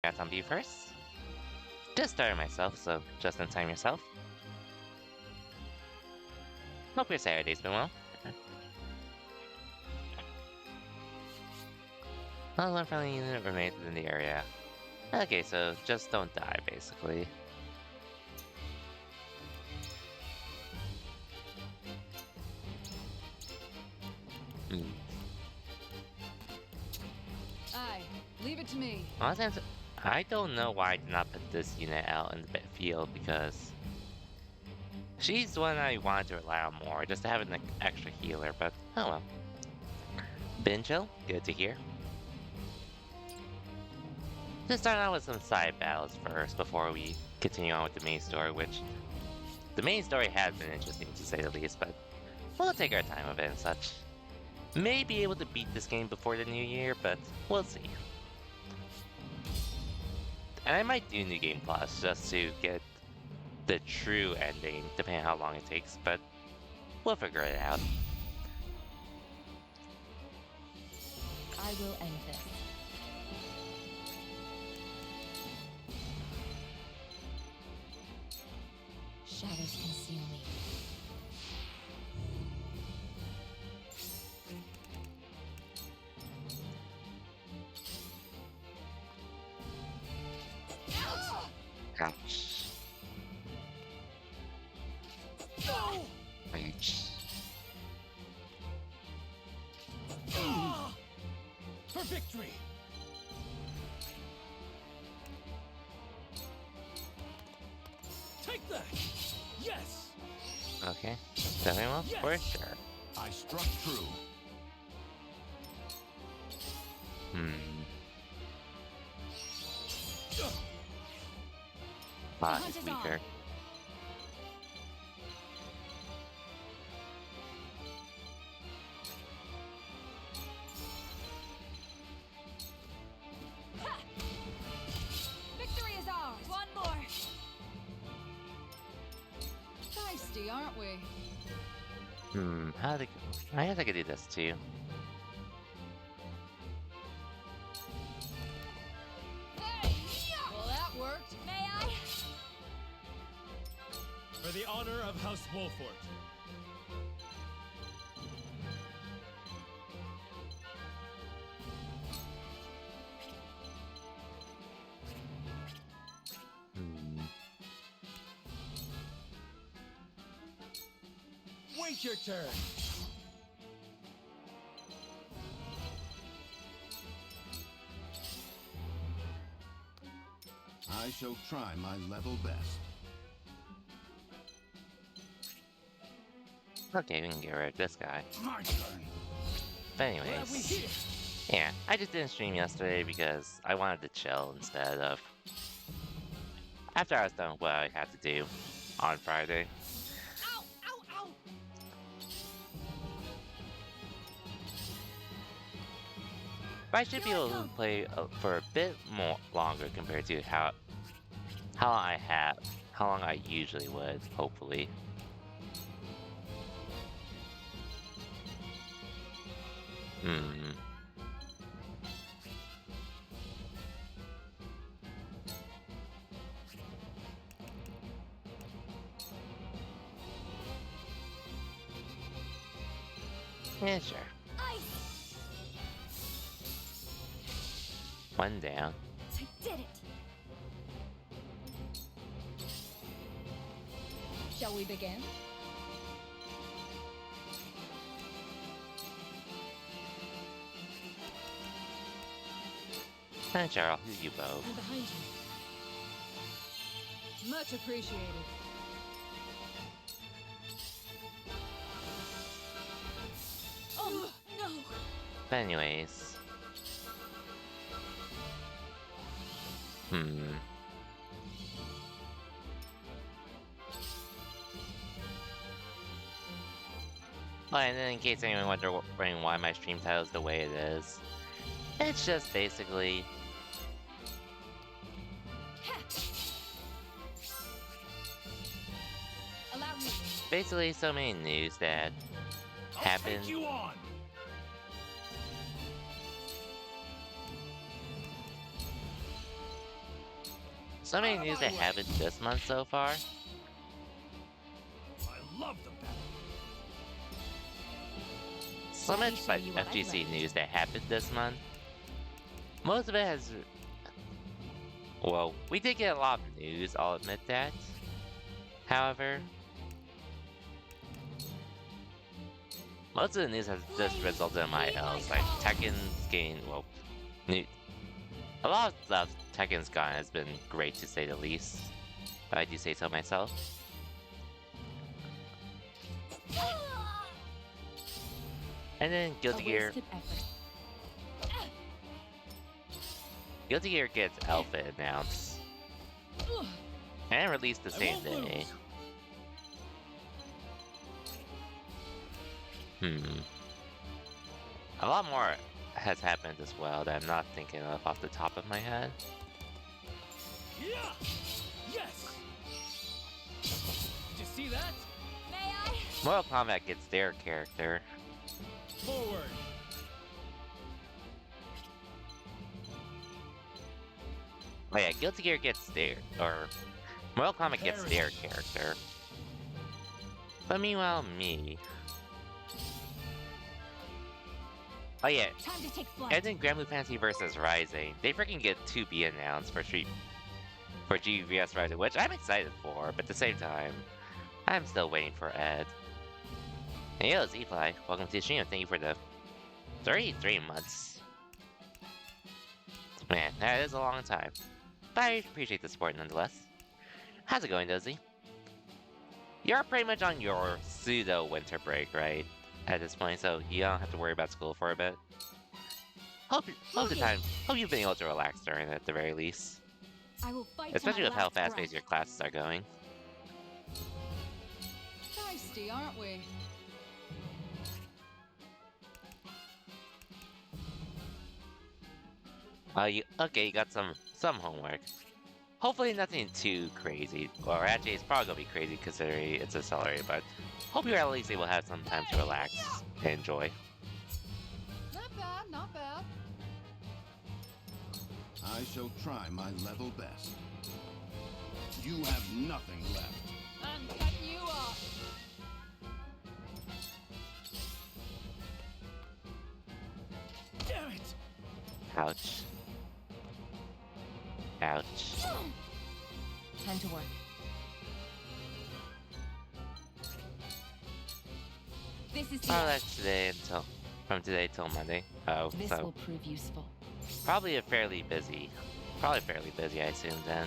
Got some you first? Just started myself, so just in time yourself. Hope your Saturday's been well. Not one friendly unit remains in the area. Okay, so just don't die, basically. Hmm. Aye, leave it to me. Honestly, I don't know why I did not put this unit out in the field because she's the one I wanted to rely on more, just to have an extra healer, but oh well. Binchill, good to hear. Let's start out with some side battles first before we continue on with the main story, which the main story has been interesting to say the least, but we'll take our time with it and such. May be able to beat this game before the new year, but we'll see. And I might do New Game Plus just to get the true ending, depending on how long it takes, but we'll figure it out. I will end this. Shadows conceal me. Ouch. Ouch. For victory! Take that! Yes! Okay. Definitely well, Yes! for sure. I struck true. Hmm. Bot hunt is is on. weaker. Victory is ours! One more! Feisty, aren't we? I guess I could do this too. Well, that worked. May I? For the honor of House Wolfort. Hmm. Wait your turn! I shall try my level best. Okay, we can get rid of this guy. My turn. But What have we anyways, here? yeah, I just didn't stream yesterday because I wanted to chill instead of after I was done with what I had to do on Friday. Ow! Ow! Ow! But I should be able to play for a bit more longer compared to how long I usually would, hopefully. Hmm. Yeah, sure. Ice! One down. I did it! Shall we begin? And sure, I'll hit you both. I'm behind you. Much appreciated. Oh, no! But anyways. Hmm. Oh, and then in case anyone wondering why my stream title is the way it is, it's just basically Allow me. basically so many news that I'll happened. take you on! so many news that happened this month so far. I love the battle. So Let me much show like you what I've FGC learned. news that happened this month. Most of it has. Well, we did get a lot of news, I'll admit that. However, most of the news has just resulted in my L's, like Tekken's getting, well, new. A lot of stuff Tekken's gotten has been great to say the least. But I do say so myself. And then Guilty A Gear. wasted effort. Guilty Gear gets Alpha announced and released the I same won't day. lose. A lot more has happened as well that I'm not thinking of off the top of my head. Yeah. Yes. Did you see that? May I? Mortal Kombat gets their character. Forward. Oh yeah, Guilty Gear gets their, or Mortal Kombat gets their character. But meanwhile, me. Oh yeah, Time to take flight. and then Granblue Fantasy vs Rising, they freaking get 2B announced for GVS Rising, which I'm excited for, but at the same time, I'm still waiting for Ed. Hey yo, Z-Fly, welcome to the stream, thank you for the 33 months. Man, that is a long time. But I appreciate the support nonetheless. How's it going, Dozy? You're pretty much on your pseudo winter break, right? At this point, so you don't have to worry about school for a bit. Hope you've been able to relax during it at the very least. I will fight Especially to with my how last fast-paced your breath. classes are going. Feisty, aren't we? You got some homework. Hopefully nothing too crazy. Or actually, it's probably gonna be crazy considering it's accelerated, but hope you're at least able to have some time to relax and enjoy. Not bad, not bad. I shall try my level best. You have nothing left. I'm cutting you off. Damn it. Ouch. Ouch. Time to work. This is Oh, that's from today till Monday. Oh, This so will prove useful. probably fairly busy, I assume then.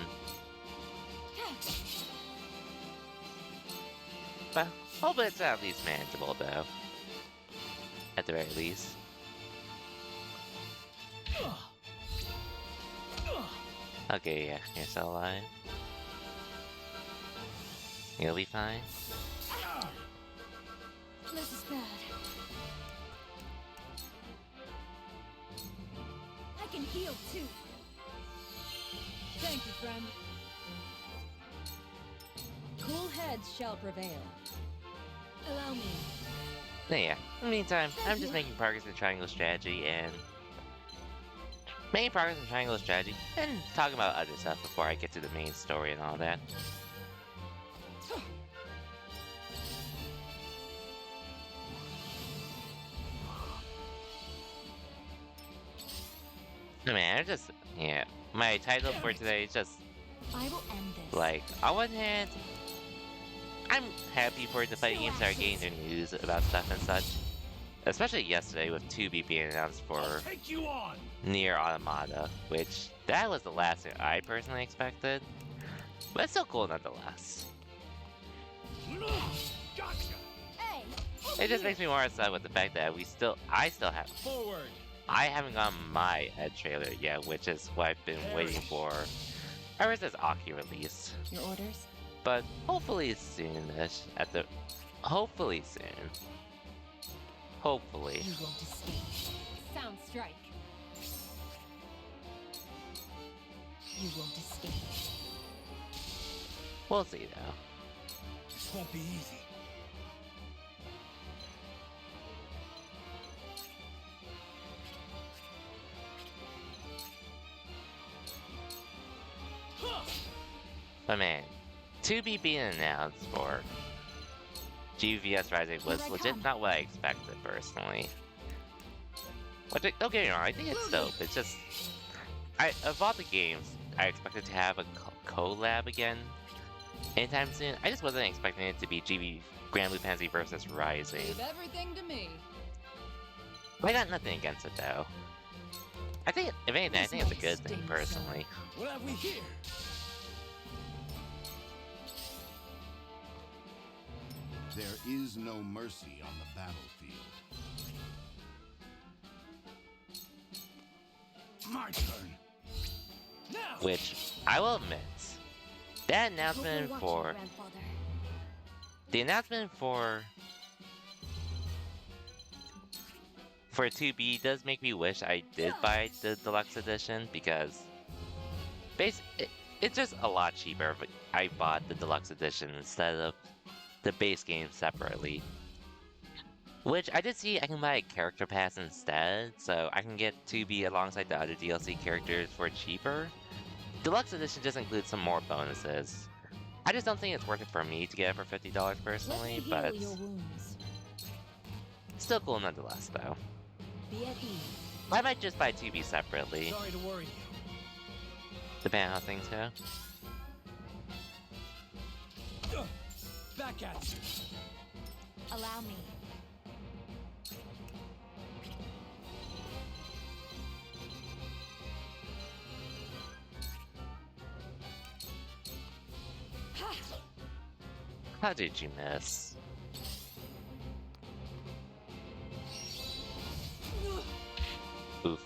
But hope it's at least manageable though. At the very least. Okay, yeah, you're still alive. You'll be fine. This is bad. I can heal too. Thank you, friend. Cool heads shall prevail. Allow me. So yeah, in the meantime, I'm just making progress in Triangle Strategy and talking about other stuff before I get to the main story and all that. No man, my title for today is just I will end this. like, on one hand, I'm happy for the fighting games that are getting their news about stuff and such. Especially yesterday with 2B being announced for I'll take you on. Nier Automata, which that was the last thing I personally expected. But it's still cool nonetheless. Gotcha. Hey, It just makes me more upset with the fact that Forward. I haven't gotten my Ed trailer yet, which is what I've been waiting for ever since Aki released. your orders. But hopefully soonish hopefully soon. Hopefully. You won't escape. Sound strike. You won't escape. We'll see though. This won't be easy. Huh. But man, 2B being announced for GVS Rising was Here I legit come. not what I expected personally. But don't get me wrong, I think it's dope. It's just, of all the games, I expected to have a collab again anytime soon. I just wasn't expecting it to be Grand Blue Fantasy versus Rising. Leave everything to me. I got nothing against it though. I think, if anything, I This think it's a might good thing sting personally. What have we here? There is no mercy on the battlefield. My turn. Now. Which, I will admit, that announcement for... The announcement for 2B does make me wish I did buy the deluxe edition because it's just a lot cheaper if I bought the deluxe edition instead of the base game separately. Which I did see I can buy a character pass instead, so I can get 2B alongside the other DLC characters for cheaper. Deluxe edition just includes some more bonuses. I just don't think it's worth it for me to get it for $50 personally, but Your wounds. still cool nonetheless though. Be at ease. I might just buy 2B separately, Sorry to worry you. depending on how things go. Back at you. Allow me. Ha! How did you miss? Oof.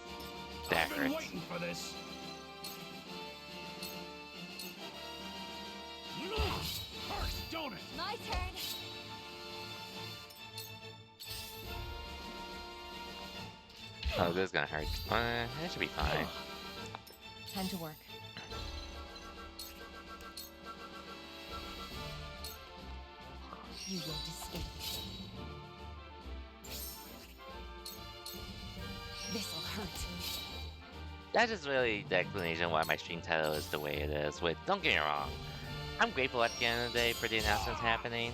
That I've been hurts. waiting for this. Hurts, don't it? My turn. Oh, this is gonna hurt. That should be fine. Time to work. You won't escape. This'll hurt. That's just really the explanation why my stream title is the way it is. With don't get me wrong, I'm grateful at the end of the day for the announcements happening.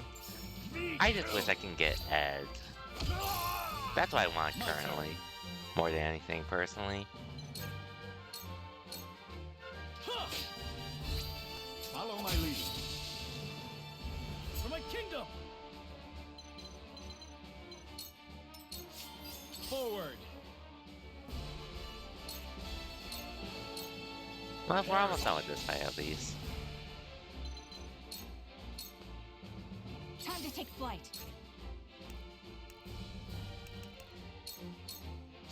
I just wish I can get Ed. That's what I want currently, more than anything personally. Follow my lead. For my kingdom. Forward. Well, we're almost done with this fight at least. Time to take flight.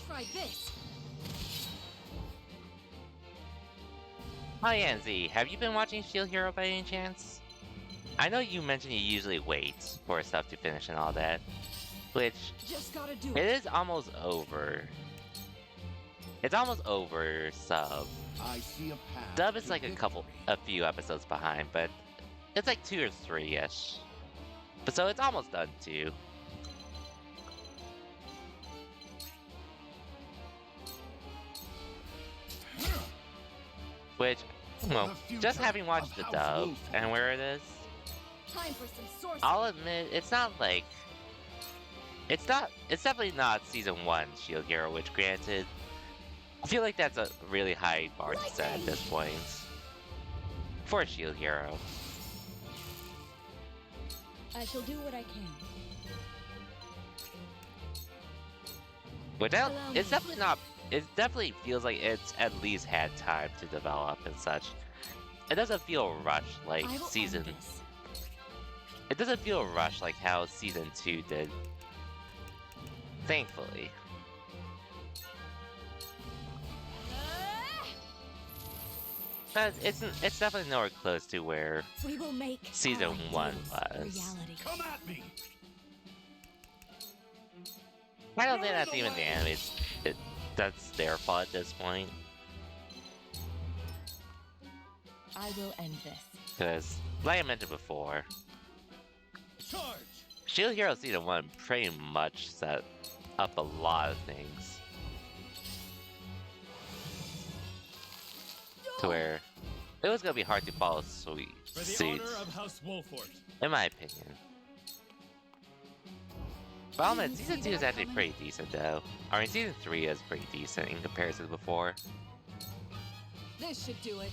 Try this. Oh yeah, and Z, have you been watching Shield Hero by any chance? I know you mentioned you usually wait for stuff to finish and all that, which Just gotta do it is almost over. It's almost over sub. I see a path. Dub is to like victory. a few episodes behind, but it's like 2 or 3-ish. But so it's almost done too. Which, well, The future just having watched of the House dub Wolf. and where it is, Time for some sorcery. I'll admit it's not like it's definitely not season 1 Shield Hero, which granted, I feel like that's a really high bar to set at this point for a Shield Hero. I shall do what I can. Without, Allow it's me. definitely not. It definitely feels like it's at least had time to develop and such. It doesn't feel rushed like I will season. end this. It doesn't feel rushed like how season 2 did. Thankfully. Ah! But it's definitely nowhere close to where We will make Season our 1 ideals was. reality. Come at me. I don't think that's even the enemies. That's their fault at this point. I will end this. Because, like I mentioned before, Charge. Shield Hero Season 1 pretty much set up a lot of things. To where it was gonna be hard to follow For the suit, honor of House Wolfort. in my opinion. But I'll admit, season 2 is actually pretty decent though. I mean, season 3 is pretty decent in comparison to before. This should do it.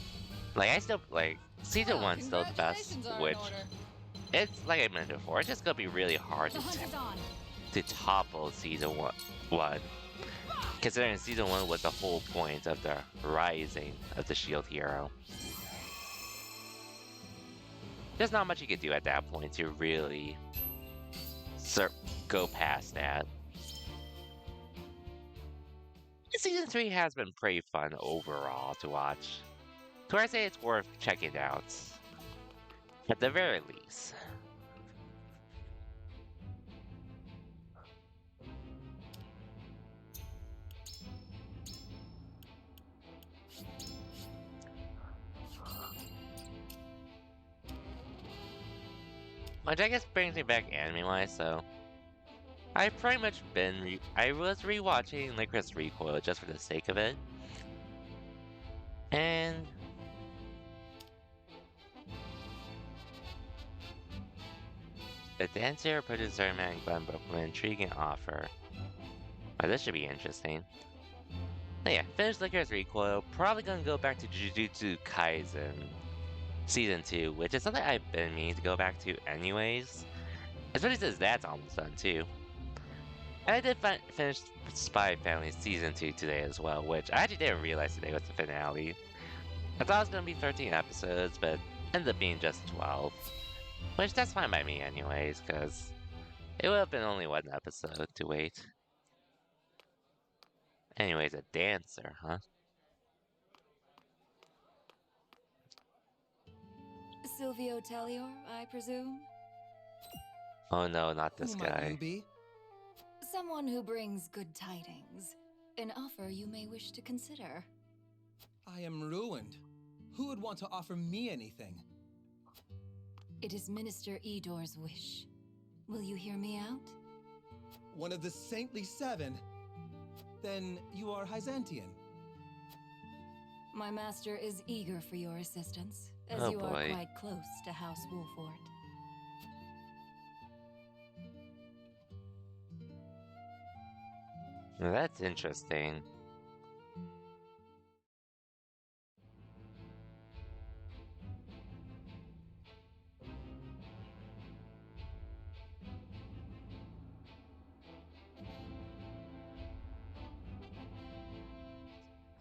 Like, I still, like, season Well, 1's still the best, congratulations are in which, order. it's, like I mentioned before, it's just gonna be really hard The hunt is on. to topple season 1. Considering season 1 was the whole point of the rising of the shield hero. There's not much you can do at that point to really go past that. Season 3 has been pretty fun overall to watch. So I say it's worth checking out. At the very least. Which I guess brings me back anime-wise, so... I've pretty much been I was rewatching Lycoris Recoil just for the sake of it. And... The dancer producer man Glenbrook with an intriguing offer. Oh, this should be interesting. But yeah, finished Lycoris Recoil, probably gonna go back to Jujutsu Kaisen Season 2, which is something I've been meaning to go back to anyways. Especially since that's almost done too. And I did finish Spy Family Season 2 today as well, which I actually didn't realize today was the finale. I thought it was gonna be 13 episodes, but ended up being just 12. Which, that's fine by me anyways, because it would have been only one episode to wait. Anyways, a dancer, huh? Silvio Tellior, I presume? Oh no, not this Who might guy. you be? Someone who brings good tidings. An offer you may wish to consider. I am ruined. Who would want to offer me anything? It is Minister Edor's wish. Will you hear me out? One of the Saintly Seven? Then you are Hyzantian. My master is eager for your assistance, as Oh, you are boy. quite close to House Wolfort. Now that's interesting.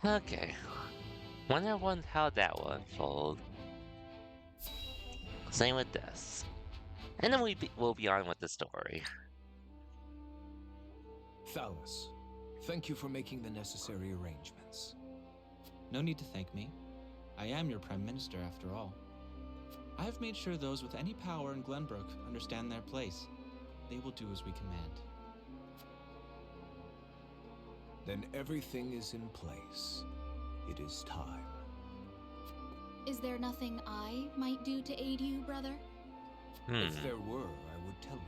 Okay. Wonder how that will unfold. Same with this. And then we'll be on with the story. Thalus, thank you for making the necessary arrangements. No need to thank me. I am your Prime Minister, after all. I have made sure those with any power in Glenbrook understand their place. They will do as we command. Then everything is in place. It is time. Is there nothing I might do to aid you, brother? If there were, I would tell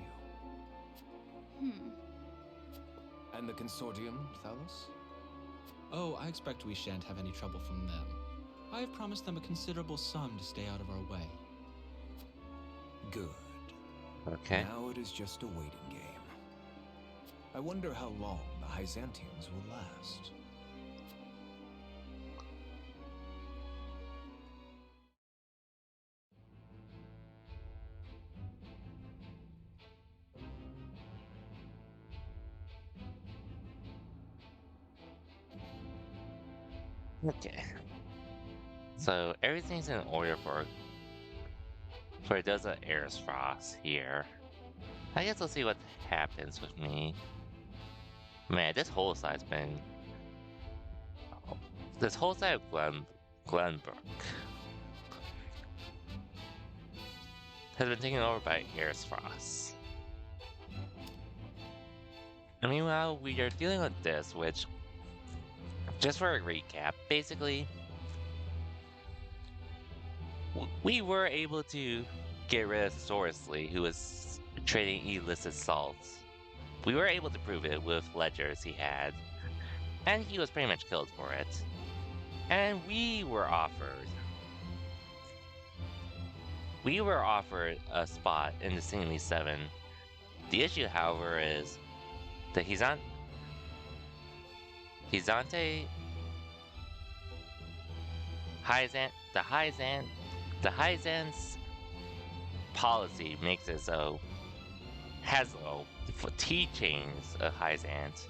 you. And the consortium, Thalus? Oh, I expect we shan't have any trouble from them. I have promised them a considerable sum to stay out of our way. Good. Okay. Now it is just a waiting game. I wonder how long the Hyzantians will last. Okay. So everything's in order for Doza Air's Frost here. I guess we'll see what happens with me. Man, this whole side's been... This whole side of Glenbrook has been taken over by Air's Frost. And meanwhile, we are dealing with this, which... Just for a recap, basically... We were able to get rid of Sorcery, who was trading illicit salts. We were able to prove it with ledgers he had, and he was pretty much killed for it. And we were offered we were offered a spot in the Saintly Seven. The issue, however, is that Hisante the Hyzan's policy makes it so Haslo, the teachings of Hyzant,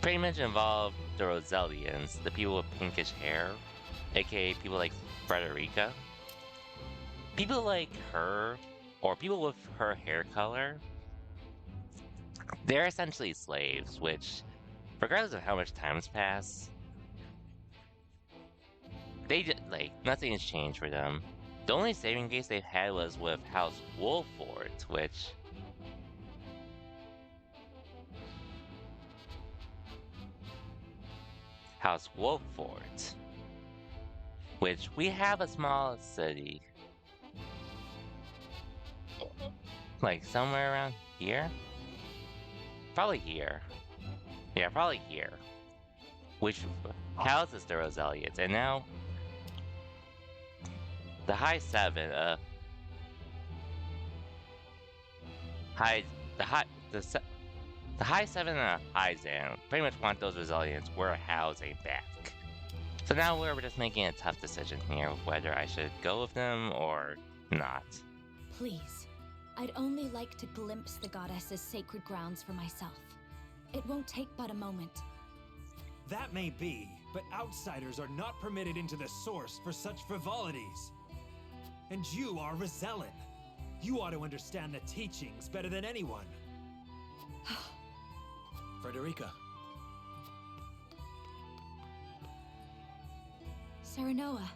pretty much involve the Rosellians, the people with pinkish hair, aka people like Frederica. People like her, or people with her hair color, they're essentially slaves, which, regardless of how much time has passed, nothing has changed for them. The only saving grace they've had was with House Wolford, which... House Wolford, which we have a small city. Like somewhere around here? Probably here. Yeah, probably here. Which houses the Rosellians, and now the High Seven, the High Seven and Hyzan pretty much want those Rosellians we're housing back. So now we're just making a tough decision here of whether I should go with them or not. Please, I'd only like to glimpse the goddess's sacred grounds for myself. It won't take but a moment. That may be, but outsiders are not permitted into the source for such frivolities. And you are Rosellan. You ought to understand the teachings better than anyone. Frederica. Serenoa,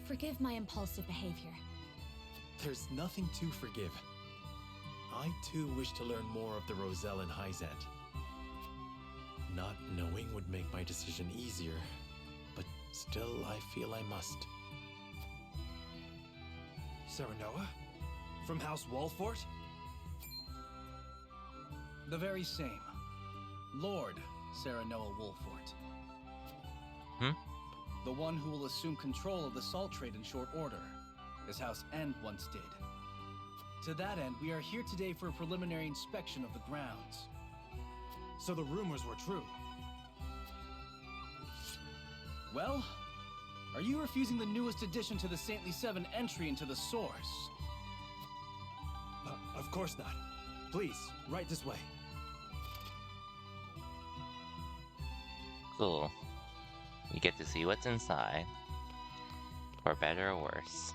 forgive my impulsive behavior. There's nothing to forgive. I too wish to learn more of the Roselle and Hyzant. Not knowing would make my decision easier, but still I feel I must. Serenoa? From House Wolfort? The very same. Lord Serenoa Wolfort. The one who will assume control of the salt trade in short order, as House End once did. To that end, we are here today for a preliminary inspection of the grounds. So the rumors were true. Well, are you refusing the newest addition to the Saintly Seven entry into the source? Of course not. Please, right this way. Cool. You get to see what's inside. For better or worse.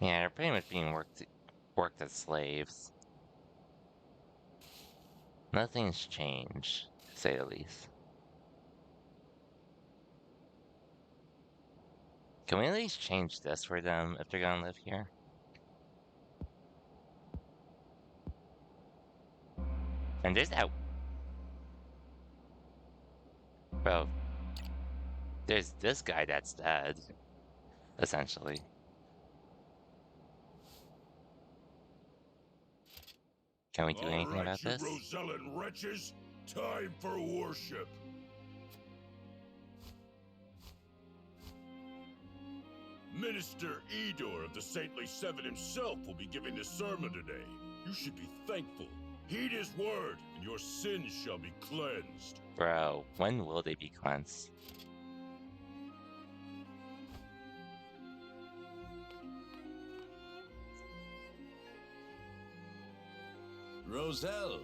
Yeah, they're pretty much being worked as slaves. Nothing's changed, to say the least. Can we at least change this for them if they're gonna live here? And there's that... Bro. There's this guy that's dead. Essentially. Can we do anything about this? Rosellan wretches, time for worship. Minister Edor of the Saintly Seven himself will be giving the sermon today. You should be thankful. Heed his word, and your sins shall be cleansed. Bro, when will they be cleansed? Roselle,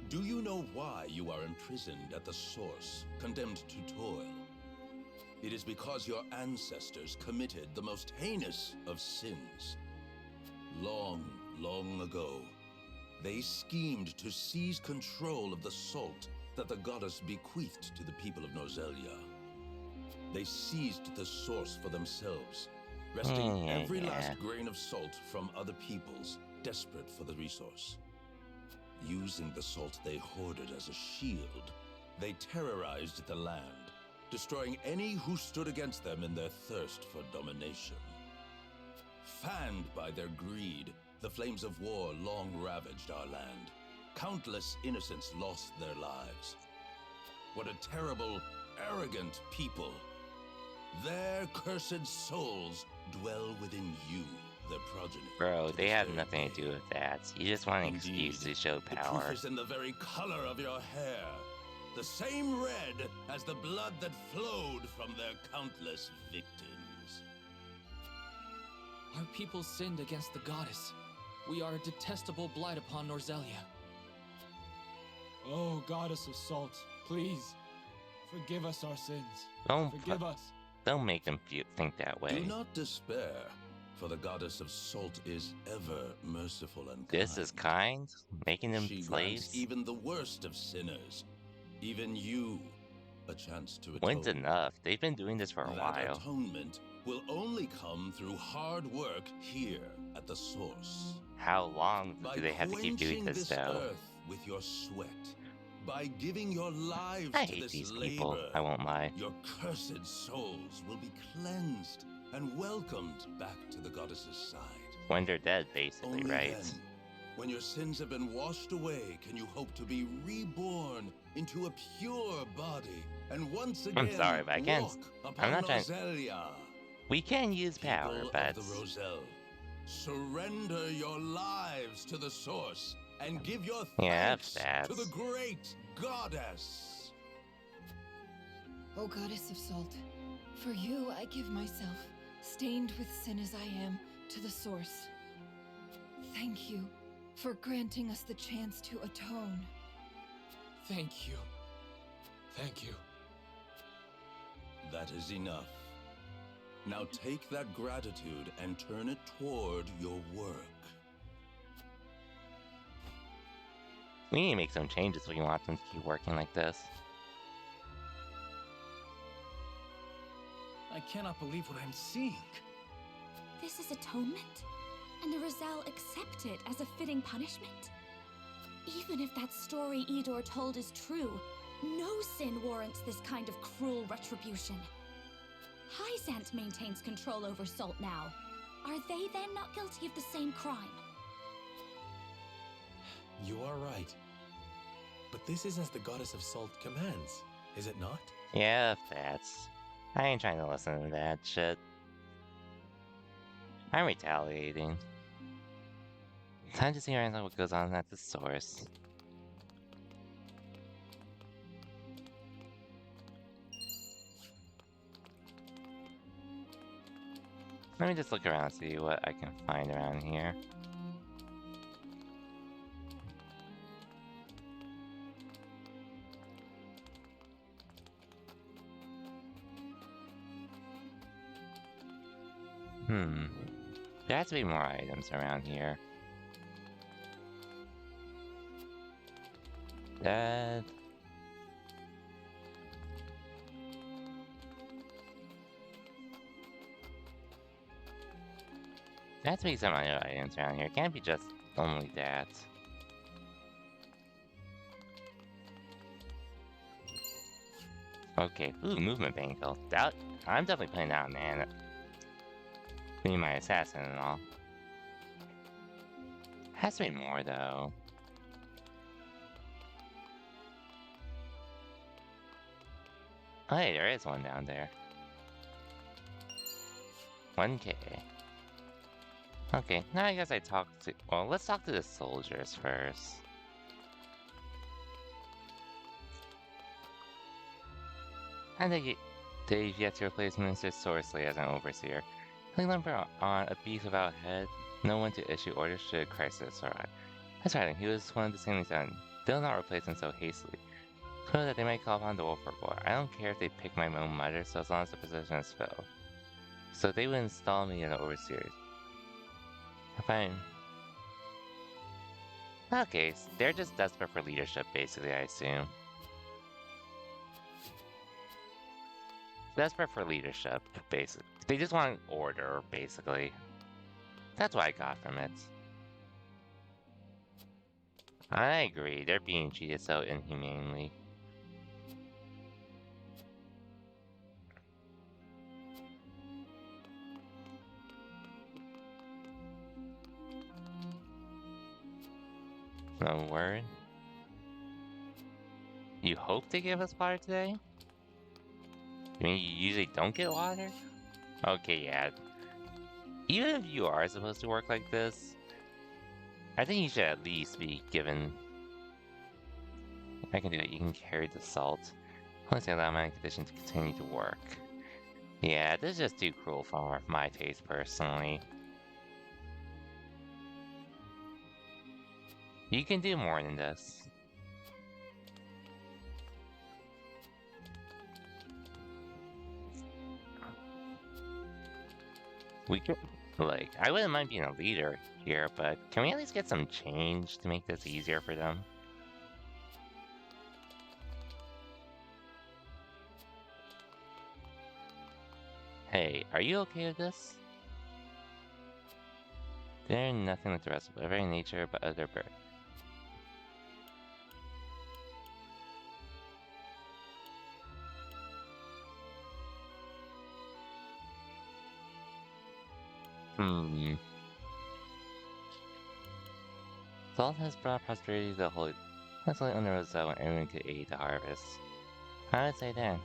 do you know why you are imprisoned at the source, condemned to toil? It is because your ancestors committed the most heinous of sins. Long, long ago, they schemed to seize control of the salt that the goddess bequeathed to the people of Nozelia. They seized the source for themselves, wresting every last grain of salt from other peoples, desperate for the resource. Using the salt they hoarded as a shield, they terrorized the land, destroying any who stood against them in their thirst for domination. Fanned by their greed, the flames of war long ravaged our land. Countless innocents lost their lives. What a terrible, arrogant people. Their cursed souls dwell within you, their progeny. Bro, to they this have very nothing to day. do with that. You just want an Indeed, excuse to show The power. proof is in the very color of your hair. The same red as the blood that flowed from their countless victims. Our people sinned against the goddess. We are a detestable blight upon Norzelia. Oh, goddess of salt, please, forgive us our sins. Forgive us. Don't make them think that way. Do not despair, for the goddess of salt is ever merciful and kind. This is kind? Making them She slaves? grants even the worst of sinners, even you, a chance to atone. When's enough? They've been doing this for a That while. atonement will only come through hard work here at the source. How long By do they have to keep doing quenching this, though? earth with your sweat, by giving your lives I to hate this these labor, people, I won't lie. your cursed souls will be cleansed and welcomed back to the goddess's side. When they're dead, basically, Only right? then, when your sins have been washed away, can you hope to be reborn into a pure body and once again I'm sorry, but I can't. walk upon I'm not trying. Roselia. We can use power, People but of the Roselle, surrender your lives to the source and give your Yeah, thanks to the that's- great goddess. O goddess of salt, for you I give myself, stained with sin as I am, to the source. Thank you for granting us the chance to atone. Thank you. Thank you. That is enough. Now take that gratitude and turn it toward your work. we need to make some changes if we want them to keep working like this. I cannot believe what I'm seeing. This is atonement? And the Roselle accept it as a fitting punishment? Even if that story Idor told is true, no sin warrants this kind of cruel retribution. Hyzant maintains control over Salt now. Are they then not guilty of the same crime? You are right. But this is as the goddess of salt commands, is it not? Yeah, that's. I ain't trying to listen to that shit. I'm retaliating. Time to see what goes on at the source. Let me just look around and see what I can find around here. There has to be more items around here. That. There has to be some other items around here. It can't be just only that. Okay, ooh, movement bangle. That I'm definitely putting that on man. Being my assassin and all. Has to be more though. Oh, hey, there is one down there. 1K. Okay, now I guess I talk to. Well, let's talk to the soldiers first. And they've yet to replace Minister Sorcery as an overseer. Leaving them on a beef without head, no one to issue orders should a crisis arrive. That's right, he was one of the Saintly Seven. They'll not replace him so hastily. So that they might call upon the Wolfer Boy. I don't care if they pick my own mother, so as long as the position is filled. So they would install me as an overseer. Fine. Okay, so they're just desperate for leadership, basically, I assume. Desperate for leadership, basically. They just want order, basically. That's what I got from it. I agree, they're being treated so inhumanely. No word? You hope to give us water today? I mean, you usually don't get water? Okay, yeah. Even if you are supposed to work like this, I think you should at least be given... I can do it. You can carry the salt. Once I allow my condition to continue to work. Yeah, this is just too cruel for my taste, personally. You can do more than this. We could, like, I wouldn't mind being a leader here, but can we at least get some change to make this easier for them? Hey, are you okay with this? They're nothing like the rest of every nature but other bird. Salt has brought prosperity to the whole. That's only under Roselle when everyone could aid the harvest. I would say that.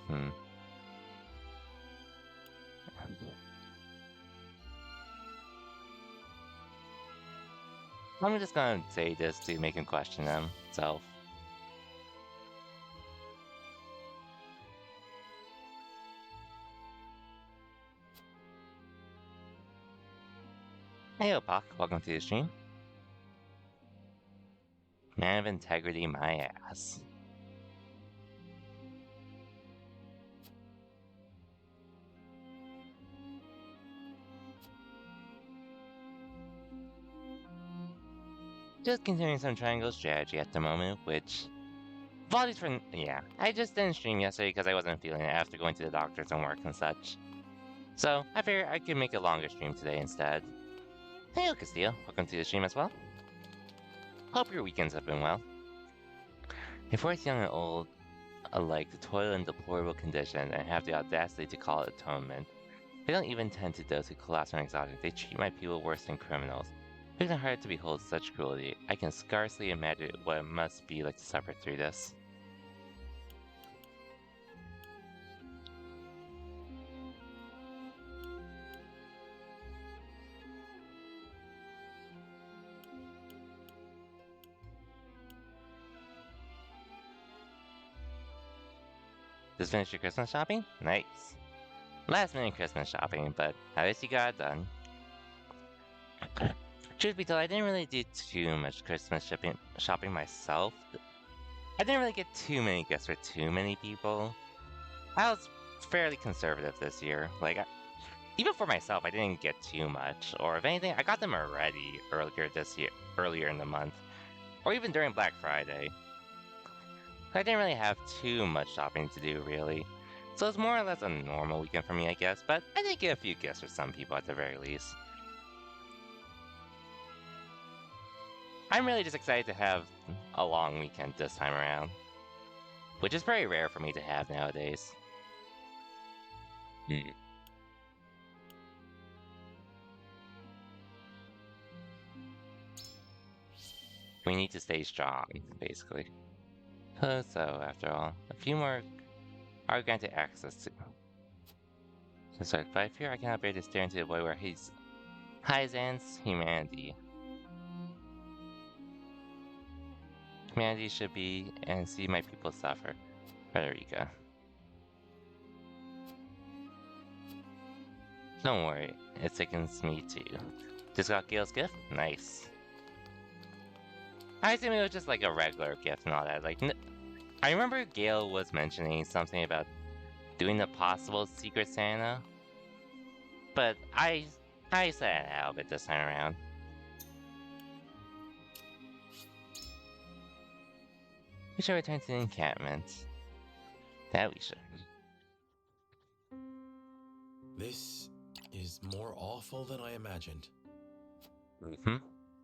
I'm just gonna say this to make him question himself. Hey Opak, welcome to the stream. Man of integrity, my ass. Just continuing some triangle strategy at the moment, which... Volley's for... yeah, I just didn't stream yesterday because I wasn't feeling it after going to the doctors and work and such. So, I figured I could make a longer stream today instead. Hey Castillo, welcome to the stream as well. Hope your weekends have been well. If we're young and old alike to toil in deplorable condition and have the audacity to call it atonement, they don't even tend to those who collapse from exhaustion. They treat my people worse than criminals. It isn't hard to behold such cruelty. I can scarcely imagine what it must be like to suffer through this. Just finished your Christmas shopping? Nice. Last minute Christmas shopping, but at least you got it done. Truth be told, I didn't really do too much Christmas shopping myself. I didn't really get too many gifts for too many people. I was fairly conservative this year. Like, even for myself, I didn't get too much. Or if anything, I got them already earlier in the month. Or even during Black Friday. I didn't really have too much shopping to do, really. So it's more or less a normal weekend for me, I guess. But I did get a few gifts for some people at the very least. I'm really just excited to have a long weekend this time around. Which is very rare for me to have nowadays. We need to stay strong, basically. So, after all, a few more are granted access to. Sorry, but I fear I cannot bear to stare into the void where he's Hyzan's humanity. Humanity should be and see my people suffer. Frederica. Don't worry, it sickens me too. Just got Gale's gift? Nice. I assume it was just like a regular gift and all that. Like, I remember Gale was mentioning something about doing the possible Secret Santa, but I said out of it this time around. We should return to the encampment. That we should. This is more awful than I imagined.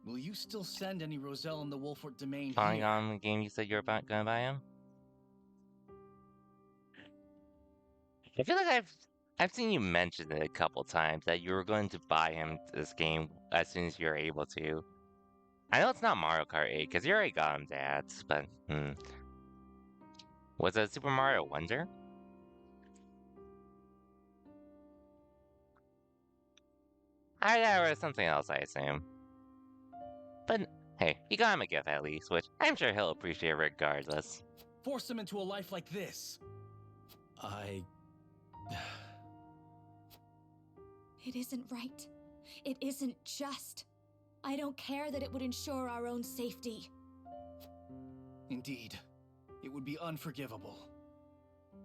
Will you still send any Roselle in the Wolfort domain Calling here? on the game you said you were gonna buy him? I feel like I've seen you mention it a couple times that you were going to buy him this game as soon as you're able to. I know it's not Mario Kart 8 because you already got him that, but Was it Super Mario Wonder? That was something else, I assume. But hey, you got him a gift at least, which I'm sure he'll appreciate regardless. Force him into a life like this. It isn't right. It isn't just. I don't care that it would ensure our own safety. Indeed, it would be unforgivable.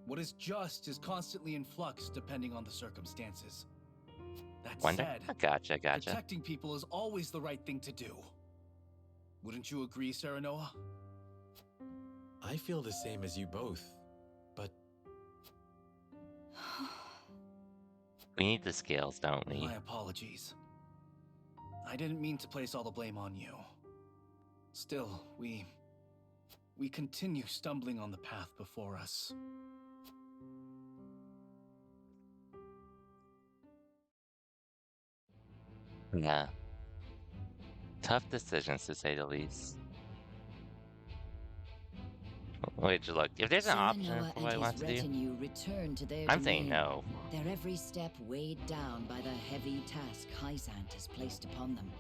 What is just is constantly in flux depending on the circumstances. That said, Gotcha. protecting people is always the right thing to do. Wouldn't you agree, Serenoa? I feel the same as you both, but... We need the scales, don't we? My apologies. I didn't mean to place all the blame on you. Still, we continue stumbling on the path before us. Yeah. Tough decisions, to say the least. Which, look, if there's an option for what I want to do, return to their I'm saying no. Their every step weighed down by the heavy task Hyzant has placed upon them.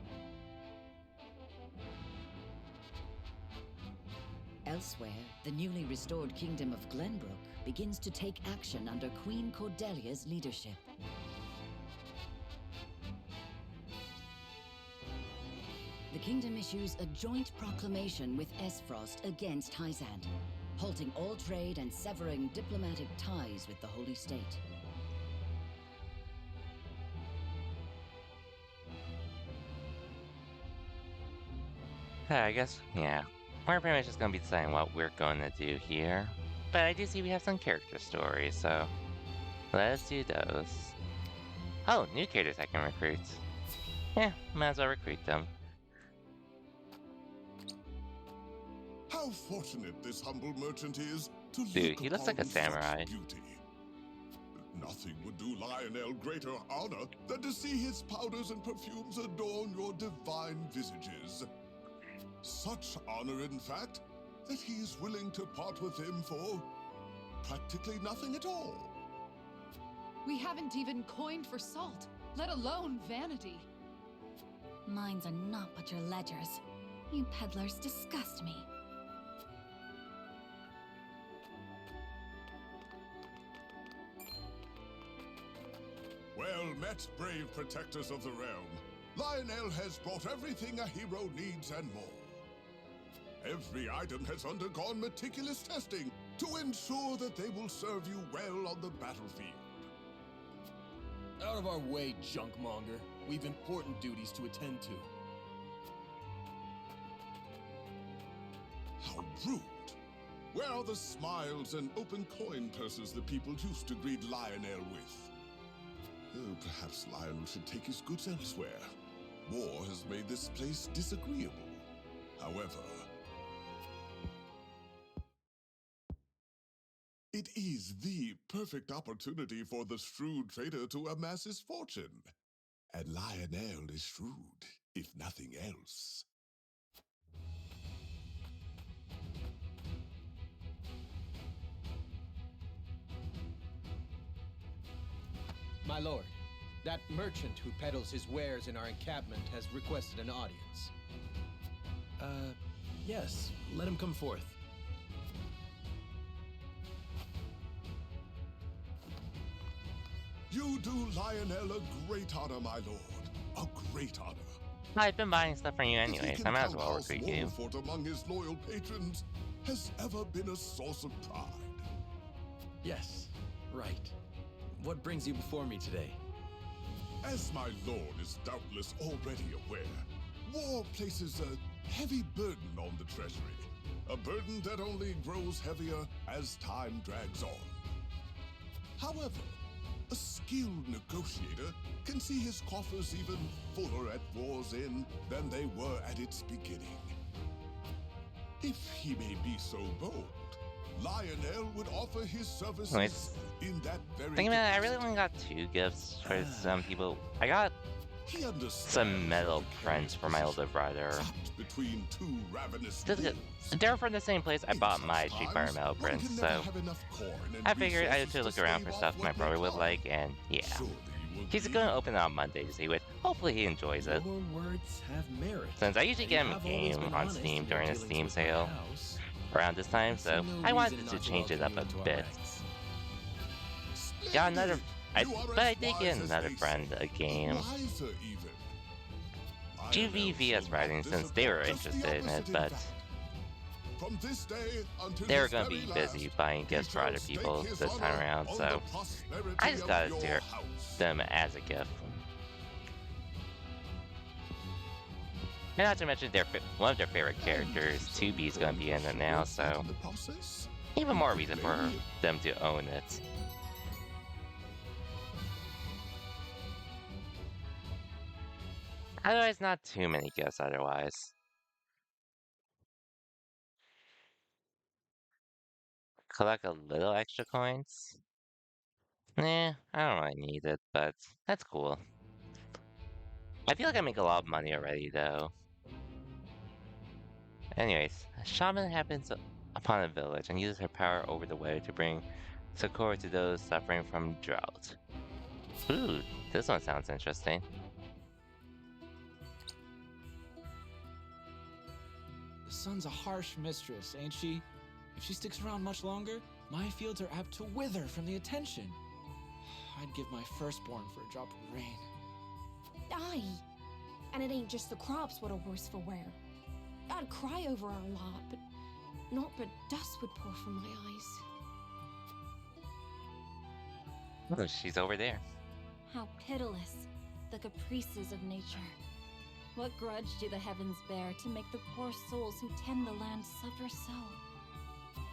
Elsewhere, the newly restored kingdom of Glenbrook begins to take action under Queen Cordelia's leadership. The kingdom issues a joint proclamation with Esfrost against Hyzant, halting all trade and severing diplomatic ties with the Holy State. I guess, yeah. We're pretty much just gonna be deciding what we're going to do here. But I do see we have some character stories, so let's do those. Oh, new characters I can recruit. Yeah, might as well recruit them. How fortunate this humble merchant is to Dude, he looks like a samurai. Beauty. Nothing would do Lionel greater honor than to see his powders and perfumes adorn your divine visages. Such honor, in fact, that he is willing to part with them for practically nothing at all. We haven't even coined for salt, let alone vanity. Mines are not but your ledgers. You peddlers disgust me. Well met, brave protectors of the realm. Lionel has brought everything a hero needs and more. Every item has undergone meticulous testing to ensure that they will serve you well on the battlefield. Out of our way, junkmonger. We've important duties to attend to. How rude. Where are the smiles and open coin purses the people used to greet Lionel with? Oh, perhaps Lionel should take his goods elsewhere. War has made this place disagreeable. However, it is the perfect opportunity for the shrewd trader to amass his fortune. And Lionel is shrewd, if nothing else. My lord, that merchant who peddles his wares in our encampment has requested an audience. Yes. Let him come forth. You do Lionel a great honor, my lord. A great honor. I've been buying stuff from you anyway, so I might as well recruit you. Wolfort among his loyal patrons has ever been a source of pride. Yes, right. What brings you before me today? As my lord is doubtless already aware, war places a heavy burden on the treasury. A burden that only grows heavier as time drags on. However, a skilled negotiator can see his coffers even fuller at war's end than they were at its beginning. If he may be so bold, Lionel would offer his services in that very Think about it, I really only got 2 gifts for some people. I got He understands some metal the prints for my older brother. trapped between two ravenous They're wolves. from the same place I bought my Street Fighter metal One prints, can so never have enough corn and I figured I resources should to look around stave for off stuff my what may brother would come. like, and yeah. Surely you He's agree? gonna open it on Monday to see what. Hopefully he enjoys it. Your words have merit. Since I usually and get you him a have always game been on honest Steam in your during a dealings Steam with my sale house. around this time, I see so no I wanted reason to not to change it up welcome a you into our bit. ranks. Got another. You are But I as did wise get as another they friend say, a game. wiser even. I GV am VS so Writing, not since they were disappointed. Just the interested in it, opposite, in but fact. From this day until they were his gonna very be busy last, buying he gifts for shall other stake people his this time honor around, on so the prosperity I just of gotta your do house. them as a gift. And not to mention, one of their favorite characters, 2B, is gonna be in it now, so In the process, even more reason for them to own it. Otherwise, not too many gifts otherwise. Collect a little extra coins? Nah, I don't really need it, but that's cool. I feel like I make a lot of money already, though. Anyways, a shaman happens upon a village and uses her power over the weather to bring succor to those suffering from drought. Ooh, this one sounds interesting. The sun's a harsh mistress, ain't she? If she sticks around much longer, my fields are apt to wither from the attention. I'd give my firstborn for a drop of rain. Aye. And it ain't just the crops what are worse for wear. I'd cry over our lot, but naught but dust would pour from my eyes. Oh, she's over there. How pitiless, the caprices of nature. What grudge do the heavens bear to make the poor souls who tend the land suffer so?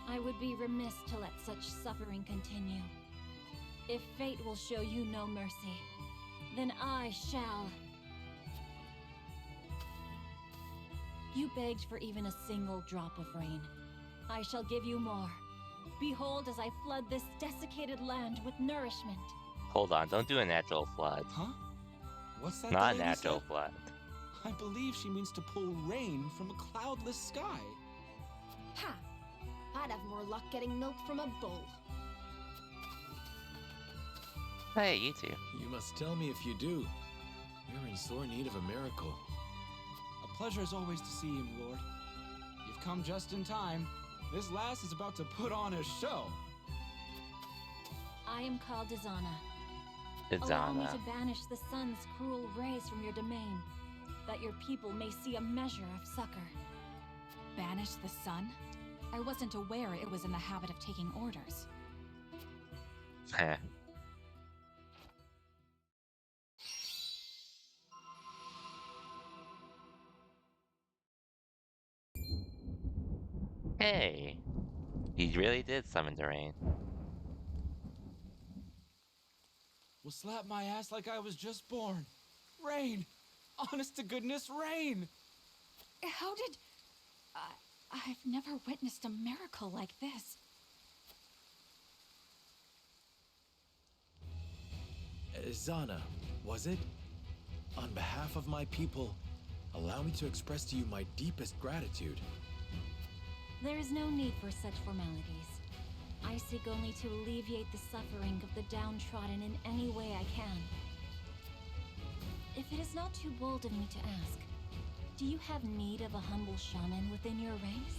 I would be remiss to let such suffering continue. If fate will show you no mercy, then I shall. You begged for even a single drop of rain. I shall give you more. Behold as I flood this desiccated land with nourishment. Hold on, don't do a natural flood. Huh? What's that? Not a the lady natural said? flood. I believe she means to pull rain from a cloudless sky. Ha! I'd have more luck getting milk from a bull. Hey, you two. You must tell me if you do. You're in sore need of a miracle. A pleasure as always to see you, Lord. You've come just in time. This lass is about to put on a show. I am called Izana. Allow me Izana. to banish the sun's cruel rays from your domain, that your people may see a measure of succor. Banish the sun? I wasn't aware it was in the habit of taking orders. Heh. Hey, he really did summon the rain. Will slap my ass like I was just born. Rain! Honest to goodness, rain! How did... I've never witnessed a miracle like this. Zana, was it? On behalf of my people, allow me to express to you my deepest gratitude. There is no need for such formalities. I seek only to alleviate the suffering of the downtrodden in any way I can. If it is not too bold of me to ask, do you have need of a humble shaman within your ranks?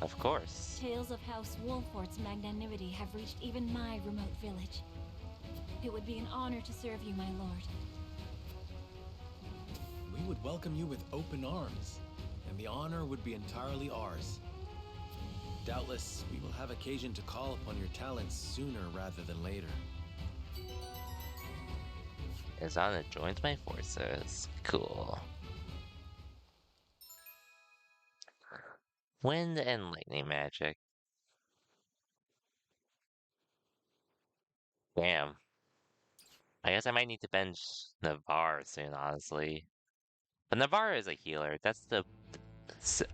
Of course. Tales of House Wolfort's magnanimity have reached even my remote village. It would be an honor to serve you, my lord. We would welcome you with open arms, and the honor would be entirely ours. Doubtless, we will have occasion to call upon your talents sooner rather than later. Izana joins my forces. Cool. Wind and lightning magic. Damn. I guess I might need to bench Navarre soon, honestly. But Navarre is a healer. That's the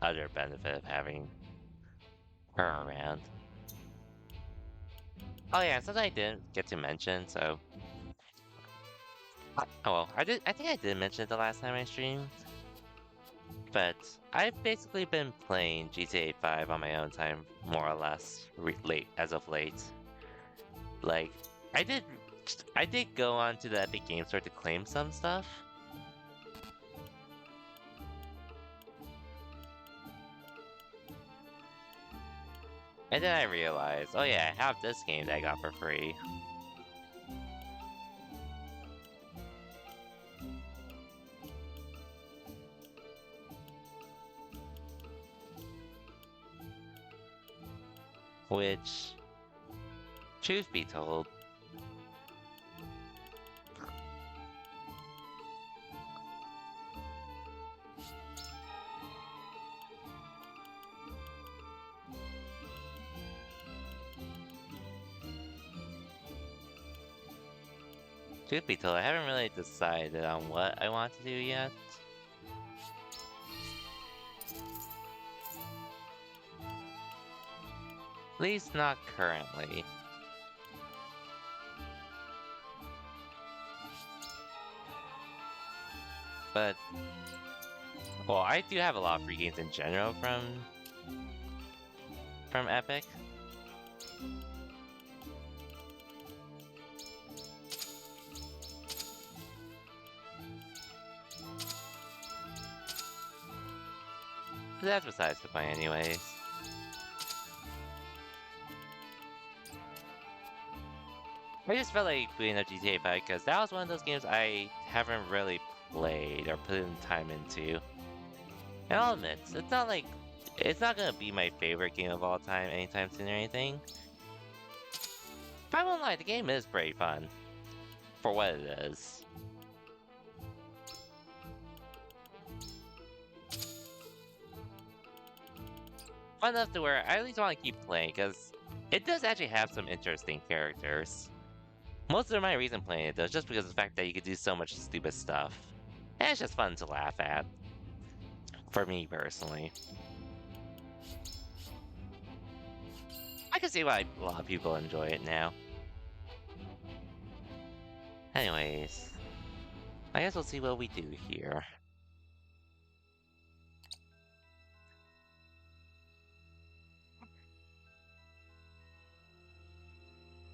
other benefit of having her around. Oh yeah, something I didn't get to mention, so... Oh well, I think I did mention it the last time I streamed, but I've basically been playing GTA 5 on my own time, more or less, as of late. Like, I did go on to the Epic Games Store to claim some stuff. And then I realized, oh yeah, I have this game that I got for free. Which, truth be told, I haven't really decided on what I want to do yet. At least not currently. But, well, I do have a lot of free games in general from Epic. But that's besides the point anyways. I just felt like booting up GTA 5 because that was one of those games I haven't really played or put in time into. And I'll admit, it's not gonna be my favorite game of all time anytime soon or anything. But I won't lie, the game is pretty fun. For what it is. Fun enough to where I at least want to keep playing because it does actually have some interesting characters. Most of my reason playing it though is just because of the fact that you could do so much stupid stuff. And it's just fun to laugh at. For me personally. I can see why a lot of people enjoy it now. Anyways, I guess we'll see what we do here.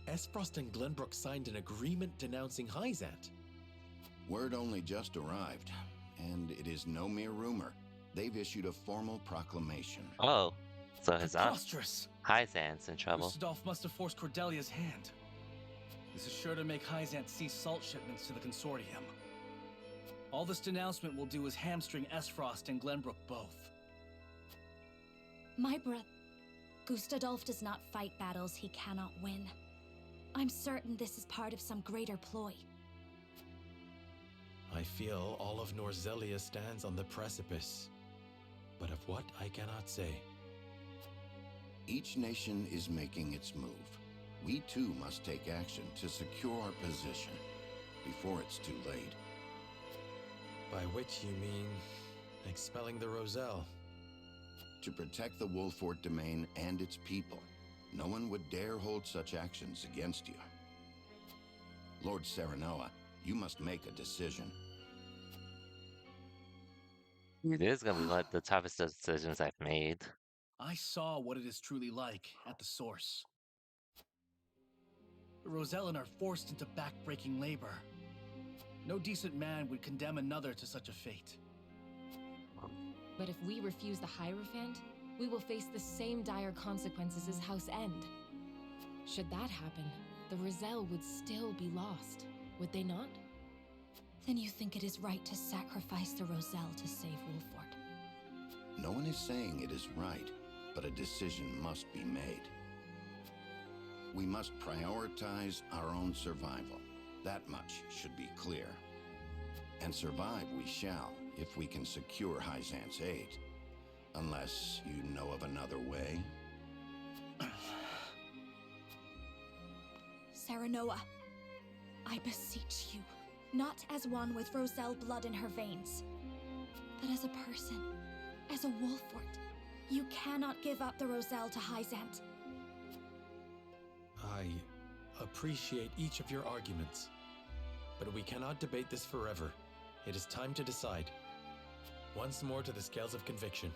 Esfrost and Glenbrook signed an agreement denouncing Hyzant. Word only just arrived, and it is no mere rumor. They've issued a formal proclamation. Oh, so his Preposterous! Hyzant's in trouble. Gustadolf must have forced Cordelia's hand. This is sure to make Hyzant cease salt shipments to the Consortium. All this denouncement will do is hamstring Esfrost and Glenbrook both. My brother, Gustadolf does not fight battles he cannot win. I'm certain this is part of some greater ploy. I feel all of Norzelia stands on the precipice. But of what I cannot say. Each nation is making its move. We too must take action to secure our position before it's too late. By which you mean expelling the Roselle? To protect the Wolfort domain and its people, no one would dare hold such actions against you. Lord Serenoa, you must make a decision. It is gonna be one of the toughest decisions I've made. I saw what it is truly like at the source. The Rosellan are forced into back-breaking labor. No decent man would condemn another to such a fate. But if we refuse the Hierophant, we will face the same dire consequences as House End. Should that happen, the Roselle would still be lost, would they not? Then you think it is right to sacrifice the Roselle to save Wolfort? No one is saying it is right, but a decision must be made. We must prioritize our own survival. That much should be clear. And survive we shall, if we can secure Hyzant's aid. Unless you know of another way. Serenoa, I beseech you, not as one with Roselle blood in her veins, but as a person, as a Wolfort. You cannot give up the Roselle to Hyzant. I appreciate each of your arguments. But we cannot debate this forever. It is time to decide. Once more to the scales of conviction.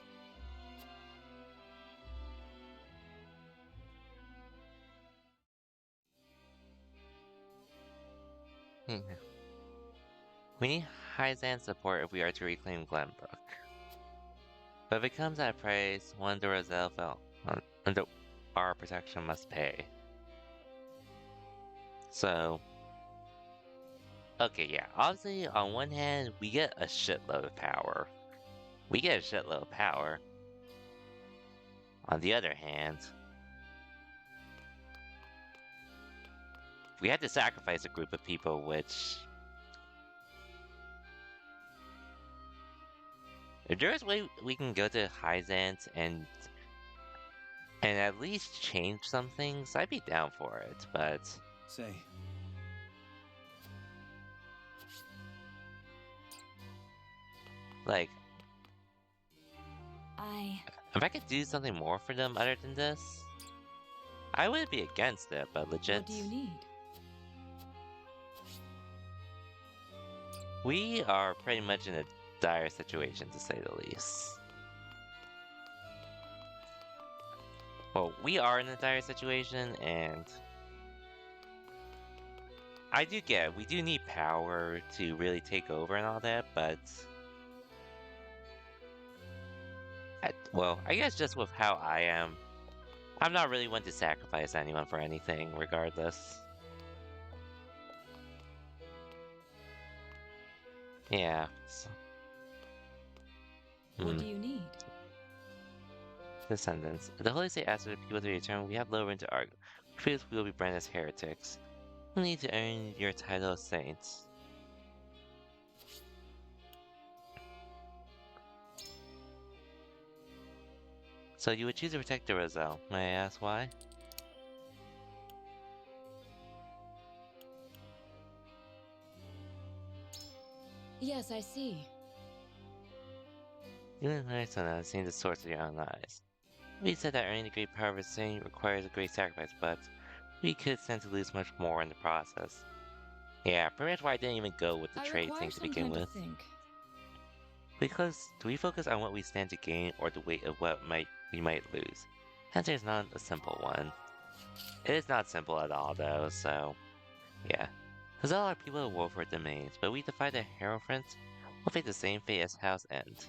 We need Hyzan's support if we are to reclaim Glenbrook. But if it comes at a price, one the Roselle fell under our protection must pay. So, okay, yeah, obviously on one hand, we get a shitload of power. On the other hand, we had to sacrifice a group of people, which... If there's a way we can go to Hyzant and at least change some things, I'd be down for it, but... Say. Like... If I could do something more for them other than this, I wouldn't be against it, but legit... What do you need? We are pretty much in a dire situation, to say the least. Well, we are in a dire situation, and... I do get it. We do need power to really take over and all that, but... Well, I guess just with how I am, I'm not really one to sacrifice anyone for anything, regardless. Yeah. So. What do you need? Descendants. The Holy State asked for the people to return. We have little room to argue. We feel we will be branded as heretics. We need to earn your title of saints. So you would choose to protect the Roselle. May I ask why? Yes, I see. Even when I saw that, I've seen the source of your own eyes. We said that earning the great power of a saint requires a great sacrifice, but we could stand to lose much more in the process. Yeah, pretty much why I didn't even go with the trade thing to begin with. Because do we focus on what we stand to gain or the weight of what we might lose? Answer is not a simple one. It is not simple at all though, so yeah. Because all our people will war for domains, but we defy the Hierophants, we'll face the same fate as House End.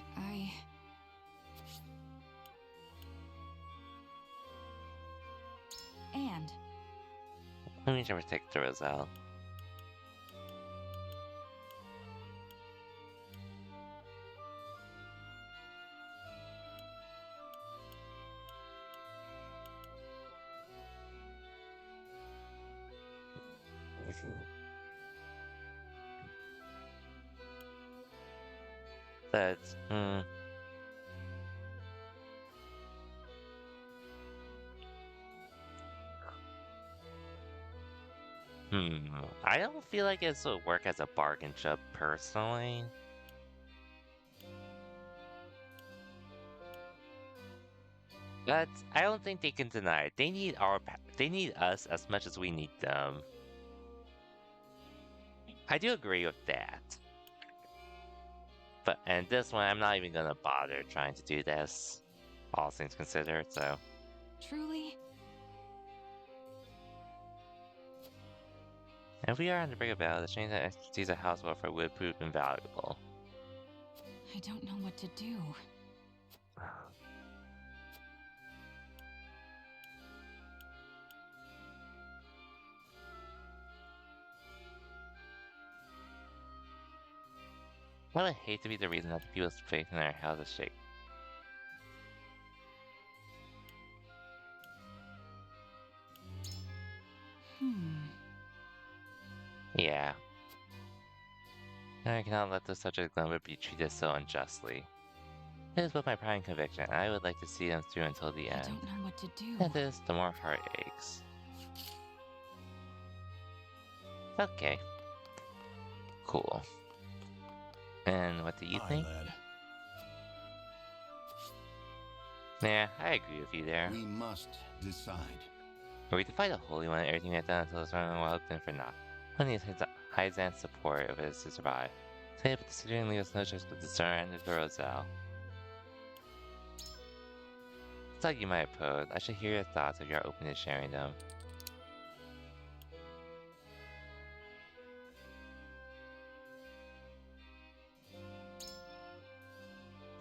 And? Let me try to protect the Roselle. But, I don't feel like this will work as a bargain chip, personally. But I don't think they can deny it. They need us as much as we need them. I do agree with that. But, and this one, I'm not even gonna bother trying to do this, all things considered, so. Truly? If we are on the brink of battle, the strength and expertise of House Warfare would prove invaluable. I don't know what to do. I would hate to be the reason that the people's faith in our house is shaken. Yeah. I cannot let the subject of Glenbrook be treated so unjustly. It is both my pride and conviction. I would like to see them through until the end. I don't know what to do. And this, the more heart aches. Okay. Cool. And what do you think? Yeah, I agree with you there. We must decide. Are we to fight the Holy One and everything that's done until this run will help them for naught? When these Hyzan's support if it is to survive. Today, but considering Leo's no choice but to surrender to Roselle. It's like you might oppose. I should hear your thoughts if you're open to sharing them.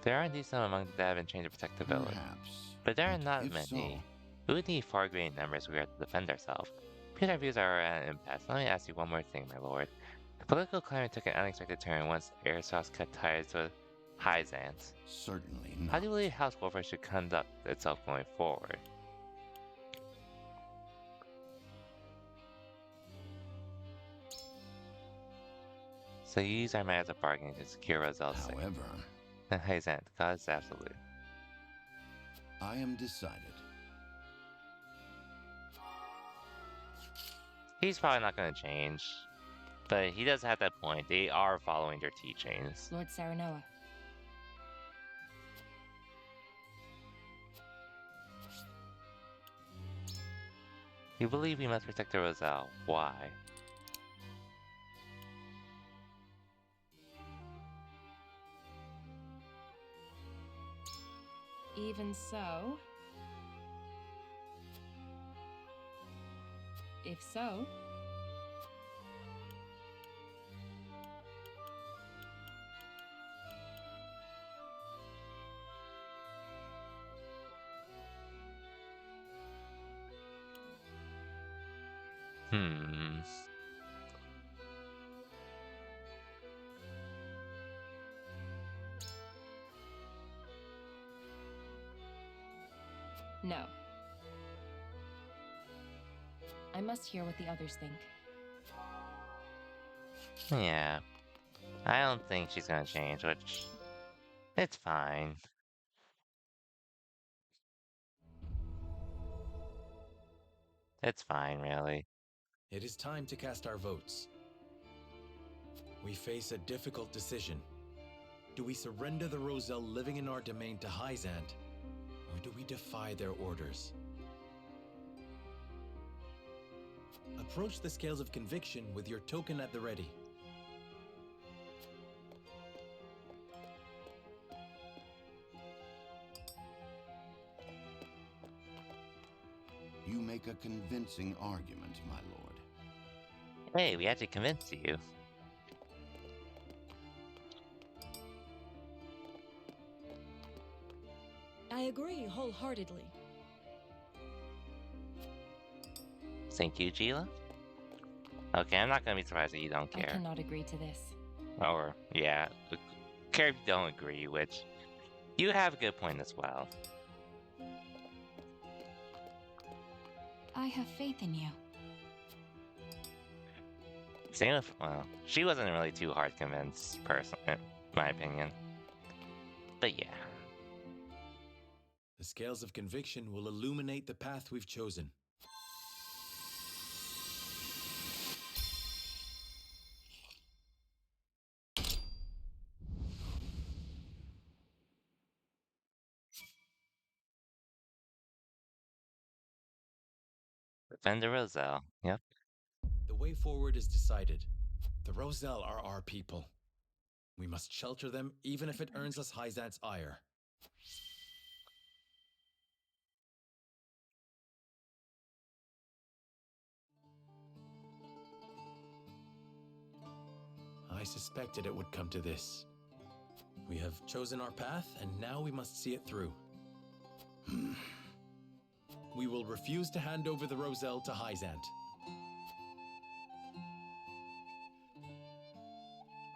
There are indeed some among them that have been trained to protect the village. Perhaps. But there are not If many. so, We would need far greater numbers if we are to defend ourselves. Because our views are at an impasse. Let me ask you one more thing, my lord. The political climate took an unexpected turn once Airsoft cut ties with Hyzant. certainly How not. do you believe House Warfare should conduct itself going forward? So you use our might as a bargain to secure Roselle's sake. However, Then Hyzant, God is absolute. I am decided. He's probably not going to change. But he does have that point. They are following their teachings. Lord Saranoa. You believe we must protect the Roselle. Why? Even so... If so... Hmm. No. I must hear what the others think. Yeah. I don't think she's gonna change, which... It's fine. It's fine, really. It is time to cast our votes. We face a difficult decision. Do we surrender the Roselle living in our domain to Hyzant, or do we defy their orders? Approach the scales of conviction with your token at the ready. You make a convincing argument, my lord. Hey, we actually convinced you. I agree wholeheartedly. Thank you, Gila. Okay, I'm not gonna be surprised that you don't I care. cannot agree to this. Or, yeah, care if you don't agree, which you have a good point as well. I have faith in you. Same with, well, she wasn't really too hard to convince, personally, in my opinion. But yeah. The scales of conviction will illuminate the path we've chosen. Defend the Roselle, yep. The way forward is decided. The Roselle are our people. We must shelter them, even if it earns us Hyzant's ire. I suspected it would come to this. We have chosen our path, and now we must see it through. We will refuse to hand over the Roselle to Hyzant.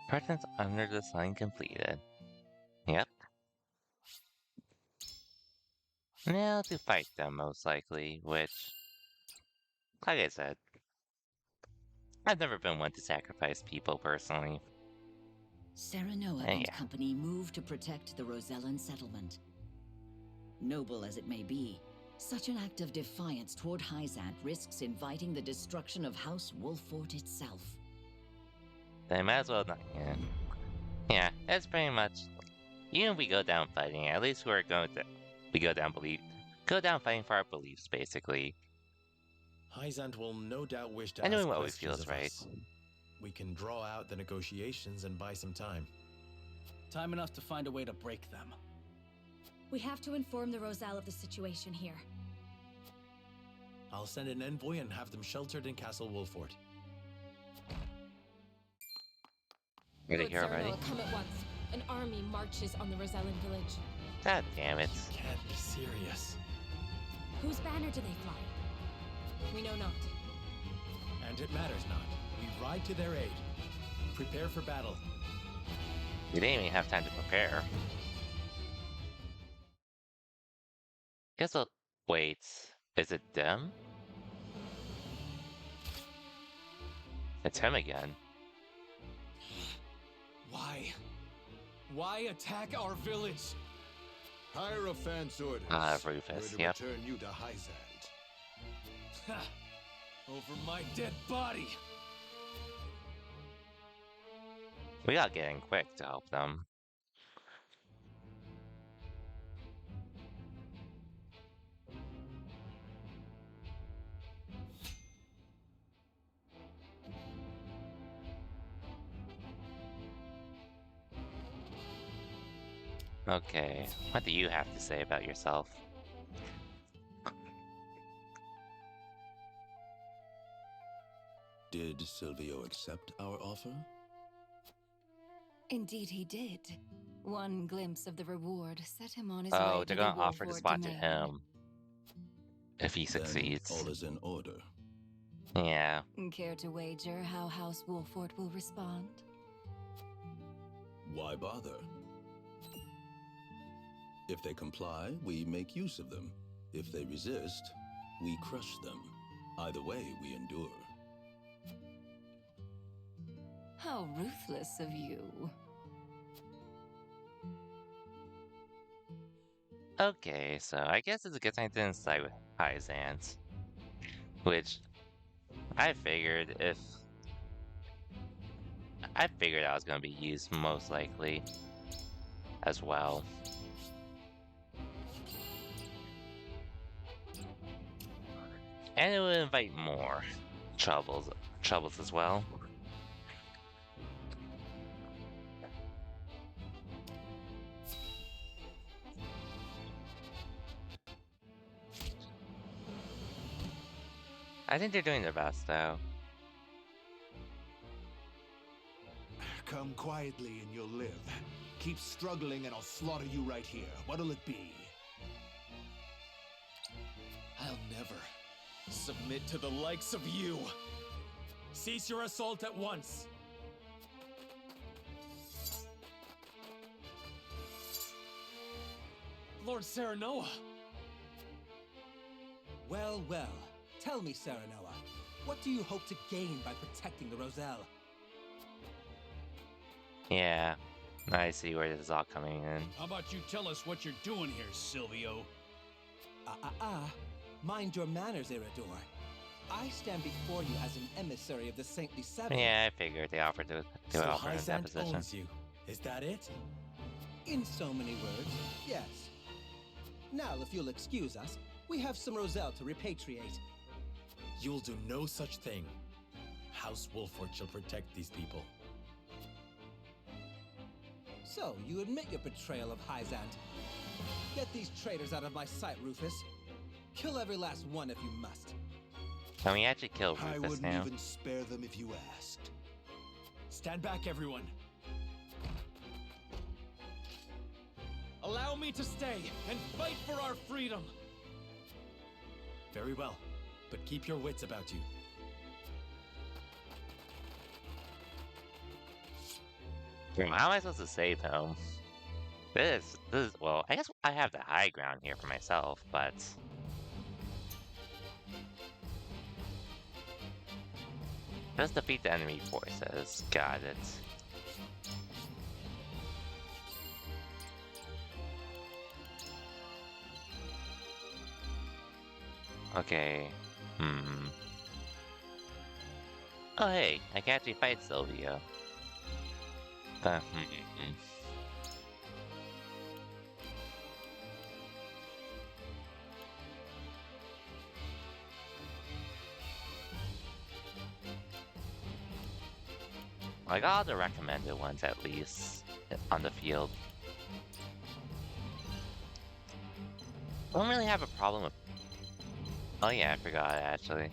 Presence under the sun completed. Yep. Now to fight them, most likely, which, like I said, I've never been one to sacrifice people personally. Saranoa and company move to protect the Rosellan settlement. Noble as it may be, such an act of defiance toward Hyzant risks inviting the destruction of House Wolffort itself. They might as well not, yeah. Yeah, that's pretty much, even if we go down fighting, at least we're going to, go down fighting for our beliefs, basically. Hyzant will no doubt wish to And ask doing what we questions feel is of right. us. We can draw out the negotiations and buy some time. Time enough to find a way to break them. We have to inform the Roselle of the situation here. I'll send an envoy and have them sheltered in Castle Wolford. Are they here already? Come at once. An army marches on the Rosellan village. God damn it. You can't be serious. Whose banner do they fly? We know not. And it matters not. We ride to their aid. Prepare for battle. We didn't even have time to prepare. Guess I'll... Wait. Is it them? It's him again. Why? Why attack our village? Hierophant's orders. Rufus, were to yep. return you to Hyzant. Ha! Over my dead body! We gotta get in quick to help them. Okay, what do you have to say about yourself? Did Silvio accept our offer? Indeed he did. One glimpse of the reward set him on his way Oh, to they're the gonna offer the Wolford spot to domain. him. If he Then succeeds. all is in order. Yeah. Care to wager how House Wolford will respond? Why bother? If they comply, we make use of them. If they resist, we crush them. Either way, we endure. How ruthless of you. Okay, so I guess it's a good time to inside with Hyzant. Which I figured I was gonna be used most likely as well. And it would invite more troubles as well. I think they're doing their best, though. Come quietly and you'll live. Keep struggling and I'll slaughter you right here. What'll it be? I'll never submit to the likes of you. Cease your assault at once. Lord Serenoa! Well, well. Tell me, Serenoa, what do you hope to gain by protecting the Roselle? Yeah, I see where this is all coming in. How about you tell us what you're doing here, Silvio? Mind your manners, Iridor. I stand before you as an emissary of the Saintly Seven. Yeah, I figured they offered to So offer him that Hyzant position. owns you. Is that it? In so many words, yes. Now, if you'll excuse us, we have some Roselle to repatriate. You'll do no such thing. House Wolford shall protect these people. So, you admit your betrayal of Hyzant. Get these traitors out of my sight, Rufus. Kill every last one if you must. Can we actually kill I Rufus wouldn't now? even spare them if you asked. Stand back, everyone. Allow me to stay and fight for our freedom. Very well, but keep your wits about you. How am I supposed to save him? This is, well, I guess I have the high ground here for myself, but... Just defeat the enemy forces. Got it. Okay. Oh hey, I can actually fight Silvio. Like all the recommended ones at least on the field. I don't really have a problem with... Oh yeah, I forgot actually.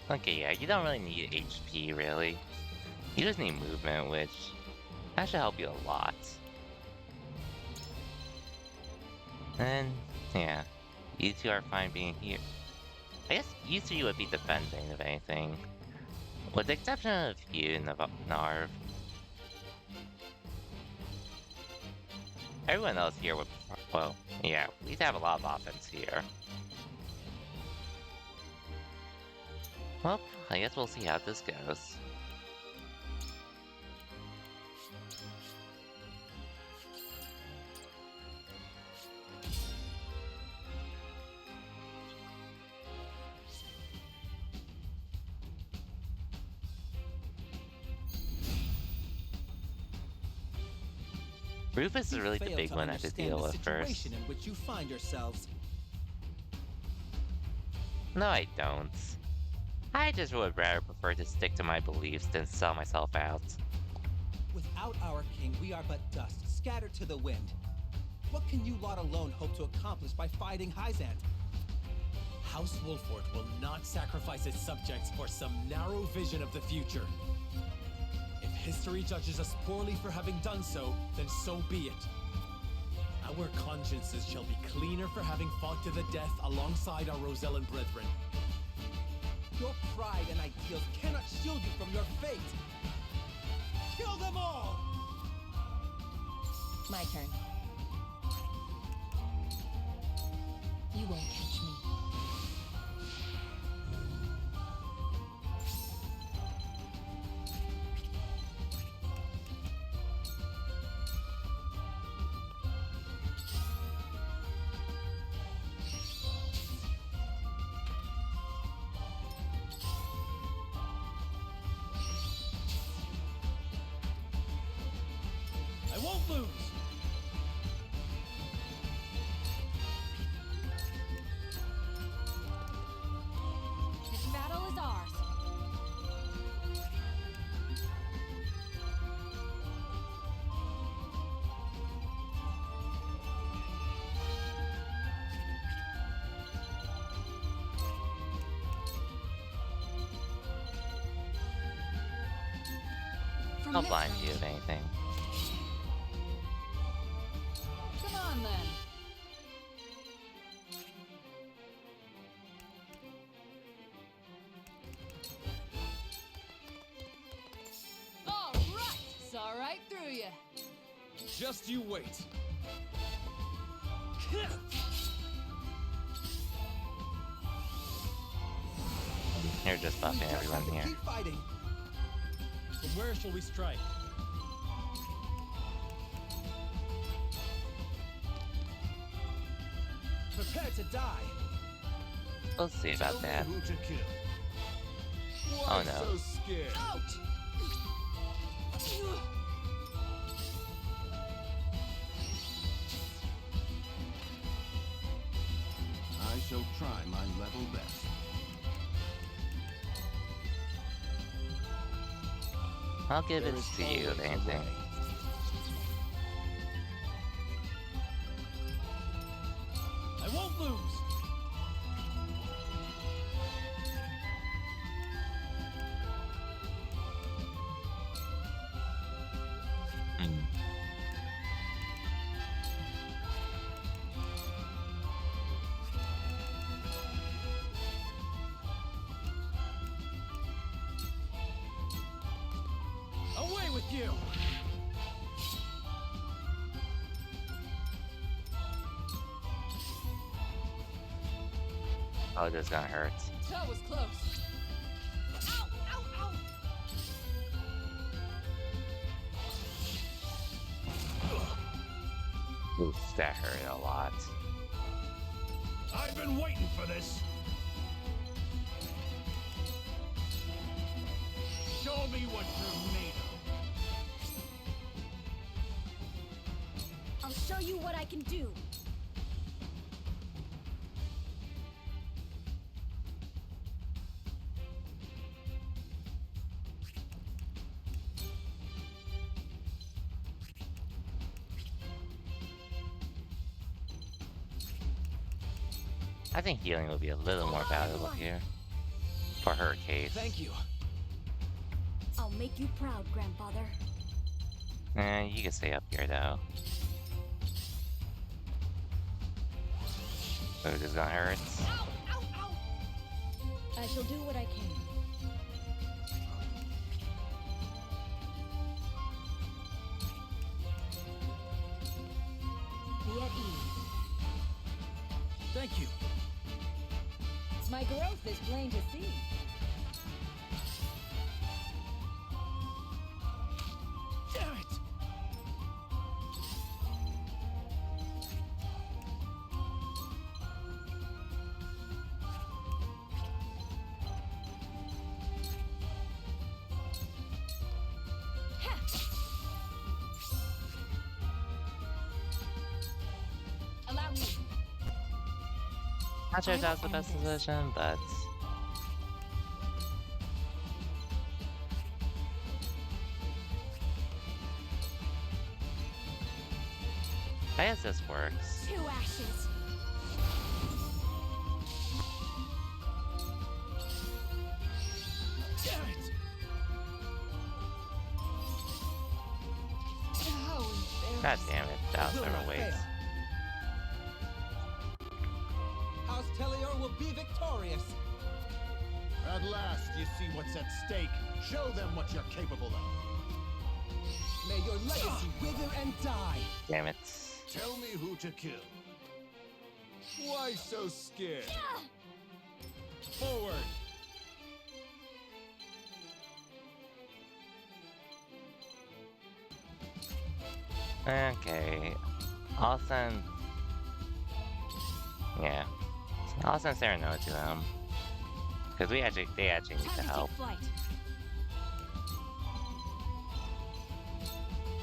Okay, yeah, you don't really need HP, really. You just need movement, which that should help you a lot. And, yeah, you two are fine being here. I guess you two would be defending, if anything. With the exception of you, Narv. Everyone else here would, well, yeah, we'd have a lot of offense here. Well, I guess we'll see how this goes. Rufus is really the big one I have to deal with first. In which you find yourselves. No, I don't. I just would rather prefer to stick to my beliefs than sell myself out. Without our king, we are but dust, scattered to the wind. What can you lot alone hope to accomplish by fighting Hyzant? House Wolford will not sacrifice its subjects for some narrow vision of the future. If history judges us poorly for having done so, then so be it. Our consciences shall be cleaner for having fought to the death alongside our Rosellan brethren. Your pride and ideals cannot shield you from your fate! Kill them all! My turn. You won't catch me. I won't lose! This battle is ours. I'll blind you if anything. Come on then. All right, saw right through you. Just you wait. You're just buffing everyone here. Keep fighting. From where shall we strike? Prepare to die. We'll see about that. Oh no. So scared. Ouch! I shall try my level best. I'll give it to you if anything. I won't lose. Away with you! Oh, this is gonna hurt. That was close. Ow! Ow! Ow! Oof, that hurt a lot. I've been waiting for this. Show me what you're made of. I'll show you what I can do. I think healing will be a little more valuable here. For her case. Thank you. I'll make you proud, Grandfather. You can stay up here though. Oh, this gonna hurt. Ow, ow, ow. I shall do what I can. Be at ease. Thank you. My growth is plain to see. Damn it! Allow me. Not sure if that was the best decision, but I guess this works. 2 ashes. Damn it! God damn it, that was never waste. House Tellior will be victorious. At last, you see what's at stake. Show them what you're capable of. May your legacy wither and die. Damn it. Tell me who to kill. Why so scared? Forward! Okay. I'll send... Yeah. I'll send Serenoa to them. Because they actually need to help.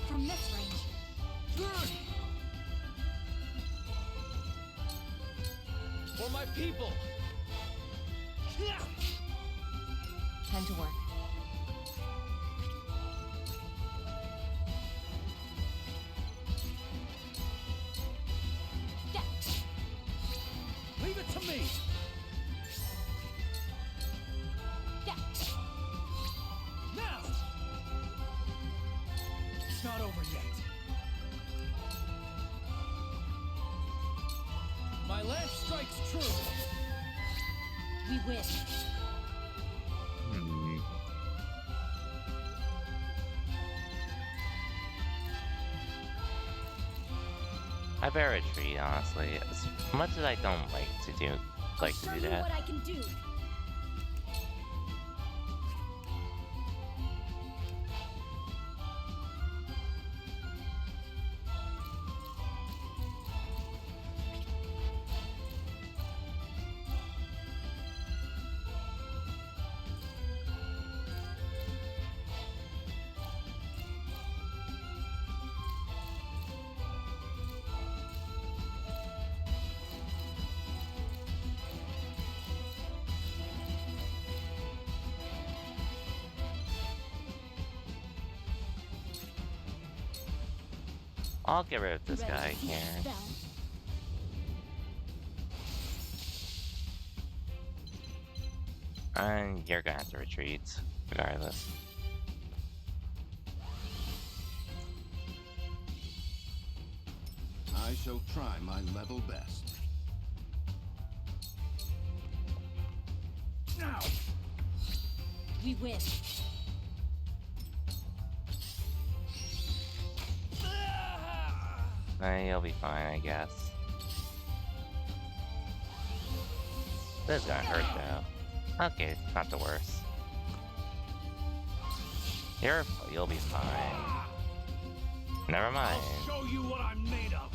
From this range. For my people! Time to work. Leave it to me! Now! It's not over yet. My lance strikes true. We win. I better retreat, honestly. As much as I don't like to do that. What I can do. I'll get rid of this guy here. And you're gonna have to retreat, regardless. I shall try my level best. Now! We win. You'll be fine, I guess. This is gonna hurt though. Okay, not the worst. You'll be fine. Never mind. I'll show you what I'm made of.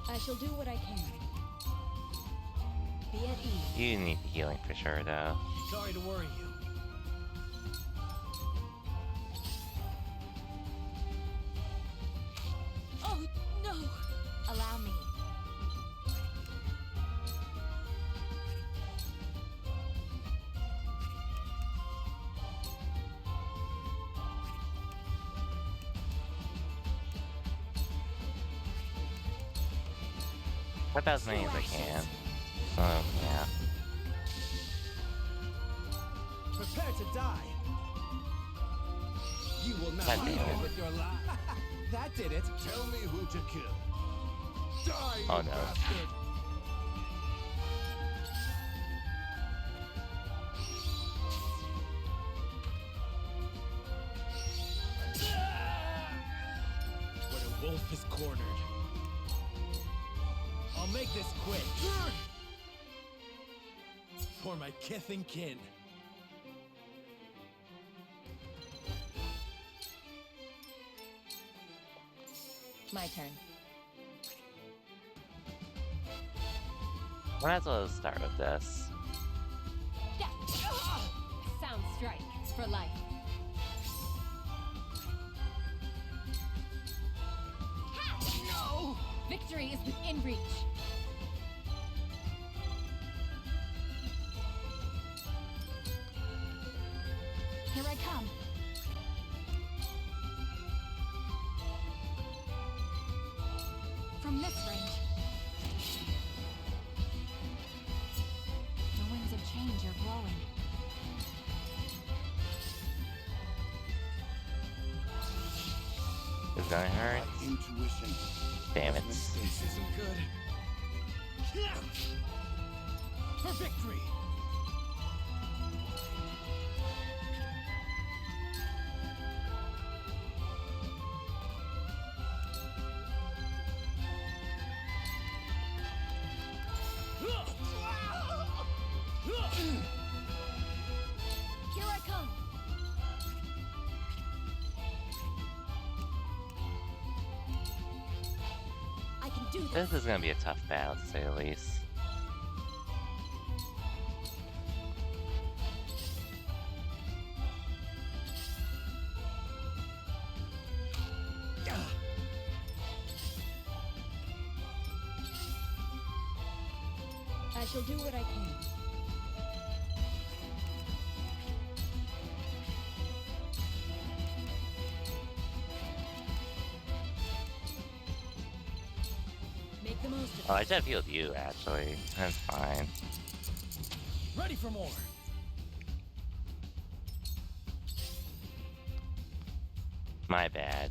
I shall do what I can. Be at ease. You need the healing for sure, though. Sorry to worry you. Oh, no! Allow me. Put as many as I can. So, yeah. Prepare to die. You will not God leave damn it it. with your life. That did it. Tell me who to kill. Die, you Oh no. bastard! When a wolf is cornered. I'll make this quick. For my kith and kin. My turn. Might as well start with this. Yeah. Sound strike for life. No! Victory is within reach. Here I come. From this range. The winds of change are blowing. Is that hurt? Intuition. Damn it. This isn't good. For victory! Here I come. I can do this. This is gonna be a tough battle, to say the least. I shall do what I can. Make the most of it. Oh, I should have healed you, actually. That's fine. Ready for more. My bad.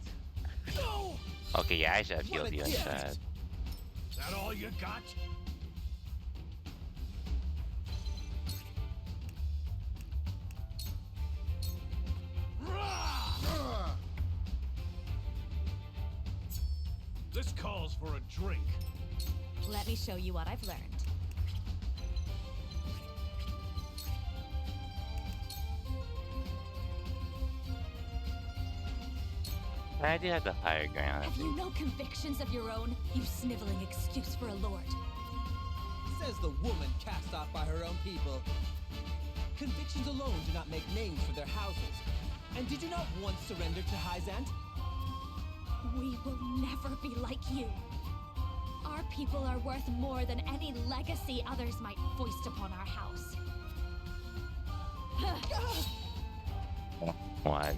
No! Okay, yeah, I should have What healed a you gift. instead. That all you got? This calls for a drink. Let me show you what I've learned. I do have the higher ground. Have you no convictions of your own, you sniveling excuse for a lord? Says the woman cast off by her own people. Convictions alone do not make names for their houses. And did you not once surrender to Hyzant? We will never be like you. Our people are worth more than any legacy others might foist upon our house. What?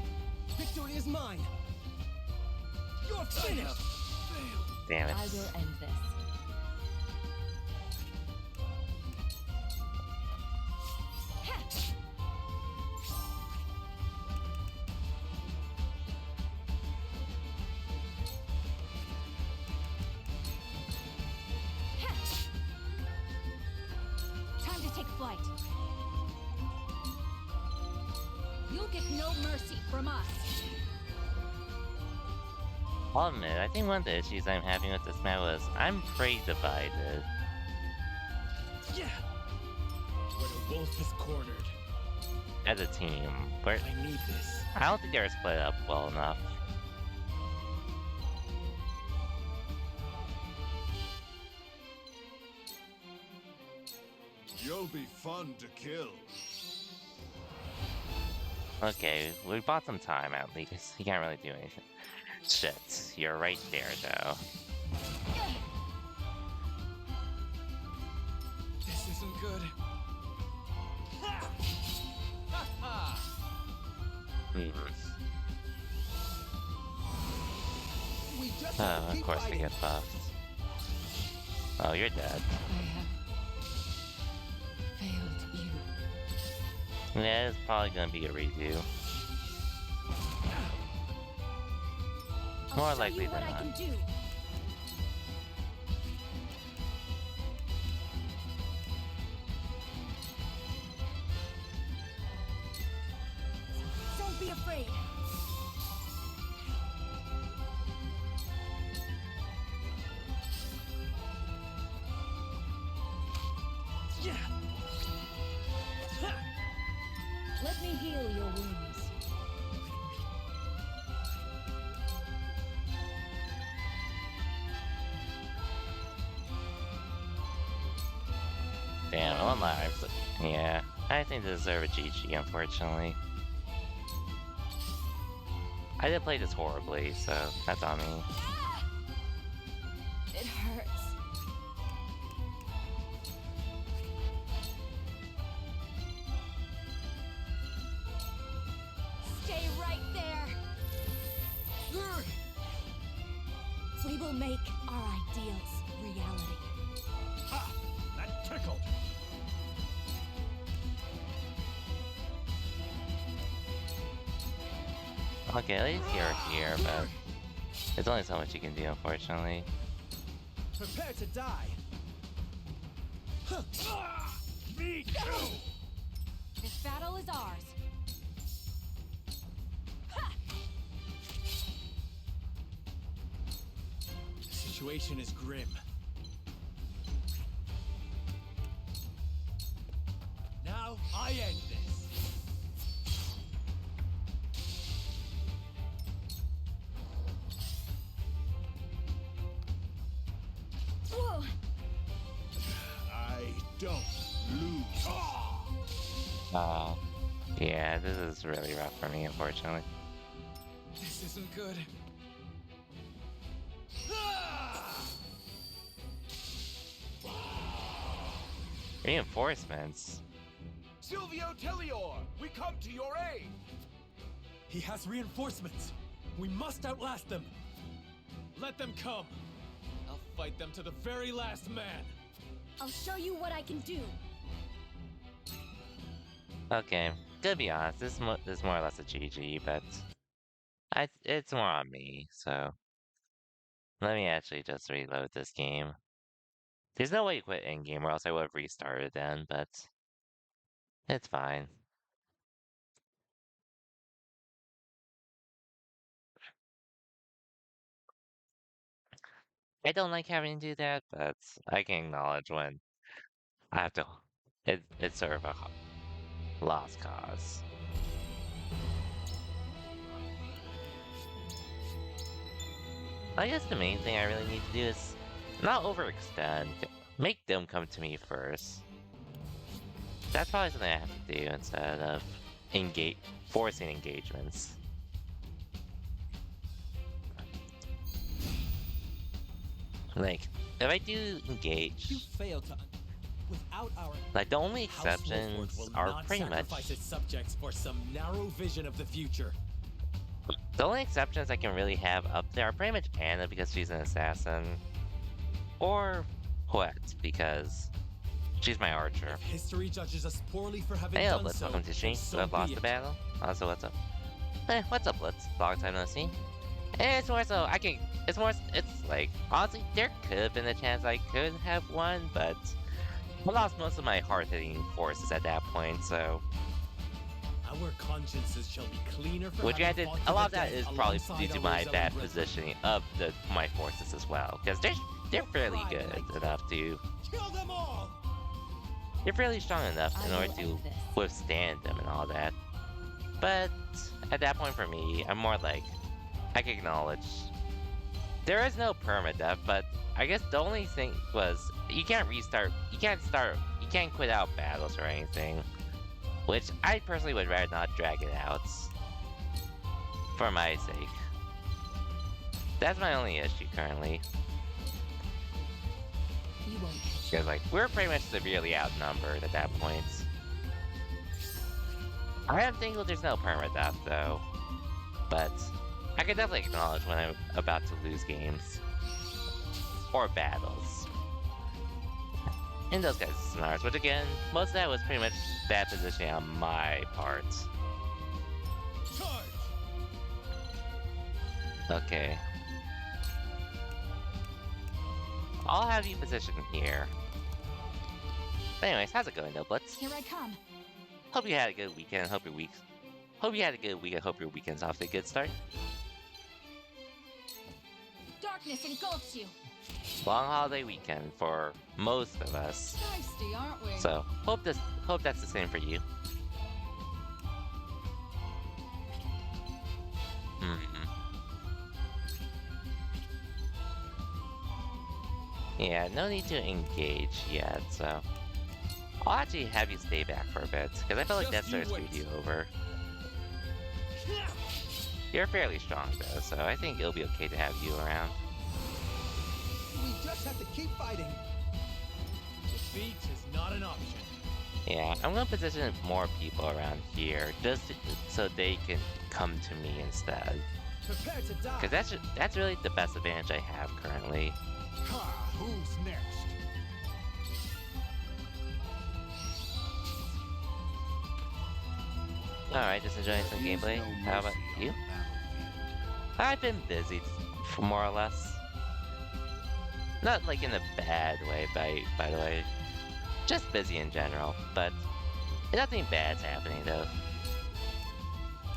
Victory is mine! You're finished! Damn it. I will end this. Time to take flight. You'll get no mercy from us. I'll admit, I think one of the issues I'm having with this map was I'm pretty divided. Yeah. When a wolf is cornered. As a team, but I need this. I don't think they're split up well enough. You'll be fun to kill. Okay, we bought some time at least. You can't really do anything. Shit, you're right there though. This isn't good. Oh, of course we get buffed. Oh, you're dead. I have failed you. Yeah, it's probably gonna be a redo. More likely than not. Don't be afraid. Let me heal your wounds. Damn, I'm alive. Yeah, I think they deserve a GG, unfortunately. I did play this horribly, so that's on me. It hurts. Stay right there. We will make our ideals reality. Ha! That tickled! Okay, at least you're here, but there's only so much you can do, unfortunately. Prepare to die. Me too! This battle is ours. The situation is grim. Now I end this. Whoa! I don't lose. Yeah, this is really rough for me, unfortunately. This isn't good. Reinforcements? Silvio Tellior, we come to your aid. He has reinforcements. We must outlast them. Let them come. I'll fight them to the very last man. I'll show you what I can do. Okay, to be honest, this is more or less a GG, but it's more on me, so let me actually just reload this game. There's no way to quit in-game, or else I would have restarted then, but it's fine. I don't like having to do that, but I can acknowledge when I have to. It's sort of a lost cause. I guess the main thing I really need to do is not overextend. Make them come to me first. That's probably something I have to do instead of forcing engagements. Like, if I do engage, You fail to. Without our. like the only House exceptions Wolford will are not pretty much sacrifice its subjects for some narrow vision of the future. the only exceptions I can really have up there are pretty much Anna because she's an assassin, or Huet because she's my archer. If history judges us poorly for having Hey, done Blitz, so, welcome to stream. so I've lost be the it. battle. Also, what's up? What's up, Blitz? Long time no see. It's more so it's like honestly there could have been a chance I could have won, but I lost most of my hard-hitting forces at that point, so Our consciences shall be cleaner for which having granted, fought a to lot of the that death is probably alongside due to our my Rosellan bad brethren. positioning of my forces as well, because they're fairly good enough to Kill them all! they're fairly strong enough in I order will to end this. withstand them and all that. But at that point for me, I'm more like I can acknowledge there is no permadeath, but I guess the only thing was you can't restart. You can't quit out battles or anything. Which I personally would rather not drag it out. For my sake. That's my only issue currently. You won't catch Because like we're pretty much severely outnumbered at that point. I am thankful there's no perma death though. But I can definitely acknowledge when I'm about to lose games. Or battles. In those kinds of scenarios, which again, most of that was pretty much bad positioning on my part. Okay. I'll have you positioned here. But anyways, how's it going though, Blitz? Here I come. Hope you had a good weekend, hope your weekend's off to a good start. Darkness engulfs you. Long holiday weekend for most of us. Feisty, aren't we? So hope that's the same for you. Yeah, no need to engage yet, so I'll actually have you stay back for a bit, because I feel like that starts screwed you over. You're fairly strong though, so I think it'll be okay to have you around. We just have to keep fighting. Defeat is not an option. Yeah, I'm gonna position more people around here, just so they can come to me instead. Prepare to die. Because that's really the best advantage I have currently. Ha! Who's next? Alright, just enjoying some gameplay. How about you? I've been busy, more or less. Not like in a bad way, by the way. Just busy in general, but nothing bad's happening though.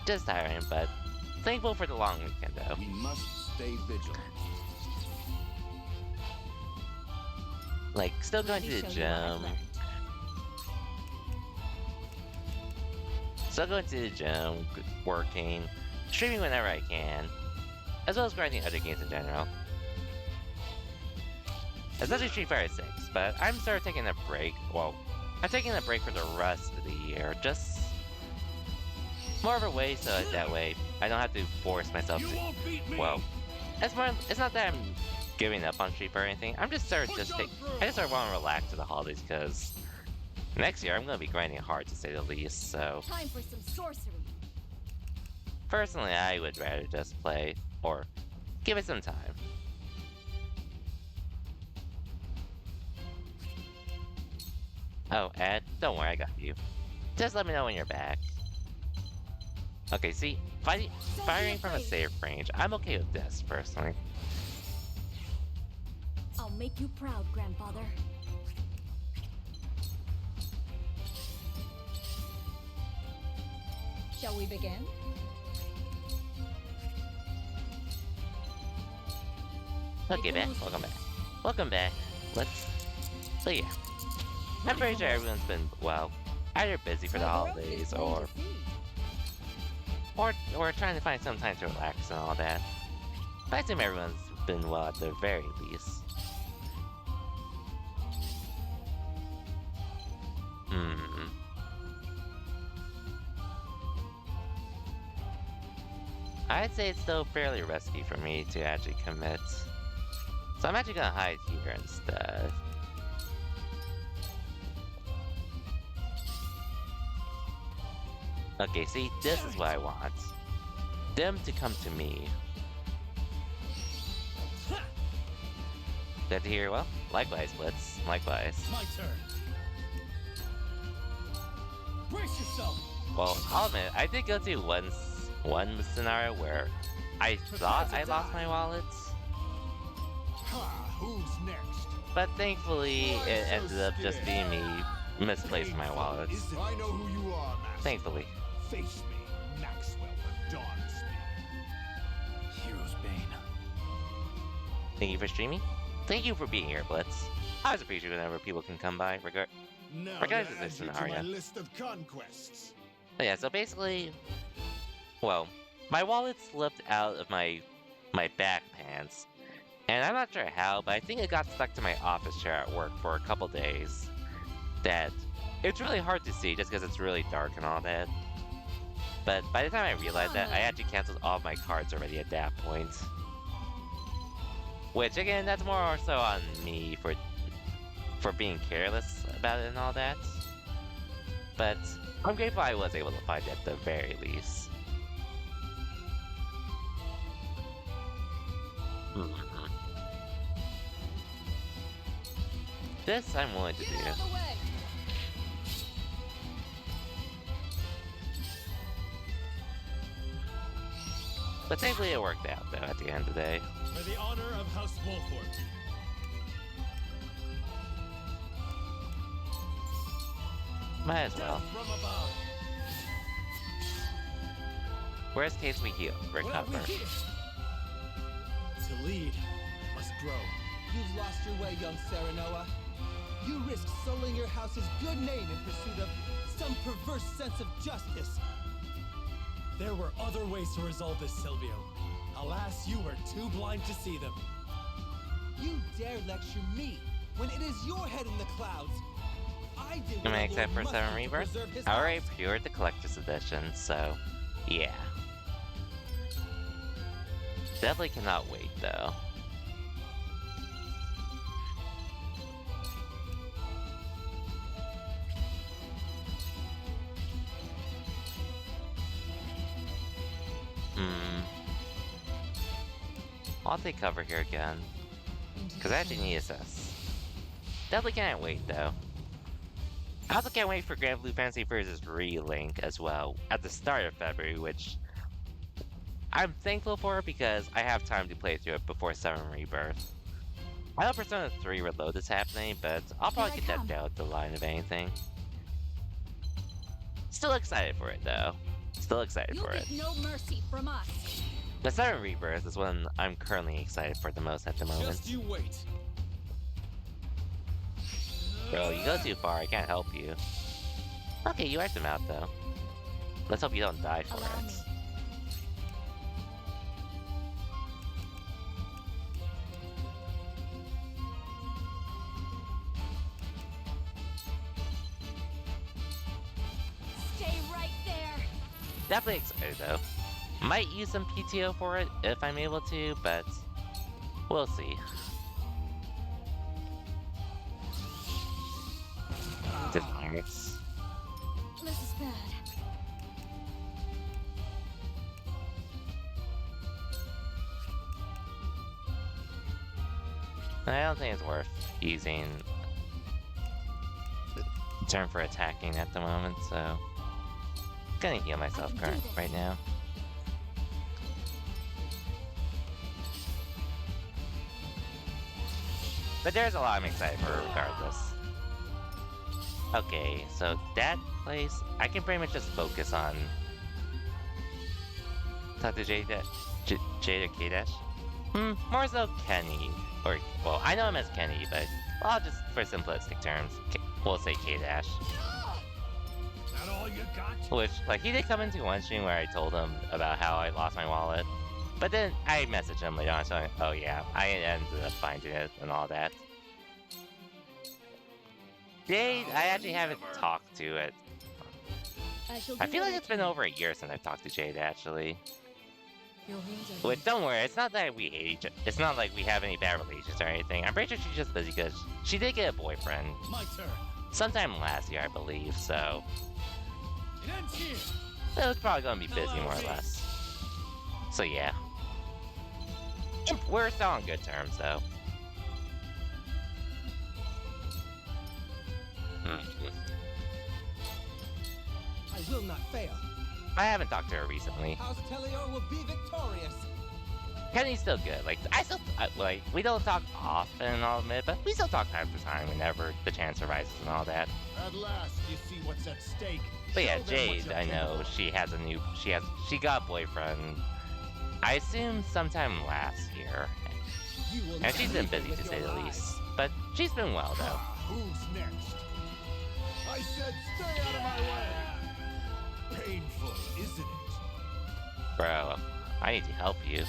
Just tiring, but thankful for the long weekend though. We must stay vigilant. Like, still going to the gym. Still going to the gym, working, streaming whenever I can, as well as grinding other games in general. Especially Street Fighter 6, but I'm sort of taking a break. Well, I'm taking a break for the rest of the year, just more of a way so that way I don't have to force myself to. Well, it's not that I'm giving up on Street Fighter or anything. I'm just sort of I just sort of want to relax for the holidays because next year I'm going to be grinding hard to say the least. So Time for some sorcery. Personally, I would rather just play or give it some time. Oh, Ed, don't worry, I got you. Just let me know when you're back. Okay, see, firing from a safe range, I'm okay with this, personally. I'll make you proud, grandfather. Shall we begin? Okay, back. Welcome back. Welcome back. So yeah. I'm pretty sure everyone's been, well, either busy for the holidays or trying to find some time to relax and all that. But I assume everyone's been well at the very least. I'd say it's still fairly risky for me to actually commit. So I'm actually gonna hide here instead. Okay, see, this is what I want. Them to come to me. Glad to hear, well, likewise, Blitz. Likewise. My turn. Brace yourself. Well, I'll admit, I did go through one scenario where I thought I lost my wallets. Who's next? But thankfully, it ended up just being me misplacing my wallets. I know who you are, Master. Thankfully. Face me, Maxwell the Dawnsmith. Hero's Bane. Thank you for streaming. Thank you for being here, Blitz. I always appreciate whenever people can come by, regardless of their scenario. My list of conquests. But yeah, so basically, well, my wallet slipped out of my back pants, And I'm not sure how, but I think it got stuck to my office chair at work for a couple days. That it's really hard to see just because it's really dark and all that. But by the time I realized that, I actually canceled all of my cards already at that point. Which again, that's more or so on me for being careless about it and all that. But I'm grateful I was able to find it at the very least. This I'm willing to do. But thankfully it worked out, though, at the end of the day. For the honor of House Wolfort. Might as well. Worst case, we heal, recover. To lead, must grow. You've lost your way, young Serenoa. You risk sullying your house's good name in pursuit of some perverse sense of justice. There were other ways to resolve this, Silvio. Alas, you were too blind to see them. You dare lecture me when it is your head in the clouds. I did Am I excited for 7 Rebirth? I already procured the collector's edition, so yeah. Definitely cannot wait, though. I'll take cover here again. Because I actually need assess. Definitely can't wait, though. I also can't wait for Grand Blue Fantasy vs. Relink as well, at the start of February, which I'm thankful for because I have time to play through it before 7 Rebirth. I know Persona 3 Reload is happening, but I'll probably get that down the line of anything. Still excited for it, though. Still excited for it. No mercy from us. The 7 Rebirth is one I'm currently excited for the most at the moment. Just you wait. Bro, you go too far, I can't help you. Okay, you wiped him out though. Let's hope you don't die for it. Stay right there. Definitely excited though. Might use some PTO for it if I'm able to, but we'll see. Defiance. This is bad. I don't think it's worth using the turn for attacking at the moment, so gonna heal myself right now. But there's a lot I'm excited for regardless. Okay, so that place, I can pretty much just focus on... Talk to Jade or K-Dash? More so Kenny. Or, well, I know him as Kenny, but I'll just, for simplistic terms, we'll say K-Dash. That all you got? Which, like, he did come into one stream where I told him about how I lost my wallet. But then I messaged him later on saying, oh yeah, I ended up finding it and all that. Jade, I actually haven't talked to it. I feel like it's been over a year since I've talked to Jade, actually. But don't worry, it's not that we hate each other. It's not like we have any bad relations or anything. I'm pretty sure she's just busy because she did get a boyfriend. My turn. Sometime last year, I believe, so... It ends here. It was probably gonna be busy, more or less. So yeah. We're still on good terms, though. I will not fail. I haven't talked to her recently. House Teleor will be victorious. Kenny's still good. Like, like, we don't talk often, I'll admit, but we still talk time to time whenever the chance arises and all that. At last, you see what's at stake. But yeah, Jade, I know, she got a boyfriend, I assume sometime last year. And she's been busy to say the least. But she's been well, though. Who's next? I said stay out of my way! Painful, isn't it? Bro, I need to help you.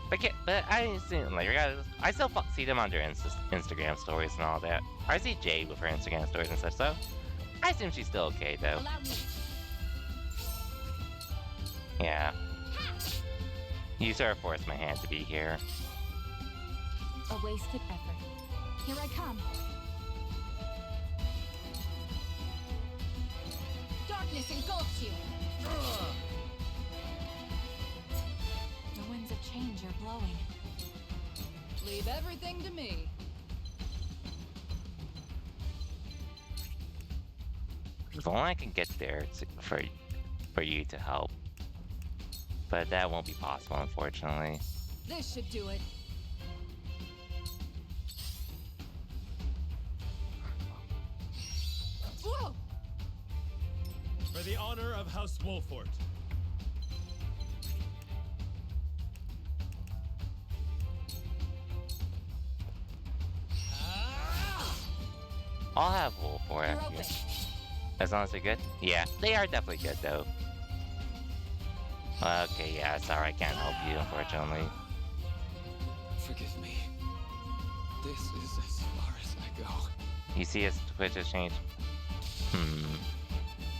But I assume, like, I still see them on their Instagram stories and all that. I see Jade with her Instagram stories and such, so I assume she's still okay, though. Yeah. You sort of forced my hand to be here. A wasted effort. Here I come. Darkness engulfs you. The winds of change are blowing. Leave everything to me. If only I can get there for you to help. But that won't be possible, unfortunately. This should do it. Whoa! For the honor of House Wolfort. I'll have Wolfort. As long as they're good? Yeah, they are definitely good, though. Okay, yeah, sorry, I can't help you, unfortunately. Forgive me. This is as far as I go. You see his Twitch has changed? I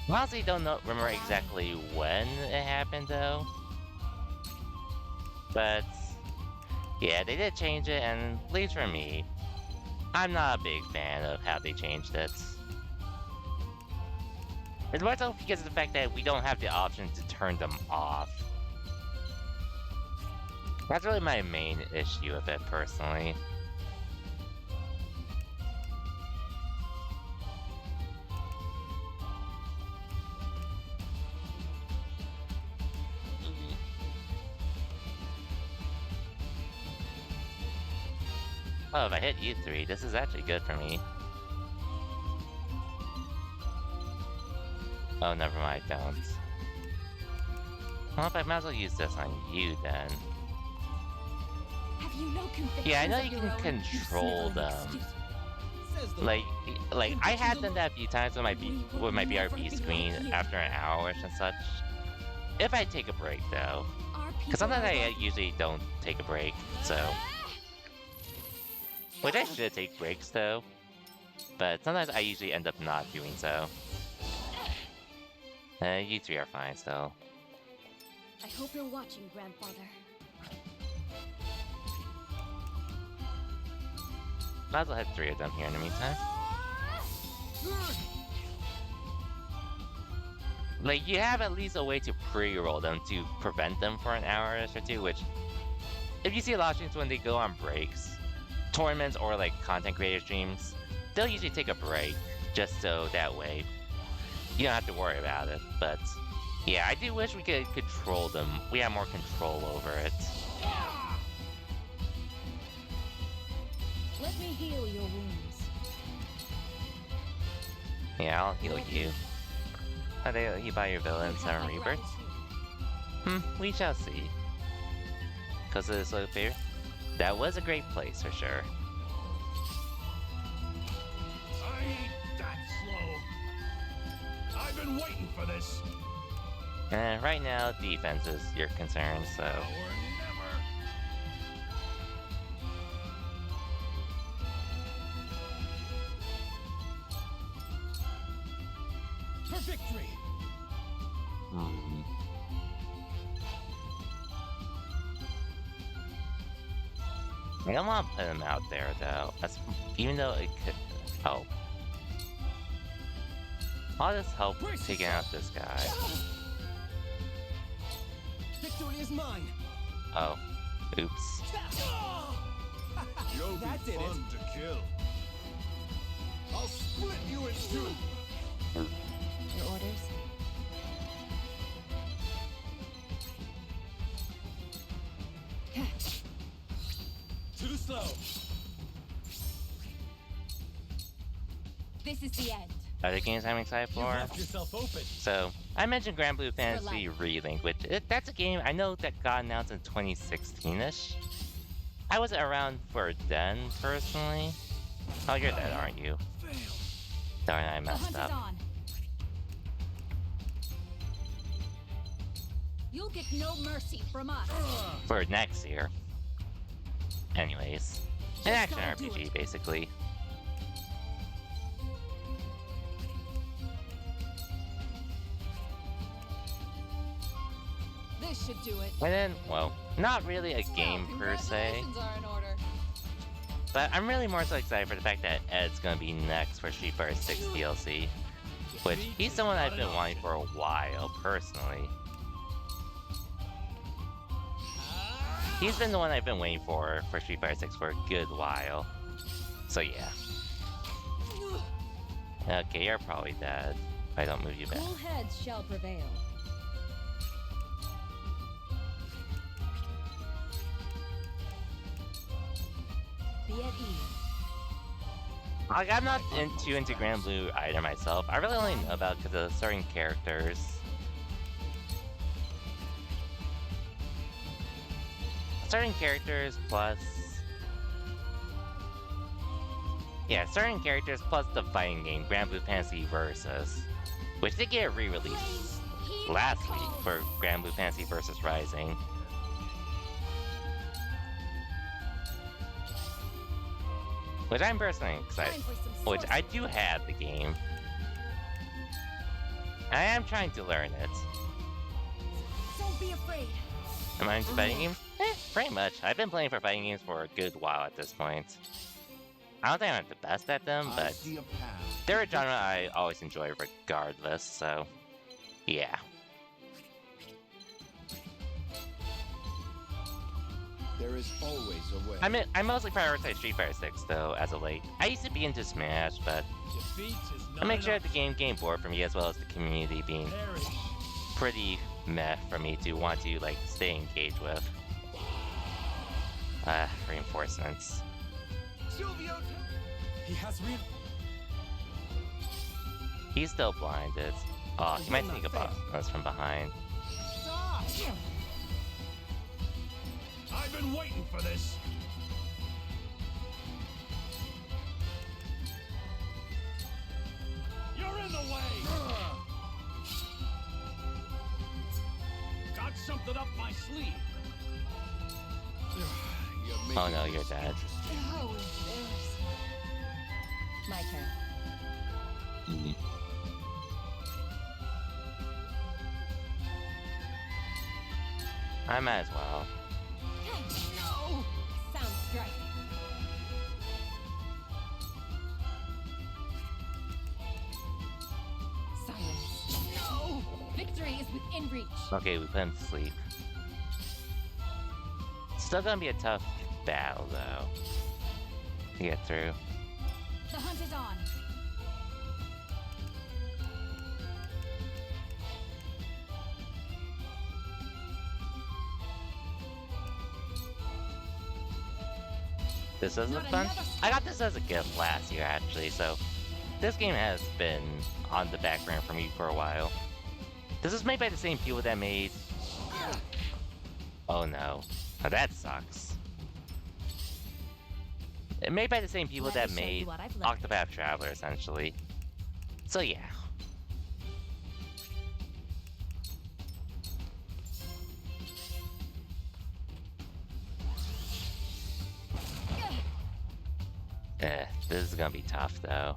honestly don't remember exactly when it happened, though. But, yeah, they did change it, and at least for me, I'm not a big fan of how they changed it. It's more so because of the fact that we don't have the option to turn them off. That's really my main issue with it, personally. Oh, if I hit U3, this is actually good for me. Oh, never mind, don't. Well, if I might as well use this on you, then. Have you no convictions? Yeah, I know you can control them. Like I have done that a few times with my BRB screen after an hour and such. If I take a break, though. Because sometimes I usually don't take a break, so. Which I should take breaks, though. But sometimes I usually end up not doing so. You three are fine, so. I hope you're watching, Grandfather. Might as well have 3 of them here in the meantime. Like, you have at least a way to pre-roll them to prevent them for an hour or two, which... If you see a lot of streams when they go on breaks, tournaments or, like, content creator streams, they'll usually take a break, just so that way you don't have to worry about it. But, yeah, I do wish we could control them. We have more control over it. Let me heal your wounds. Yeah, I'll heal you. How do you buy your villain 7 rebirths? We shall see. Cause of this little fear? That was a great place for sure. I ain't that slow. I've been waiting for this. And right now, defense is your concern, so. For victory! I don't want to put him out there, though. Even though it could help. I'll just help taking out this guy. Victory is mine! Oh. Oops. You'll be fun to kill. I'll split you in 2. Your orders? Too slow. This is the end. Other games I'm excited for. Yourself open. So, I mentioned Grand Blue Fantasy Relink, which that's a game I know that got announced in 2016-ish. I wasn't around for then, personally. Oh, you're dead, aren't you? Darn, I messed up. You'll get no mercy from us. For next year. Anyways, an action RPG, basically. This should do it. And then, well, not really a game per se. But I'm really more so excited for the fact that Ed's gonna be next for Street Fighter 6 DLC. Which, he's someone I've been wanting for a while, personally. He's been the one I've been waiting for Street Fighter 6 for a good while. So yeah. Okay, you're probably dead if I don't move you back. Cool heads shall prevail. Be at ease. Like, I'm not into Grand Blue either myself. I really only know about because of certain characters. Certain characters plus... Yeah, certain characters plus the fighting game, Grand Blue Fantasy Versus. Which did get a re-release last week for Grand Blue Fantasy Versus Rising. Which I'm personally excited, which I do have the game. I am trying to learn it. Don't be afraid. Am I into fighting games? Pretty much. I've been playing for fighting games for a good while at this point. I don't think I'm the best at them, but they're a genre I always enjoy regardless, so yeah. There is always a way. I mostly prioritize Street Fighter 6 though, as of late. I used to be into Smash, but I make sure that the game bored for me as well as the community being pretty meh for me to want to like stay engaged with. Reinforcements. He has He's still blinded. Oh, he might think about us from behind. I've been waiting for this. You're in the way. Got something up my sleeve. Oh no, you're dead. Oh, my turn. I might as well. No! Sound striking. Silence. No! Victory is within reach. Okay, we put him to sleep. Still gonna be a tough battle though to get through. The hunt is on. This isn't fun. I got this as a gift last year actually, so this game has been on the background for me for a while. This is made by the same people that made... Oh no. Now that sucks. It's made by the same people that made Octopath Traveler, essentially. So yeah. This is gonna be tough though.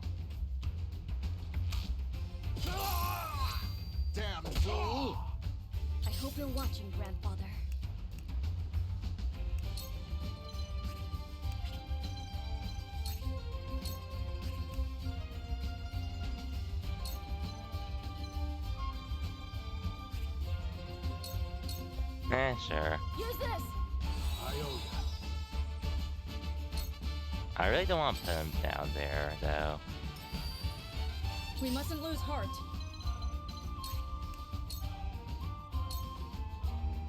Damn fool! I hope you're watching, Grandfather. Sure. Use this! I owe you. I really don't want to put him down there, though. We mustn't lose heart.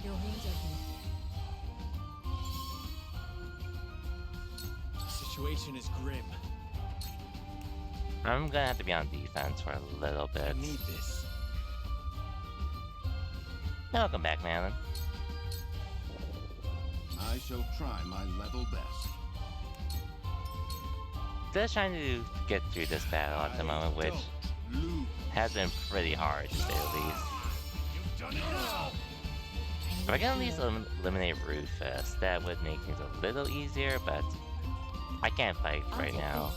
Your wounds are The situation is grim. I'm gonna have to be on defense for a little bit. I need this. Welcome back, Malin. I shall try my level best. Just trying to get through this battle at the moment, which has been pretty hard, to say the least. You've done it now. I If I can at least eliminate Rufus, that would make things a little easier, but I can't fight right now.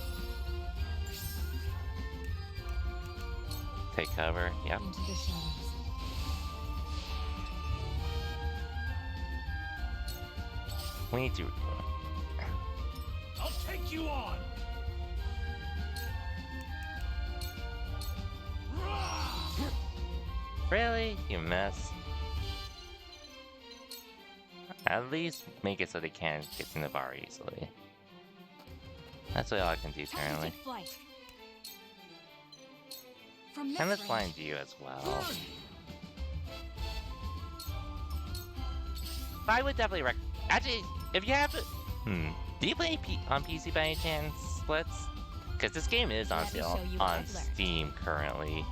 Take cover, yep. Into the shadows. We need to... I'll take you on! Really? You miss? At least make it so they can't get to Navarre easily. That's all I can do currently. And let's fly into you as well. I would definitely actually, if you have to... Do you play on PC by any chance, Splits? Because this game is on sale on Steam currently.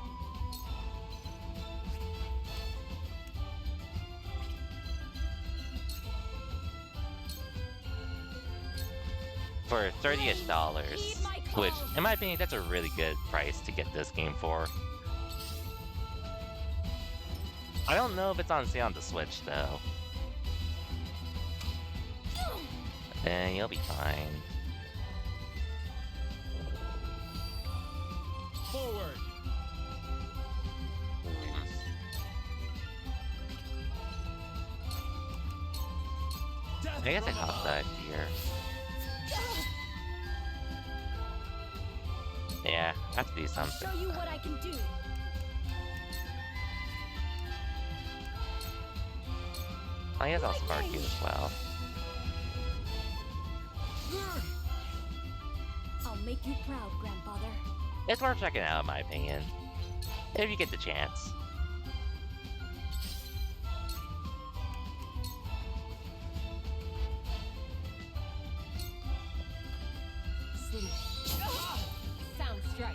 For $30-ish, which, in my opinion, that's a really good price to get this game for. I don't know if it's on sale on the Switch, though. Then you'll be fine. Forward. I guess I hopped that here. Yeah, I have to do something. Show you what I can do. I guess I'll spark you as well. I'll make you proud, Grandfather. It's worth checking out, in my opinion. If you get the chance. Sleep. Sound strike.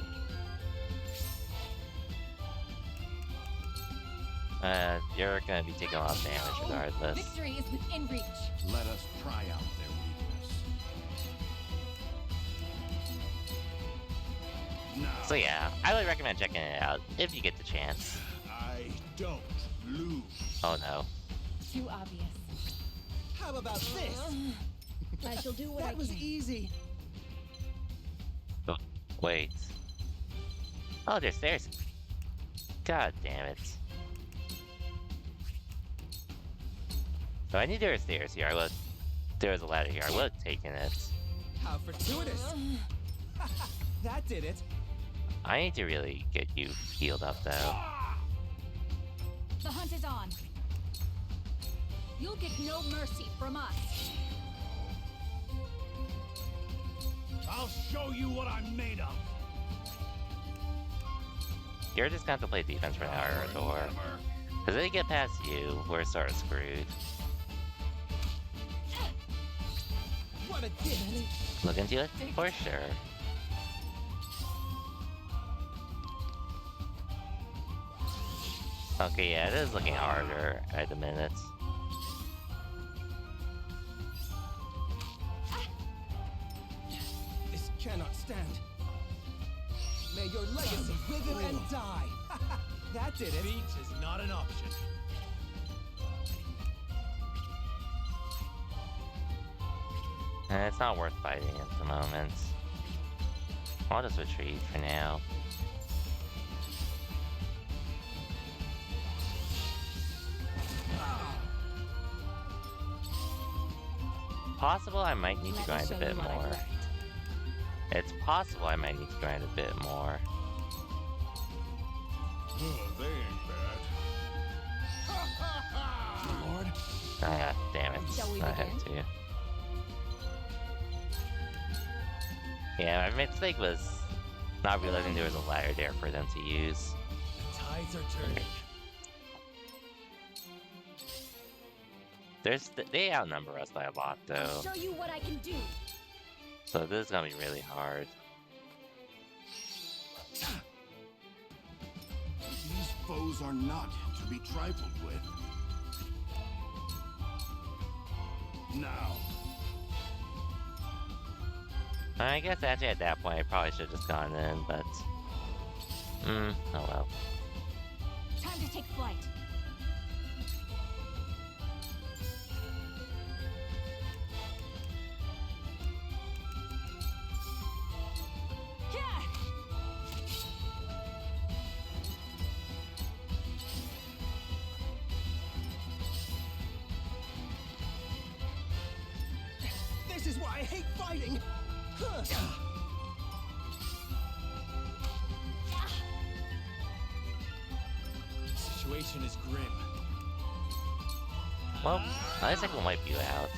You're gonna be taking a lot of damage regardless. Victory is within reach. Let us try out their weakness. Now, So yeah, I would recommend checking it out if you get the chance. I don't lose. Oh no. Too obvious. How about this? I shall do what I That was can. easy. Oh, wait. Oh, there's stairs. God damn it. So I knew there were stairs here. There was a ladder here. I would have taken it. How fortuitous. That did it. I need to really get you healed up, though. The hunt is on. You'll get no mercy from us. I'll show you what I'm made of. You're just gonna have to play defense for now, or because if they get past you, we're sort of screwed. What a gift. Look into it for sure. Okay, yeah, it is looking harder at the minute. This cannot stand. May your legacy wither and die. That did it. Defeat is not an option. It's not worth fighting at the moment. I'll just retreat for now. Possible I might need to grind a bit more. It's possible I might need to grind a bit more. Oh, they ain't bad. Lord. Ah, damn it. Shall we I had to. Yeah, my mistake was not realizing there was a ladder there for them to use. The tides are turning. They outnumber us by a lot, though. I'll show you what I can do. So this is gonna be really hard. These foes are not to be trifled with. Now. I guess actually at that point I probably should have just gone in, but... oh well. Time to take flight. is why I hate fighting! Huh. Situation is grim. Well, at least I can wipe you out.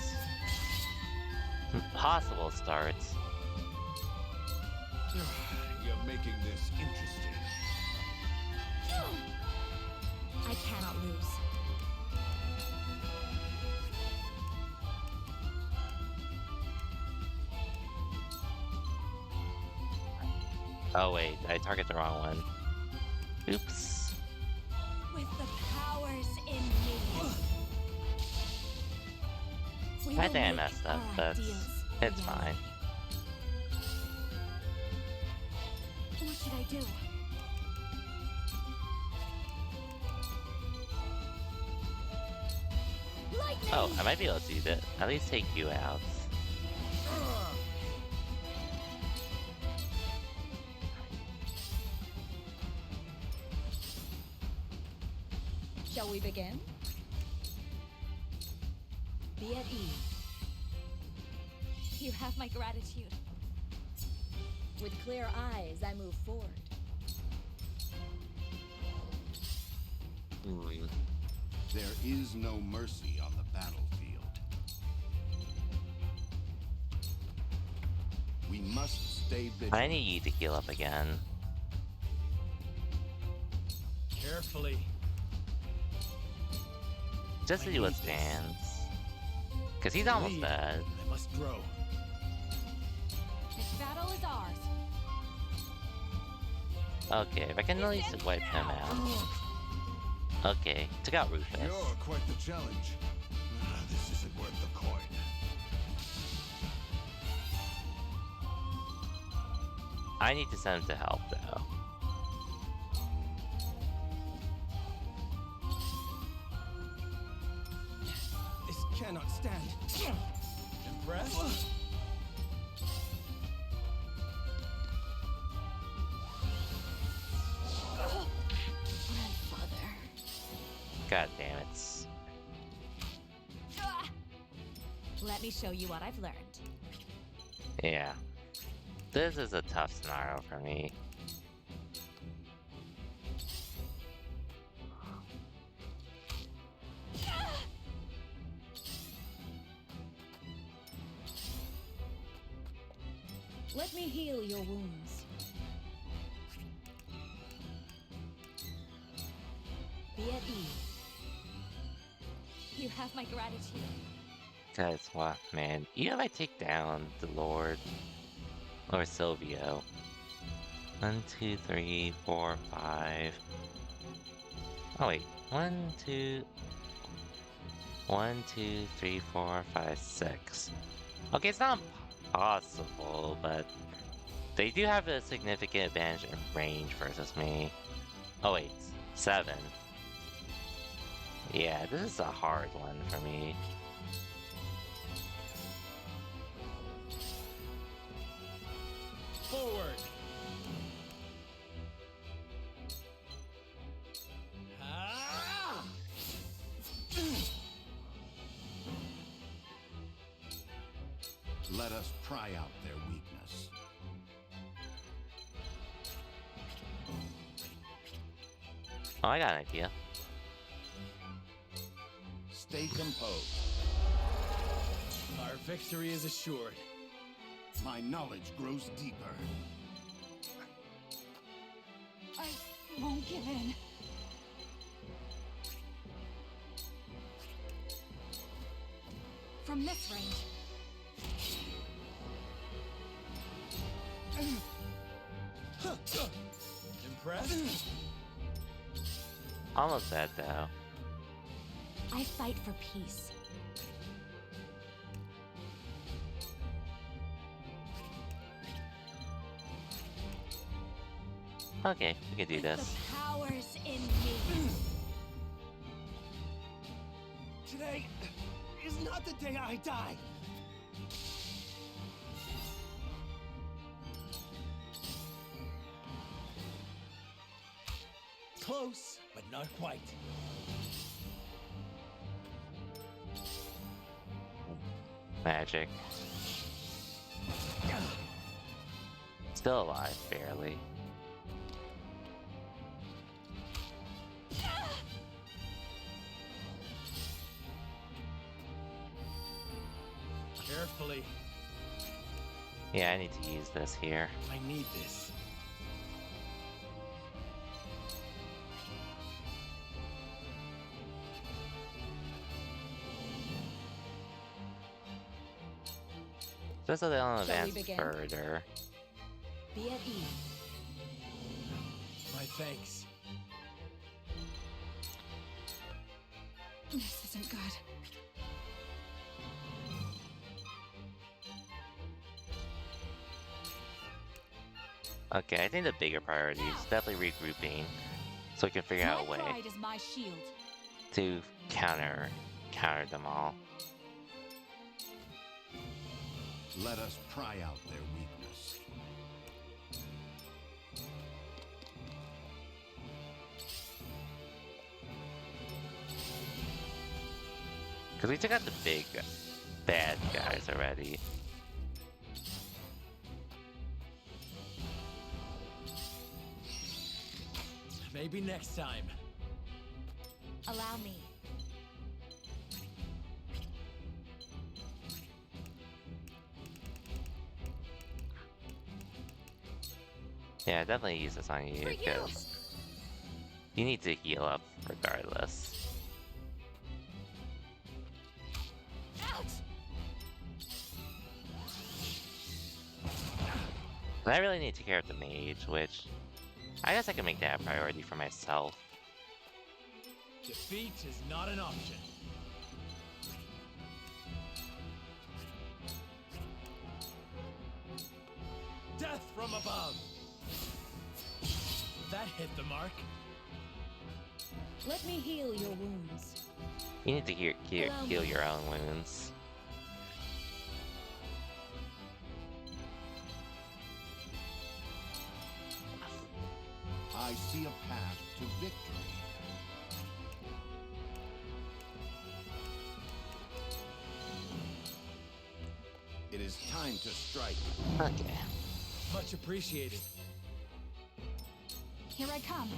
Possible starts. You're making this interesting. I cannot lose. Oh wait, I target the wrong one. Oops. With the powers in me. I think I messed up, but it's fine. What should I do? Lightning! Oh, I might be able to do that. At least take you out. Shall we begin? Be at ease. You have my gratitude. With clear eyes, I move forward. There is no mercy on the battlefield. We must stay vigilant. I need you to heal up again. Carefully. Just to do what stands. Cause he's almost dead. I must grow. This battle is ours. Okay, if I can at least wipe him out. Okay, took out Rufus. You're quite the challenge. This isn't worth the coin. I need to send him to help though. This cannot stand. Impressed? God damn it. Let me show you what I've learned. Yeah. This is a tough scenario for me. Let me heal your wounds. Be at ease. You have my gratitude. Guys, what, man? Even if I take down the Lord or Silvio. 1, 2, 3, 4, 5. Oh wait, 1, 2, 3, 4, 5, 6. Okay, it's not possible, but they do have a significant advantage in range versus me. Oh wait, 7. Yeah, this is a hard one for me. Forward. Ah! Let us pry out their weakness. Oh, I got an idea. Stay composed. Our victory is assured. My knowledge grows deeper. I won't give in. From this range. Impressed? Almost dead though. I fight for peace. Okay, we can do this. The powers in me. Today is not the day I die. Close, but not quite. Magic. Still alive, barely. Carefully. Yeah, I need to use this here. I need this. Just so they don't Shall we advance begin? further. Be at ease. My thanks. This isn't good. Okay, I think the bigger priority is definitely regrouping, so we can figure out a My way pride is my shield. to counter them all. Let us pry out their weakness. Because we took out the big bad guys already. Maybe next time. Allow me. Yeah, definitely use this on you, because you need to heal up regardless. But I really need to take care of the mage, which I guess I can make that a priority for myself. Defeat is not an option. Death from above. That hit the mark. Let me heal your wounds. You need to heal your own wounds. I see a path to victory. It is time to strike. Okay. Much appreciated. Here I come.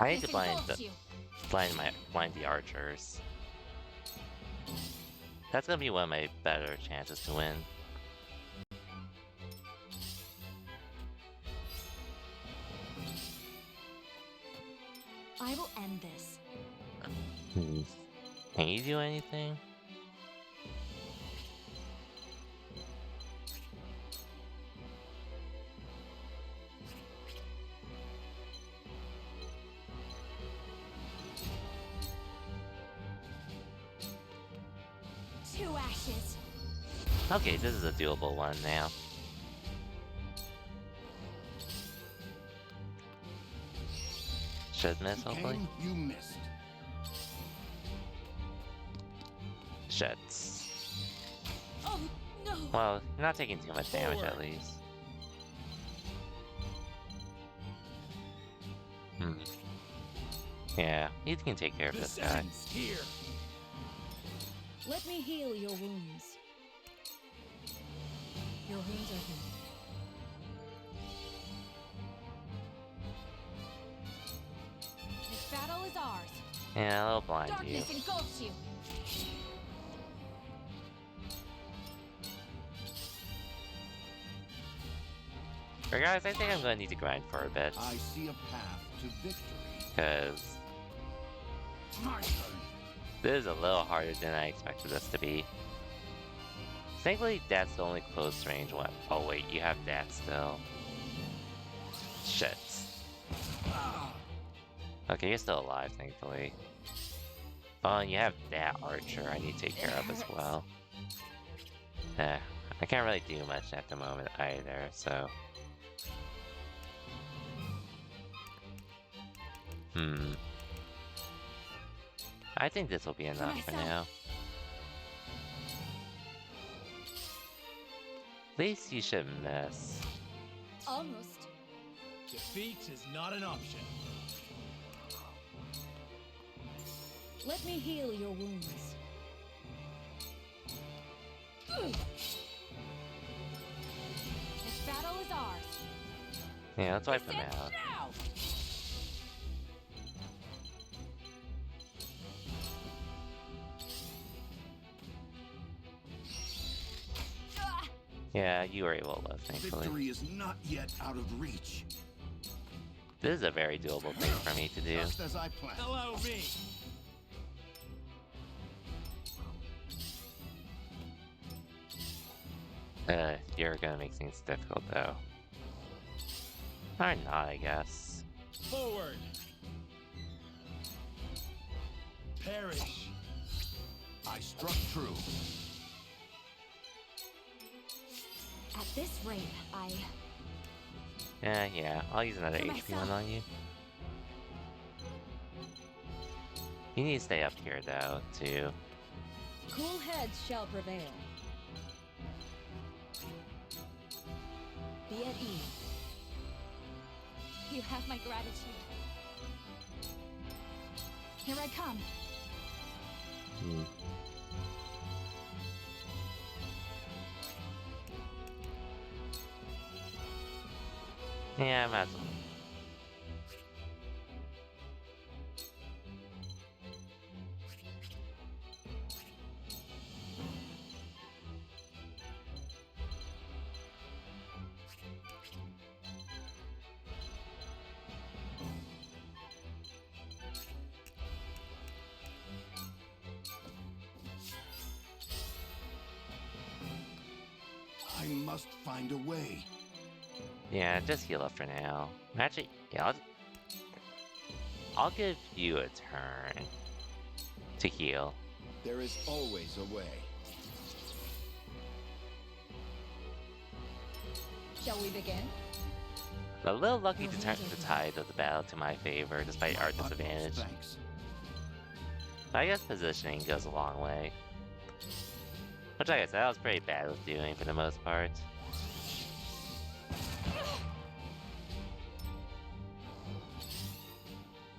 I need to Darkness engulfs you. blind the archers. That's gonna be one of my better chances to win. I will end this. Can you do anything? Two ashes. Okay, this is a doable one now. Should miss, hopefully. You missed. Shits. Oh no! Well, you're not taking too much damage at least. Yeah, you can take care of this guy. Here. Let me heal your wounds. Your wounds are healed. This battle is ours. Yeah, I'll blind you. Darkness engulfs you. Regardless, I think I'm gonna need to grind for a bit. I see a path to victory. Because this is a little harder than I expected this to be. Thankfully, that's the only close range one. Oh wait, you have that still. Shit. Okay, you're still alive, thankfully. Oh, and you have that archer I need to take care of as well. I can't really do much at the moment either, so... I think this will be enough for now. At least you should miss. Almost. Defeat is not an option. Let me heal your wounds. Yeah, let's wipe them out. Now! Yeah, you were able to live, thankfully. Victory is not yet out of reach. This is a very doable thing for me to do. Just as I planned. Allow me. You're gonna make things difficult though. Or not, I guess. Forward. Perish. I struck true. At this rate, Yeah, I'll use another For HP one myself. on you. You need to stay up here though, too. Cool heads shall prevail. Be at ease. you have my gratitude. Here I come. Yeah, I might as well. I must find a way. Yeah, just heal up for now. Actually, yeah, I'll give you a turn to heal. There is always a way. Shall we begin? A little lucky to turn the tide of the battle to my favor, despite our disadvantage. Thanks. But I guess positioning goes a long way. Which, like I said, I was pretty bad with doing for the most part.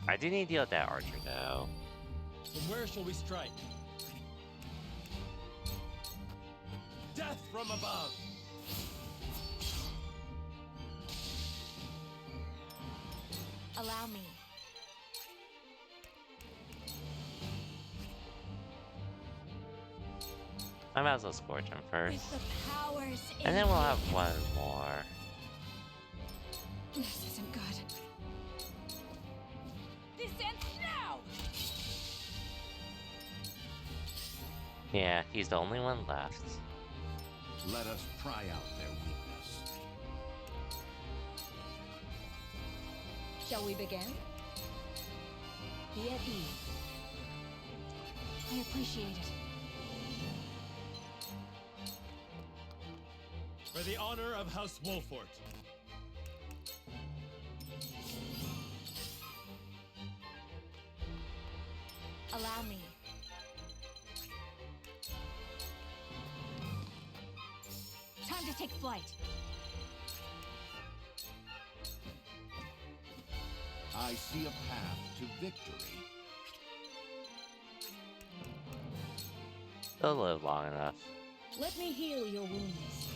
I do need to deal with that archer, though. From where shall we strike? Death from above! Allow me. I might as well scorch him first. With the powers And then we'll have one more. This isn't good. This ends now! Yeah, he's the only one left. Let us pry out their weakness. Shall we begin? Be at ease. I appreciate it. For the honor of House Wolfort. Allow me. Time to take flight. I see a path to victory. They'll live long enough. Let me heal your wounds.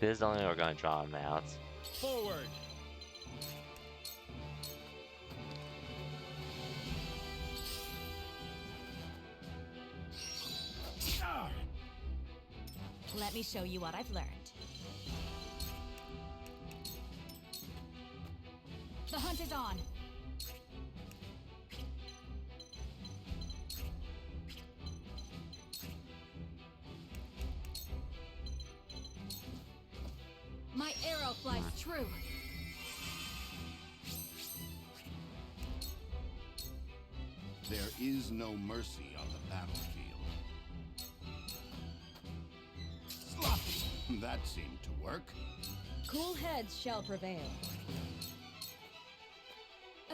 This is the only way we're going to draw him out. Forward! Let me show you what I've learned. The hunt is on. My arrow flies true. There is no mercy on the battlefield. Sloppy! That seemed to work. Cool heads shall prevail.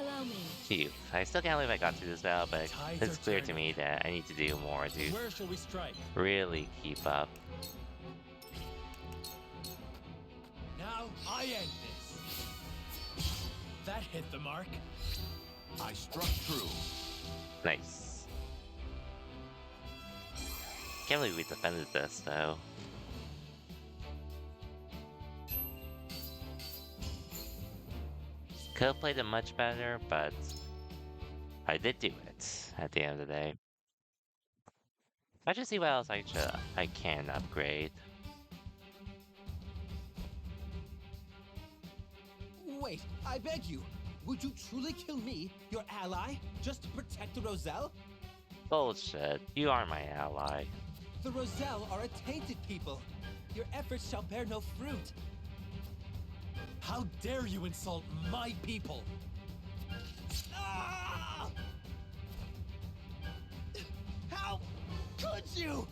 Allow me. Phew. I still can't believe I got through this battle, but Tides it's are clear to turning. me that I need to do more to Where shall we strike? really keep up. Now I end this. That hit the mark. I struck true. Nice. Can't believe we defended this, though. Could have played it much better, but I did do it at the end of the day. I just see what else I can upgrade. Wait, I beg you. Would you truly kill me, your ally, just to protect the Roselle? Bullshit. You are my ally. The Roselle are a tainted people. Your efforts shall bear no fruit. How dare you insult my people? Ah! How could you?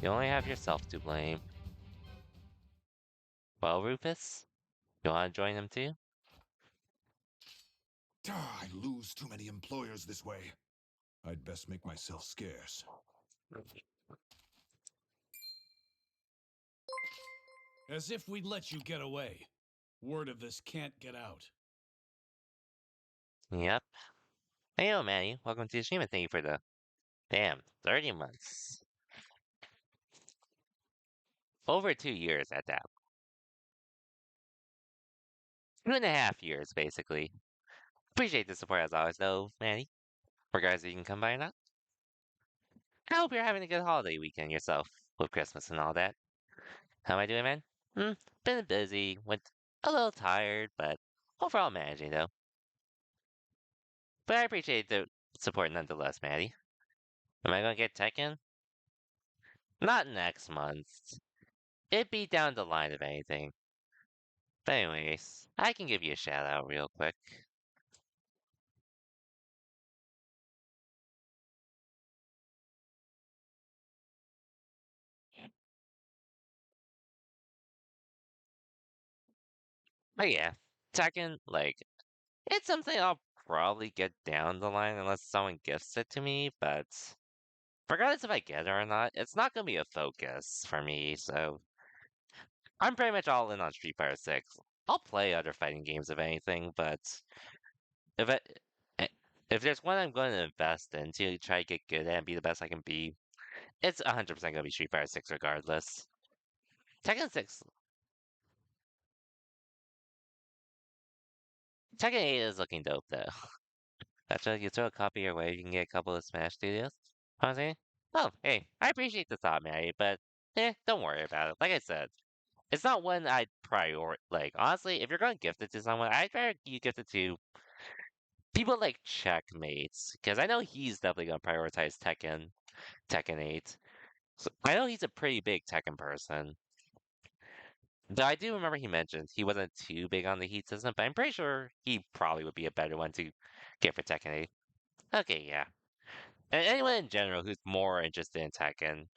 You only have yourself to blame. Well, Rufus, you want to join them too? I lose too many employers this way. I'd best make myself scarce. As if we'd let you get away. Word of this can't get out. Yep. Hey, yo, Manny. Welcome to the stream and thank you for the... Damn, 30 months. Over 2 years at that. 2.5 years, basically. Appreciate the support as always, though, Manny. Regardless if you can come by or not. I hope you're having a good holiday weekend yourself, with Christmas and all that. How am I doing, man? Been busy, went a little tired, but overall managing, though. But I appreciate the support nonetheless, Maddie. Am I gonna get Tekken? Not next month. It'd be down the line if anything. But anyways, I can give you a shout out real quick. But yeah, Tekken, like, it's something I'll probably get down the line unless someone gifts it to me, but regardless if I get it or not, it's not gonna be a focus for me, so I'm pretty much all in on Street Fighter 6. I'll play other fighting games if anything, but if I, eh, if there's one I'm going to invest in to try to get good at and be the best I can be, it's 100% going to be Street Fighter 6 regardless. Tekken 8 is looking dope though. Actually, you throw a copy your way, you can get a couple of Smash Studios. Honestly, oh, hey, I appreciate the thought, Mary, but don't worry about it. Like I said, it's not one I'd like, honestly, if you're going to gift it to someone, I'd rather you gift it to people like Checkmates, because I know he's definitely going to prioritize Tekken 8. So I know he's a pretty big Tekken person. Though I do remember he mentioned he wasn't too big on the Heat system, but I'm pretty sure he probably would be a better one to get for Tekken 8. Okay, yeah. And anyone in general who's more interested in Tekken,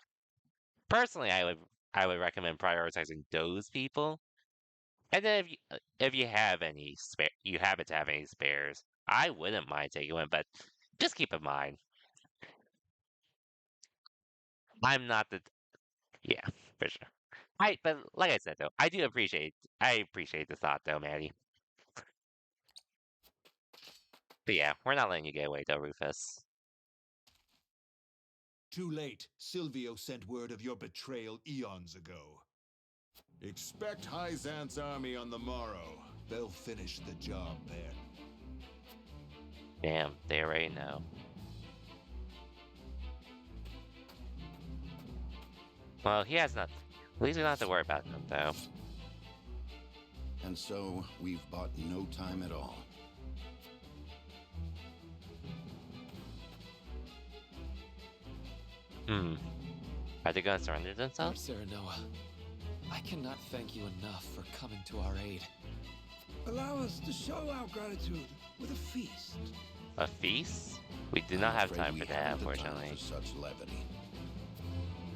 personally, I would recommend prioritizing those people. And then if you have any you happen to have any spares, I wouldn't mind taking one, but just keep in mind, I'm not the yeah, for sure. But like I said though, I appreciate the thought though, Maddie. But yeah, we're not letting you get away though, Rufus. Too late. Silvio sent word of your betrayal eons ago. Expect Hyzant's army on the morrow. They'll finish the job then. Damn, they already know. Well, he has not. At least we don't have to worry about him, though. And so, we've bought no time at all. Are they gonna surrender themselves? Serenoa, I cannot thank you enough for coming to our aid. Allow us to show our gratitude with a feast. A feast? We do not have time for that, unfortunately. Such levity.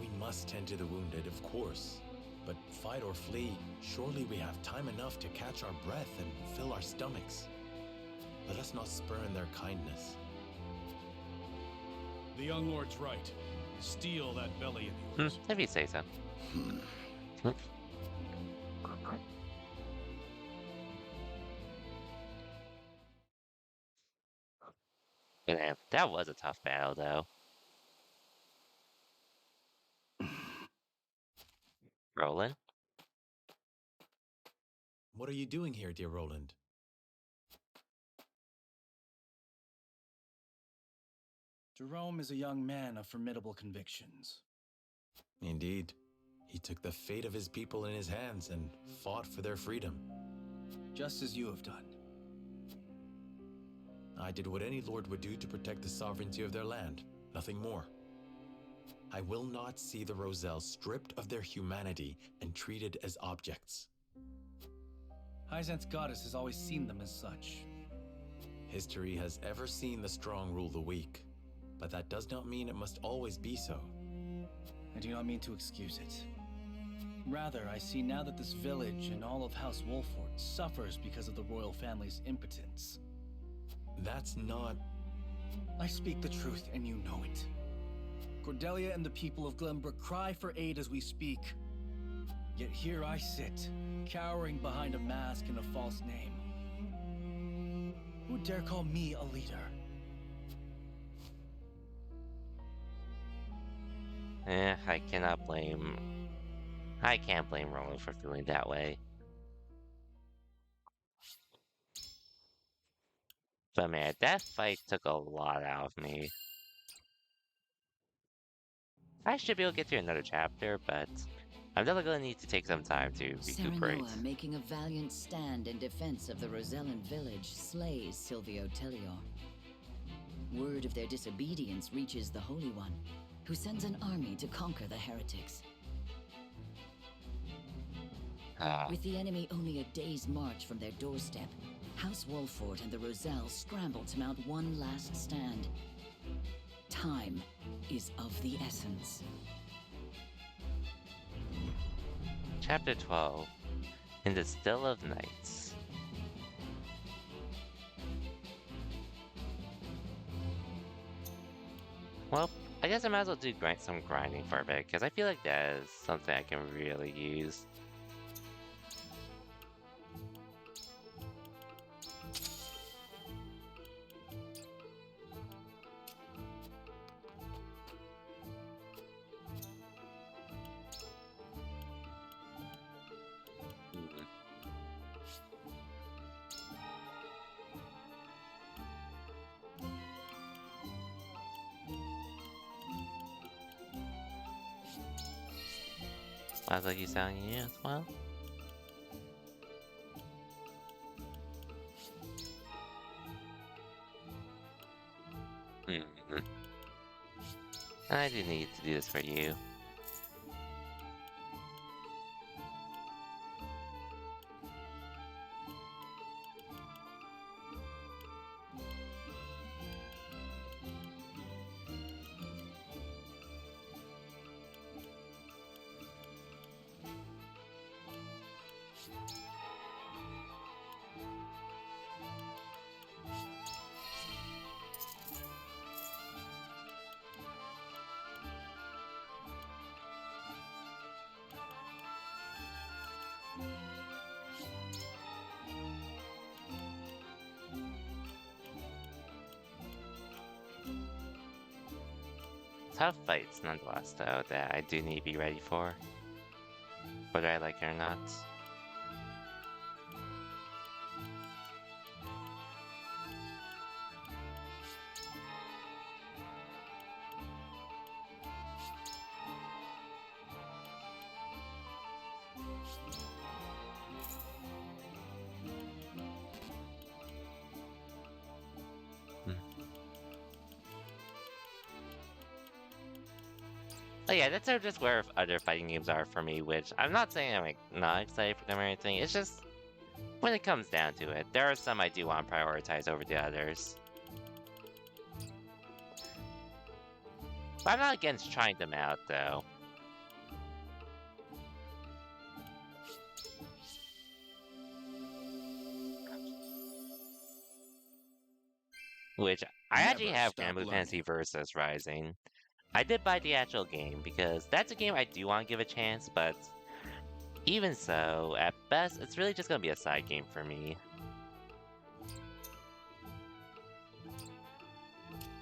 We must tend to the wounded, of course. But fight or flee, surely we have time enough to catch our breath and fill our stomachs. Let us not spurn their kindness. The young lord's right. Steal that belly of yours. If you say so. Damn, that was a tough battle, though. Rolling. What are you doing here, dear Roland? Jerome is a young man of formidable convictions. Indeed. He took the fate of his people in his hands and fought for their freedom. Just as you have done. I did what any lord would do to protect the sovereignty of their land, nothing more. I will not see the Roselle stripped of their humanity and treated as objects. Hyzant's goddess has always seen them as such. History has ever seen the strong rule the weak, but that does not mean it must always be so. I do not mean to excuse it. Rather, I see now that this village and all of House Wolford suffers because of the royal family's impotence. That's not... I speak the truth, and you know it. Cordelia and the people of Glenbrook cry for aid as we speak. Yet here I sit, cowering behind a mask and a false name. Who dare call me a leader? I cannot blame... I can't blame Roland for feeling that way. But man, that fight took a lot out of me. I should be able to get through another chapter, but I'm definitely going to need to take some time to recuperate. Serenoa, making a valiant stand in defense of the Rosellan village, slays Silvio Tellior. Word of their disobedience reaches the Holy One, who sends an army to conquer the heretics. With the enemy only a day's march from their doorstep, House Wolford and the Roselle scramble to mount one last stand. Time is of the essence. Chapter 12. In the Still of Nights. Well, I guess I might as well do some grinding for a bit, because I feel like that is something I can really use. Sounds like he's telling you as well. I do need to do this for you. Tough fights nonetheless, though, that I do need to be ready for, whether I like it or not. But yeah, that's sort of just where other fighting games are for me, which I'm not saying I'm like not excited for them or anything. It's just when it comes down to it, there are some I do want to prioritize over the others. But I'm not against trying them out, though. Which I actually have Granblue Fantasy Versus Rising. I did buy the actual game because that's a game I do want to give a chance, but even so, at best, it's really just going to be a side game for me.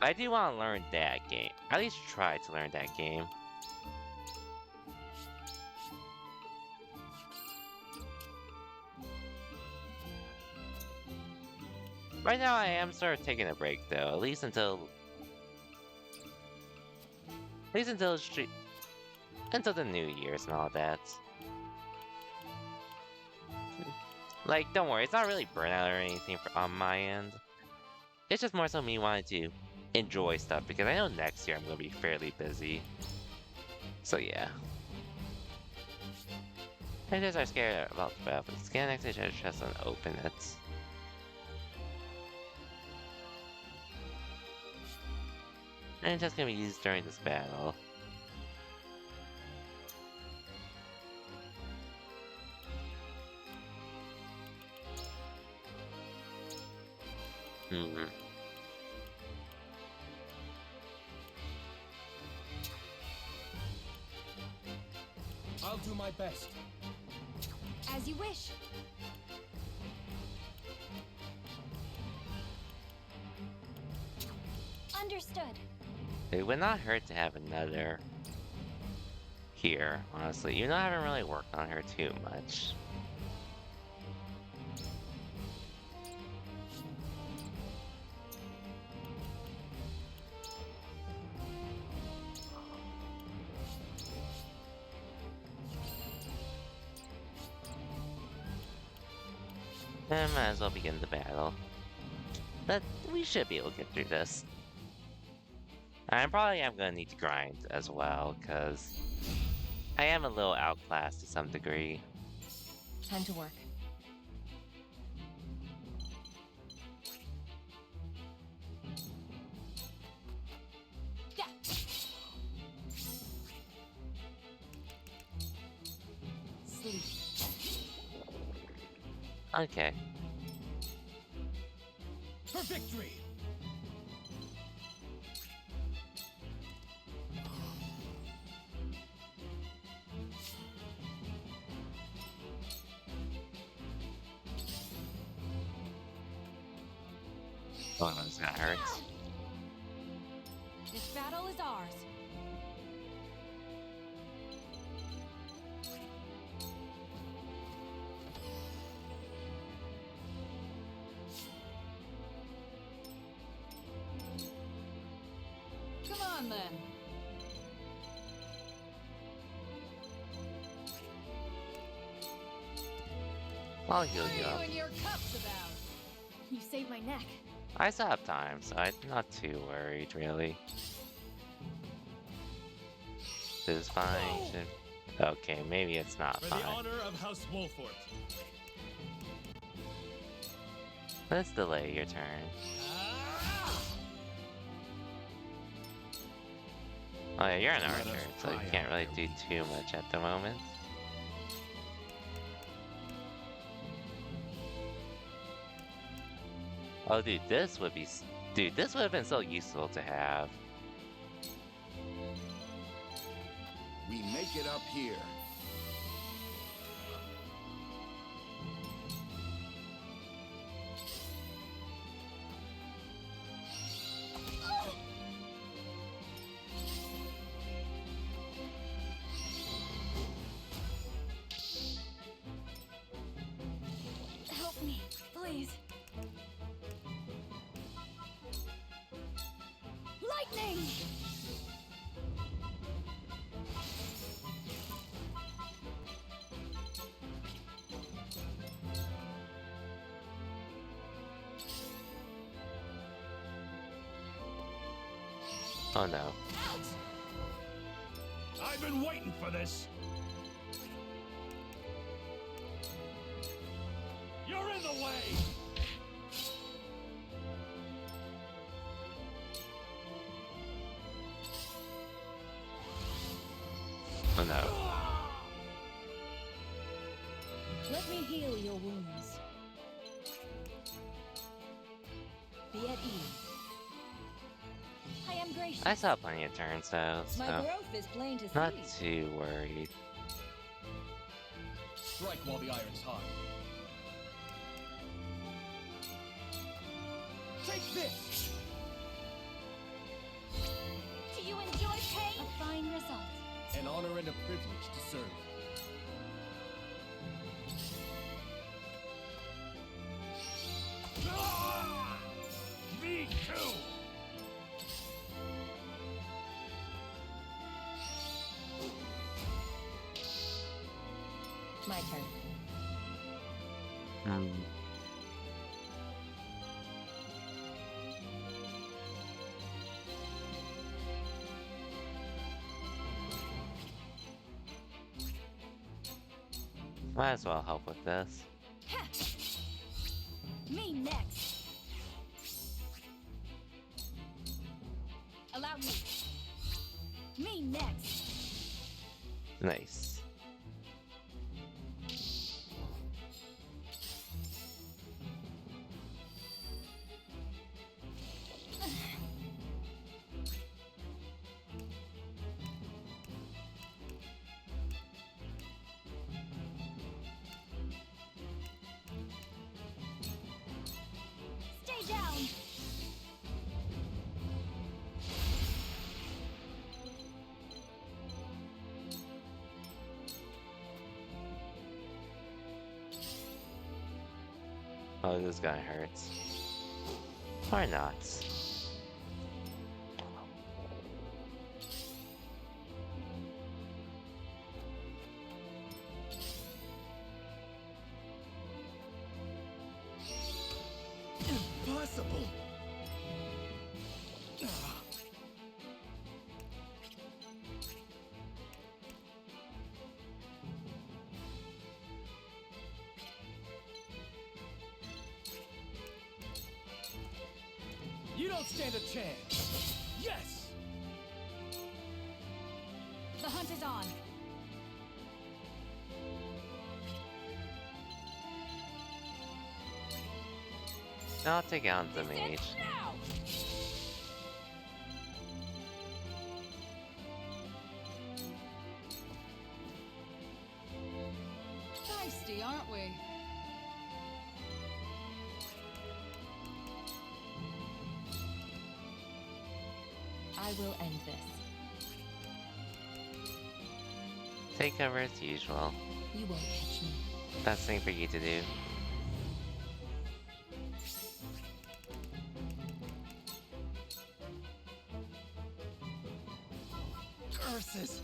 I do want to learn that game. At least try to learn that game. Right now, I am sort of taking a break, though. At least until the New Year's and all that. Like, don't worry, it's not really burnout or anything on my end. It's just more so me wanting to enjoy stuff, because I know next year I'm going to be fairly busy. So yeah. Editors are scared about the battle. Scan next to each chest and open it. And it's just going to be used during this battle. I'll do my best. As you wish. Understood. It would not hurt to have another here, honestly. You know, I haven't really worked on her too much. And might as well begin the battle. But we should be able to get through this. I probably am going to need to grind as well, because I am a little outclassed to some degree. Time to work. Yeah. Sleep. Okay. For victory! Oh, this gonna hurt. This battle is ours. Come on, then. I'll heal you up. and your cups about? You saved my neck. I still have time, so I'm not too worried, really. This is fine. Okay, maybe it's not For fine. the honor of House Wolfort. Let's delay your turn. Oh yeah, you're an archer, so you can't really do too much at the moment. Oh dude, this would have been so useful to have. We make it up here. Help me, please. Lightning! Oh no. I've been waiting for this. You're in the way. Oh no. Let me heal your wounds. Be at ease. I am gracious. I saw plenty of turns though, My so growth is plain to not see. too worried. Strike while the iron's hot. Take this! Do you enjoy pain? A fine result. An honor and a privilege to serve. turn. Might as well help with this. Me next. Allow me. Me next. Nice. Stay down. Oh, this guy hurts. Or not. Impossible! You don't stand a chance. Yes! The hunt is on. I'll take out the mage. Now. Feisty, aren't we? I will end this. Take cover as usual. You won't catch me. Best thing for you to do. Curses!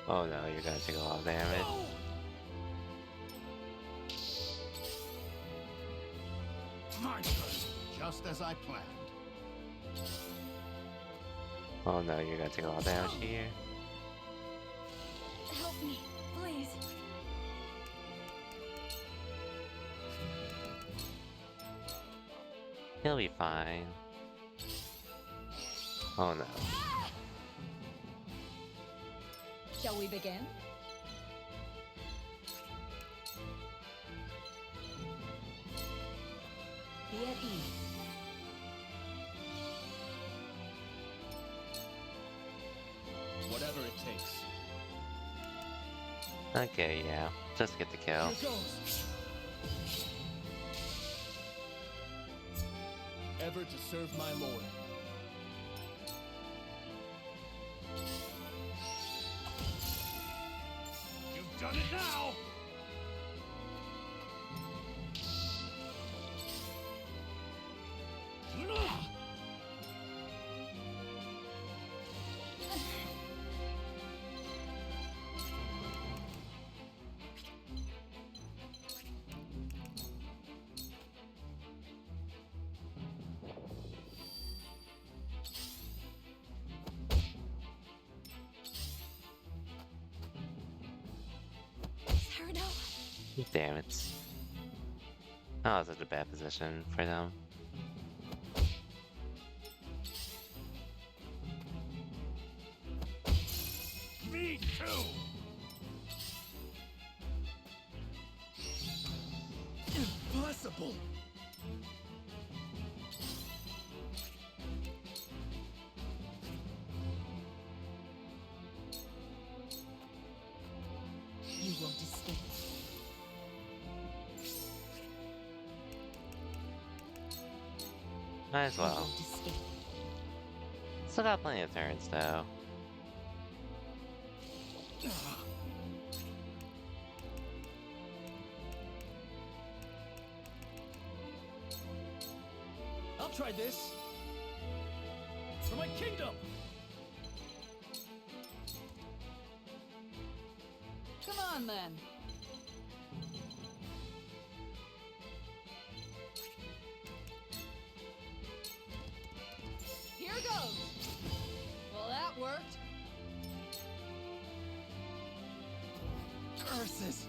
Oh no, you're gonna take a lot of damage. My turn, just as I planned. Oh no, you're gonna take a lot of damage here. Help me, please. He'll be fine. Oh no. Shall we begin? Be at ease. Whatever it takes. Okay, yeah. Just get the kill. Here goes. Ever to serve my lord. You've done it now! Damn it. Oh, it's such a bad position for them. Me too! Impossible! You won't escape. Might as well. Still got plenty of turns though. I'll try this. For my kingdom! Come on, then. Here goes. Well, that worked. Curses!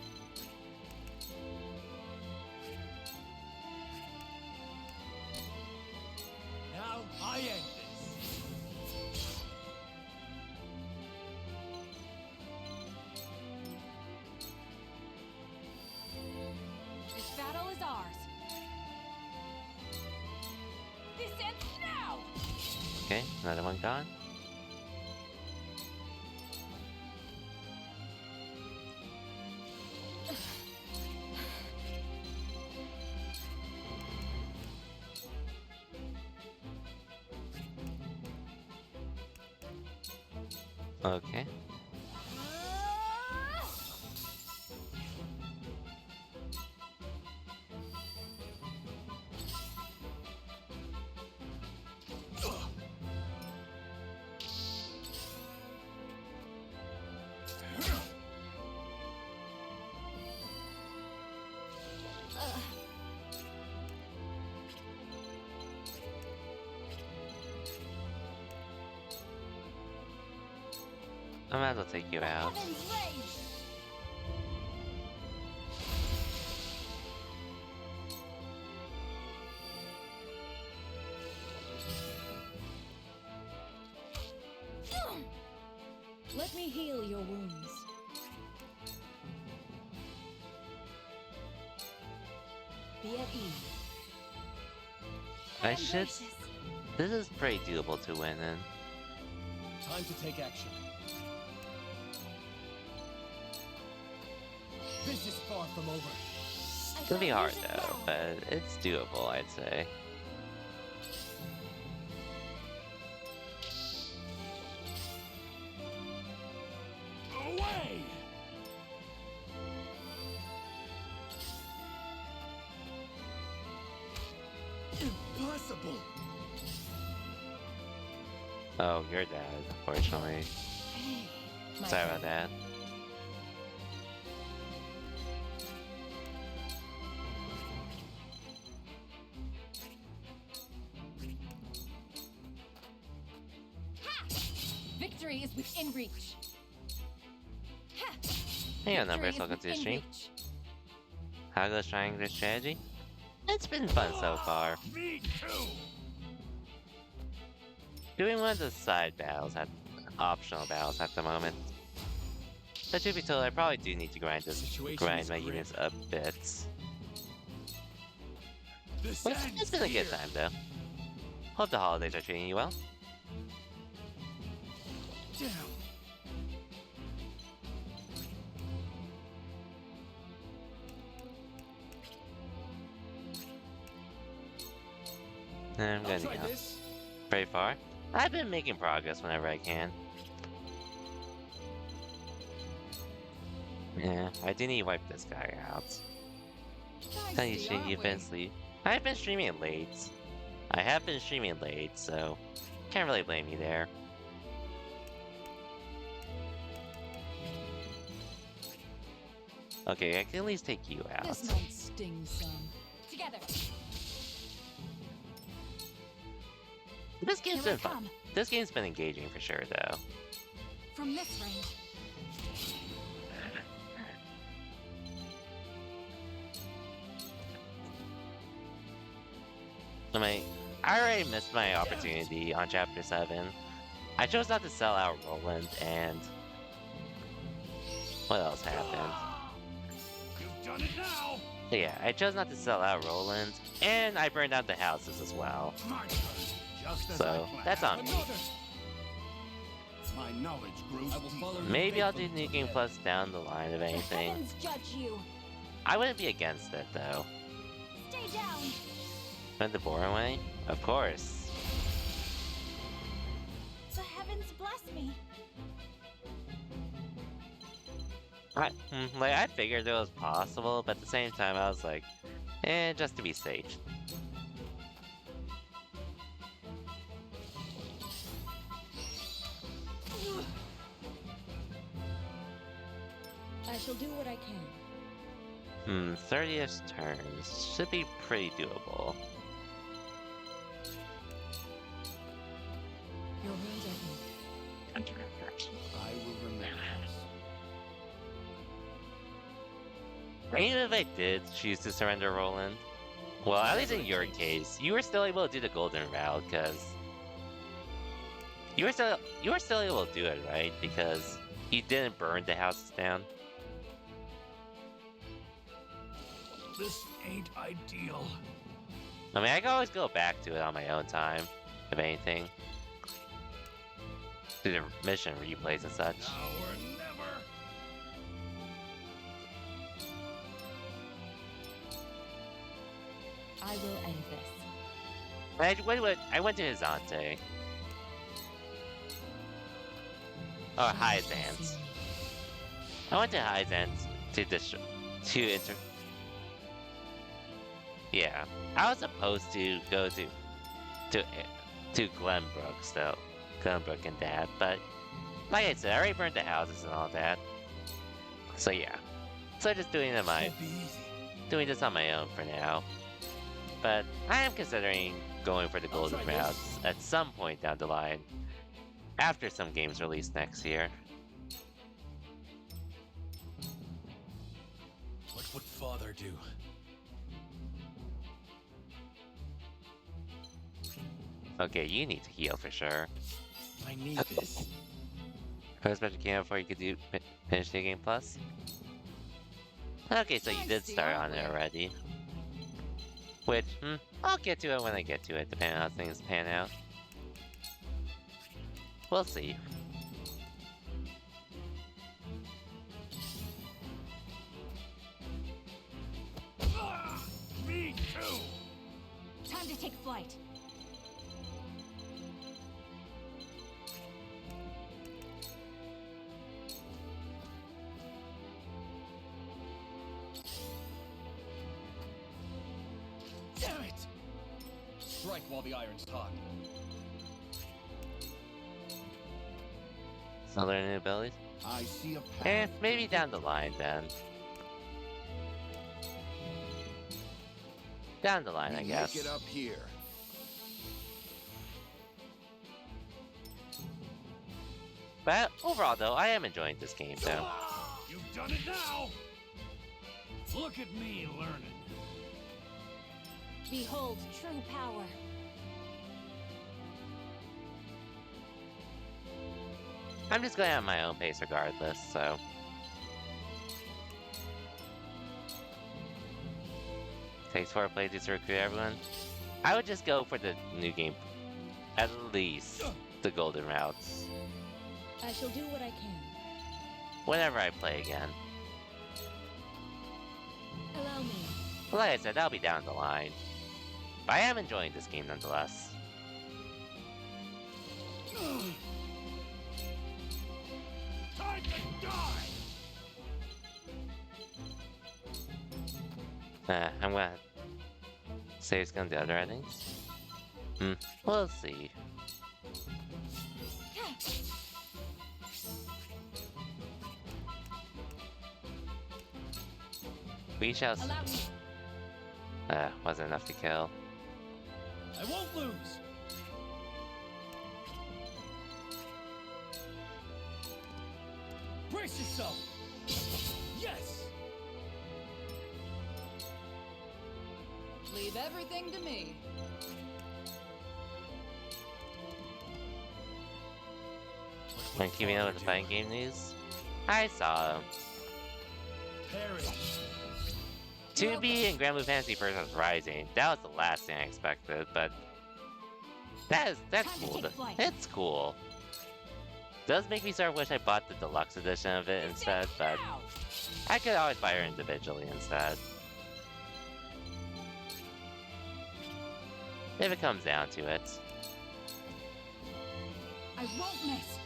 Now I end this. This battle is ours. This ends now! Okay, another one gone. Okay. I might as well take you out. Let me heal your wounds. Be at ease. I should. This is pretty doable to win in. Time to take action. This is far from over. It's gonna be hard though, but it's doable, I'd say. Away! Impossible! Oh, you're dead, unfortunately. Sorry about that. Victory is within reach. Hang on, numbers. Welcome to the stream. How goes trying this strategy? It's been fun so far. Me too! Doing one of the side battles, optional battles at the moment. But to be told, I probably do need to grind my units a bit. But it's been a good time though. Hope the holidays are treating you well. Damn. I'm gonna go pretty far. I've been making progress whenever I can. Yeah, I do need to wipe this guy out. You've been asleep. I've been streaming late. I have been streaming late, so can't really blame you there. Okay, I can at least take you out. This might sting some. Together. This game's been fun. This game's been engaging for sure, though. From this range. I already missed my opportunity on Chapter 7. I chose not to sell out Roland, and what else happened? You've done it now! Yeah, I chose not to sell out Roland, and I burned out the houses as well. So, that's on me. My knowledge grows Maybe I'll do New Game Plus down the line if anything. Judge you. I wouldn't be against it, though. Stay down. Went the boring way? Of course. The heavens bless me. I figured it was possible, but at the same time I was like, just to be safe. I shall do what I can. 30th turns. Should be pretty doable. Your wounds are healed. I will remember this. Even if I did choose to surrender Roland, well, at least in your case, you were still able to do the golden route because you were still able to do it, right? Because you didn't burn the houses down. This ain't ideal. I mean, I can always go back to it on my own time, if anything. Do the mission replays and such. Now or never. I will end this. I went to Hizante. Oh, Hyzant. I went to Hyzant to Yeah, I was supposed to go to Glenbrook, so Glenbrook and that, but like I said, I already burned the houses and all that. So yeah, so just doing this on my own for now. But I am considering going for the golden routes at some point down the line, after some games released next year. What would Father do? Okay, you need to heal for sure. I need this. First special came out before you could finish the game plus? Okay, so you did start on it already. Which, I'll get to it when I get to it, depending on how things pan out. We'll see. Me too. Time to take flight. Damn it! Strike while the iron's hot. So learning new abilities? I see a path. Maybe down the line then. Down the line, I guess. Make it up here. But overall, though, I am enjoying this game, though. You've done it now. Look at me learning. Behold true power. I'm just going at my own pace regardless, so... Takes 4 playthroughs to recruit everyone. I would just go for the new game. At least the golden routes. I shall do what I can. Whenever I play again. Allow me. But like I said, that'll be down the line. But I am enjoying this game nonetheless. Time to die. I'm gonna say it's gonna do other endings. We'll see. We shall see. Wasn't enough to kill. I won't lose. Brace yourself. Yes. Leave everything to me. When keeping up with the fighting game news, I saw 2B and Grand Blue Fantasy Versus Rising. That was the last thing I expected, but that's cool. It's cool. Does make me sort of wish I bought the deluxe edition of it instead, but I could always buy her individually instead. If it comes down to it. I won't miss.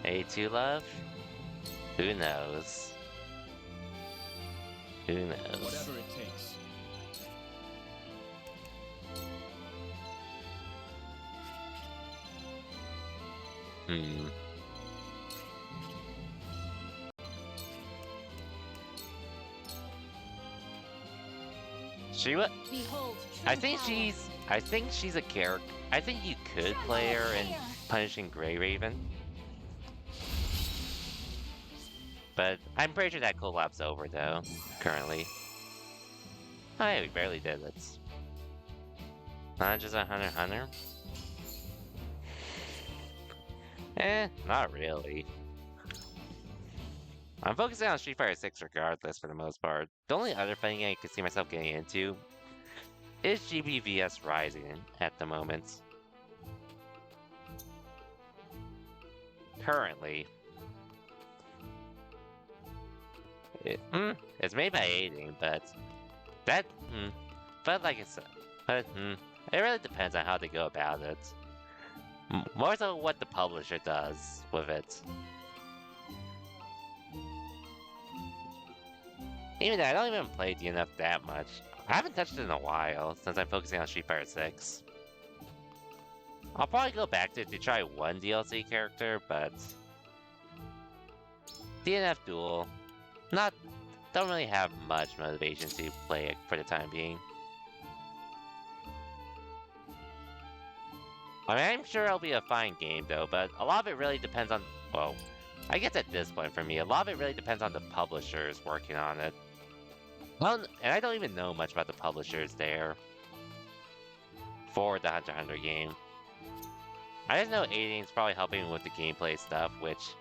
A2 love? Who knows? Who knows? Whatever it takes. She would. Behold, I think she's a character. I think you could play her in Punishing Grey Raven. But I'm pretty sure that collab's over though, currently. Oh yeah, we barely did it. Not just a Hunter. Not really. I'm focusing on Street Fighter 6 regardless for the most part. The only other fighting game I could see myself getting into is GBVS Rising at the moment. Currently. It's made by Aiding, but but like I said, it really depends on how they go about it. More so what the publisher does with it. Even though I don't even play DNF that much. I haven't touched it in a while since I'm focusing on Street Fighter 6. I'll probably go back to it to try one DLC character, but DNF Duel, don't really have much motivation to play it for the time being. I mean, I'm sure it'll be a fine game though, but a lot of it really depends on, well, I guess at this point for me, a lot of it really depends on the publishers working on it. Well, and I don't even know much about the publishers there for the Hunter x Hunter game. I just know Aiding's probably helping with the gameplay stuff, which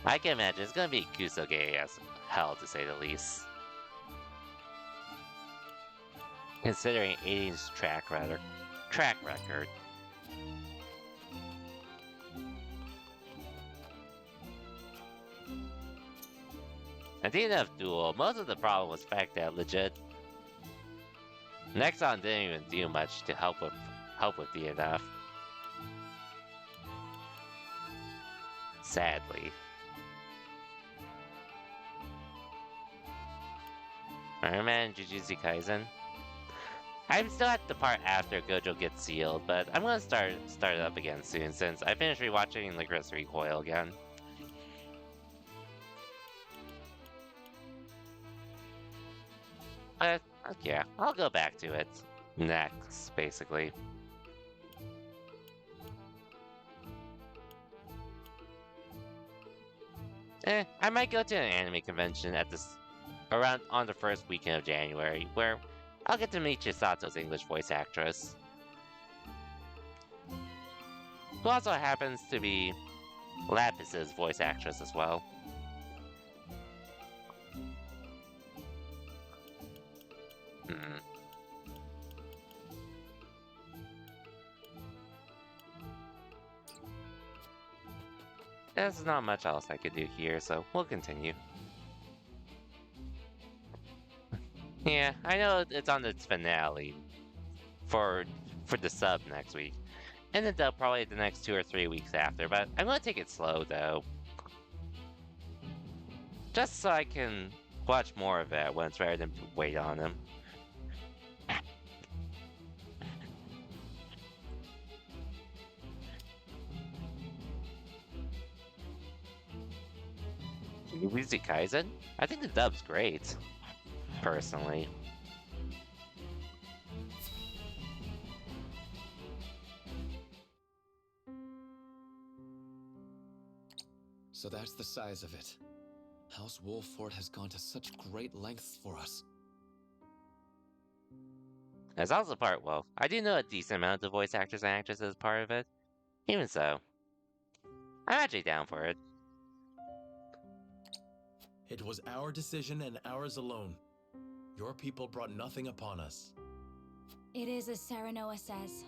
I can imagine is gonna be Kusoge as hell, to say the least. Considering Aiding's track record. And DNF Duel, most of the problem was the fact that legit Nexon didn't even do much to help with DNF. Sadly. Iron Man Jujutsu Kaisen. I'm still at the part after Gojo gets sealed, but I'm gonna start it up again soon since I finished rewatching Licorice Recoil again. But yeah, I'll go back to it next, basically. I might go to an anime convention at around on the first weekend of January, where I'll get to meet Chisato's English voice actress, who also happens to be Lapis's voice actress as well. There's not much else I could do here, so we'll continue. Yeah, I know it's on its finale for the sub next week, and then probably the next 2 or 3 weeks after, but I'm gonna take it slow though. Just so I can watch more of it at once rather than wait on them. Jujutsu Kaisen? I think the dub's great, personally. So that's the size of it. House Wolffort has gone to such great lengths for us. That's also part, well, I do know a decent amount of voice actors and actresses as part of it. Even so, I'm actually down for it. It was our decision and ours alone. Your people brought nothing upon us. It is as Serenoa says.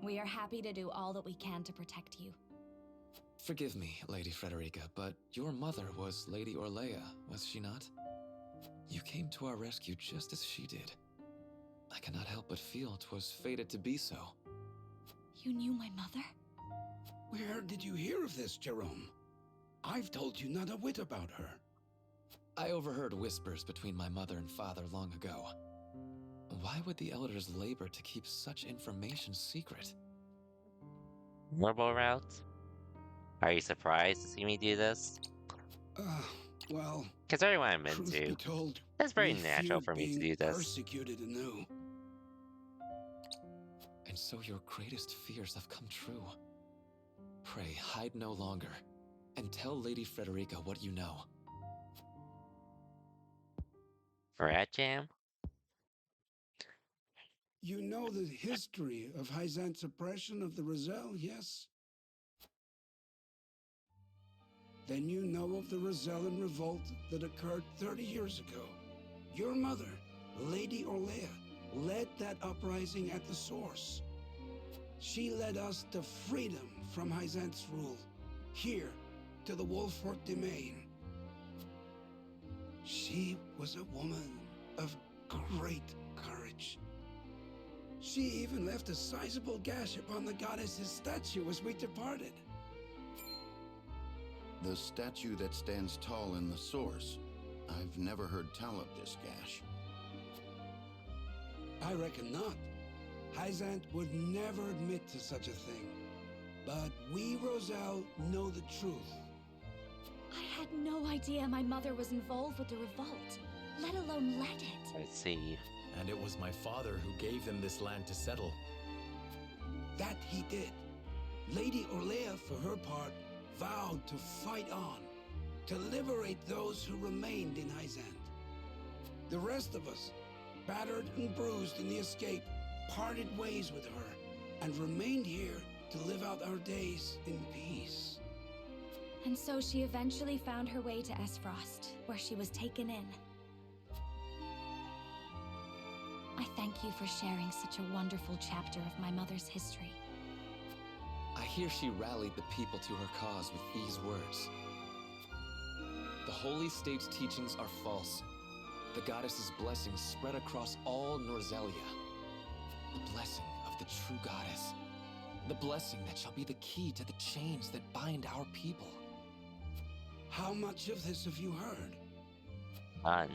We are happy to do all that we can to protect you. Forgive me, Lady Frederica, but your mother was Lady Orlea, was she not? You came to our rescue just as she did. I cannot help but feel 'twas fated to be so. You knew my mother? Where did you hear of this, Jerome? I've told you not a whit about her. I overheard whispers between my mother and father long ago. Why would the elders labor to keep such information secret? Normal route? Are you surprised to see me do this? Well, considering what I'm truth into, be told, it's very we natural feared for me to being do this. Persecuted anew. so your greatest fears have come true. Pray, hide no longer, and tell Lady Frederica what you know. Rat Jam? You know the history of Hyzant's suppression of the Roselle, yes? Then you know of the Rosellan revolt that occurred 30 years ago. Your mother, Lady Orlea, led that uprising at the source. She led us to freedom from Hyzant's rule, here to the Wolfort Domain. She was a woman of great courage. She even left a sizable gash upon the goddess's statue as we departed. The statue that stands tall in the source. I've never heard tell of this gash. I reckon not. Hyzant would never admit to such a thing. But we, Roselle, know the truth. I had no idea my mother was involved with the revolt, let alone led it. I see. And it was my father who gave them this land to settle. That he did. Lady Orlea, for her part, vowed to fight on, to liberate those who remained in Hyzant. The rest of us, battered and bruised in the escape, parted ways with her, and remained here to live out our days in peace. And so she eventually found her way to Esfrost, where she was taken in. I thank you for sharing such a wonderful chapter of my mother's history. I hear she rallied the people to her cause with these words. The Holy State's teachings are false. The goddess's blessings spread across all Norzelia. The blessing of the true goddess. The blessing that shall be the key to the chains that bind our people. How much of this have you heard? None.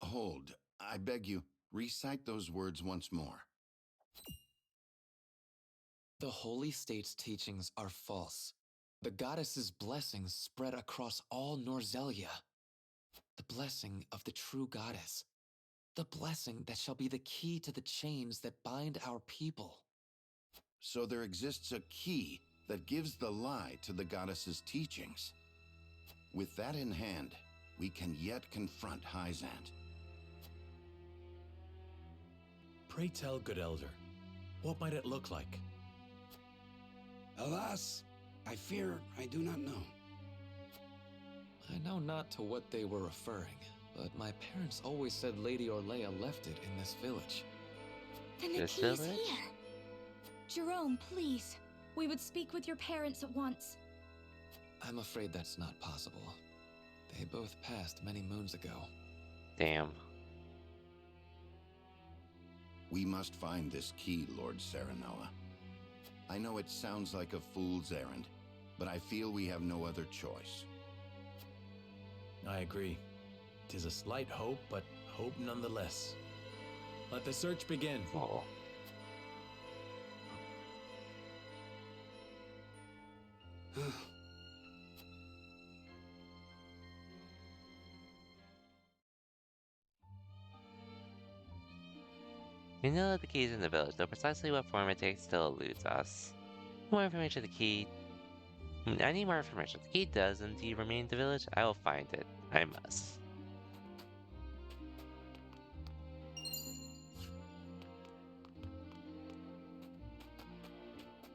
Hold. I beg you, recite those words once more. The Holy State's teachings are false. The goddess's blessings spread across all Norzelia. The blessing of the true goddess. The blessing that shall be the key to the chains that bind our people. So there exists a key that gives the lie to the goddess's teachings. With that in hand, we can yet confront Hyzant. Pray tell, good elder, what might it look like? Alas, I fear I do not know. I know not to what they were referring, but my parents always said Lady Orlea left it in this village. Then the key is here. Jerome, please. We would speak with your parents at once. I'm afraid that's not possible. They both passed many moons ago. Damn. We must find this key, Lord Serenoa. I know it sounds like a fool's errand, but I feel we have no other choice. I agree. 'Tis a slight hope, but hope nonetheless. Let the search begin. Oh. We know that the key is in the village, though precisely what form it takes still eludes us. More information of the key. I need more information. If the key does indeed remain in the village, I will find it. I must.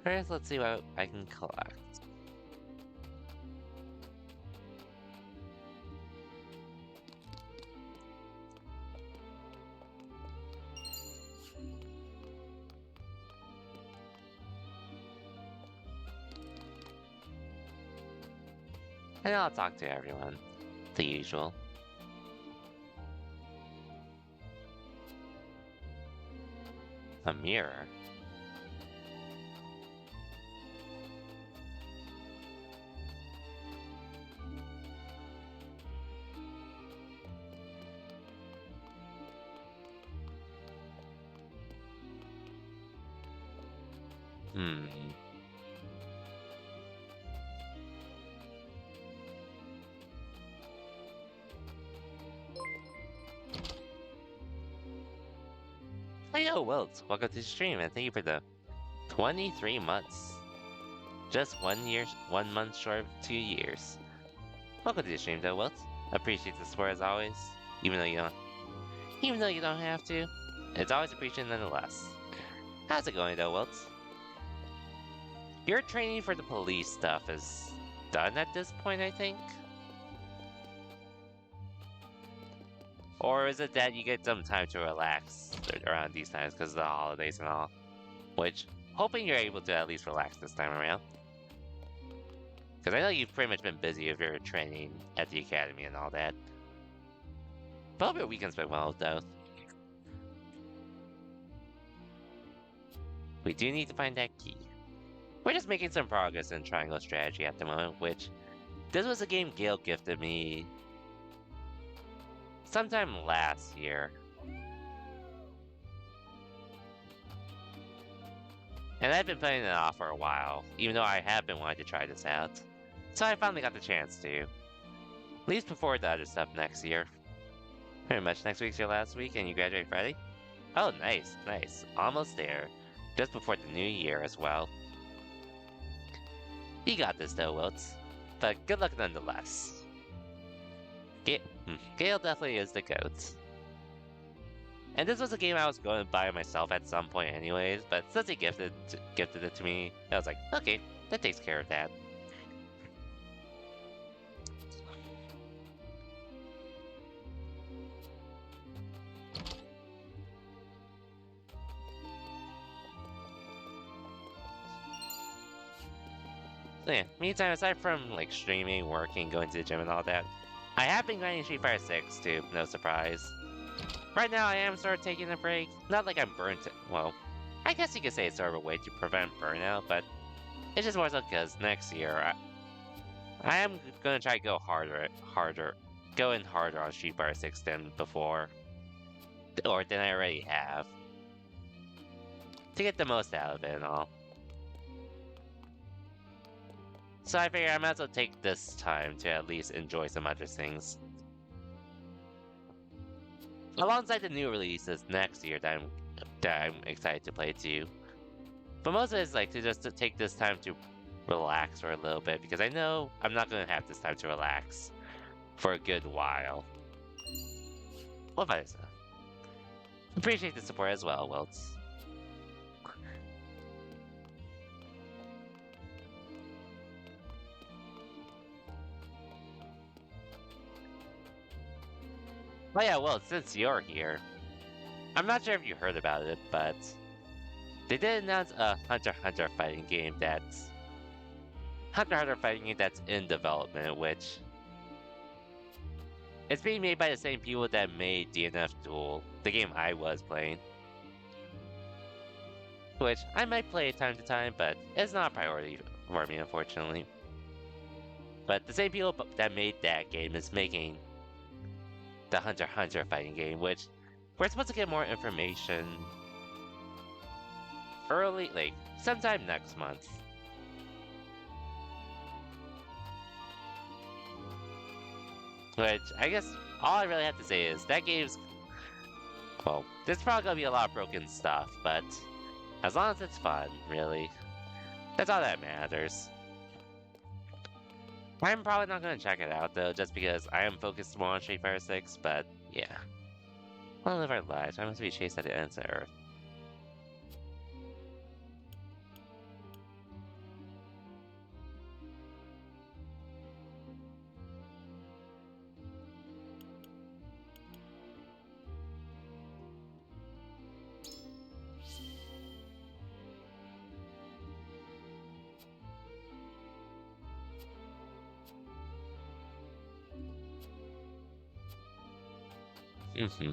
First, let's see what I can collect. And I'll talk to everyone. The usual. A mirror? Hey yo, Wilt, welcome to the stream and thank you for the 23 months. Just 1 year, 1 month short of 2 years. Welcome to the stream though, Wilt. Appreciate the support as always, even though you don't have to. It's always appreciated nonetheless. How's it going though, Wilt? Your training for the police stuff is done at this point, I think? Or is it that you get some time to relax around these times because of the holidays and all? Which, hoping you're able to at least relax this time around. Because I know you've pretty much been busy with your training at the academy and all that. But hope your weekend's been well, though. We do need to find that key. We're just making some progress in Triangle Strategy at the moment, which... This was a game Gale gifted me... sometime last year. And I've been playing it off for a while, even though I have been wanting to try this out. So I finally got the chance to. At least before the other stuff next year. Pretty much next week's your last week and you graduate Friday? Oh, nice, nice. Almost there. Just before the new year as well. You got this though, Wilts. But good luck nonetheless. Gale definitely is the GOAT. And this was a game I was going to buy myself at some point anyways, but since he gifted it to me, I was like, okay, that takes care of that. So yeah, meantime, aside from like streaming, working, going to the gym and all that, I have been grinding Street Fighter 6 too, no surprise. Right now I am sort of taking a break. Not like I'm burnt, well, I guess you could say it's sort of a way to prevent burnout, but it's just more so because next year I am going to try to go go in harder on Street Fighter 6 than before, or than I already have, to get the most out of it and all. So I figure I might as well take this time to at least enjoy some other things. Alongside the new releases next year that I'm excited to play too. But most of it is like to take this time to relax for a little bit, because I know I'm not going to have this time to relax for a good while. What about this? Appreciate the support as well, Wilts. Oh yeah, well, since you're here, I'm not sure if you heard about it, but they did announce a Hunter x Hunter fighting game that's in development, which it's being made by the same people that made DNF Duel, the game I was playing, which I might play time to time, but it's not a priority for me, unfortunately. But the same people that made that game is making the Hunter x Hunter fighting game, which we're supposed to get more information sometime next month. Which, I guess, all I really have to say is, that game's... Well, there's probably gonna be a lot of broken stuff, but as long as it's fun, really, that's all that matters. I'm probably not going to check it out, though, just because I am focused more on Street Fighter 6, but yeah. I want to live our lives. I must be chased at the ends of Earth. Mm-hmm.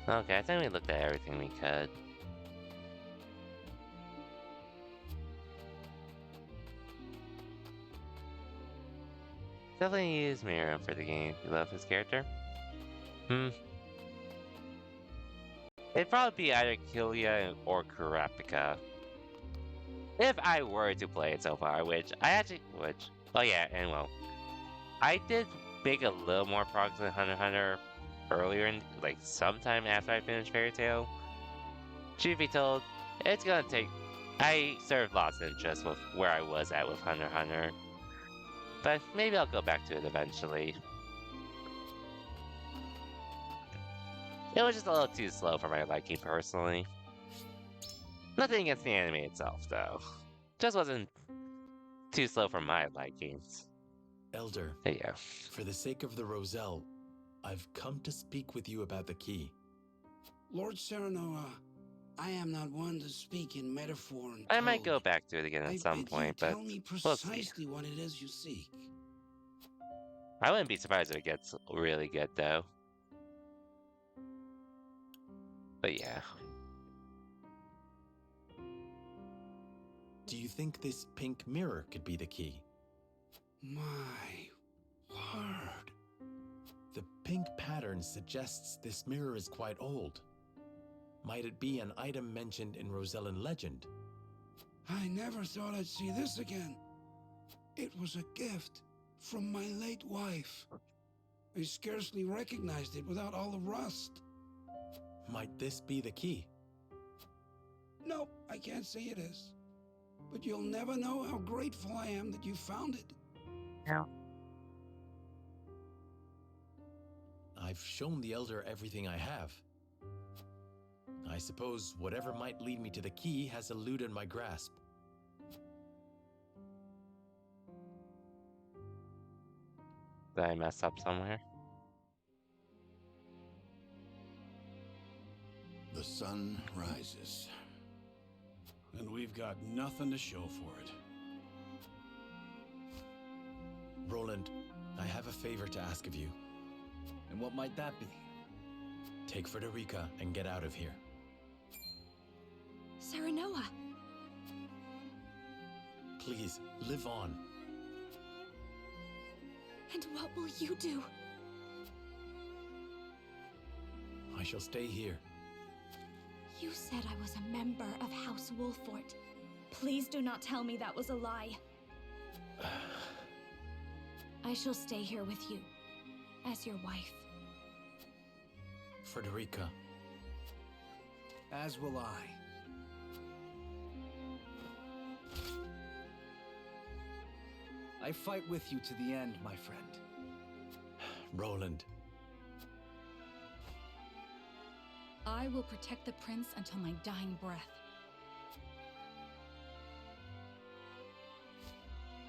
Okay, I think we looked at everything we could. Definitely use Miriam for the game. You love his character? It'd probably be either Kylia or Kurapika. If I were to play it so far, oh yeah, and well, I did make a little more progress in Hunter x Hunter earlier, like sometime after I finished Fairy Tail. Truth be told, it's gonna take. I sort of lost interest with where I was at with Hunter x Hunter, but maybe I'll go back to it eventually. It was just a little too slow for my liking, personally. Nothing against the anime itself, though. Just wasn't too slow for my likings. Elder, yeah. For the sake of the Roselle, I've come to speak with you about the key. Lord Serenoa, I am not one to speak in metaphor and I might go back to it again at some point, but tell me we'll see. precisely what it is you seek. I wouldn't be surprised if it gets really good, though. But yeah. Do you think this pink mirror could be the key? My word. The pink pattern suggests this mirror is quite old. Might it be an item mentioned in Rosellan legend? I never thought I'd see this again. It was a gift from my late wife. I scarcely recognized it without all the rust. Might this be the key? No, I can't say it is. But you'll never know how grateful I am that you found it. Yeah. I've shown the Elder everything I have. I suppose whatever might lead me to the key has eluded my grasp. Did I mess up somewhere? The sun rises. And we've got nothing to show for it. Roland, I have a favor to ask of you. And what might that be? Take Frederica and get out of here. Serenoa! Please, live on. And what will you do? I shall stay here. You said I was a member of House Wolfort. Please do not tell me that was a lie. I shall stay here with you, as your wife. Frederica. As will I. I fight with you to the end, my friend. Roland. I will protect the prince until my dying breath.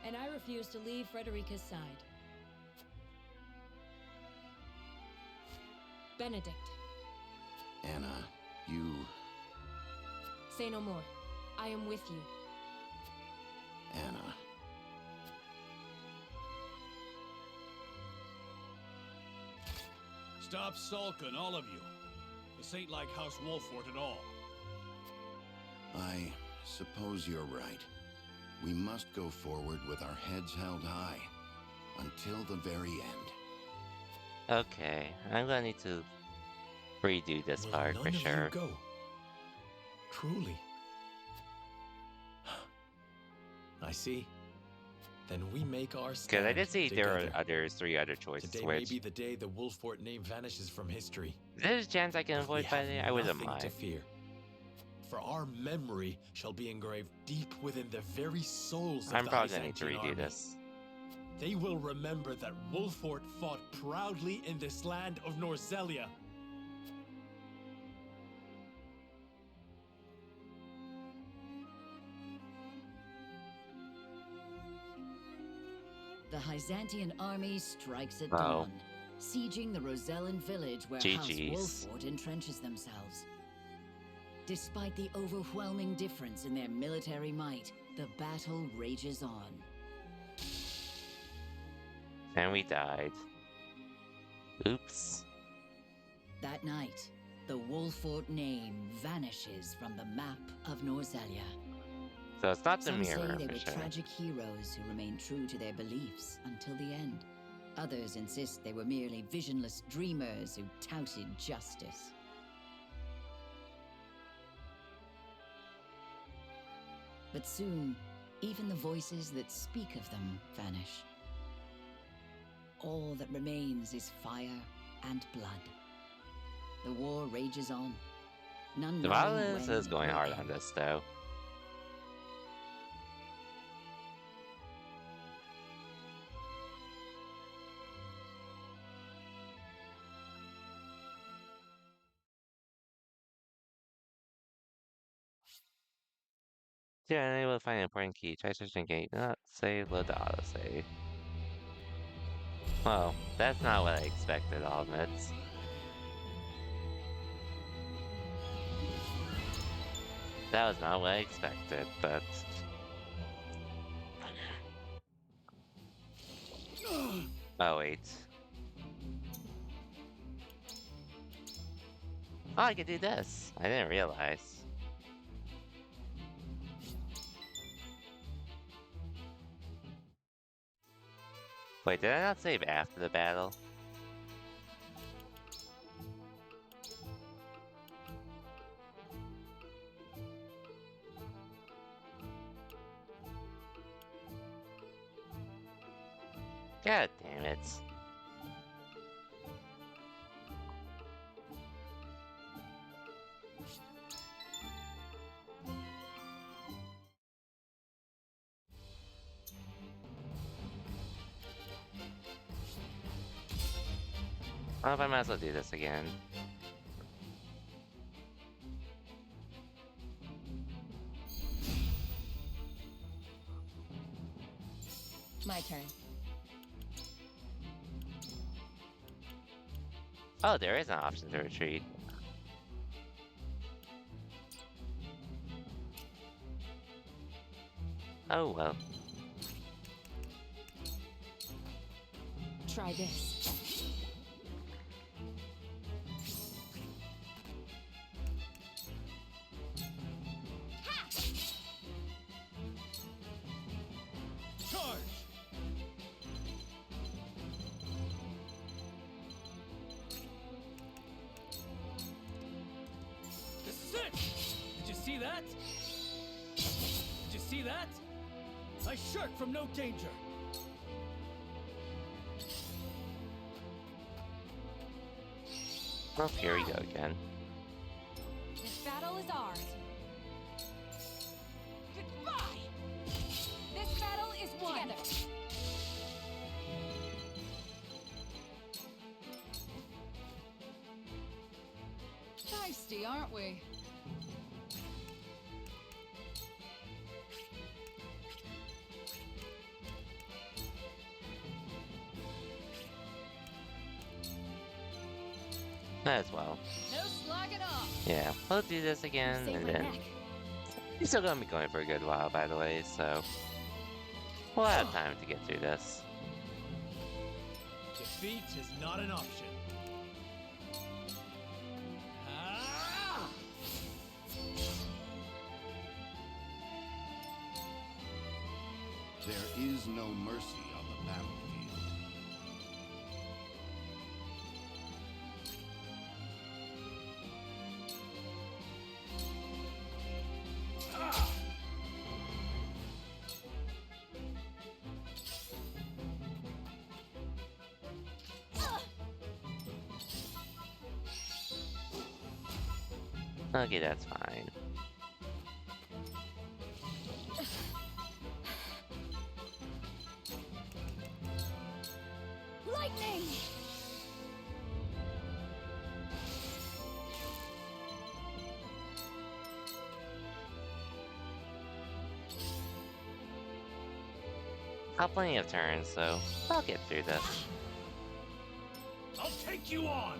And I refuse to leave Frederica's side. Benedict. Anna, you... Say no more. I am with you. Anna. Stop sulking, all of you. This ain't like House Wolfort at all. I suppose you're right. We must go forward with our heads held high. Until the very end. Okay, I'm gonna need to redo this part for sure. Go. Truly. I see. Then we make our stand. Because I did see together. there are three other choices. Today may be the day the Wolfort name vanishes from history. There's a chance I can avoid fighting it. I wouldn't Nothing mind. to fear. For our memory shall be engraved deep within the very souls of I'm the probably gonna need to Byzantine redo army. this. They will remember that Wolfort fought proudly in this land of Norzelia. The Byzantine army strikes at Wow. dawn, sieging the Rosellan village where House GG's. Wolfort entrenches themselves. Despite the overwhelming difference in their military might, the battle rages on. And we died. Oops. That night, the Wolfort name vanishes from the map of Norzelia. So it's not the Some say mirror they for were sure. tragic heroes who remained true to their beliefs until the end. Others insist they were merely visionless dreamers who touted justice. But soon, even the voices that speak of them vanish. All that remains is fire and blood. The war rages on. None The violence is going hard on this, though. Yeah, unable to find an important key. Try searching gate. Not save, load the autosave. Well, that's not what I expected, I'll admit. That was not what I expected, but... Oh, wait. Oh, I could do this. I didn't realize. Wait, did I not save after the battle? God damn it. Well, I might as well do this again. My turn. Oh, there is an option to retreat. Oh well. Try this. I shirk from no danger. Well, here we go again. This battle is ours. Goodbye! This battle is won. Together. Feisty, aren't we? As well. No slogging off. Yeah, we'll do this again, and then he's still gonna be going for a good while, by the way, so we'll have time to get through this. Defeat is not an option. There is no mercy on the battlefield. Okay, that's fine. Lightning! Got plenty of turns, so I'll get through this. I'll take you on!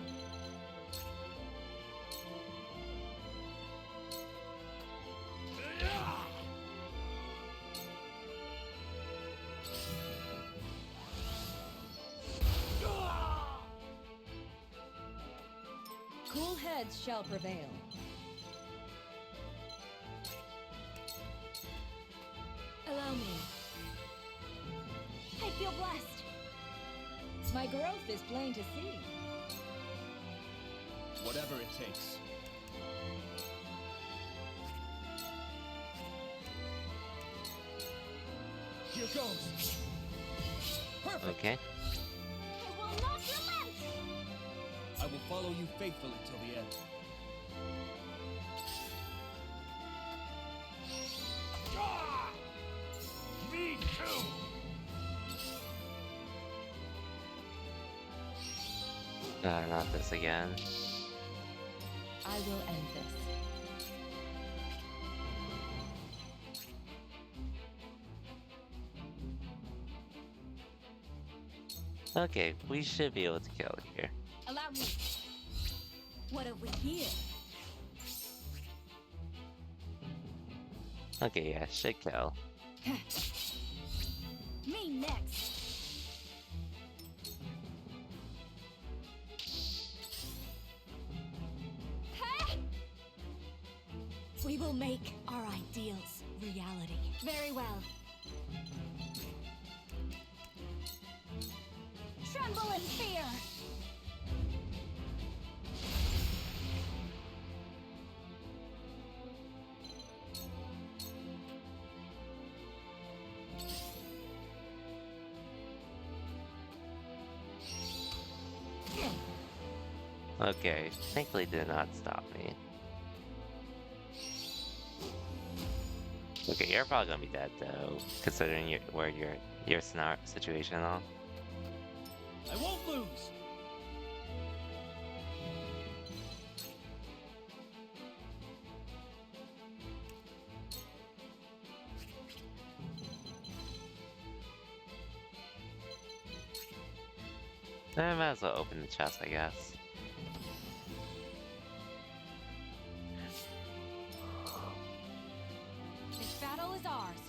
Cool heads shall prevail. Allow me. I feel blessed. My growth is plain to see. Whatever it takes. Here goes. Perfect. Okay. I will not relent! I will follow you faithfully till the end. Ah! Me too! Not this again. I will end this. Okay, we should be able to kill it here. Allow me. What have we here? Okay, yeah, should kill. Me next. We will make our ideals reality. Very well. Tremble in fear! Okay, thankfully did not stop me. Okay, you're probably gonna be dead though, considering your situation and all. I won't lose. I might as well open the chest, I guess. This battle is ours.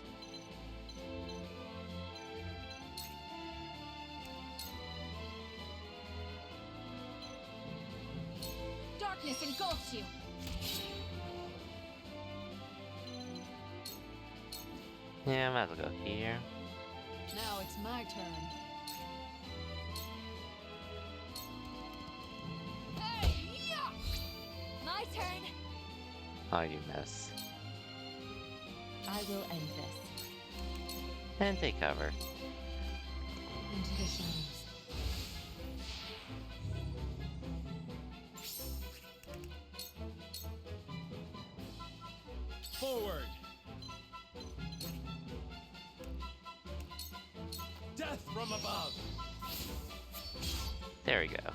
Darkness engulfs you. Yeah, I might as well go here. Now it's my turn. Hey, yeah! My turn. Oh, you miss. I will end this. And take cover. Into the shadows. Forward. Death from above. There we go.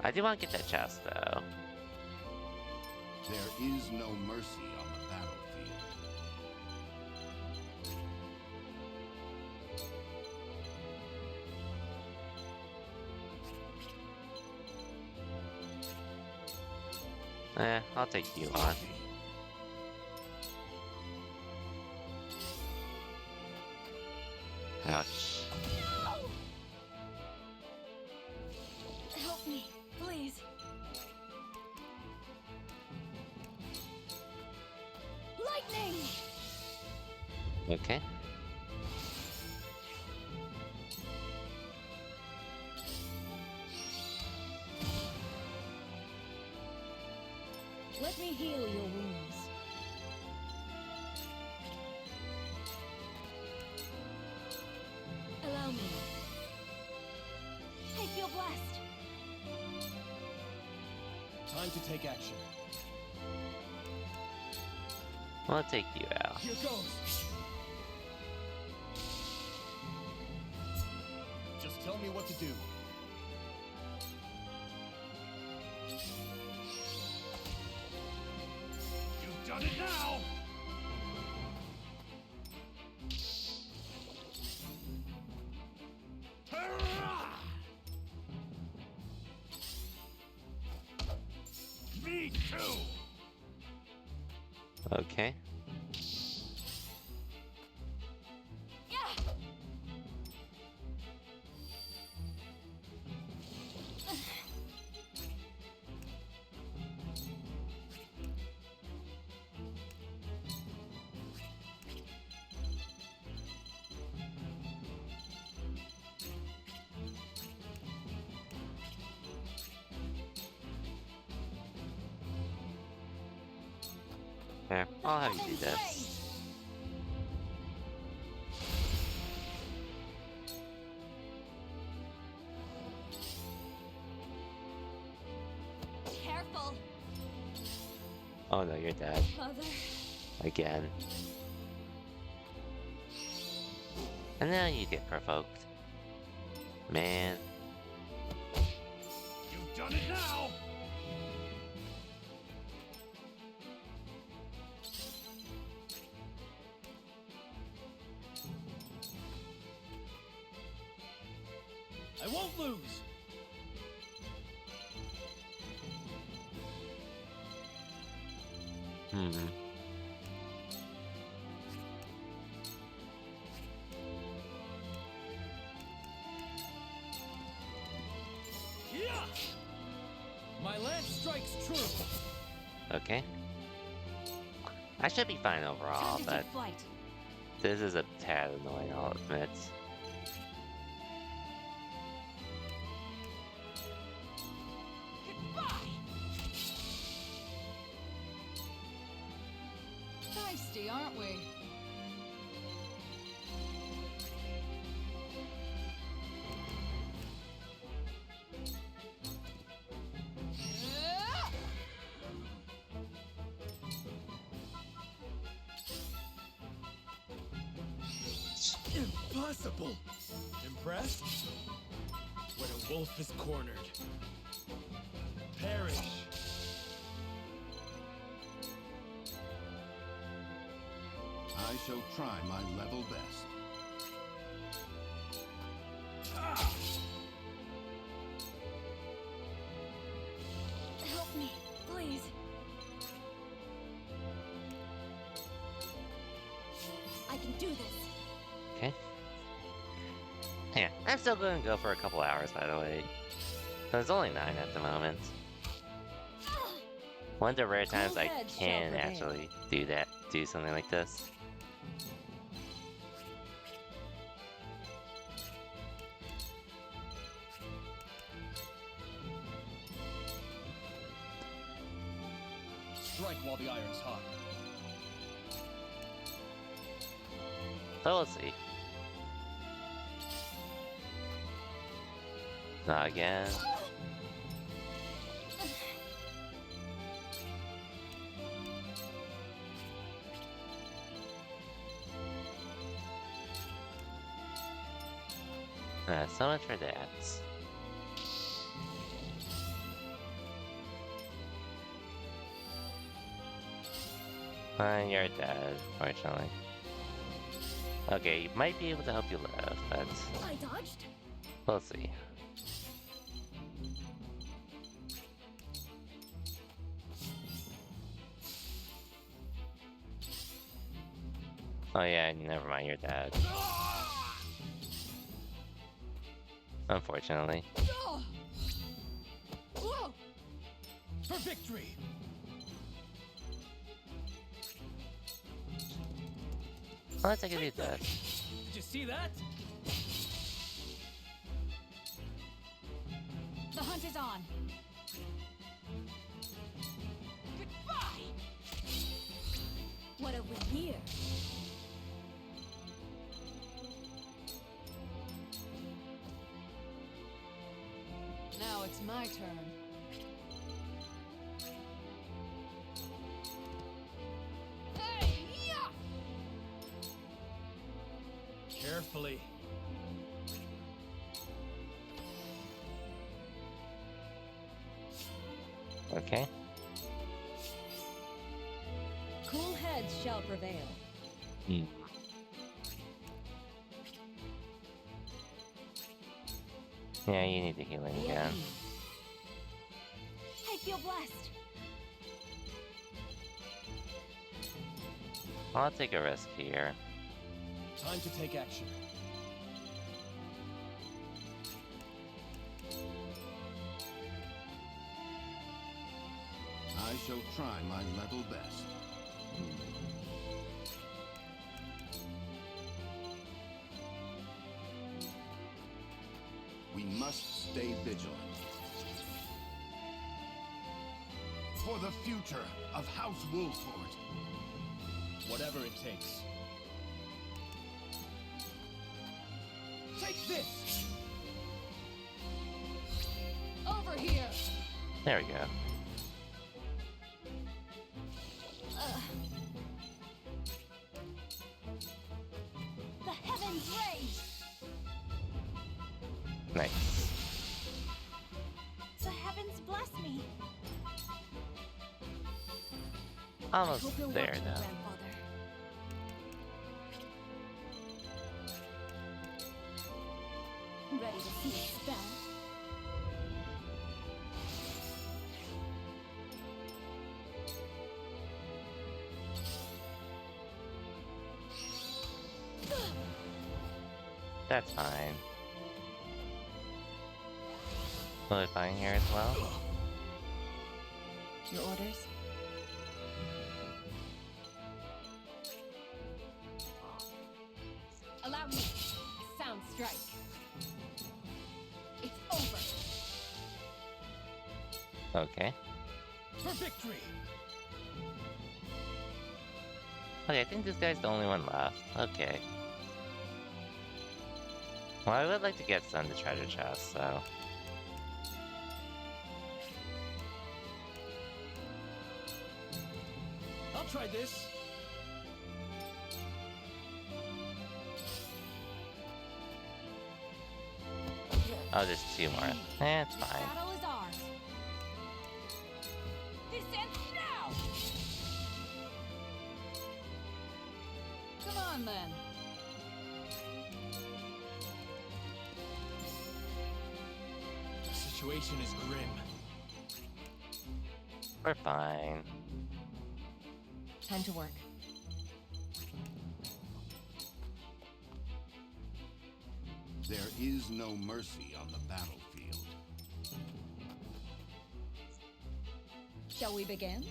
I do want to get that chest though. There is no mercy on the battlefield. I'll take you on. Ouch. Help me, please. Lightning! Okay. Let me heal your wounds. Allow me. I feel blessed. Time to take action. I'll take you out. Here goes. Just tell me what to do. You've done it now! Me too! Okay. Here, I'll have you do this. Careful. Oh no, you're dead. Mother. Again. And now you get provoked. Man. You've done it now! I won't lose! My lance strikes true. Okay. I should be fine overall, but this is a tad annoying, I'll admit. Feisty, aren't we? Impossible! Impressed? When a wolf is cornered. Perish! I shall try my level best. Help me, please. I can do this. Okay. Yeah, I'm still going to go for a couple hours, by the way. So it's only 9 at the moment. One of the rare times I can actually do something like this. Strike while the iron's hot. So we'll see. Not again. So much for that. You're dead, fortunately. Okay, you might be able to help you live, but I dodged. we'll see. Oh yeah, never mind, you're dead. Unfortunately. Whoa! For victory! Let's take a look at this. Did you see that? The hunt is on. Goodbye! What have we here? Now it's my turn. Carefully. Okay. Cool heads shall prevail. Yeah, you need the healing again. I feel blessed. I'll take a risk here. Time to take action. I shall try my level best. We must stay vigilant. For the future of House Wolford. Whatever it takes. Take this! Over here! There we go. The heavens rage! Nice. The heavens bless me! Almost Hope you're there, watching, though. Grandfather. Ready to see a spell? That's fine. Will it fine here as well? Your orders? Allow me. Sound strike. It's over. Okay. For victory! Okay, I think this guy's the only one left. Okay. Well, I would like to get some of the treasure chest, so... I'll try this. Oh, there's 2 more. It's fine. Battle is ours. This ends now! Come on, then. The situation is grim. We're fine. Time to work. There is no mercy on the battlefield. Shall we begin?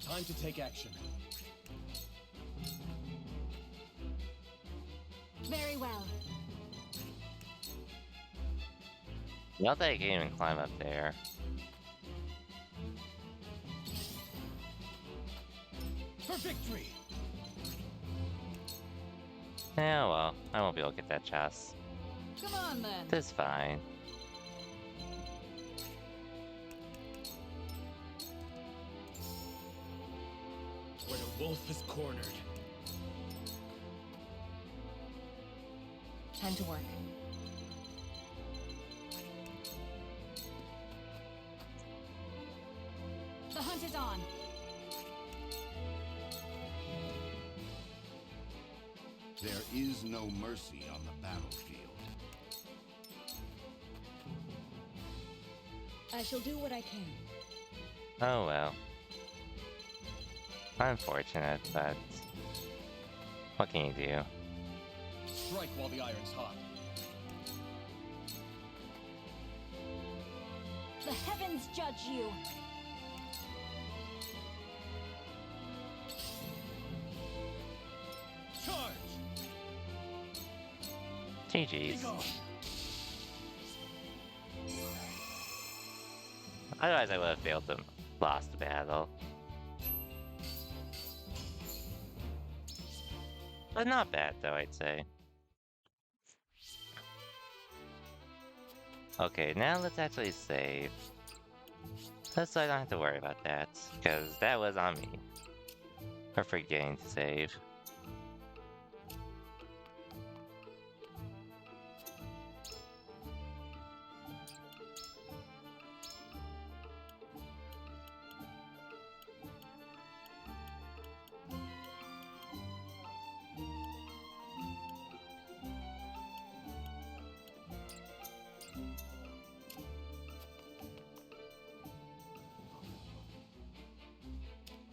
Time to take action. Very well. Not that I can't even climb up there. For victory! Yeah, well, I won't be able to get that chest. Come on, then. This is fine. Where the wolf is cornered. Time to work. The hunt is on. There is no mercy on the battlefield. I shall do what I can. Oh well. Unfortunate, but... what can you do? Strike while the iron's hot. The heavens judge you. Charge! GG's. Otherwise I would have failed to lost the battle. But not bad though, I'd say. Okay, now let's actually save. Just so I don't have to worry about that, because that was on me. For forgetting to save.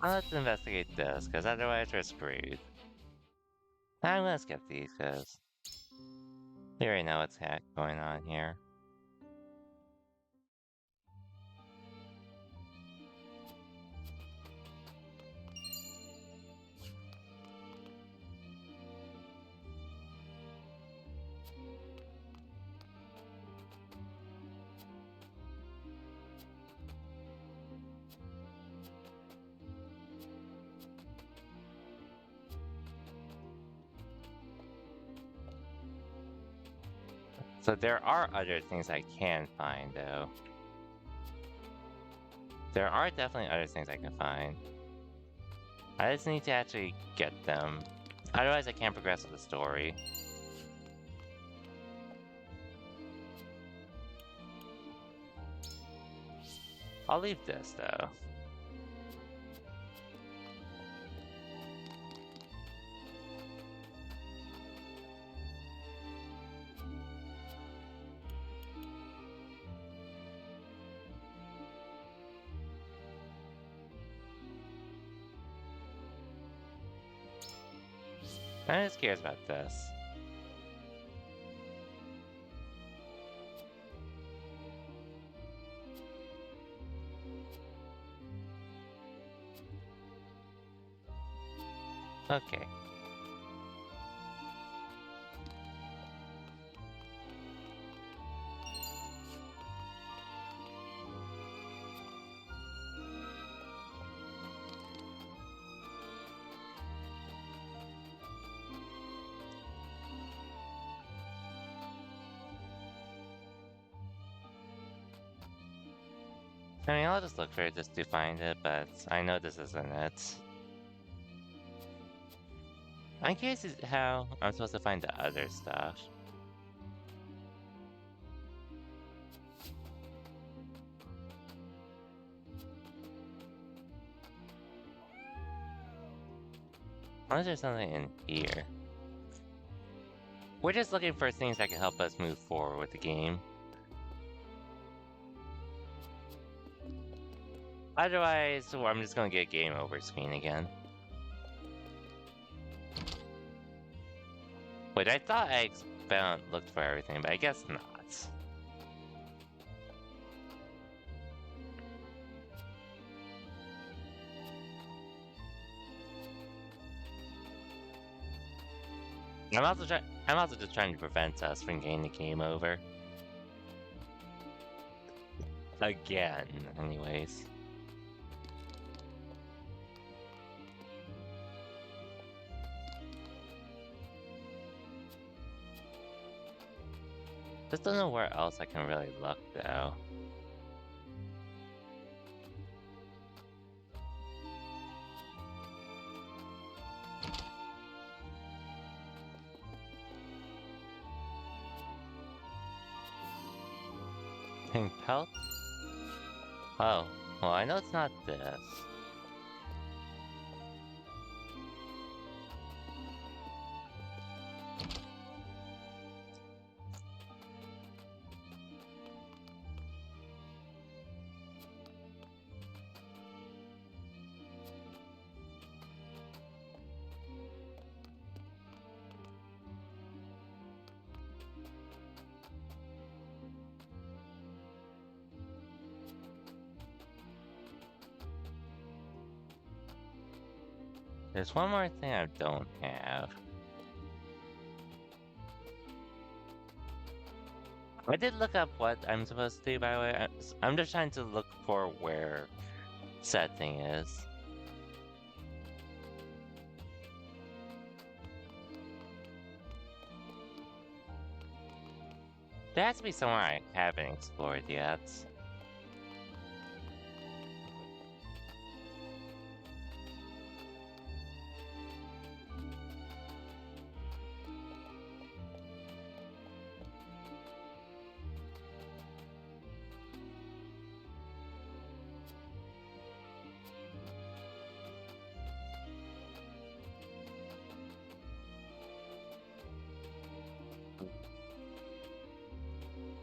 Well, let's investigate this, because otherwise we're screwed. I'm gonna skip these, because we already know what's going on here. So there are other things I can find, though. There are definitely other things I can find. I just need to actually get them. Otherwise, I can't progress with the story. I'll leave this, though. I'm just curious about this. Okay. I mean, I'll just look for it just to find it, but I know this isn't it. I'm curious how I'm supposed to find the other stuff. Unless there's something in here. We're just looking for things that can help us move forward with the game. Otherwise, well, I'm just gonna get game over screen again. Wait, I thought I looked for everything, but I guess not. I'm also just trying to prevent us from getting the game over. Again, anyways. Just don't know where else I can really look, though. Pink pelt? Oh, well, I know it's not this. There's one more thing I don't have. I did look up what I'm supposed to do, by the way. I'm just trying to look for where said thing is. There has to be somewhere I haven't explored yet.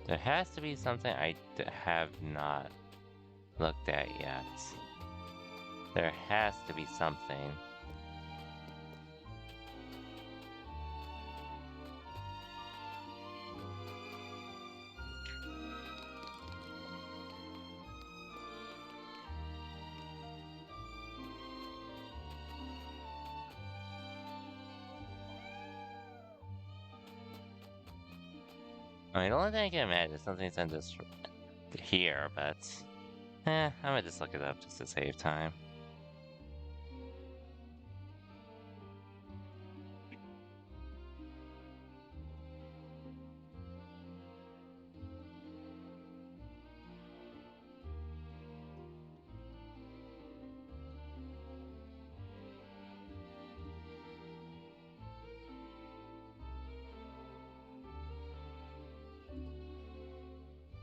There has to be something I have not looked at yet. There has to be something. I mean, the only thing I can imagine is something's in this here, but I'm gonna just look it up just to save time.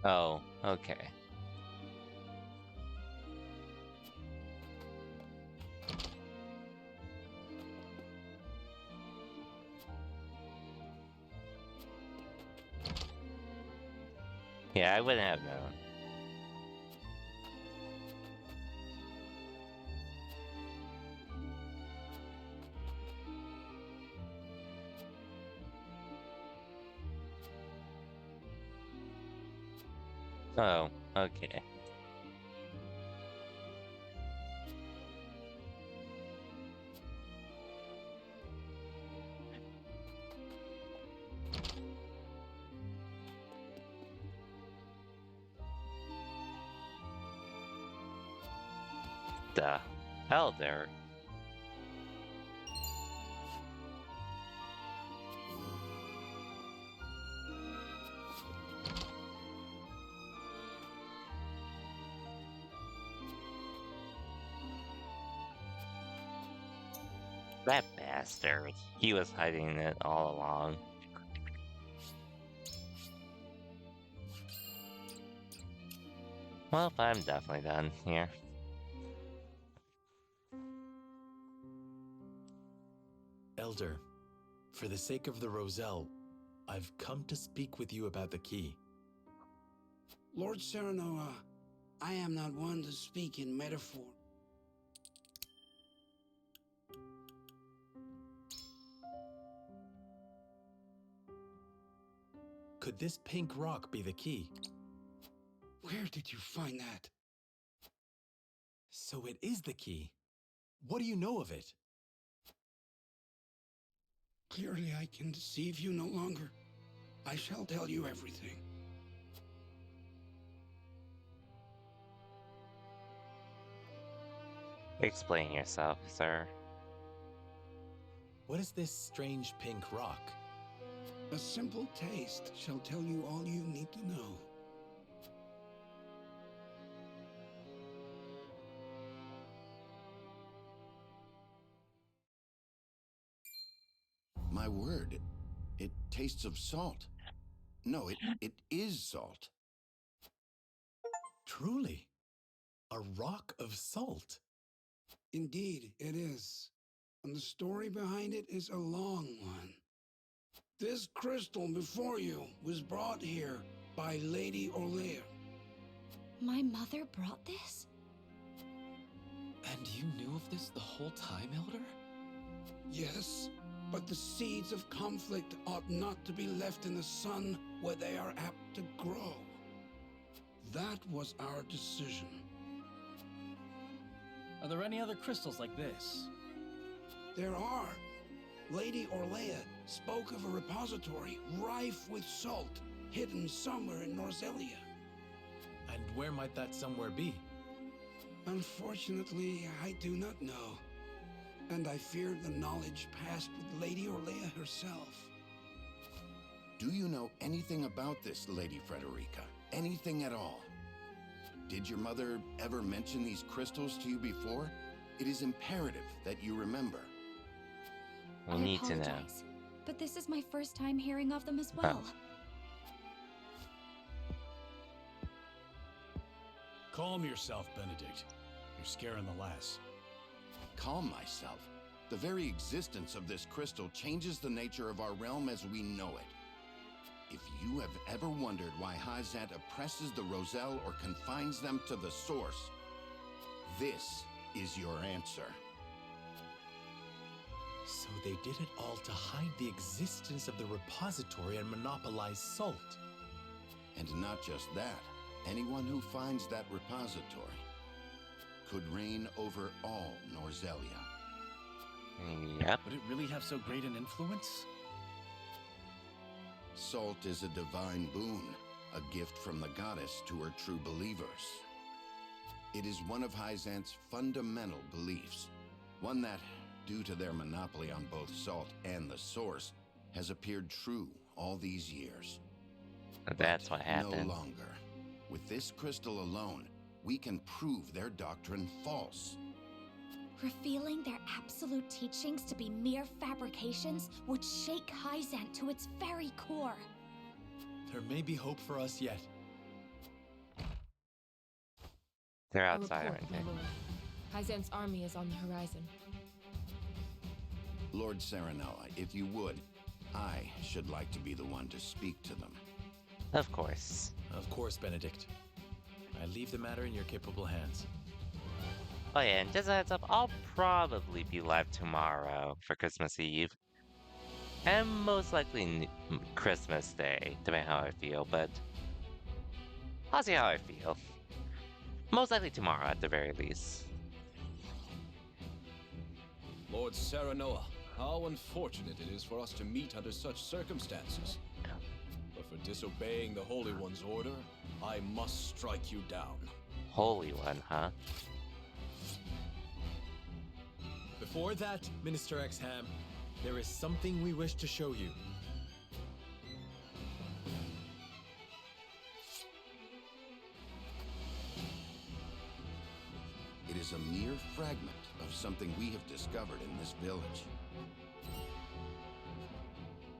Oh, okay. Yeah, I wouldn't have known. Oh, okay. The hell there. That bastard. He was hiding it all along. Well, I'm definitely done here. Elder, for the sake of the Roselle, I've come to speak with you about the key. Lord Serenoa, I am not one to speak in metaphor. Could this pink rock be the key? Where did you find that? So it is the key. What do you know of it? Clearly I can deceive you no longer. I shall tell you everything. Explain yourself, sir. What is this strange pink rock? A simple taste shall tell you all you need to know. My word, it tastes of salt. No, it is salt. Truly, a rock of salt. Indeed, it is. And the story behind it is a long one. This crystal before you was brought here by Lady Orlea. My mother brought this? And you knew of this the whole time, Elder? Yes, but the seeds of conflict ought not to be left in the sun where they are apt to grow. That was our decision. Are there any other crystals like this? There are. Lady Orlea spoke of a repository rife with salt, hidden somewhere in Norzelia. And where might that somewhere be? Unfortunately, I do not know. And I fear the knowledge passed with Lady Orlea herself. Do you know anything about this, Lady Frederica? Anything at all? Did your mother ever mention these crystals to you before? It is imperative that you remember. We need to know. Apologize, but this is my first time hearing of them as well. Calm yourself, Benedict. You're scaring the lass. Calm myself. The very existence of this crystal changes the nature of our realm as we know it. If you have ever wondered why Hyzant oppresses the Roselle or confines them to the source, this is your answer. So they did it all to hide the existence of the repository and monopolize salt. And not just that, anyone who finds that repository could reign over all Norzelia. Yep. Would it really have so great an influence? Salt is a divine boon, a gift from the goddess to her true believers. It is one of Hyzant's fundamental beliefs, one that, due to their monopoly on both salt and the source, has appeared true all these years. That's what happened. No longer. With this crystal alone, we can prove their doctrine false. Revealing their absolute teachings to be mere fabrications would shake Hyzant to its very core. There may be hope for us yet. They're A outside, report, aren't my they? lord. Hyzan's army is on the horizon. Lord Serenoa, if you would, I should like to be the one to speak to them. Of course. Of course, Benedict. I leave the matter in your capable hands. Oh yeah, and just a heads up, I'll probably be live tomorrow for Christmas Eve. And most likely Christmas Day, depending on how I feel, but I'll see how I feel. Most likely tomorrow at the very least. Lord Serenoa, how unfortunate it is for us to meet under such circumstances. But for disobeying the Holy One's order, I must strike you down. Holy One, huh? Before that, Minister Exham, there is something we wish to show you. It is a mere fragment of something we have discovered in this village.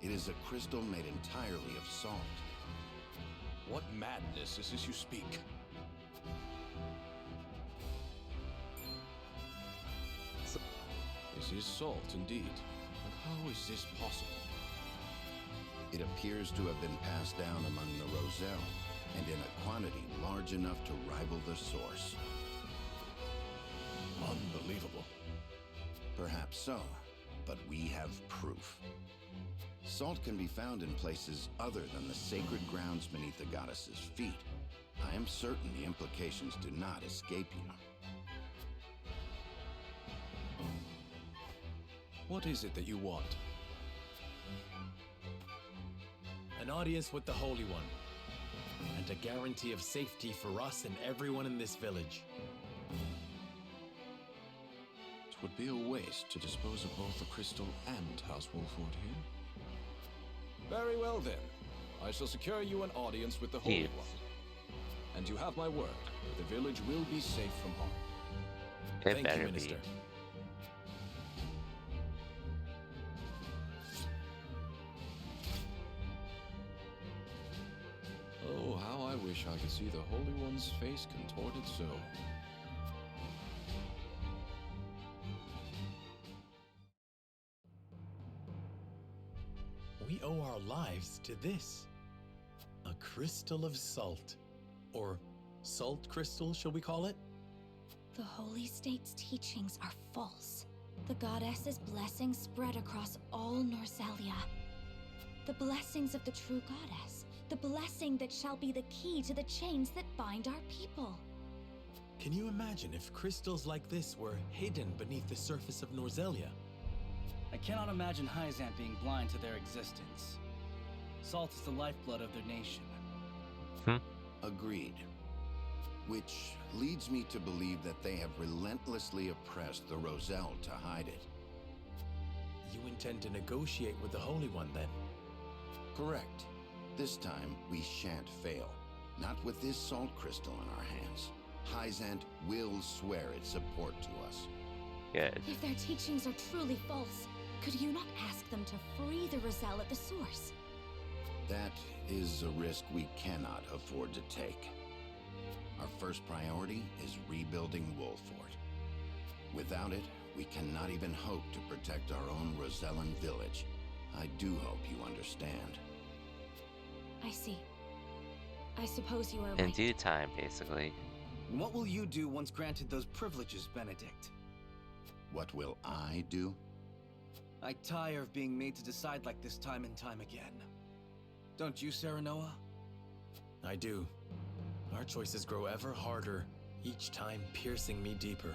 It is a crystal made entirely of salt. What madness is this you speak? This is salt, indeed. But how is this possible? It appears to have been passed down among the Roselle, and in a quantity large enough to rival the source. Unbelievable. Perhaps so, but we have proof. Salt can be found in places other than the sacred grounds beneath the goddess's feet. I am certain the implications do not escape you. What is it that you want? An audience with the Holy One, and a guarantee of safety for us and everyone in this village. It would be a waste to dispose of both the crystal and House Wolford here. Very well then. I shall secure you an audience with the Holy One. And you have my word, the village will be safe from harm. It Thank you, Minister. Oh, how I wish I could see the Holy One's face contorted so. We owe our lives to this. A crystal of salt. Or salt crystal, shall we call it? The Holy State's teachings are false. The goddess's blessings spread across all Norzelia. The blessings of the true goddess. The blessing that shall be the key to the chains that bind our people. Can you imagine if crystals like this were hidden beneath the surface of Norzelia? I cannot imagine Hyzant being blind to their existence. Salt is the lifeblood of their nation. Agreed. Which leads me to believe that they have relentlessly oppressed the Roselle to hide it. You intend to negotiate with the Holy One, then? Correct. This time, we shan't fail. Not with this salt crystal in our hands. Hyzant will swear its support to us. Good. If their teachings are truly false, could you not ask them to free the Roselle at the source? That is a risk we cannot afford to take. Our first priority is rebuilding Wolford. Without it, we cannot even hope to protect our own Rosellan village. I do hope you understand. I see. I suppose you are In right. due time, basically. What will you do once granted those privileges, Benedict? What will I do? I tire of being made to decide like this time and time again. Don't you, Serenoa? I do. Our choices grow ever harder, each time piercing me deeper.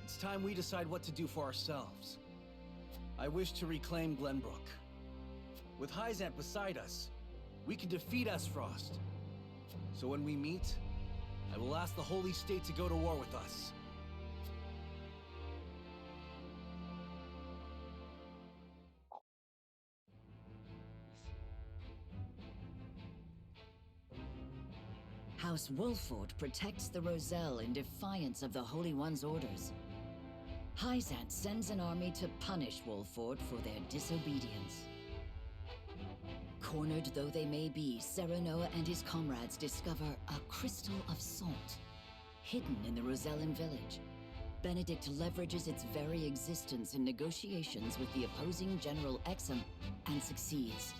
It's time we decide what to do for ourselves. I wish to reclaim Glenbrook. With Hyzant beside us, we can defeat Esfrost. So when we meet, I will ask the Holy State to go to war with us. House Wolford protects the Roselle in defiance of the Holy One's orders. Hyzant sends an army to punish Wolford for their disobedience. Cornered though they may be, Serenoa and his comrades discover a crystal of salt, hidden in the Rosellan village. Benedict leverages its very existence in negotiations with the opposing General Exum and succeeds.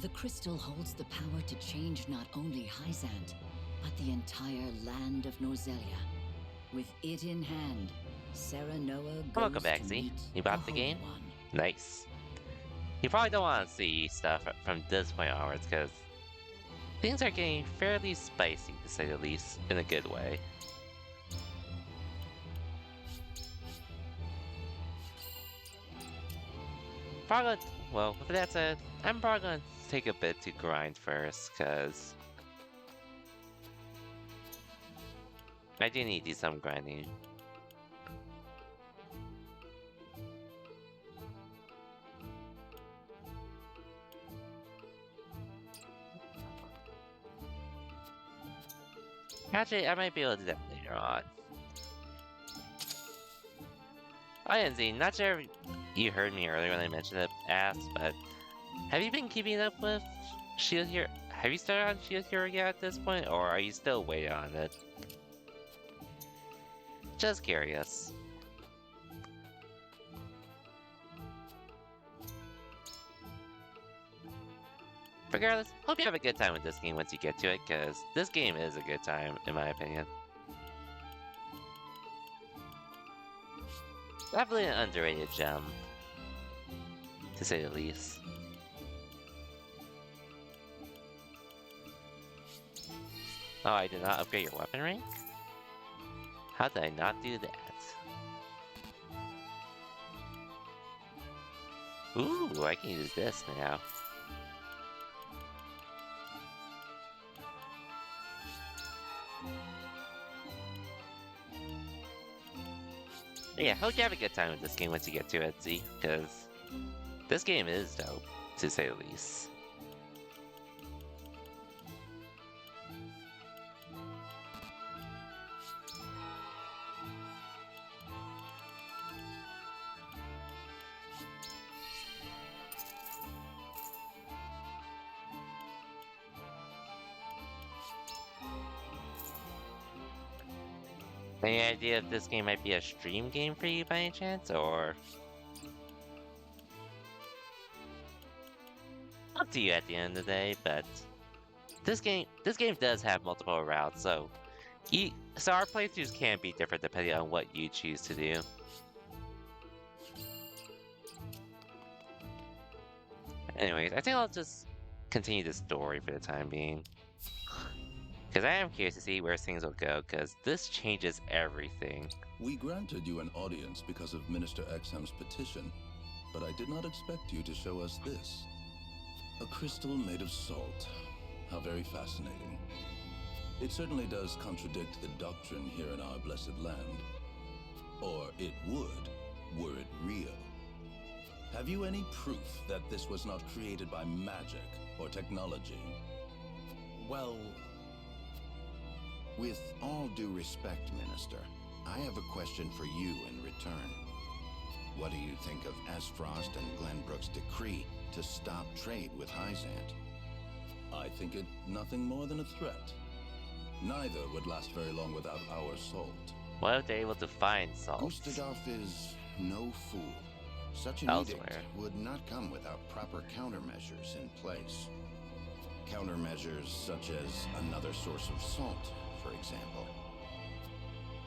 The crystal holds the power to change not only Hyzant, but the entire land of Norzelia. With it in hand, Serenoa goes Welcome back, to Z. meet You bought the Holy game? One. Nice. You probably don't want to see stuff from this point onwards, because things are getting fairly spicy, to say the least, in a good way. Well, with that said, I'm probably gonna take a bit to grind first, because I do need to do some grinding. Actually, I might be able to do that later on. Oh yeah, Z, not sure if you heard me earlier when I mentioned it, but have you been keeping up with Shield Hero? Have you started on Shield Hero yet at this point, or are you still waiting on it? Just curious. Regardless, hope you have a good time with this game once you get to it, because this game is a good time, in my opinion. Definitely an underrated gem, to say the least. Oh, I did not upgrade your weapon rank? How did I not do that? Ooh, I can use this now. Yeah, hope you have a good time with this game once you get to it, Z, because this game is dope, to say the least. Any idea if this game might be a stream game for you by any chance, or? Up to you at the end of the day, but this game does have multiple routes, so our playthroughs can be different depending on what you choose to do. Anyways, I think I'll just continue the story for the time being. Because I am curious to see where things will go, because this changes everything. We granted you an audience because of Minister Exham's petition, but I did not expect you to show us this. A crystal made of salt. How very fascinating. It certainly does contradict the doctrine here in our blessed land. Or it would, were it real. Have you any proof that this was not created by magic or technology? Well... With all due respect, Minister, I have a question for you in return. What do you think of Esfrost and Glenbrook's decree to stop trade with Hyzant? I think it nothing more than a threat. Neither would last very long without our salt. What if they're able to find salt? Gustadolf is no fool. Such an edict would not come without proper countermeasures in place. Countermeasures such as another source of salt, for example.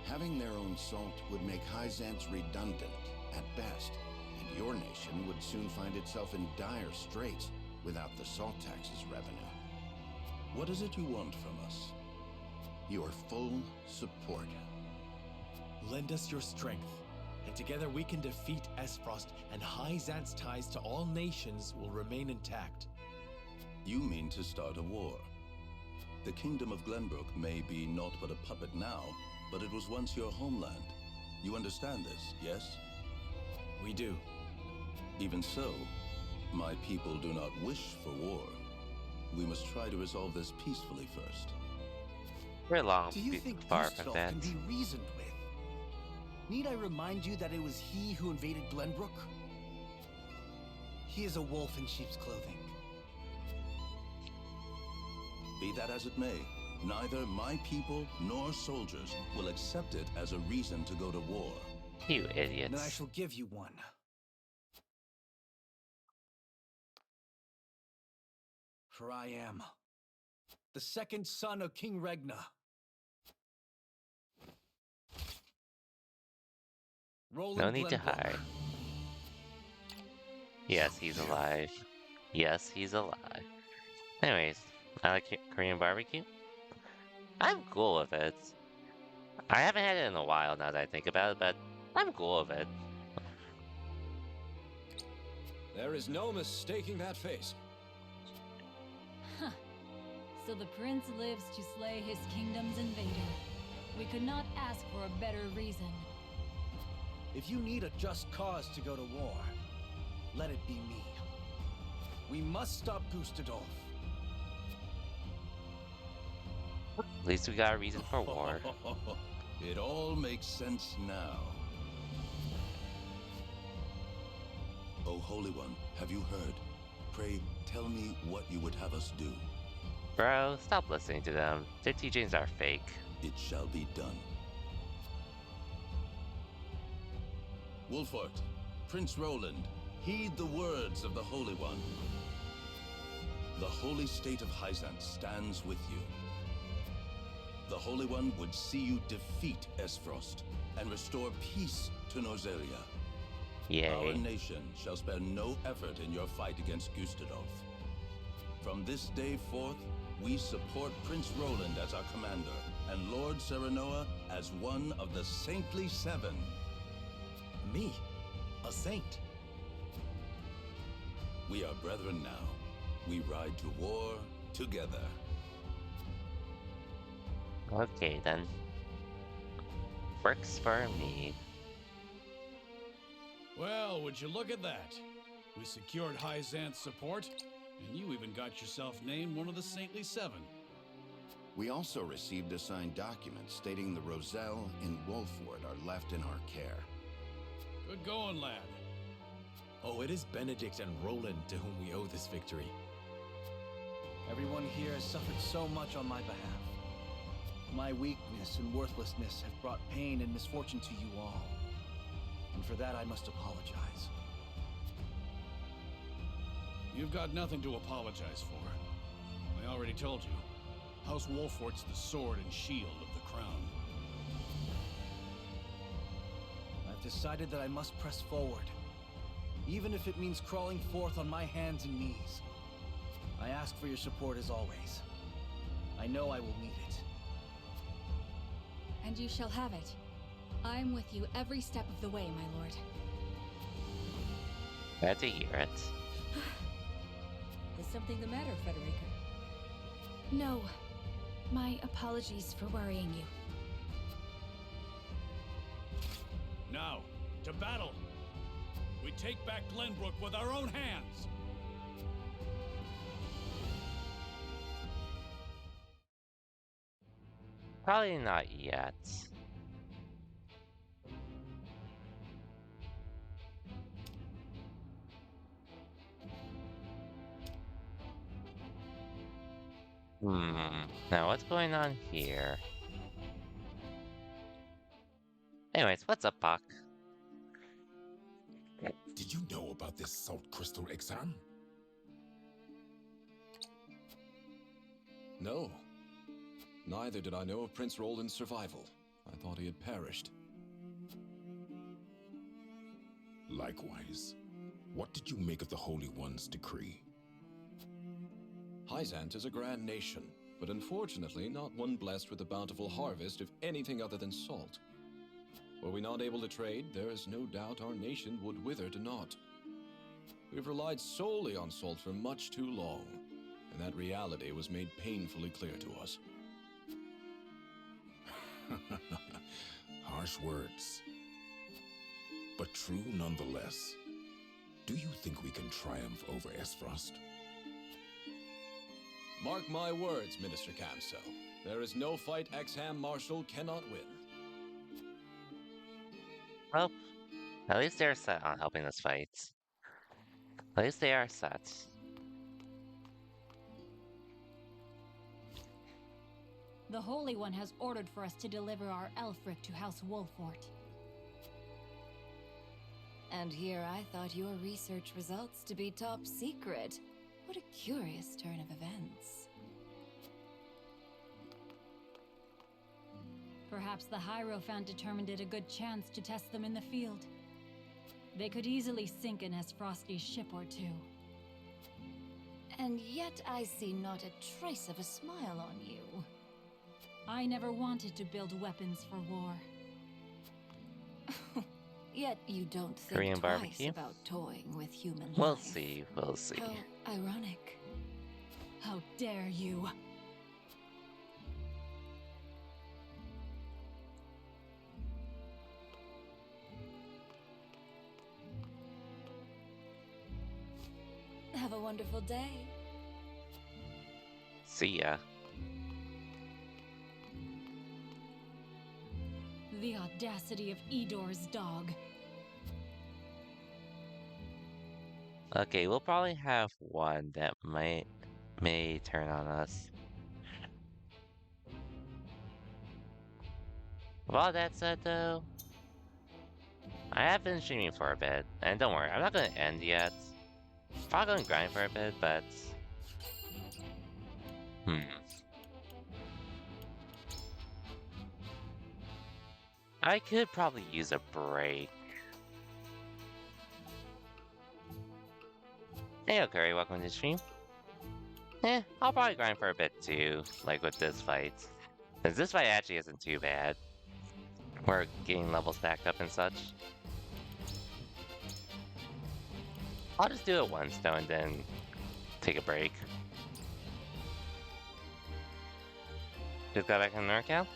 Having their own salt would make Hyzant's redundant, at best, and your nation would soon find itself in dire straits without the salt tax's revenue. What is it you want from us? Your full support. Lend us your strength, and together we can defeat Esfrost, and Hyzant's ties to all nations will remain intact. You mean to start a war? The Kingdom of Glenbrook may be naught but a puppet now, but it was once your homeland. You understand this, yes? We do. Even so, my people do not wish for war. We must try to resolve this peacefully first. We're long, Do you think far from Gustaf that. can be reasoned with? Need I remind you that it was he who invaded Glenbrook? He is a wolf in sheep's clothing. Be that as it may, neither my people nor soldiers will accept it as a reason to go to war. You idiots. Then I shall give you one. For I am the second son of King Regna. Roland No need to Glenbrook. hide. Yes, he's alive. Yes, he's alive. Anyways, I like Korean barbecue. I'm cool with it. I haven't had it in a while now that I think about it, but I'm cool with it. There is no mistaking that face. Huh. So the prince lives to slay his kingdom's invader. We could not ask for a better reason. If you need a just cause to go to war, let it be me. We must stop Gustadolf. At least we got a reason for war. It all makes sense now. O Holy One, have you heard? Pray, tell me what you would have us do. Bro, stop listening to them. Their teachings are fake. It shall be done. Wolfort, Prince Roland, heed the words of the Holy One. The holy state of Hyzant stands with you. The Holy One would see you defeat Esfrost and restore peace to Norzelia. Yay. Our nation shall spare no effort in your fight against Gustadolf. From this day forth, we support Prince Roland as our commander and Lord Serenoa as one of the Saintly Seven. Me? A saint? We are brethren now. We ride to war together. Okay then. Works for me. Well, would you look at that? We secured Hyzant's support, and you even got yourself named one of the Saintly Seven. We also received a signed document stating the Roselle and Wolford are left in our care. Good going, lad. Oh, it is Benedict and Roland to whom we owe this victory. Everyone here has suffered so much on my behalf. My weakness and worthlessness have brought pain and misfortune to you all. And for that I must apologize. You've got nothing to apologize for. I already told you. House Wolfort's the sword and shield of the crown. I've decided that I must press forward, even if it means crawling forth on my hands and knees. I ask for your support as always. I know I will need it. And you shall have it. I'm with you every step of the way, my lord. Glad to hear it. Is something the matter, Frederica? No. My apologies for worrying you. Now, to battle! We take back Glenbrook with our own hands! Probably not yet. Now what's going on here? Anyways, what's up, Bach? Did you know about this salt crystal exam? No. Neither did I know of Prince Roland's survival. I thought he had perished. Likewise. What did you make of the Holy One's decree? Hyzant is a grand nation, but unfortunately not one blessed with a bountiful harvest of anything other than salt. Were we not able to trade, there is no doubt our nation would wither to naught. We've relied solely on salt for much too long, and that reality was made painfully clear to us. Harsh words, but true nonetheless. Do you think we can triumph over Esfrost? Mark my words, Minister Camso. There is no fight Exham Marshal cannot win. Well, at least they're set on helping us fight. At least they are set. The Holy One has ordered for us to deliver our Elfric to House Wolfort. And here I thought your research results to be top secret. What a curious turn of events. Perhaps the Hierophant determined it a good chance to test them in the field. They could easily sink an Frosty's ship or two. And yet I see not a trace of a smile on you. I never wanted to build weapons for war. Yet you don't think Korean twice barbecue? about toying with human We'll life. see, we'll see. How ironic. How dare you! Have a wonderful day. See ya. The audacity of Edor's dog. Okay, we'll probably have one that may turn on us. With all that said though, I have been streaming for a bit, and don't worry, I'm not gonna end yet. Probably gonna grind for a bit, but I could probably use a break. Hey, Curry, welcome to the stream. I'll probably grind for a bit too, like with this fight. Since this fight actually isn't too bad. We're getting levels stacked up and such. I'll just do it once though and then take a break. Just got back in NorCal?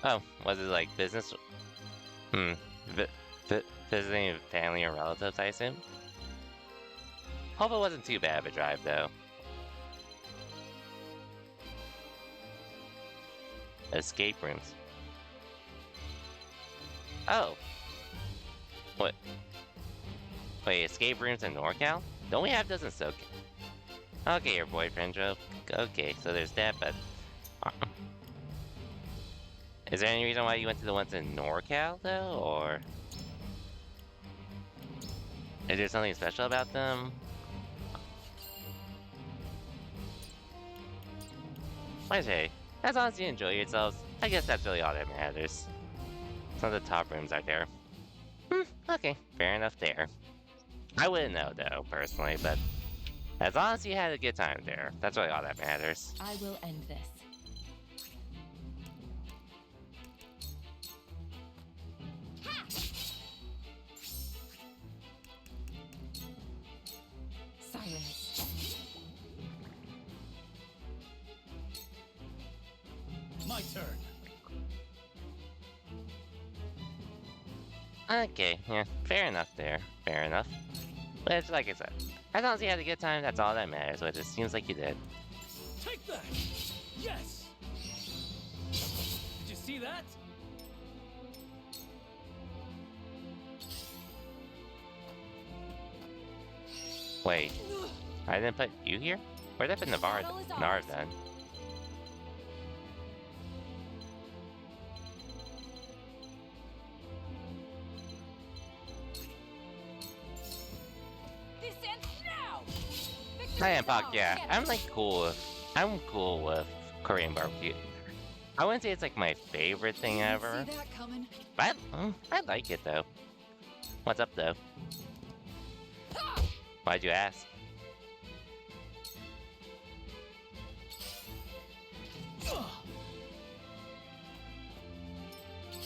Oh, was it like business? Visiting family or relatives, I assume? Hope it wasn't too bad of a drive though. Escape rooms. Oh. What? Wait, escape rooms in NorCal? Don't we have those in SoCal? Okay, your boyfriend drove. Okay, so there's that, but... Is there any reason why you went to the ones in NorCal, though, or... Is there something special about them? I say, as long as you enjoy yourselves, I guess that's really all that matters. Some of the top rooms are there. Okay, fair enough there. I wouldn't know, though, personally, but... As long as you had a good time there, that's really all that matters. I will end this. Silence. My turn. Okay, yeah, fair enough there. Fair enough. But it's like I said, as long as you had a good time, that's all that matters, which it seems like you did. Take that! Yes! Did you see that? Wait, I didn't put you here? Where'd I put Navarre then? This ends now! I am Puck, yeah. I'm cool with Korean barbecue. I wouldn't say it's like my favorite thing ever. See that coming? But I like it though. What's up though? Why'd you ask?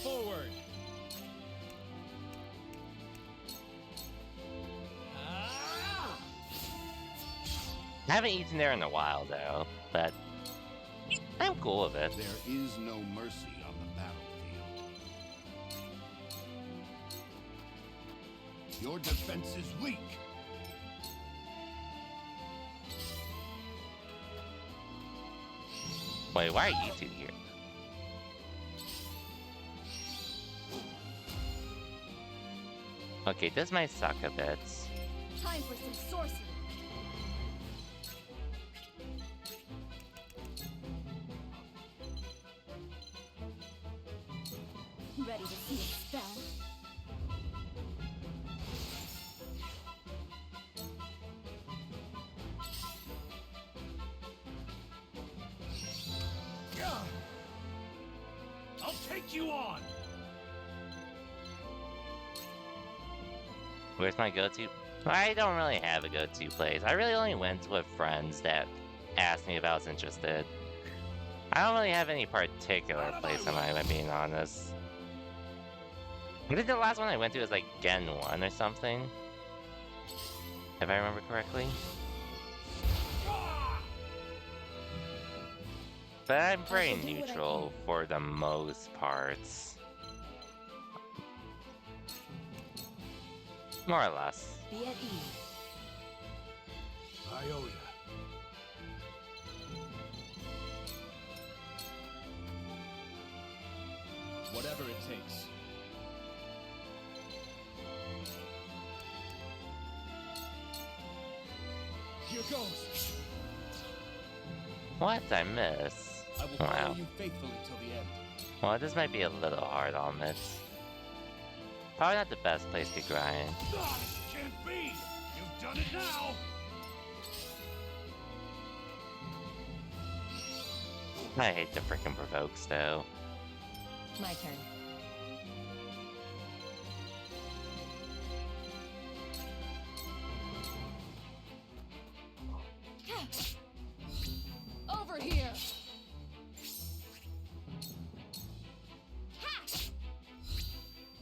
Forward. I haven't eaten there in a while though, but I'm cool with it. There is no mercy on the battlefield. Your defense is weak. Wait, why are you two here? Okay, this might suck a bit. Time for some sorcery. Ready to see a spell? I'll take you on! Where's my go-to? I don't really have a go-to place. I really only went with friends that asked me if I was interested. I don't really have any particular place, am I being honest? I think the last one I went to was like Gen 1 or something. If I remember correctly. But I'm pretty neutral for the most parts. More or less. Be at ease. I owe you. Whatever it takes. Here goes. What? I miss? I will follow Wow. you faithfully till the end. Well, this might be a little hard on this. Probably not the best place to grind. Gosh, can't be! You've done it now! I hate the frickin' provokes though. My turn. Over here!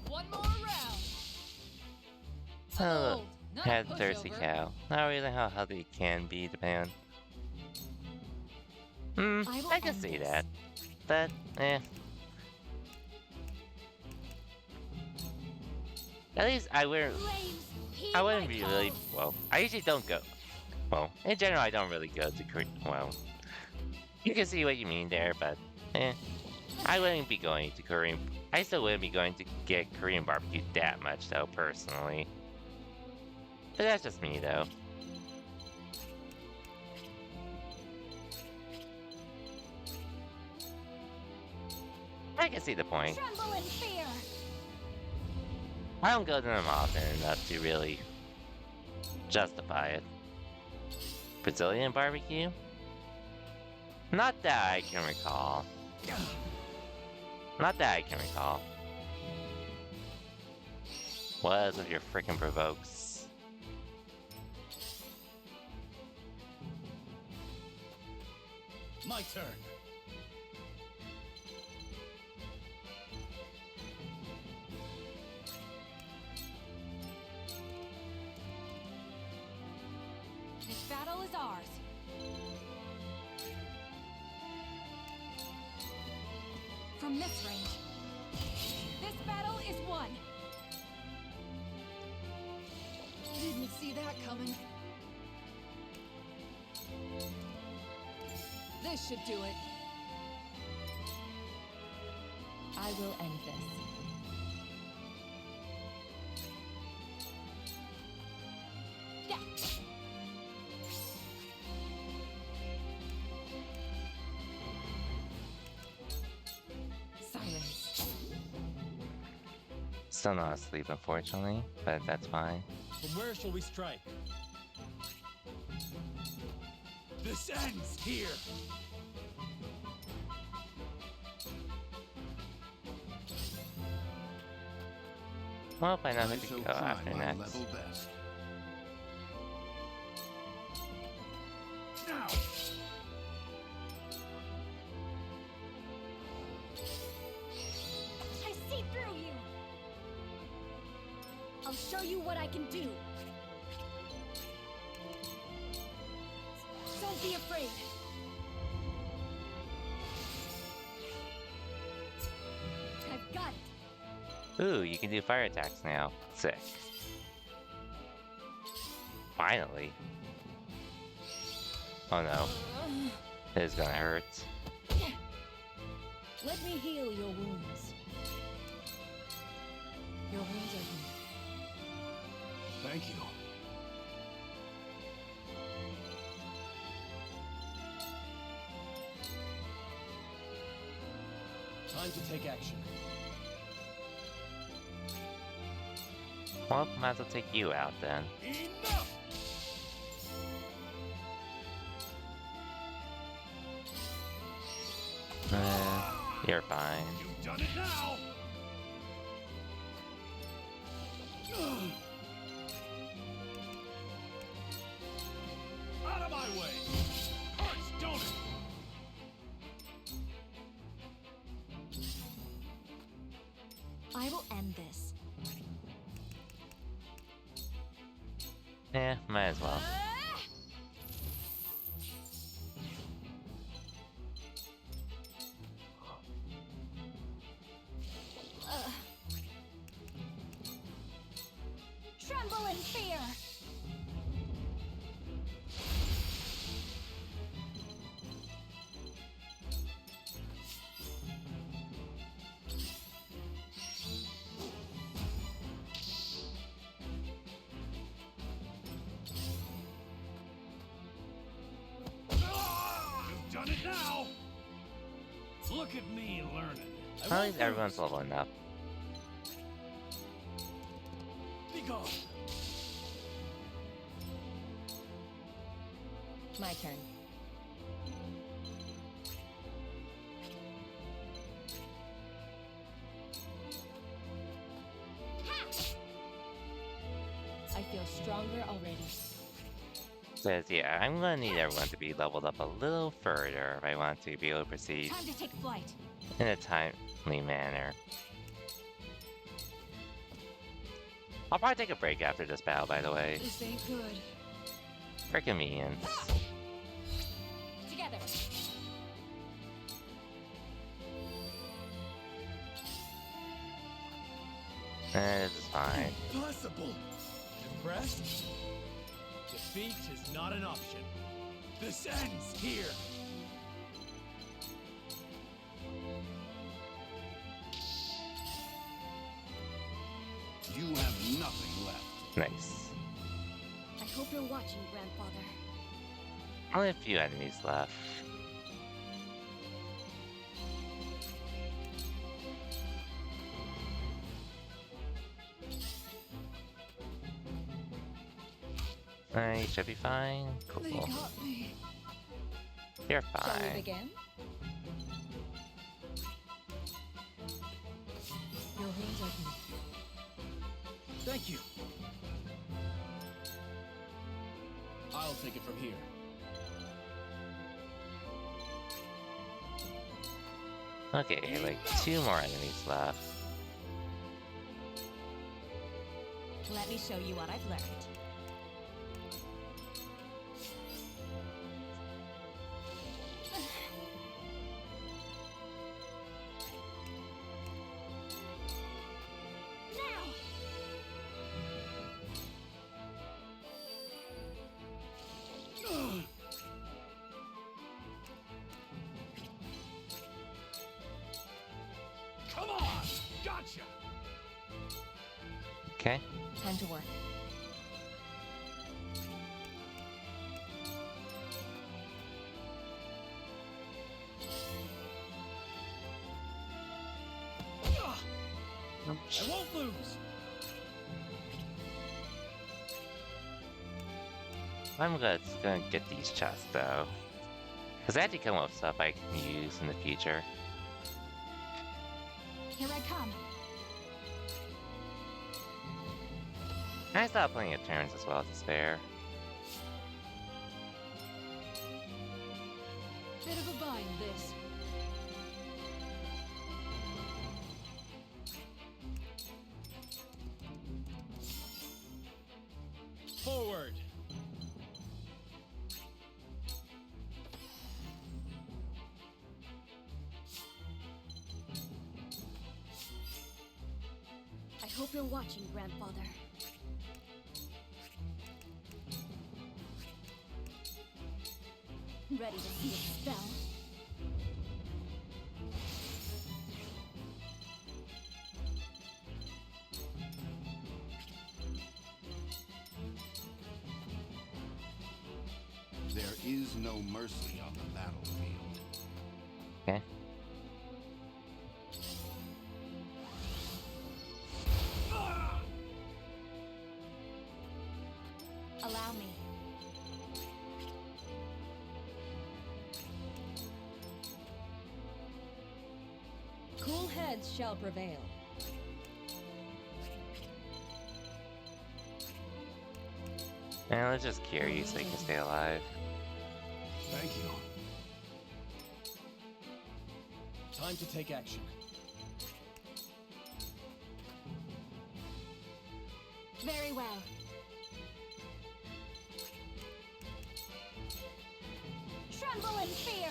One more round! Oh, not had a thirsty pushover. cow. Not really how healthy it can be, depending. I can see that. But, At least I wouldn't be really, well, I usually don't go, well, in general I don't really go to Korea, well, you can see what you mean there, but, I wouldn't be going to Korean, I still wouldn't be going to get Korean barbecue that much though, personally. But that's just me though. I can see the point. Tremble in fear. I don't go to them often enough to really justify it. Brazilian barbecue? Not that I can recall. Not that I can recall. What is with your freaking provokes? My turn. This battle is ours. From this range, this battle is won. Didn't see that coming. This should do it. I will end this. Yeah. Silence. Still not asleep, unfortunately, but that's fine. From where shall we strike? This ends here! Well, I know I who shall to go try after my next. level best. Now! I see through you. I'll show you what I can do. Don't be afraid. I've got it. Ooh, you can do fire attacks now. Sick. Finally. Oh no. This is gonna hurt. Let me heal your wounds. Your wounds are healed. Thank you. Time to take action. Well, might as well take you out then. You're fine. You've done it now. Out of my way! Hurts, don't it? I will end this. Yeah, might as well. Tremble in fear! You've done it now. Look at me learning. At least everyone's leveling up. Be gone. My turn. I feel stronger already. Says, yeah, I'm gonna need everyone to be leveled up a little further if I want to be able to proceed Time to take flight. in a timely manner. I'll probably take a break after this battle, by the way, This ain't good. for convenience. Together. This is fine. Impossible! Impressed? Defeat is not an option. This ends here! You have nothing left. Nice. I hope you're watching, Grandfather. Only a few enemies left. You should be fine. They Cool. got me. You're Shall we fine. begin? Your wounds are healed. Thank you. I'll take it from here. Okay, like 2 more enemies left. Let me show you what I've learned. Now! Come on! Gotcha! Okay. Time to work. I won't lose. I'm gonna get these chests though. Because I had to come up with stuff I can use in the future. Here I come. I still have plenty of turns as well to spare. Bit of a bind, this. Forward. I hope you're watching, Grandfather. Ready to see a spell? There is no mercy on the battlefield. Okay. Cool heads shall prevail. Man, let's just cure you so you can stay alive. Thank you. Time to take action. Very well. Tremble in fear!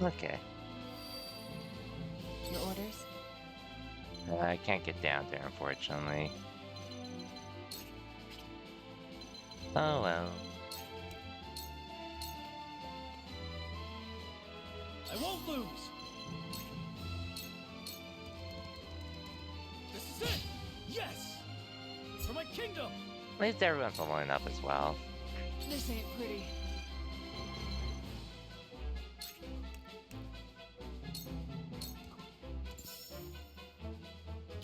Okay. Your orders? I can't get down there, unfortunately. Oh well. I won't lose! This is it! Yes! For my kingdom! At least everyone's leveling up as well. This ain't pretty.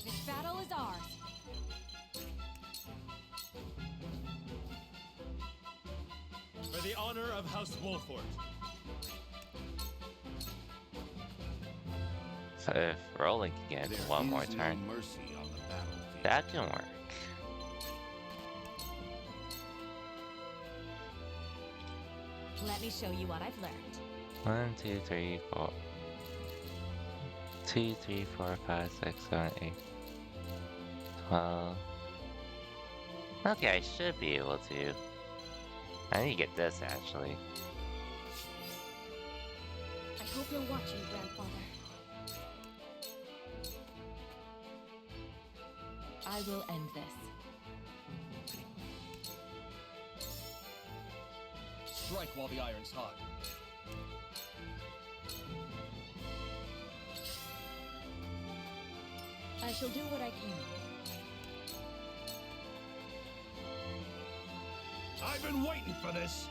This battle is ours. For the honor of House Wolfort. So if Roland can get one more turn, that can work. Let me show you what I've learned. 1, 2, 3, 4. 2, 3, 4, 5, 6, 7, 8. 12. Okay, I should be able to. I need to get this actually. I hope you're watching, Grandfather. I will end this. Strike while the iron's hot. I shall do what I can. I've been waiting for this.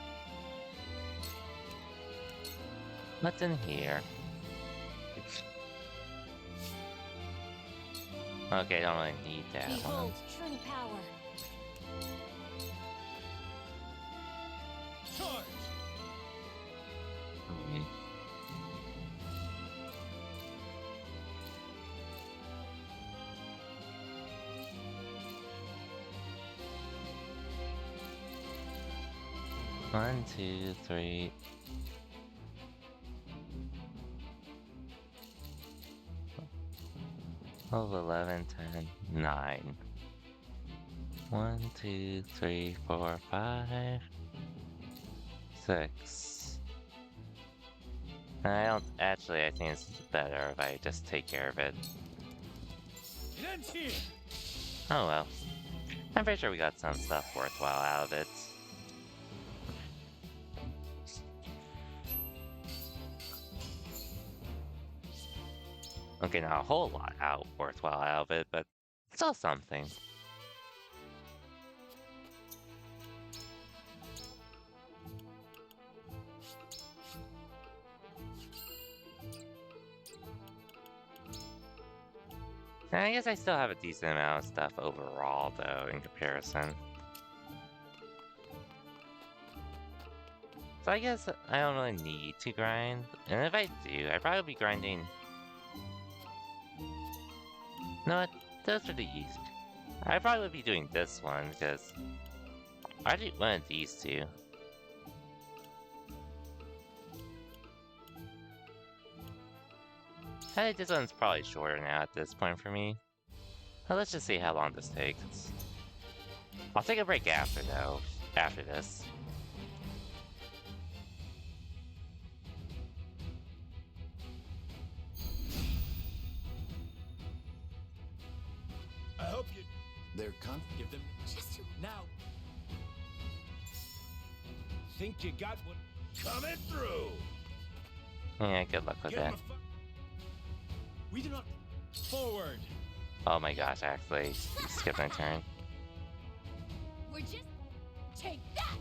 What's in here? Okay, I don't really need that one. Behold true power. Charge! Mhm. One, 2, 3. Oh, 11, 10, 9. 1, 2, 3, 4, 5, 6. I don't actually. I think it's better if I just take care of it. It ends here. Oh well. I'm pretty sure we got some stuff worthwhile out of it. Okay, not a whole lot worthwhile out of it, but still something. And I guess I still have a decent amount of stuff overall, though, in comparison. So I guess I don't really need to grind, and if I do, I'd probably be grinding. No, what? Those are the easy. I'd probably be doing this one because I do one of these two. I think this one's probably shorter now at this point for me. Well, let's just see how long this takes. I'll take a break after though, after this. I hope you. They're Give them Just now. Think you got what coming through? Yeah, good luck with Give 'em that. We do not forward. Oh my gosh, actually, skip my turn. We're just... Take that!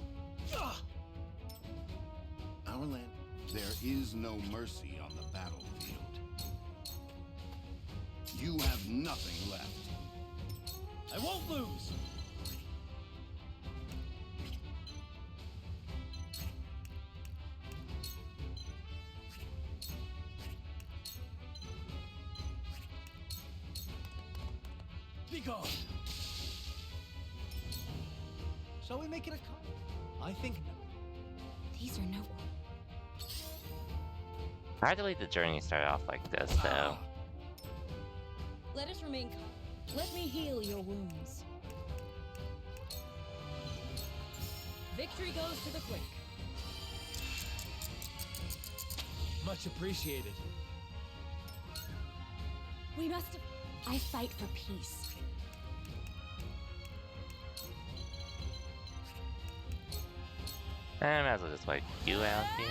Our land. There is no mercy on the battlefield. You have nothing left. I won't lose! Be gone! Shall we make it a I think These are no. Hard to believe the journey started off like this, though. Let us remain calm. Let me heal your wounds. Victory goes to the quick. Much appreciated. We must. I fight for peace. I might as well just wipe you out here.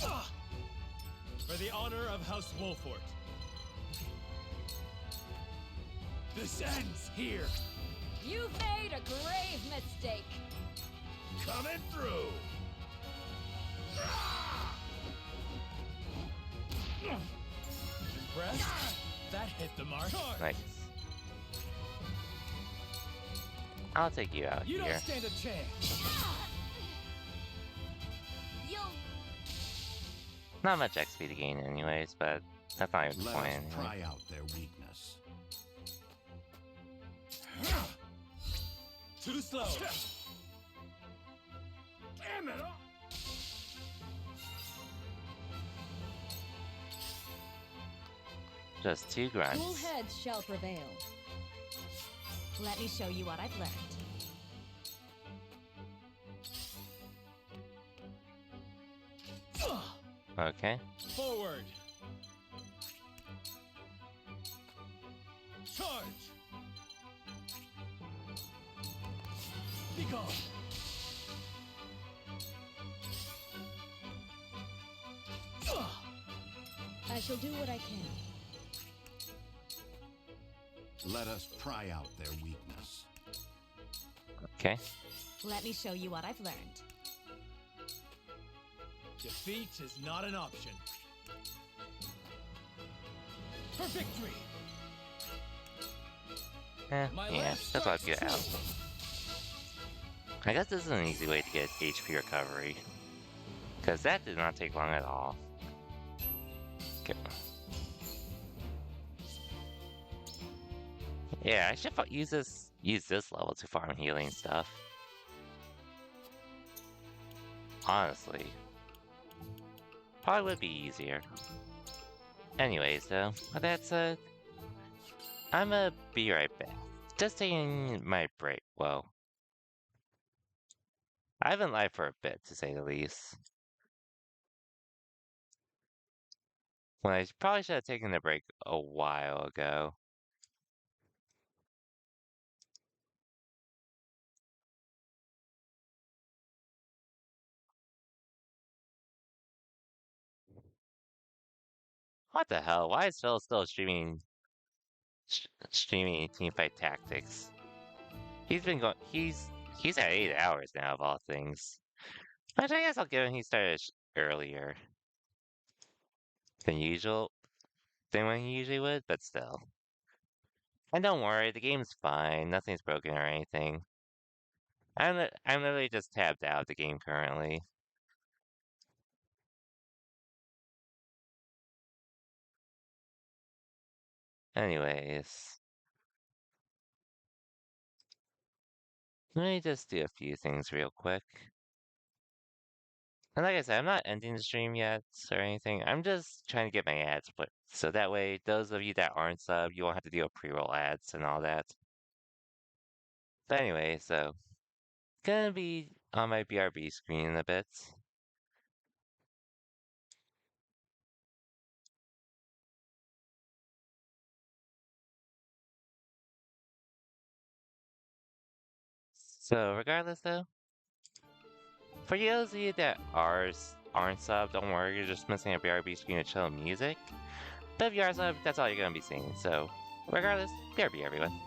Oh. For the honor of House Wolfort. This ends here. You've made a grave mistake. Coming through. Impressed? That hit the mark. Nice. I'll take you out You here. don't stand a chance. You'll. Not much XP to gain anyways, but that's not even the Let point. us Anyway. try out their weakness. Too slow. Damn it! Just two grunts. Cool heads shall prevail. Let me show you what I've learned. Okay. Forward. Charge. Be gone. I shall do what I can. Let us pry out their weakness. Okay. Let me show you what I've learned. Defeat is not an option. For victory. My Yeah, last that's what I'd strike's get out. I guess this is an easy way to get HP recovery. Because that did not take long at all. Okay. Yeah, I should use this level to farm healing stuff. Honestly. Probably would be easier. Anyways, though, with that said, I'ma be right back. Just taking my break. Well, I haven't live for a bit, to say the least. When I probably should have taken the break a while ago. What the hell? Why is Phil still streaming Teamfight Tactics? He's been going. He's at 8 hours now of all things. But I guess I'll give him. He started earlier than usual, than when he usually would. But still, and don't worry, the game's fine. Nothing's broken or anything. I'm literally just tabbed out of the game currently. Anyways, let me just do a few things real quick. And like I said, I'm not ending the stream yet or anything. I'm just trying to get my ads put. So that way, those of you that aren't sub, you won't have to deal with pre-roll ads and all that. But anyway, so gonna be on my BRB screen in a bit. So regardless though, for those of you that aren't sub, don't worry, you're just missing a BRB screen of chill music. But if you are sub, that's all you're gonna be seeing. So regardless, BRB everyone.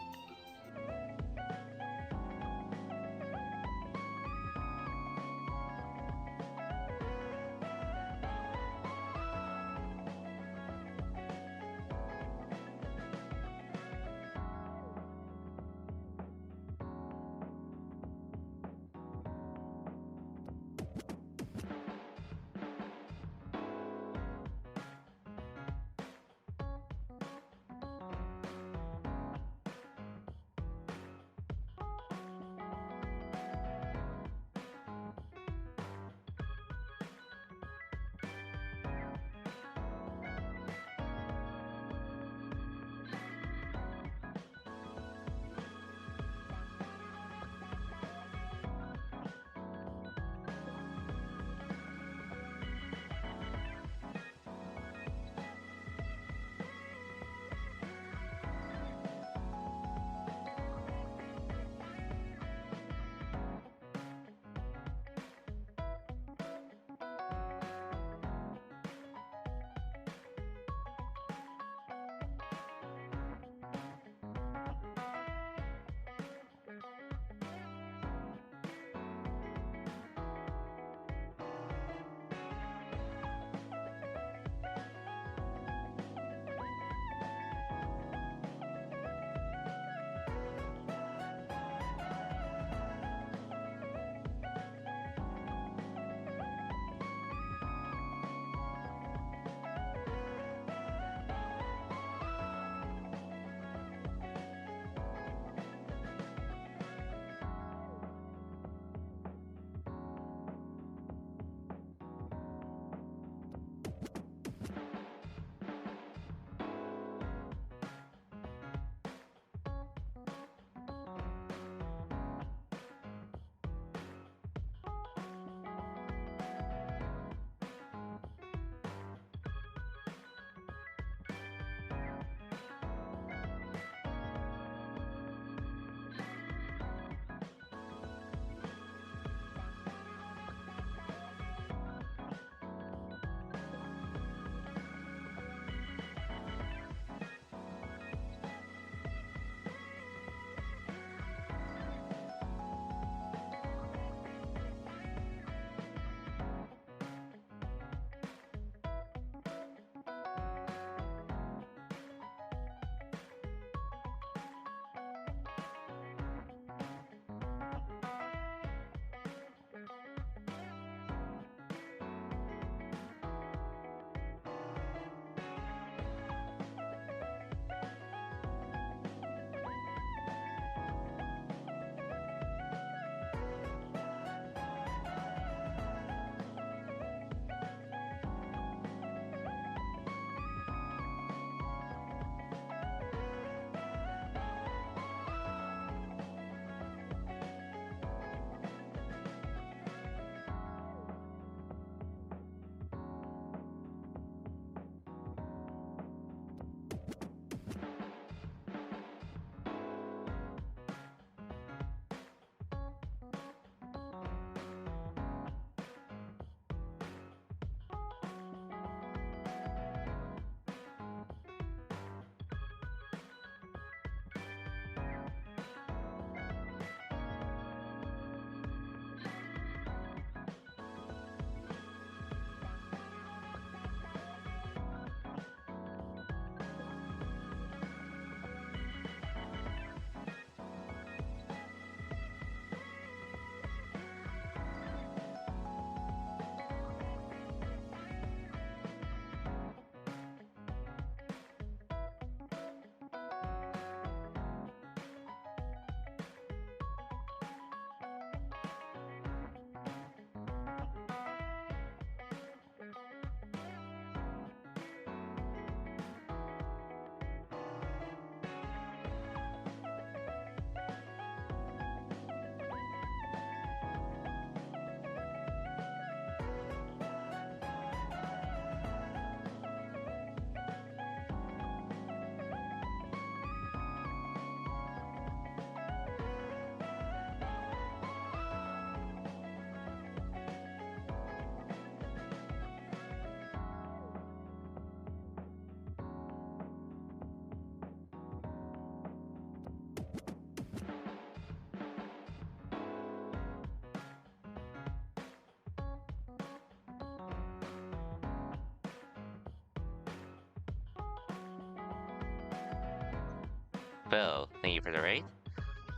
Phil, thank you for the raid.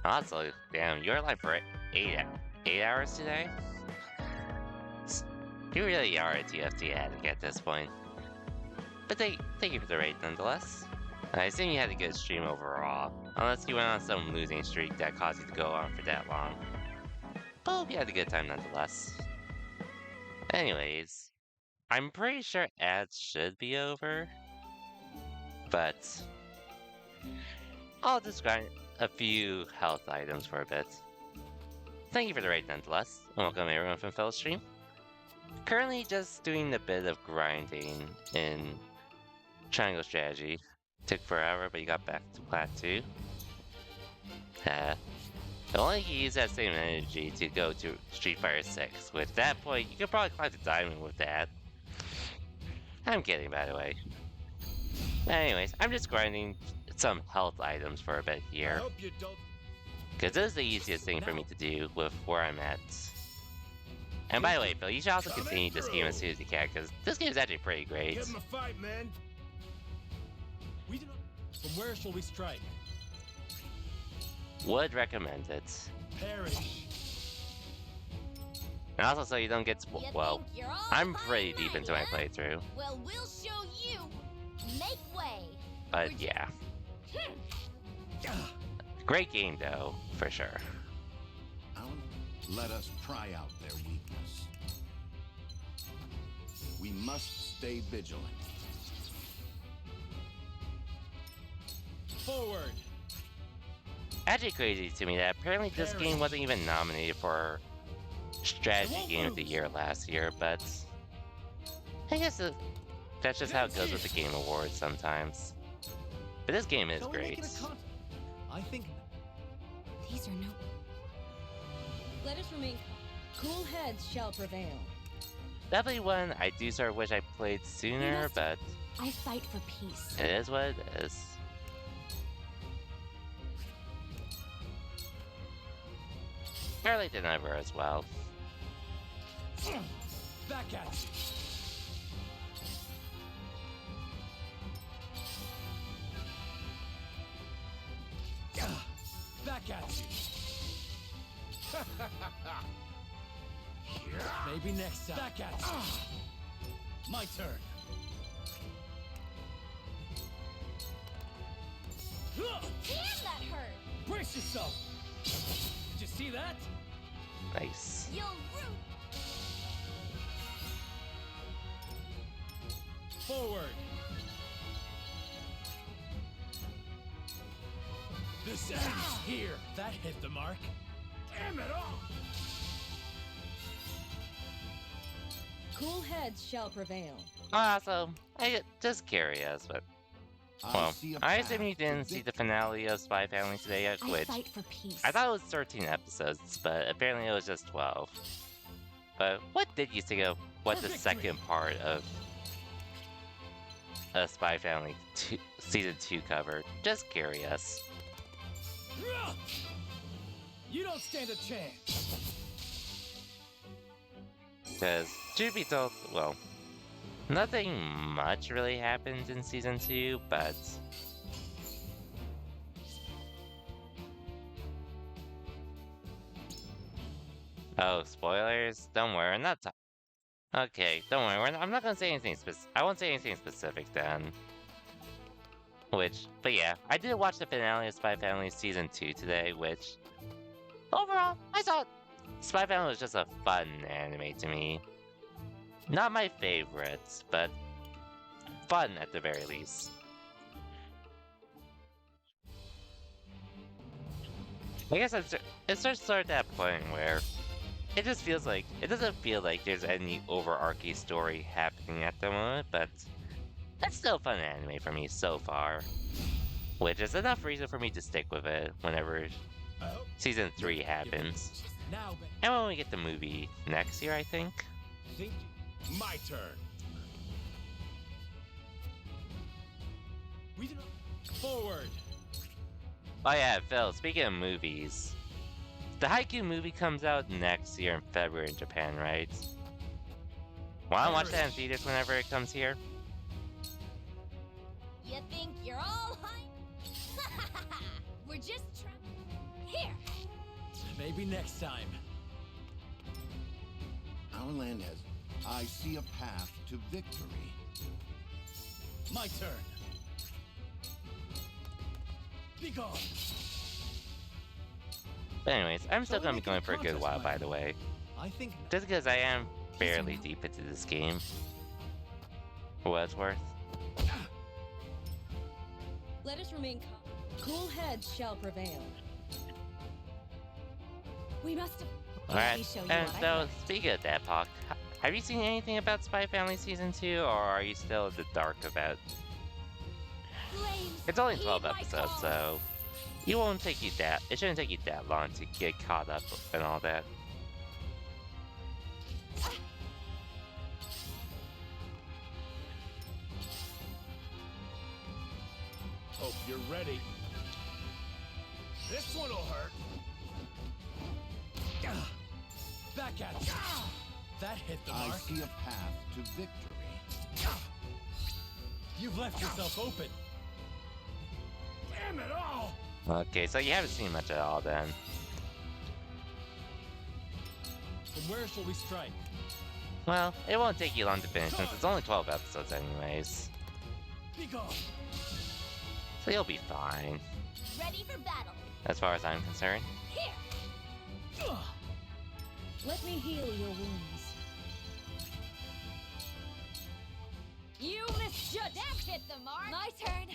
Also, damn, you're alive for 8 hours today? You really are a TFT addict at this point. But thank you for the raid nonetheless. I assume you had a good stream overall, unless you went on some losing streak that caused you to go on for that long. But hope you had a good time nonetheless. Anyways, I'm pretty sure ads should be over, but I'll describe a few health items for a bit. Thank you for the raid nonetheless, and welcome everyone from Phil's stream. Currently just doing a bit of grinding in Triangle Strategy. Took forever, but you got back to Plat 2. Only you use that same energy to go to Street Fighter 6. With that point, you could probably climb the diamond with that. I'm kidding, by the way. Anyways, I'm just grinding some health items for a bit here. Because this is the easiest thing for me to do with where I'm at. And by the way, Phil, you should also continue this game as soon as you can, because this game is actually pretty great. Give him a fight, man. From where shall we strike? Would recommend it. Perish. And also so you don't get well, I'm pretty deep into my playthrough. Well, we'll show you. Make way. But yeah. Great game though, for sure. Let us pry out their weakness. We must stay vigilant. Forward. Actually crazy to me that apparently this game wasn't even nominated for Strategy Game of the Year last year, but I guess that's just how it goes with the Game Awards sometimes. But this game is great. I think these are no. Let us remain. Cool heads shall prevail. Definitely one I do sort of wish I played sooner, but I fight for peace. It is what it is. Fairly than ever as well. Back at you. Back at you. Maybe next time. Back at you. My turn. Damn, that hurt. Brace yourself. Did you see that? Nice. You'll root. Forward. This ends here. That hit the mark. Damn it all. Cool heads shall prevail. Awesome. I just curious, but well, I assume you didn't see the finale of Spy Family today yet, which I fight for peace. I thought it was 13 episodes, but apparently it was just 12. But what did you think of what the second part of Spy Family Season 2 covered? Just curious. You don't stand a chance. Because, truth be told, well, nothing much really happened in Season 2, but oh, spoilers? Don't worry, I'm not okay, don't worry, I'm not gonna say anything I won't say anything specific then. But yeah, I did watch the finale of Spy Family Season 2 today, which, overall, I thought Spy Family was just a fun anime to me. Not my favorites, but fun at the very least. I guess it starts at that point where it just feels like, it doesn't feel like there's any overarching story happening at the moment, but that's still a fun anime for me so far. Which is enough reason for me to stick with it whenever Season 3 happens. And when we get the movie next year, I think. My turn. Forward. Oh yeah, Phil, speaking of movies, the Haikyuu movie comes out next year in February in Japan, right? Wanna watch that in theaters whenever it comes here? You think you're all hype? Maybe next time. Our land has... I see a path to victory. My turn. Be gone. But anyways, I'm still gonna be going for a good while, by the way. I think just because I am fairly deep into this game. For what it's worth. Let us remain calm. Cool heads shall prevail. We must. Alright, and so speaking of that, Pac, have you seen anything about Spy Family Season 2, or are you still in the dark about... It's only 12 episodes, so it shouldn't take you that long to get caught up and all that. Hope you're ready. This one'll hurt. Back at you. That hit the mark. I see a path to victory. You've left yourself open. Damn it all! Okay, so you haven't seen much at all then. From where shall we strike? Well, it won't take you long to finish since it's only 12 episodes anyways. Be gone. So you'll be fine. Ready for battle. As far as I'm concerned. Here. Let me heal your wounds. You misjudged. That hit the mark. My turn.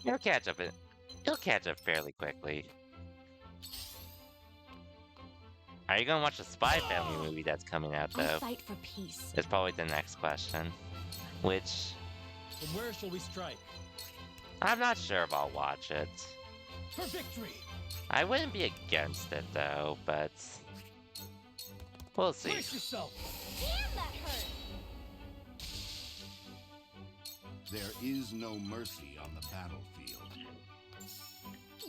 You'll catch up fairly quickly. Are you gonna watch the Spy Family movie that's coming out though? I fight for peace. Is probably the next question. Which... From where shall we strike? I'm not sure if I'll watch it. For victory! I wouldn't be against it though, but... we'll see. Brace yourself! Damn, that hurt! There is no mercy on the battlefield.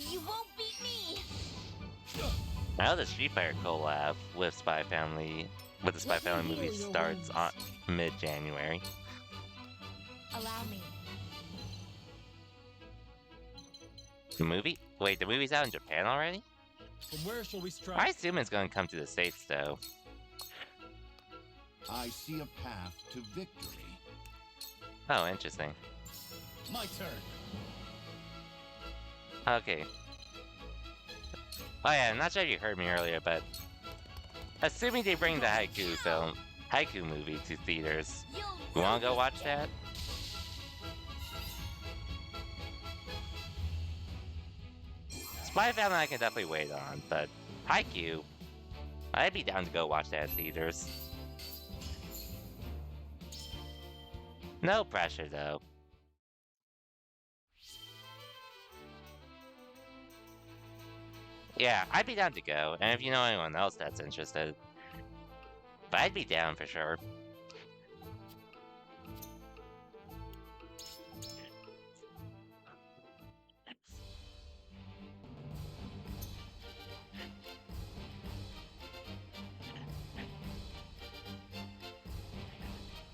You won't beat me! Now the Street Fighter collab with Spy Family, with the Spy Family movie starts on mid-January. Allow me. The movie? Wait, the movie's out in Japan already? From where shall we strike? I assume it's gonna come to the States though. I see a path to victory. Oh, interesting. My turn. Okay. Oh yeah, I'm not sure if you heard me earlier, but assuming they bring the Haikyuu movie to theaters, you wanna go watch that? Spy Family I can definitely wait on, but Haikyuu, I'd be down to go watch that in theaters. No pressure though. Yeah, I'd be down to go, and if you know anyone else that's interested, but I'd be down for sure.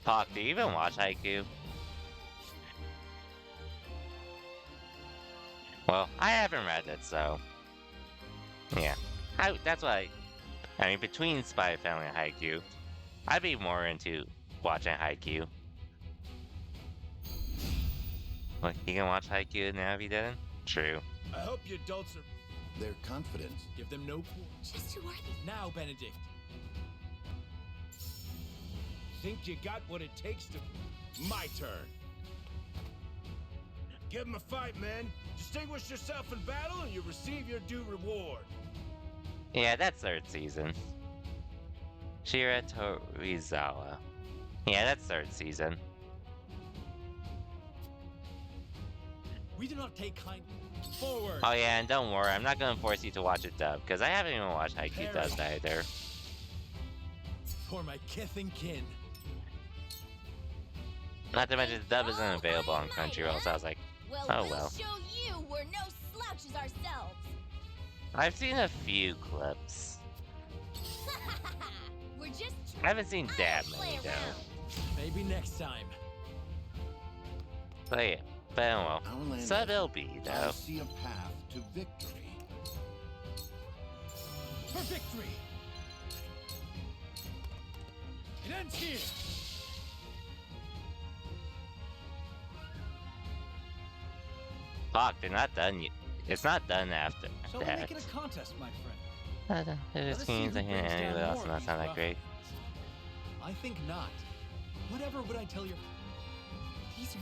Talk, do you even watch Haikyuu? Well, I haven't read it, so... yeah. That's why... I mean, between Spy Family and Haikyuu, I'd be more into watching Haikyuu. Look, you can watch Haikyuu now if you didn't? True. I hope you adults are... Their confidence. Give them no... Just who are these? Now, Benedict. Think you got what it takes to... My turn. Give him a fight, man. Distinguish yourself in battle and you receive your due reward. Yeah, that's third season. Shira Torizawa. Yeah, that's third season. We do not take kind... Forward! Oh yeah, and don't worry, I'm not gonna force you to watch it dubbed, because I haven't even watched Haikyuu dubbed either. For my kith and kin. Not to mention the dub isn't available on Crunchyroll, so I was like, oh well. We'll show you we're no slouches ourselves. I've seen a few clips. We're just I haven't seen that many though. Maybe next time. But yeah, but well, sub LB though. I see a path to victory. For victory! It ends here! Fuck, they're not done yet. It's not done after Shall we that. make it a contest, my friend? It just means I can't anybody else and that's not that great. I think not. Whatever would I tell your... These are...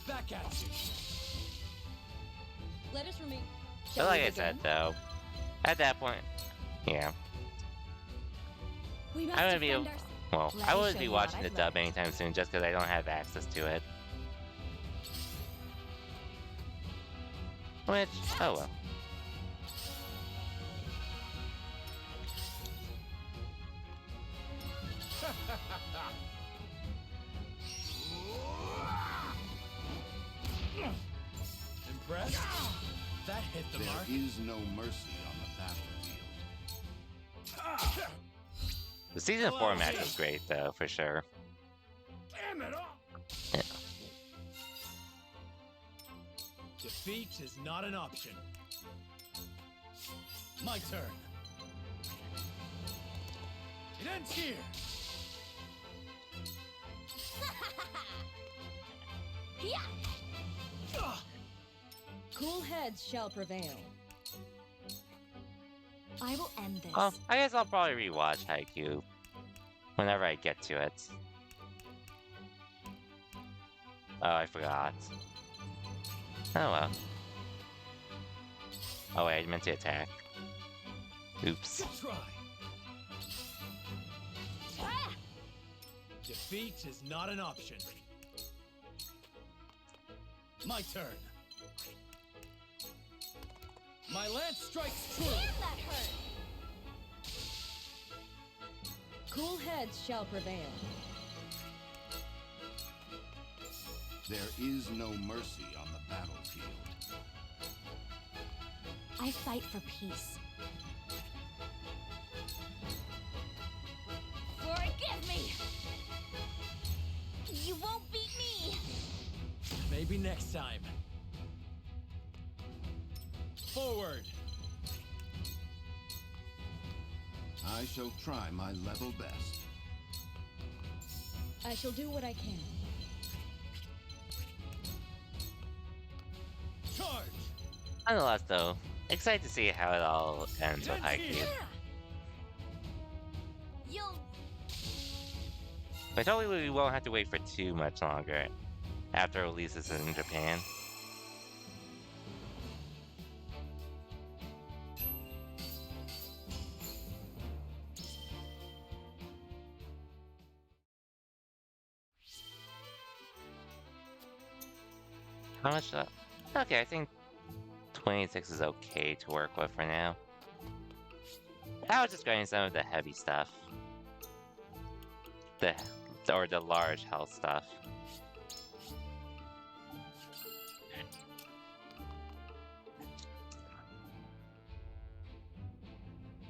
Back at you! Let us remain. But like I said though, at that point, yeah. We must I wouldn't be defend able, ourselves. well, Let I me wouldn't show be you what watching the I've dub anytime soon just because I don't have access to it. Which, oh well. Impressed? That hit the mark. There is no mercy on the battlefield. The season 4 match was great though, for sure. Damn it all! Yeah. Defeat is not an option. My turn. It ends here. Cool heads shall prevail. I will end this. Well, I guess I'll probably rewatch Haikyuu whenever I get to it. Oh, I forgot. Oh well. Oh wait, I meant to attack. Oops. Try. Defeat is not an option. My turn. My lance strikes true. Damn, that hurt! Cool heads shall prevail. There is no mercy on the battlefield. I fight for peace. Forgive me! You won't beat me! Maybe next time. Forward! I shall try my level best. I shall do what I can. Charge! Nonetheless though, excited to see how it all ends with Haikyuu. You'll... But hopefully we won't have to wait for too much longer after it releases in Japan. How much? Okay, I think 26 is okay to work with for now. I was just getting some of the heavy stuff. The large health stuff.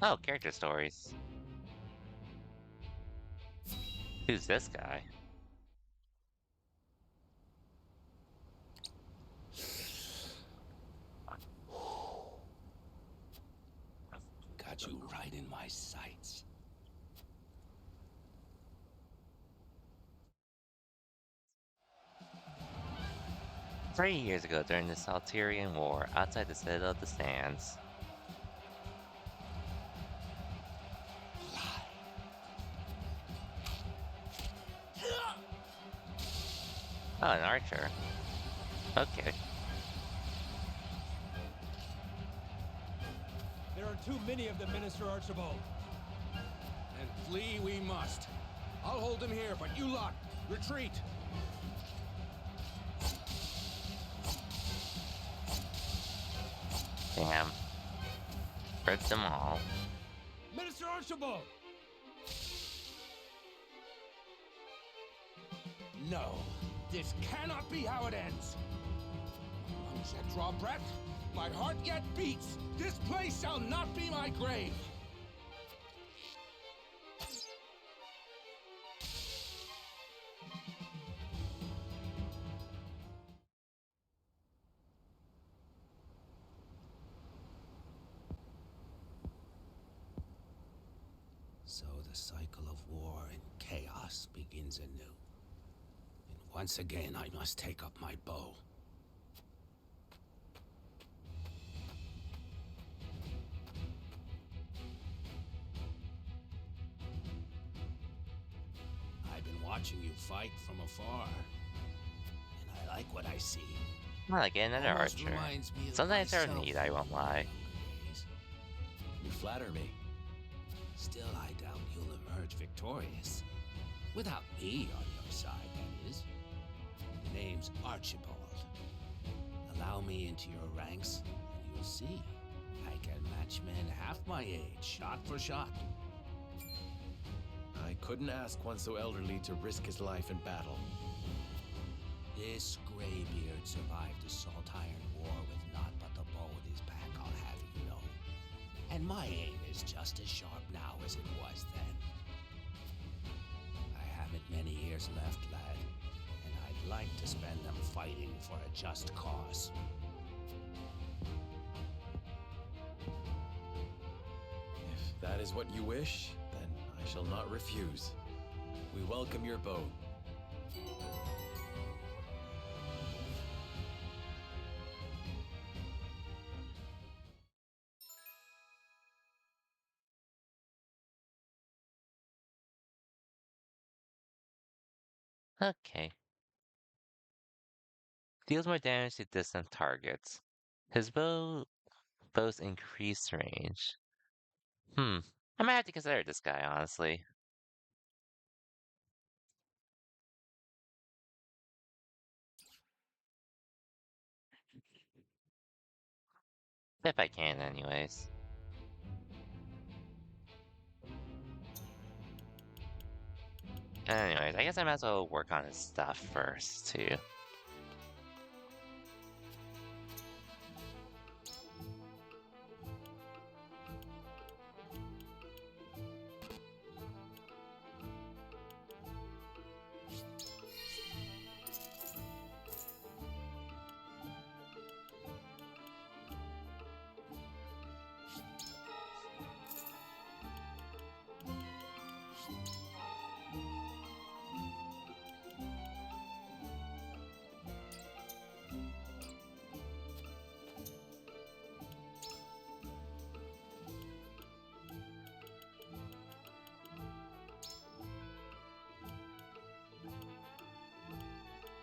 Oh, character stories. Who's this guy? Got you right in my sights. 3 years ago, during the Saltirian War, outside the Citadel of the Sands. Oh, an archer. Okay. There are too many of them, Minister Archibald. And flee we must. I'll hold him here, but you lot, retreat! Damn. Hurts them all. Minister Archibald! No, this cannot be how it ends. My lungs yet draw breath, my heart yet beats. This place shall not be my grave. so the cycle of war and chaos begins anew. And once again, I must take up my bow. I've been watching you fight from afar, and I like what I see. Well, again, another Almost archer. reminds me of Sometimes they're myself neat, I won't lie. You flatter me. Still, I doubt you'll emerge victorious. Without me on your side, that is. The name's Archibald. Allow me into your ranks, and you'll see. I can match men half my age, shot for shot. I couldn't ask one so elderly to risk his life in battle. This graybeard survived the Salt Iron War with naught but the bow at his back, I'll have you know. And my aim is just as sharp now as it was then. I haven't many years left, lad, and I'd like to spend them fighting for a just cause. If that is what you wish, then I shall not refuse. We welcome your bow. Okay. Deals more damage to distant targets. His bow boasts increased range. I might have to consider this guy, honestly. If I can, anyways. Anyways, I guess I might as well work on his stuff first, too.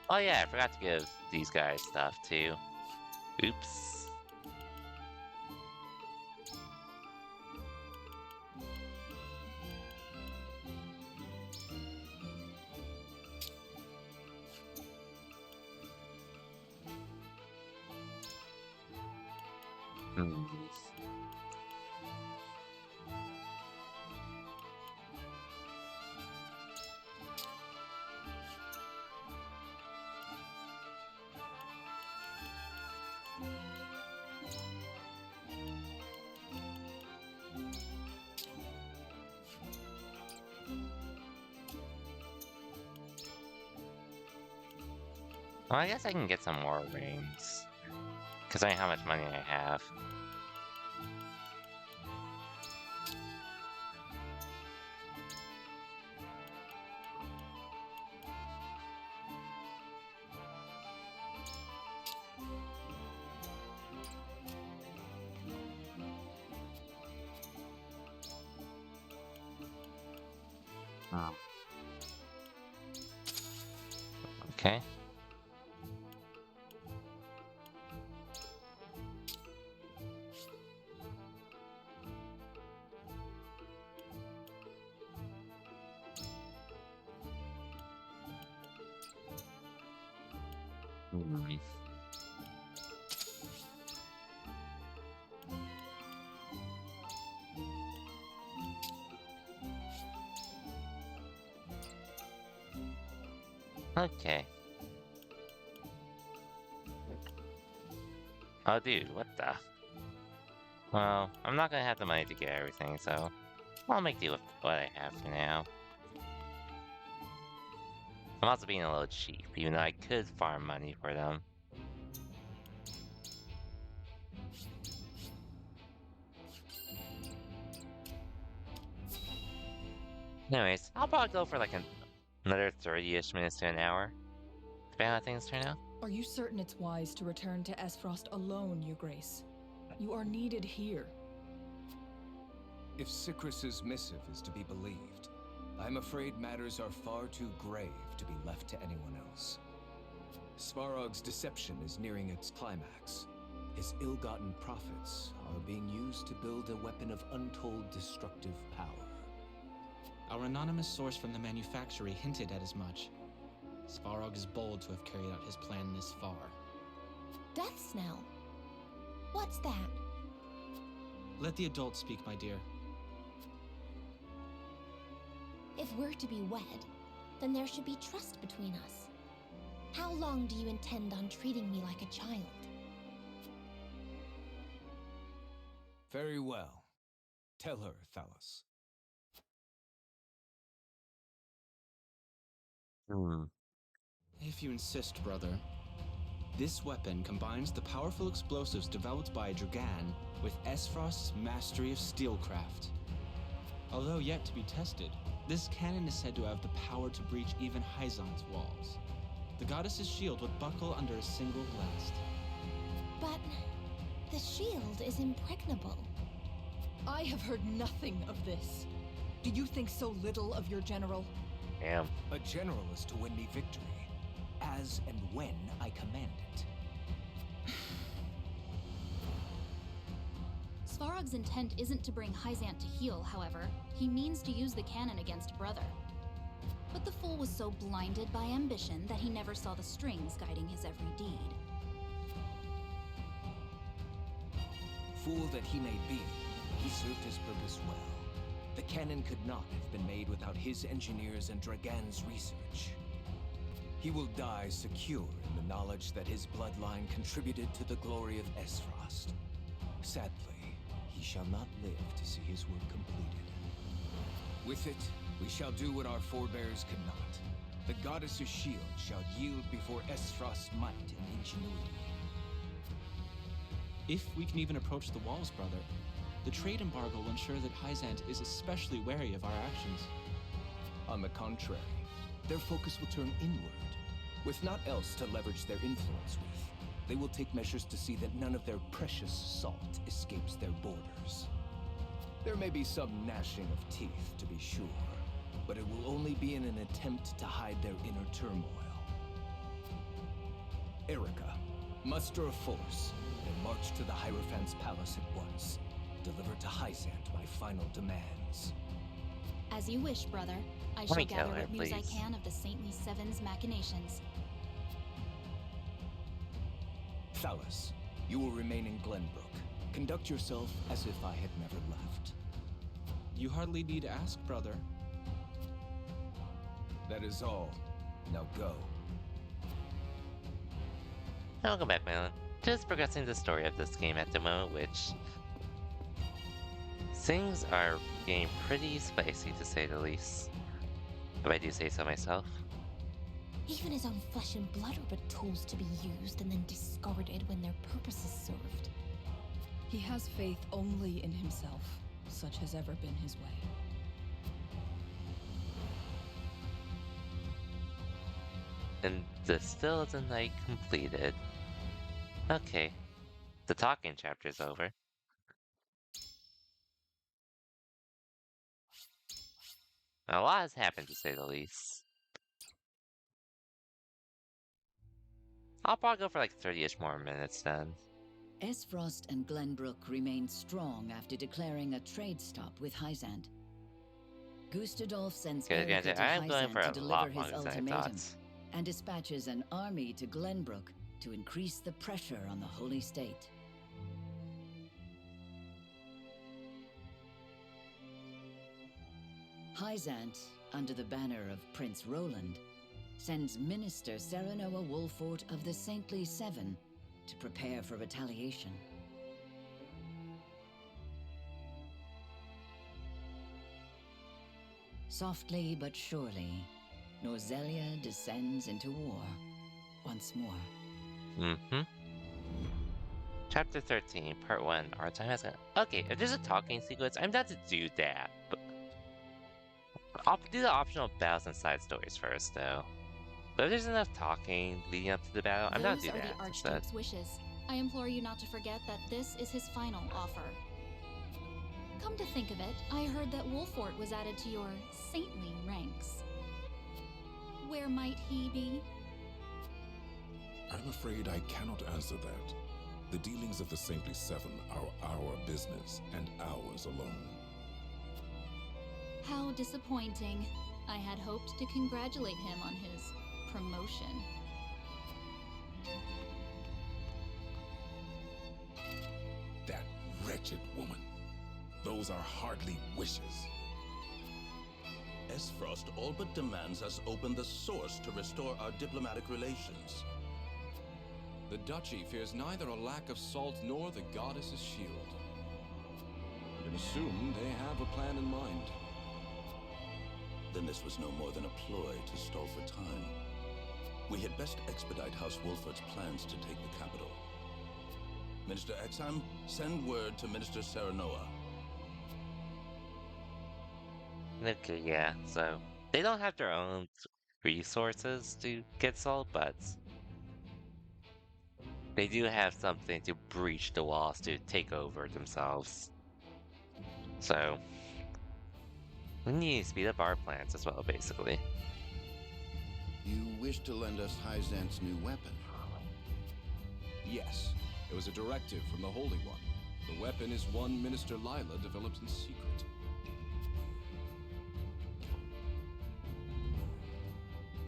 Oh yeah, I forgot to give these guys stuff too. Oops. Well, I guess I can get some more rings. Because I know how much money I have. Okay. Okay. Oh, dude, what the? Well, I'm not gonna have the money to get everything, so I'll make do with what I have for now. I'm also being a little cheap, even though I could farm money for them. Anyways, I'll probably go for like another 30-ish minutes to an hour. Depending on how things turn out. Are you certain it's wise to return to Esfrost alone, Your Grace? You are needed here. If Sikrus's missive is to be believed, I'm afraid matters are far too grave to be left to anyone else. Svarog's deception is nearing its climax. His ill-gotten profits are being used to build a weapon of untold destructive power. Our anonymous source from the manufactory hinted at as much. Svarog is bold to have carried out his plan this far. Death Snell? What's that? Let the adults speak, my dear. If we're to be wed, then there should be trust between us. How long do you intend on treating me like a child? Very well. Tell her, Thalos. If you insist, brother. This weapon combines the powerful explosives developed by Dragan with Esfrost's mastery of steelcraft. Although yet to be tested, this cannon is said to have the power to breach even Hyzan's walls. The goddess's shield would buckle under a single blast. But the shield is impregnable. I have heard nothing of this. Do you think so little of your general? Damn. A general is to win me victory, as and when I command it. Svarog's intent isn't to bring Hyzant to heel, however. He means to use the cannon against Brother. But the fool was so blinded by ambition that he never saw the strings guiding his every deed. Fool that he may be, he served his purpose well. The cannon could not have been made without his engineers and Dragan's research. He will die secure in the knowledge that his bloodline contributed to the glory of Esfrost. Sadly, he shall not live to see his work completed. With it, we shall do what our forebears could not. The goddess's shield shall yield before Esfrost's might and ingenuity. If we can even approach the walls, brother, the trade embargo will ensure that Hyzant is especially wary of our actions. On the contrary, their focus will turn inward. With naught else to leverage their influence with, they will take measures to see that none of their precious salt escapes their borders. There may be some gnashing of teeth, to be sure, but it will only be in an attempt to hide their inner turmoil. Erica, muster a force and march to the Hierophant's palace at once. Deliver to Hyzant my final demands. As you wish, brother. I shall gather what news I can of the Saintly Seven's machinations. Thalos, you will remain in Glenbrook. Conduct yourself as if I had never left. You hardly need ask, brother. That is all. Now go. Welcome back, Malin. Just progressing the story of this game at the moment, which... things are getting pretty spicy, to say the least. If I do say so myself. Even his own flesh and blood are but tools to be used and then discarded when their purpose is served. He has faith only in himself. Such has ever been his way. And the still isn't like completed. Okay. The talking chapter's over. A lot has happened, to say the least. I'll probably go for like 30-ish more minutes then. Esfrost and Glenbrook remained strong after declaring a trade stop with Hyzant. Gustadolf sends Erica to Hyzant to deliver his ultimatum, and dispatches an army to Glenbrook to increase the pressure on the Holy State. Hyzant, under the banner of Prince Roland, sends Minister Serenoa Wolfort of the Saintly Seven to prepare for retaliation. Softly but surely, Norzelia descends into war once more. Chapter 13, Part 1. Our time has gone. Okay, if there's a talking sequence, I'm down to do that. But I'll do the optional battles and side stories first, though. But if there's enough talking leading up to the battle, I'm not doing that. Those are the Archduke's wishes. I implore you not to forget that this is his final offer. Come to think of it, I heard that Wolfort was added to your saintly ranks. Where might he be? I'm afraid I cannot answer that. The dealings of the Saintly Seven are our business, and ours alone. How disappointing. I had hoped to congratulate him on his promotion. That wretched woman. Those are hardly wishes. Esfrost all but demands us open the source to restore our diplomatic relations. The Duchy fears neither a lack of salt nor the goddess's shield. I can assume they have a plan in mind. Then this was no more than a ploy to stall for time. We had best expedite House Wolfort's plans to take the capital. Minister Exham, send word to Minister Serenoa. Okay, yeah, so they don't have their own resources to get salt, but they do have something to breach the walls to take over themselves. So we need to speed up our plans as well, basically. You wish to lend us Hyzant's new weapon? Yes, it was a directive from the Holy One. The weapon is one Minister Lila developed in secret.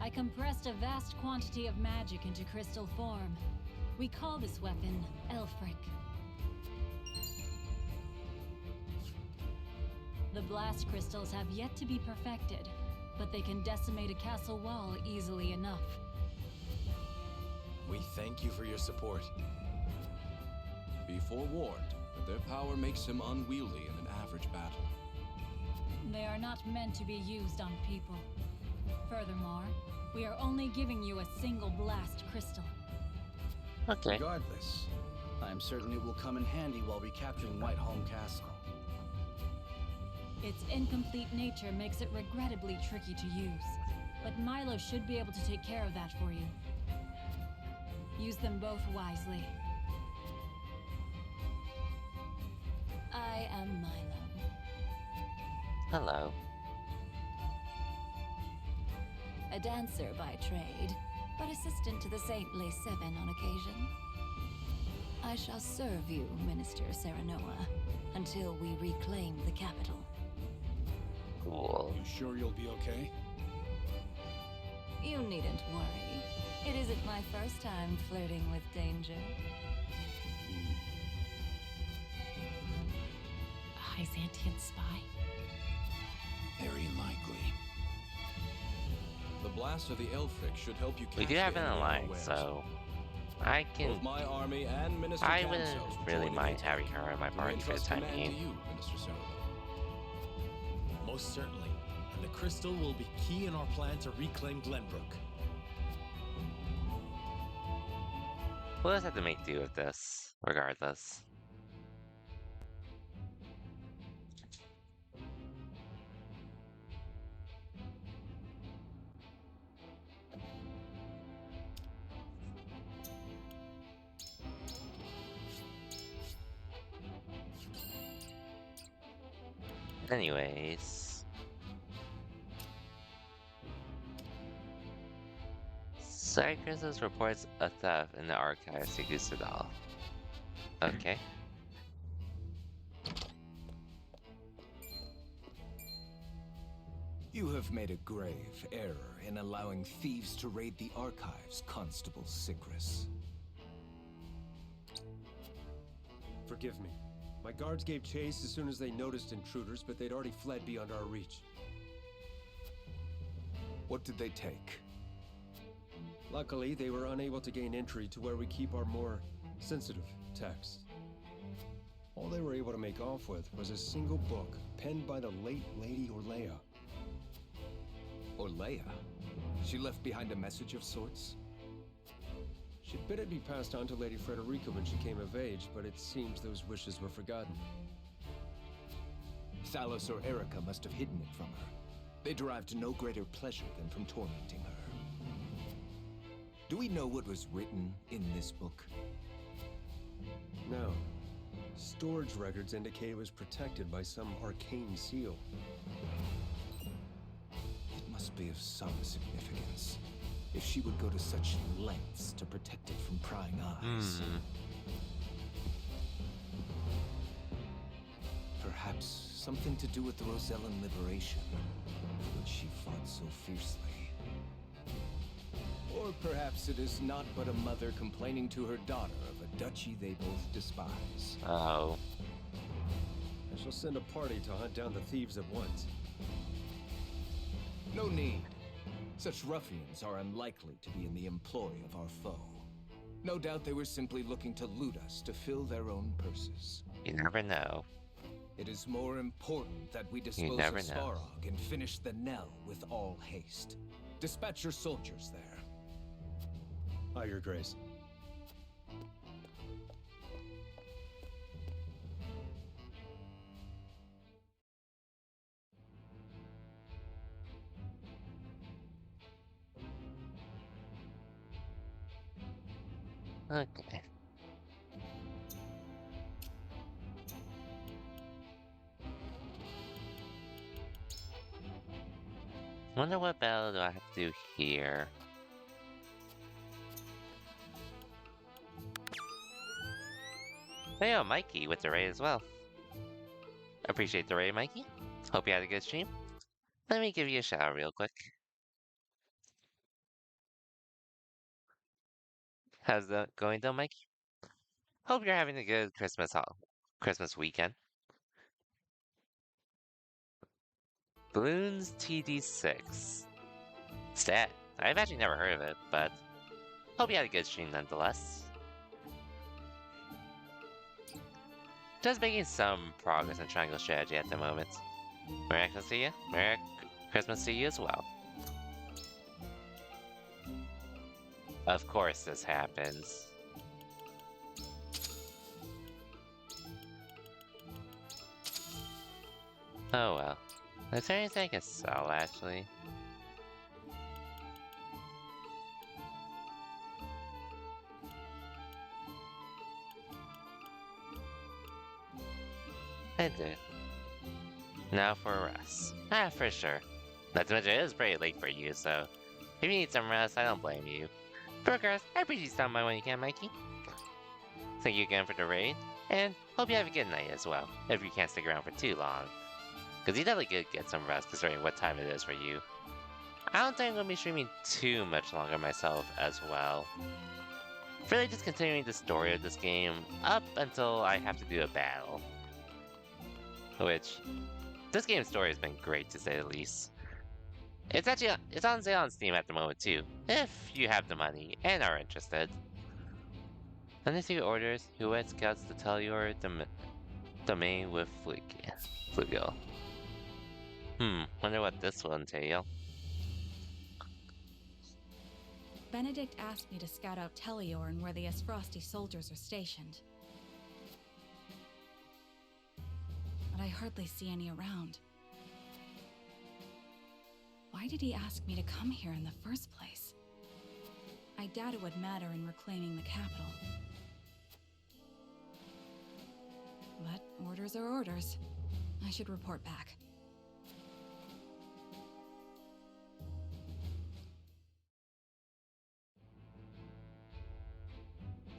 I compressed a vast quantity of magic into crystal form. We call this weapon Elfric. The blast crystals have yet to be perfected, but they can decimate a castle wall easily enough. We thank you for your support. Be forewarned that their power makes him unwieldy in an average battle. They are not meant to be used on people. Furthermore, we are only giving you a single blast crystal. Okay. Regardless, I'm certain it will come in handy while recapturing Whiteholm Castle. Its incomplete nature makes it regrettably tricky to use, but Milo should be able to take care of that for you. Use them both wisely. I am Milo. Hello. A dancer by trade, but assistant to the Saintly Seven on occasion. I shall serve you, Minister Serenoa, until we reclaim the capital. Cool. You sure you'll be okay? You needn't worry. It isn't my first time flirting with danger. A Hyzantian spy? Very likely. The blast of the Elfric should help you catch We do have the an enemy alliance, unawares. so I can. Both my army and Minister I wouldn't Ganso really join mind the having attack. her in my Do party I for the entrust time command being. to you, Minister Serenoa? Most certainly. And the crystal will be key in our plan to reclaim Glenbrook. We'll just have to make do with this, regardless. Anyways. Cycris reports a theft in the archives to Gusadal. Okay. You have made a grave error in allowing thieves to raid the archives, Constable Cycris. Forgive me. My guards gave chase as soon as they noticed intruders, but they'd already fled beyond our reach. What did they take? Luckily, they were unable to gain entry to where we keep our more sensitive texts. All they were able to make off with was a single book penned by the late Lady Orlea. Orlea? She left behind a message of sorts? She'd bid it be passed on to Lady Frederica when she came of age, but it seems those wishes were forgotten. Thalos or Erica must have hidden it from her. They derived no greater pleasure than from tormenting her. Do we know what was written in this book? No. Storage records indicate it was protected by some arcane seal. It must be of some significance. If she would go to such lengths to protect it from prying eyes. Perhaps something to do with the Rosellan liberation, for which she fought so fiercely. Or perhaps it is not but a mother complaining to her daughter of a duchy they both despise. Oh. I shall send a party to hunt down the thieves at once. No need. Such ruffians are unlikely to be in the employ of our foe. No doubt they were simply looking to loot us to fill their own purses. You never know. It is more important that we dispose of Svarog and finish the Nell with all haste. Dispatch your soldiers there. Aye, Your Grace. Okay. Wonder what battle do I have to do here? Hey, oh, Mikey with the raid as well. Appreciate the raid, Mikey. Hope you had a good stream. Let me give you a shout out real quick. How's that going though, Mikey? Hope you're having a good Christmas weekend. Bloons TD6. Stat. I've actually never heard of it, but hope you had a good stream nonetheless. Just making some progress in triangle strategy at the moment. Merry Christmas to you. Merry Christmas to you as well. Of course this happens. Oh well. Is there anything I can sell, actually? I do. Now for a rest. Ah, for sure. Not to mention, it is pretty late for you, so if you need some rest, I don't blame you. But regardless, I appreciate you stopping by when you can, Mikey. Thank you again for the raid, and hope you have a good night as well, if you can't stick around for too long. Because you definitely could get some rest considering what time it is for you. I don't think I'm going to be streaming too much longer myself as well. Really just continuing the story of this game up until I have to do a battle. Which, this game's story has been great to say the least. It's on sale on Steam at the moment too, if you have the money and are interested. Under your orders, you went scouts to tell your domain with Flugel. Wonder what this will entail. Benedict asked me to scout out Teleorn where the Esfrosti soldiers are stationed. But I hardly see any around. Why did he ask me to come here in the first place? I doubt it would matter in reclaiming the capital. But orders are orders. I should report back.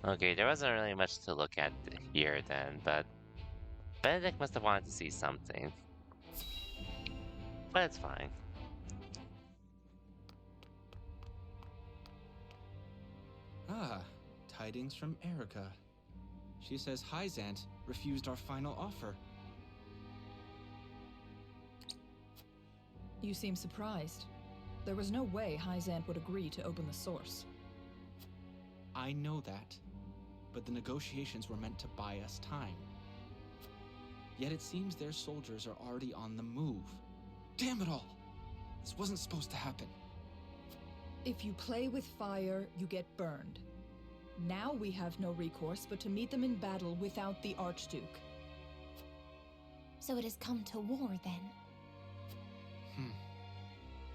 Okay, there wasn't really much to look at here then, but Benedict must have wanted to see something. But it's fine. Ah, tidings from Erica. She says Hyzant refused our final offer. You seem surprised. There was no way Hyzant would agree to open the source. I know that, but the negotiations were meant to buy us time. Yet it seems their soldiers are already on the move. Damn it all! This wasn't supposed to happen. If you play with fire, you get burned. Now we have no recourse but to meet them in battle without the Archduke. So it has come to war, then?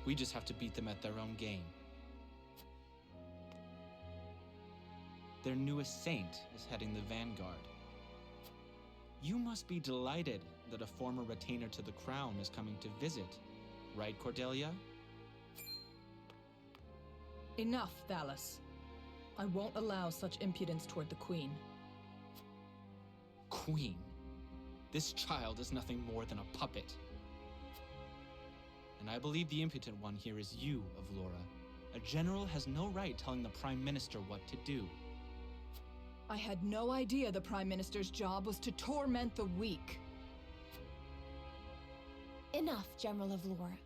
We just have to beat them at their own game. Their newest saint is heading the vanguard. You must be delighted that a former retainer to the crown is coming to visit, right, Cordelia? Enough, Valis. I won't allow such impudence toward the Queen. Queen? This child is nothing more than a puppet. And I believe the impotent one here is you, Avlora. A general has no right telling the Prime Minister what to do. I had no idea the Prime Minister's job was to torment the weak. Enough, General Avlora.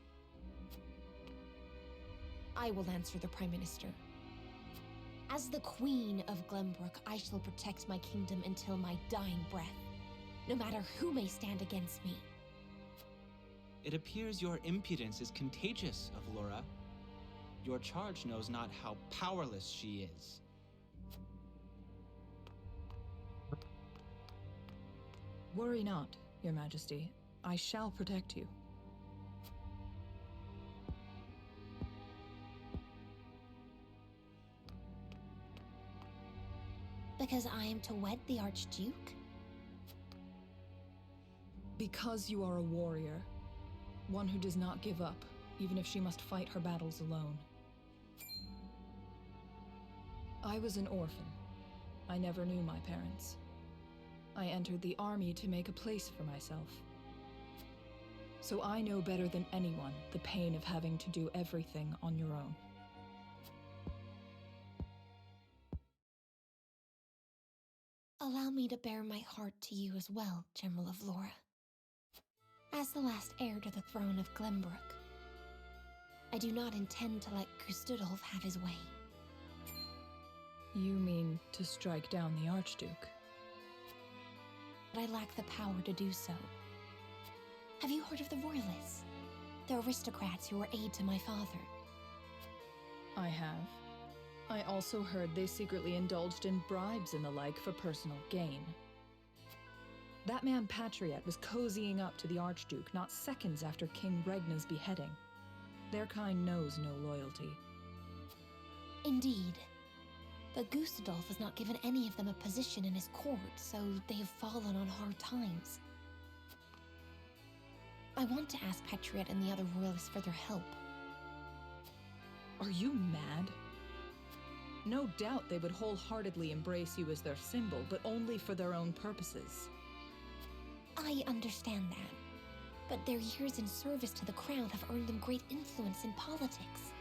I will answer the Prime Minister. As the Queen of Glenbrook, I shall protect my kingdom until my dying breath, no matter who may stand against me. It appears your impudence is contagious, Avlora. Your charge knows not how powerless she is. Worry not, Your Majesty. I shall protect you. Because I am to wed the Archduke? Because you are a warrior. One who does not give up, even if she must fight her battles alone. I was an orphan. I never knew my parents. I entered the army to make a place for myself. So I know better than anyone the pain of having to do everything on your own. Allow me to bare my heart to you as well, General Avlora. As the last heir to the throne of Glenbrook, I do not intend to let Kristudolf have his way. You mean to strike down the Archduke? But I lack the power to do so. Have you heard of the Royalists? The aristocrats who were aid to my father. I have. I also heard they secretly indulged in bribes and the like for personal gain. That man Patriot was cozying up to the Archduke not seconds after King Regna's beheading. Their kind knows no loyalty. Indeed. But Gustadolf has not given any of them a position in his court, so they have fallen on hard times. I want to ask Patriot and the other royalists for their help. Are you mad? No doubt they would wholeheartedly embrace you as their symbol, but only for their own purposes. I understand that. But their years in service to the crown have earned them great influence in politics.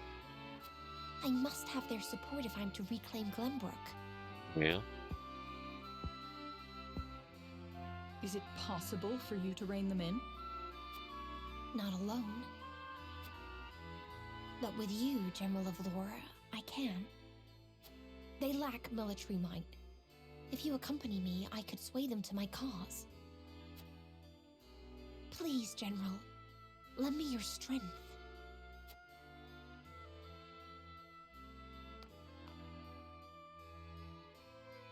I must have their support if I'm to reclaim Glenbrook. Yeah. Is it possible for you to rein them in? Not alone. But with you, General Avlora, I can. They lack military might. If you accompany me, I could sway them to my cause. Please, General, lend me your strength.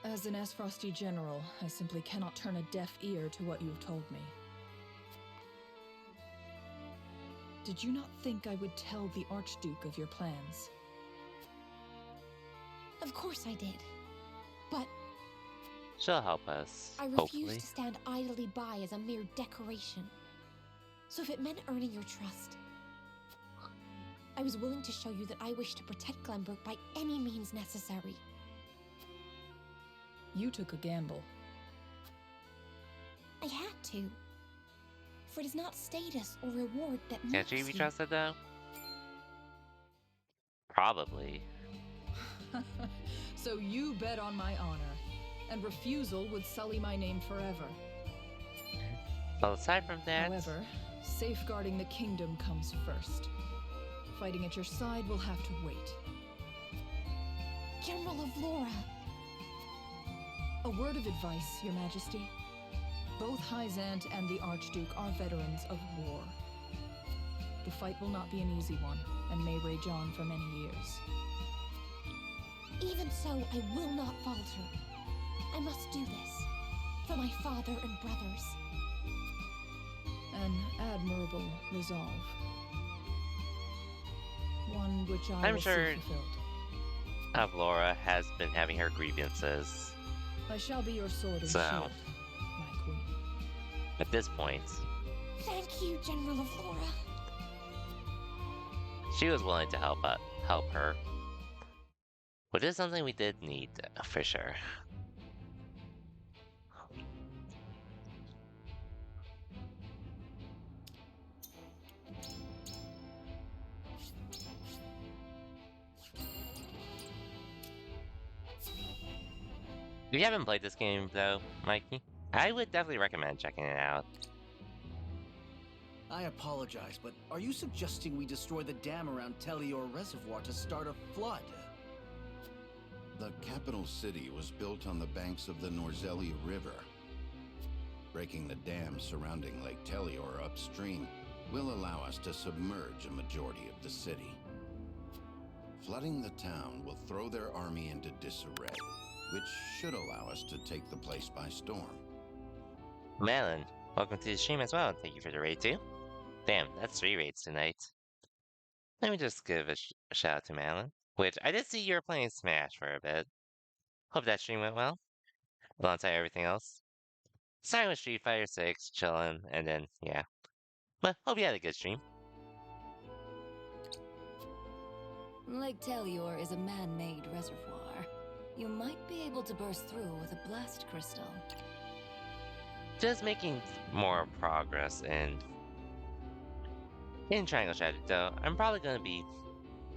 As an Esfrosty general, I simply cannot turn a deaf ear to what you have told me. Did you not think I would tell the Archduke of your plans? Of course I did. But she'll help us, I refuse to stand idly by as a mere decoration. So if it meant earning your trust, I was willing to show you that I wish to protect Glenbrook by any means necessary. You took a gamble. I had to. For it is not status or reward that moves Can't she be you. trusted though? Probably. So you bet on my honor, and refusal would sully my name forever. Well, aside from that... However, safeguarding the kingdom comes first. Fighting at your side will have to wait. General Avlora! A word of advice, Your Majesty. Both Hyzant and the Archduke are veterans of war. The fight will not be an easy one, and may rage on for many years. Even so, I will not falter. I must do this. For my father and brothers. An admirable resolve. One which I I'm will sure see fulfilled. Avlora has been having her grievances. I shall be your sword and So, shield, my queen. at this point, Thank you, General of Laura. she was willing to help her. Which is something we did need, for sure. If you haven't played this game, though, Mikey, I would definitely recommend checking it out. I apologize, but are you suggesting we destroy the dam around Telior Reservoir to start a flood? The capital city was built on the banks of the Norzellia River. Breaking the dam surrounding Lake Telior upstream will allow us to submerge a majority of the city. Flooding the town will throw their army into disarray, which should allow us to take the place by storm. Malin, welcome to the stream as well. Thank you for the raid too. Damn, that's 3 raids tonight. Let me just give a shout out to Malin, which I did see you were playing Smash for a bit. Hope that stream went well, alongside everything else. Starting with Street Fighter 6, chilling, and then, yeah. But hope you had a good stream. Lake Telior is a man-made reservoir. You might be able to burst through with a blast crystal. Just making more progress in Triangle Strategy, though. I'm probably gonna be.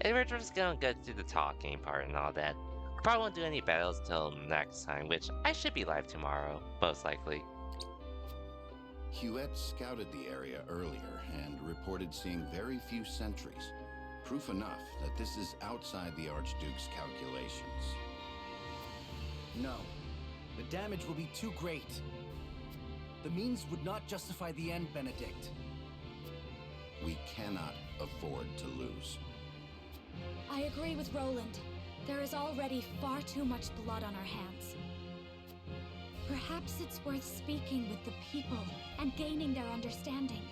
We're just gonna get through the talking part and all that. Probably won't do any battles until next time, which I should be live tomorrow, most likely. Huette scouted the area earlier and reported seeing very few sentries. Proof enough that this is outside the Archduke's calculations. No. The damage will be too great. The means would not justify the end, Benedict. We cannot afford to lose. I agree with Roland. There is already far too much blood on our hands. Perhaps it's worth speaking with the people and gaining their understanding.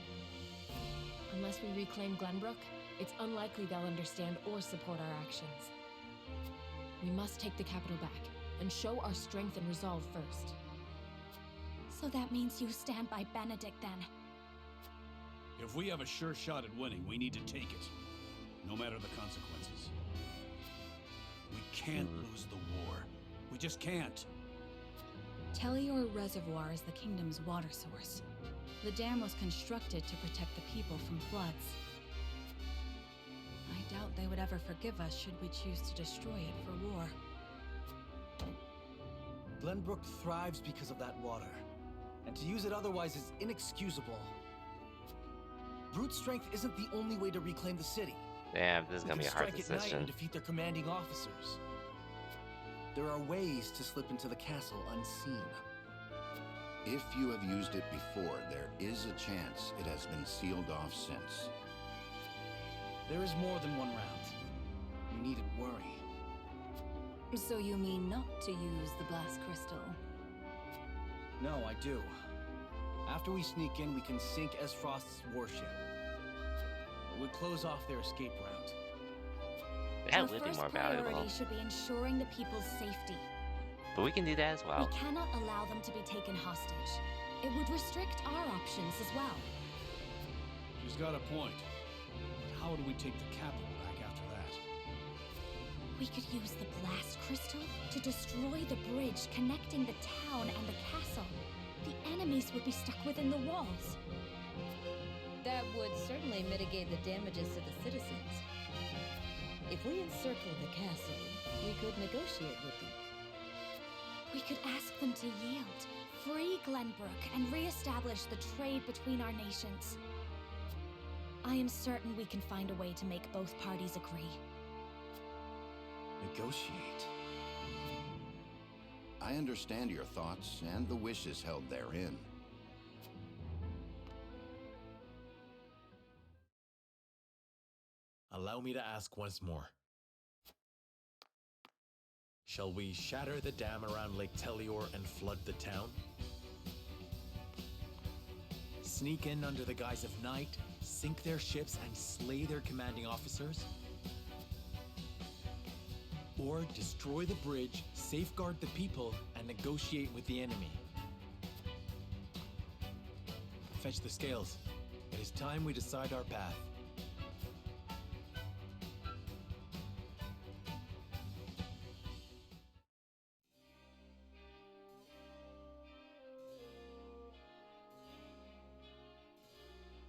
Unless we reclaim Glenbrook, it's unlikely they'll understand or support our actions. We must take the capital back and show our strength and resolve first. So that means you stand by Benedict then? If we have a sure shot at winning, we need to take it, no matter the consequences. We can't lose the war. We just can't. Telior Reservoir is the kingdom's water source. The dam was constructed to protect the people from floods. I doubt they would ever forgive us should we choose to destroy it for war. Glenbrook thrives because of that water, and to use it otherwise is inexcusable. Brute strength isn't the only way to reclaim the city. Damn, this is gonna be a hard strike at night decision. and defeat their commanding officers. There are ways to slip into the castle unseen. If you have used it before, there is a chance it has been sealed off since. There is more than one round. You needn't worry. So you mean not to use the blast crystal? No, I do. After we sneak in, we can sink Esfrost's warship. It would close off their escape route. That would be more valuable. Our first priority should be ensuring the people's safety. But we can do that as well. We cannot allow them to be taken hostage. It would restrict our options as well. She's got a point. But how do we take the capital back after that? We could use the blast crystal to destroy the bridge connecting the town and the castle. The enemies would be stuck within the walls. That would certainly mitigate the damages to the citizens. If we encircle the castle, we could negotiate with them. We could ask them to yield, free Glenbrook, and re-establish the trade between our nations. I am certain we can find a way to make both parties agree. Negotiate? I understand your thoughts and the wishes held therein. Allow me to ask once more. Shall we shatter the dam around Lake Telior and flood the town? Sneak in under the guise of night, sink their ships, and slay their commanding officers? Or destroy the bridge, safeguard the people, and negotiate with the enemy. Fetch the scales. It is time we decide our path.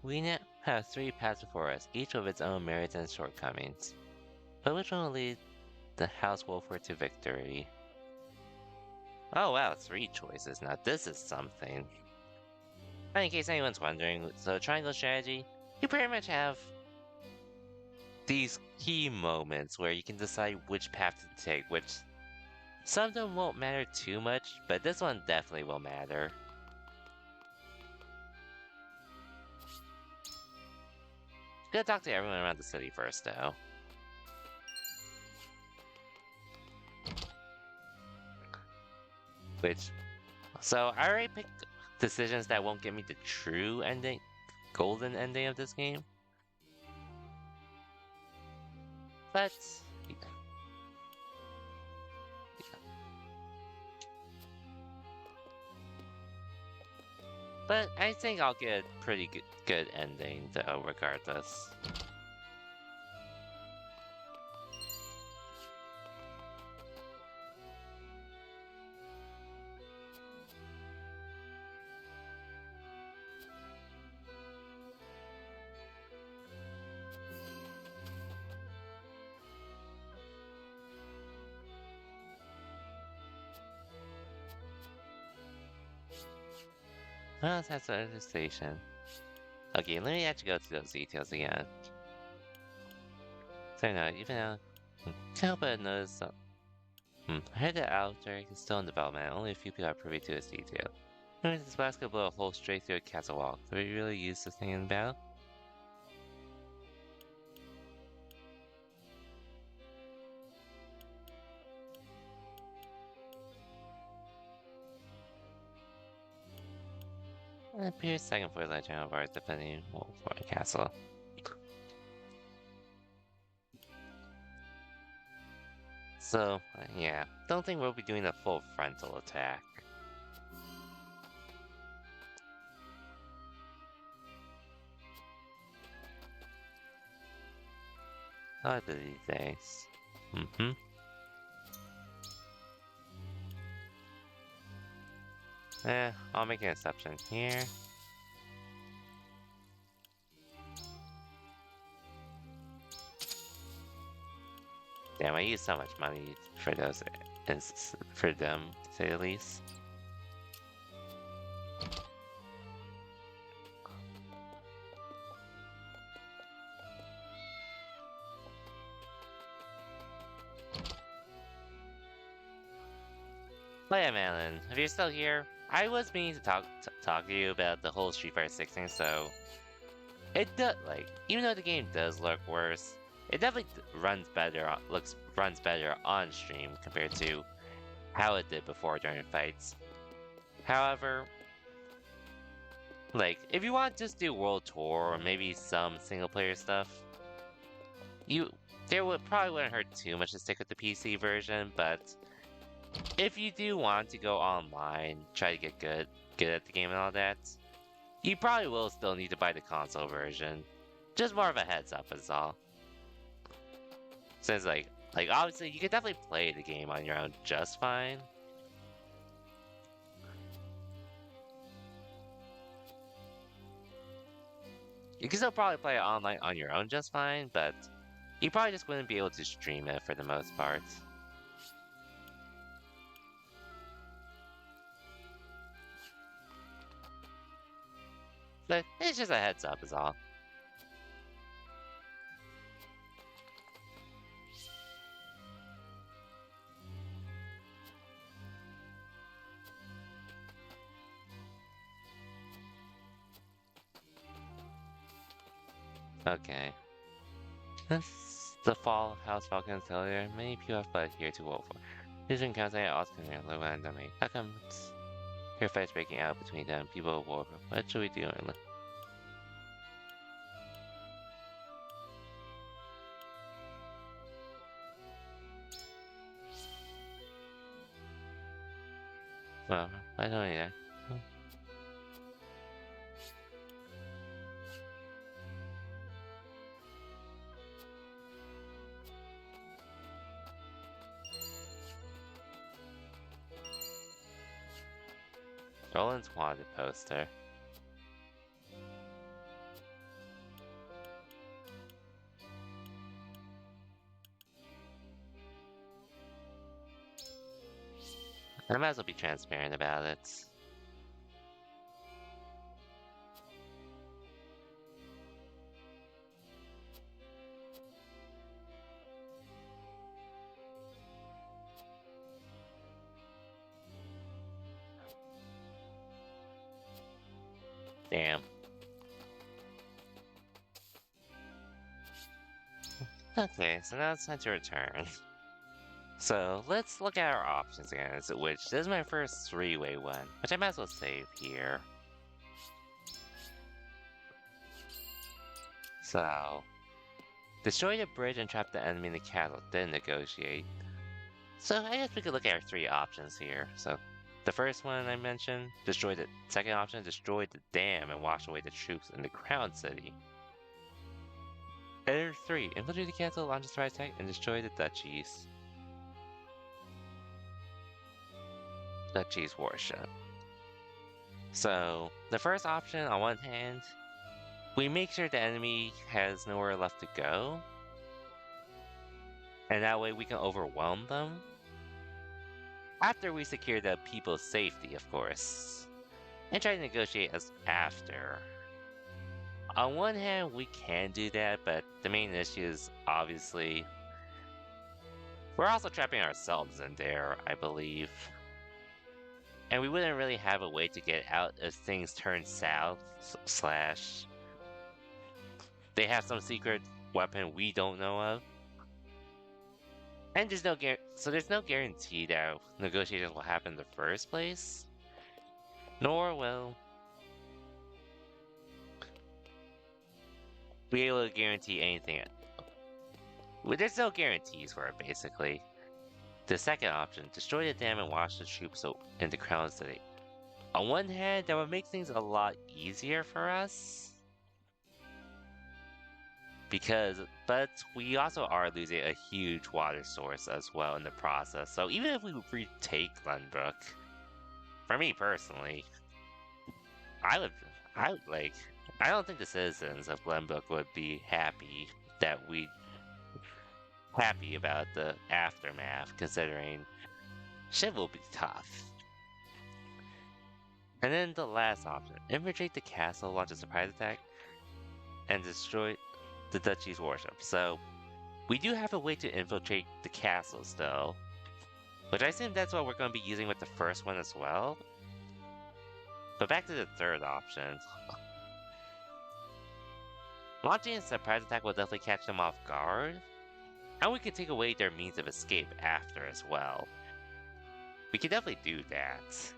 We now have 3 paths before us, each with its own merits and shortcomings. But which one will lead the House Wolford to victory? Oh wow, 3 choices. Now this is something. In case anyone's wondering, so triangle strategy, you pretty much have these key moments where you can decide which path to take, which some of them won't matter too much, but this one definitely will matter. Gotta talk to everyone around the city first, though. So I already picked decisions that won't give me the true ending, golden ending of this game. But I think I'll get a pretty good ending though, regardless. Oh, that's the station. Okay, let me actually go through those details again. So no, even though can't help but notice I heard that Alteric is still in development. Only a few people are privy to this detail. Anyways, this blast could blow a hole straight through a castle wall. Do we really use this thing in battle? It appears second floor legend of ours defending Wolford Castle. So, yeah, don't think we'll be doing a full frontal attack. How do these days? I'll make an exception here. Damn, I use so much money for those, for them, to say the least. But yeah, Malin, if you're still here, I was meaning to talk to you about the whole Street Fighter 6 thing, so it does, like, even though the game does look worse, it definitely runs better on stream compared to how it did before during fights. However, like, if you want to just do World Tour or maybe some single player stuff, probably wouldn't hurt too much to stick with the PC version, but if you do want to go online, try to get good at the game and all that, you probably will still need to buy the console version. Just more of a heads up is all. Since like obviously you could definitely play the game on your own just fine. You can still probably play it online on your own just fine, but you probably just wouldn't be able to stream it for the most part. But it's just a heads up is all. Okay. This the fall of House Falcon Atelier. Many people have fled here to Wolford. These encounters are Oscar and Low and Domain. How come here fights breaking out between them? People of Wolford. What should we do? Well, I don't either. Roland's wanted poster. I might as well be transparent about it. Damn. Okay, so now it's time to return. So let's look at our options again, which this is my first three-way one, which I might as well save here. So, destroy the bridge and trap the enemy in the castle, then negotiate. So I guess we could look at our three options here. So the first one I mentioned, destroy the second option, destroy the dam and wash away the troops in the Crown City. Enter 3, infiltrate the castle, launch a surprise attack, and destroy the duchies. Duchies warship. So the first option, on one hand, we make sure the enemy has nowhere left to go, and that way we can overwhelm them. After we secure the people's safety, of course, and try to negotiate us after. On one hand, we can do that, but the main issue is obviously we're also trapping ourselves in there, I believe. And we wouldn't really have a way to get out if things turn south, / they have some secret weapon we don't know of. And there's no guarantee that negotiations will happen in the first place. Nor will be able to guarantee anything. There's no guarantees for it, basically. The second option, destroy the dam and wash the troops in the Crown City. On one hand, that would make things a lot easier for us. But we also are losing a huge water source as well in the process. So even if we retake Glenbrook, for me personally, I don't think the citizens of Glenbrook would be happy about the aftermath, considering shit will be tough. And then the last option, infiltrate the castle, launch a surprise attack, and destroy the duchy's warship. So we do have a way to infiltrate the castle still, which I assume that's what we're going to be using with the first one as well. But back to the third option. Launching a surprise attack will definitely catch them off guard, and we can take away their means of escape after as well. We can definitely do that.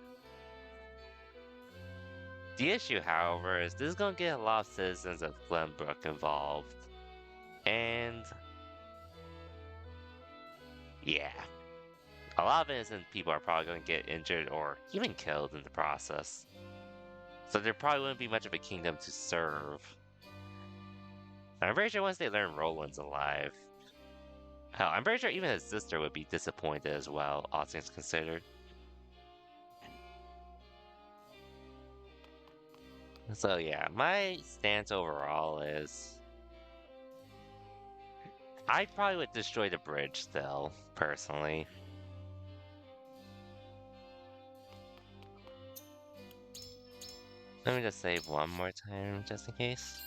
The issue, however, is this is going to get a lot of citizens of Glenbrook involved. And yeah, a lot of innocent people are probably going to get injured or even killed in the process. So there probably wouldn't be much of a kingdom to serve. I'm pretty sure once they learn Roland's alive, hell, I'm pretty sure even his sister would be disappointed as well, all things considered. So yeah, my stance overall is I probably would destroy the bridge still, personally. Let me just save one more time, just in case.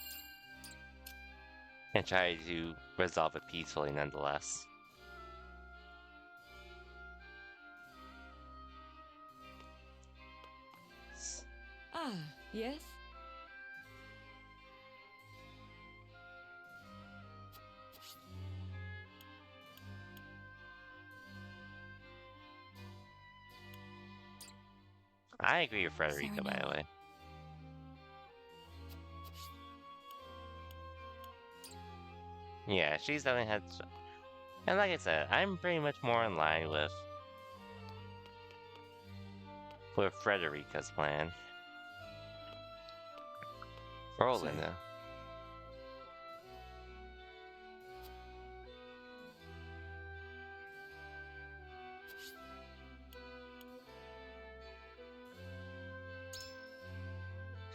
And try to resolve it peacefully nonetheless. Ah, yes? I agree with Frederica, by the way. Yeah, she's definitely had... And like I said, I'm pretty much more in line with for Frederica's plan. Or Linda.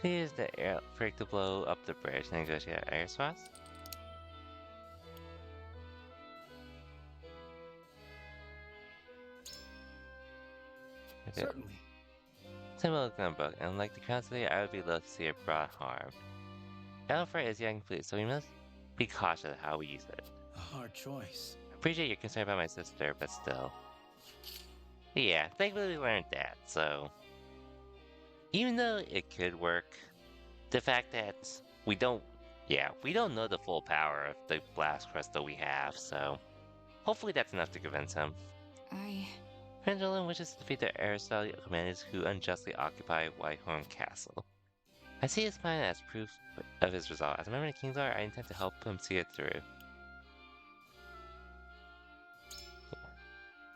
She used the air freak to blow up the bridge and negotiate air swaps. Certainly. Symbol book, and like the council, I would be loath to see it brought harm. Alfred is young complete, so we must be cautious of how we use it. A hard choice. I appreciate your concern about my sister, but still. Yeah, thankfully we learned that, so... Even though it could work, the fact that we don't know the full power of the blast crystal we have, so... Hopefully that's enough to convince him. Pendulum wishes to defeat the Aristotle commanders who unjustly occupy Whitehorn Castle. I see his plan as proof of his resolve. As a member of the King's Guard, I intend to help him see it through.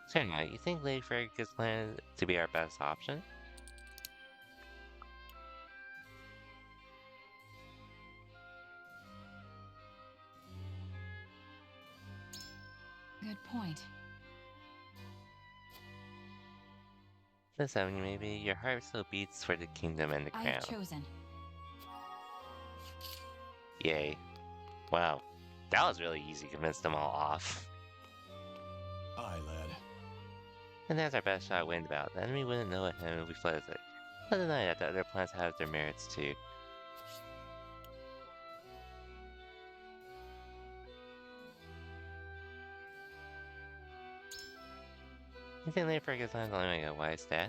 Certainly, you think Lady Frederica's plan to be our best option? Good point. This avenue, maybe your heart still beats for the kingdom and the crown. I have chosen. Yay. Wow. That was really easy to convince them all off. Aye, lad. And that's our best shot at winning the battle. The enemy wouldn't know at him if we fled it. Let them know that the other plans have their merits too. You think Lady Ferguson's only like a wise stat?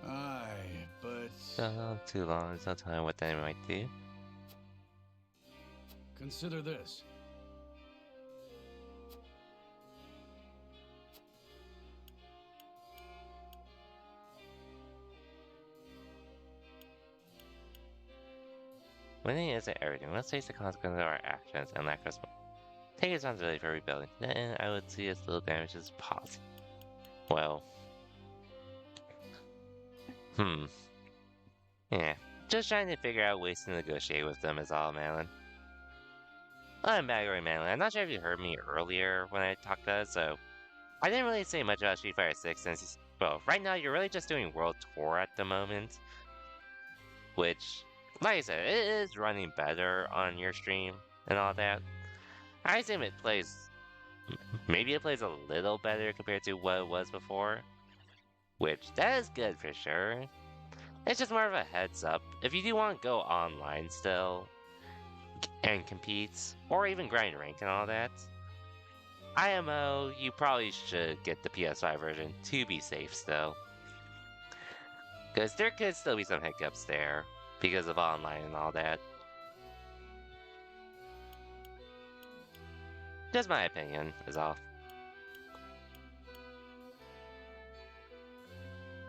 Aye, but... Not too long, there's no telling what they might do. Consider this. Winning isn't everything. Let's face the consequences of our actions and lack of take responsibility for rebuilding. Then I would see as little damage as possible. Well. Yeah. Just trying to figure out ways to negotiate with them is all, Malin. I'm Baggery Malin. I'm not sure if you heard me earlier when I talked about it, so... I didn't really say much about Street Fighter 6 since... Well, right now you're really just doing World Tour at the moment. Which... Like I said, it is running better on your stream and all that. I assume it plays... Maybe it plays a little better compared to what it was before. Which, that is good for sure. It's just more of a heads up. If you do want to go online still, and compete, or even grind rank and all that, IMO, you probably should get the PS5 version to be safe still. Because there could still be some hiccups there. Because of online and all that. Just my opinion, is all.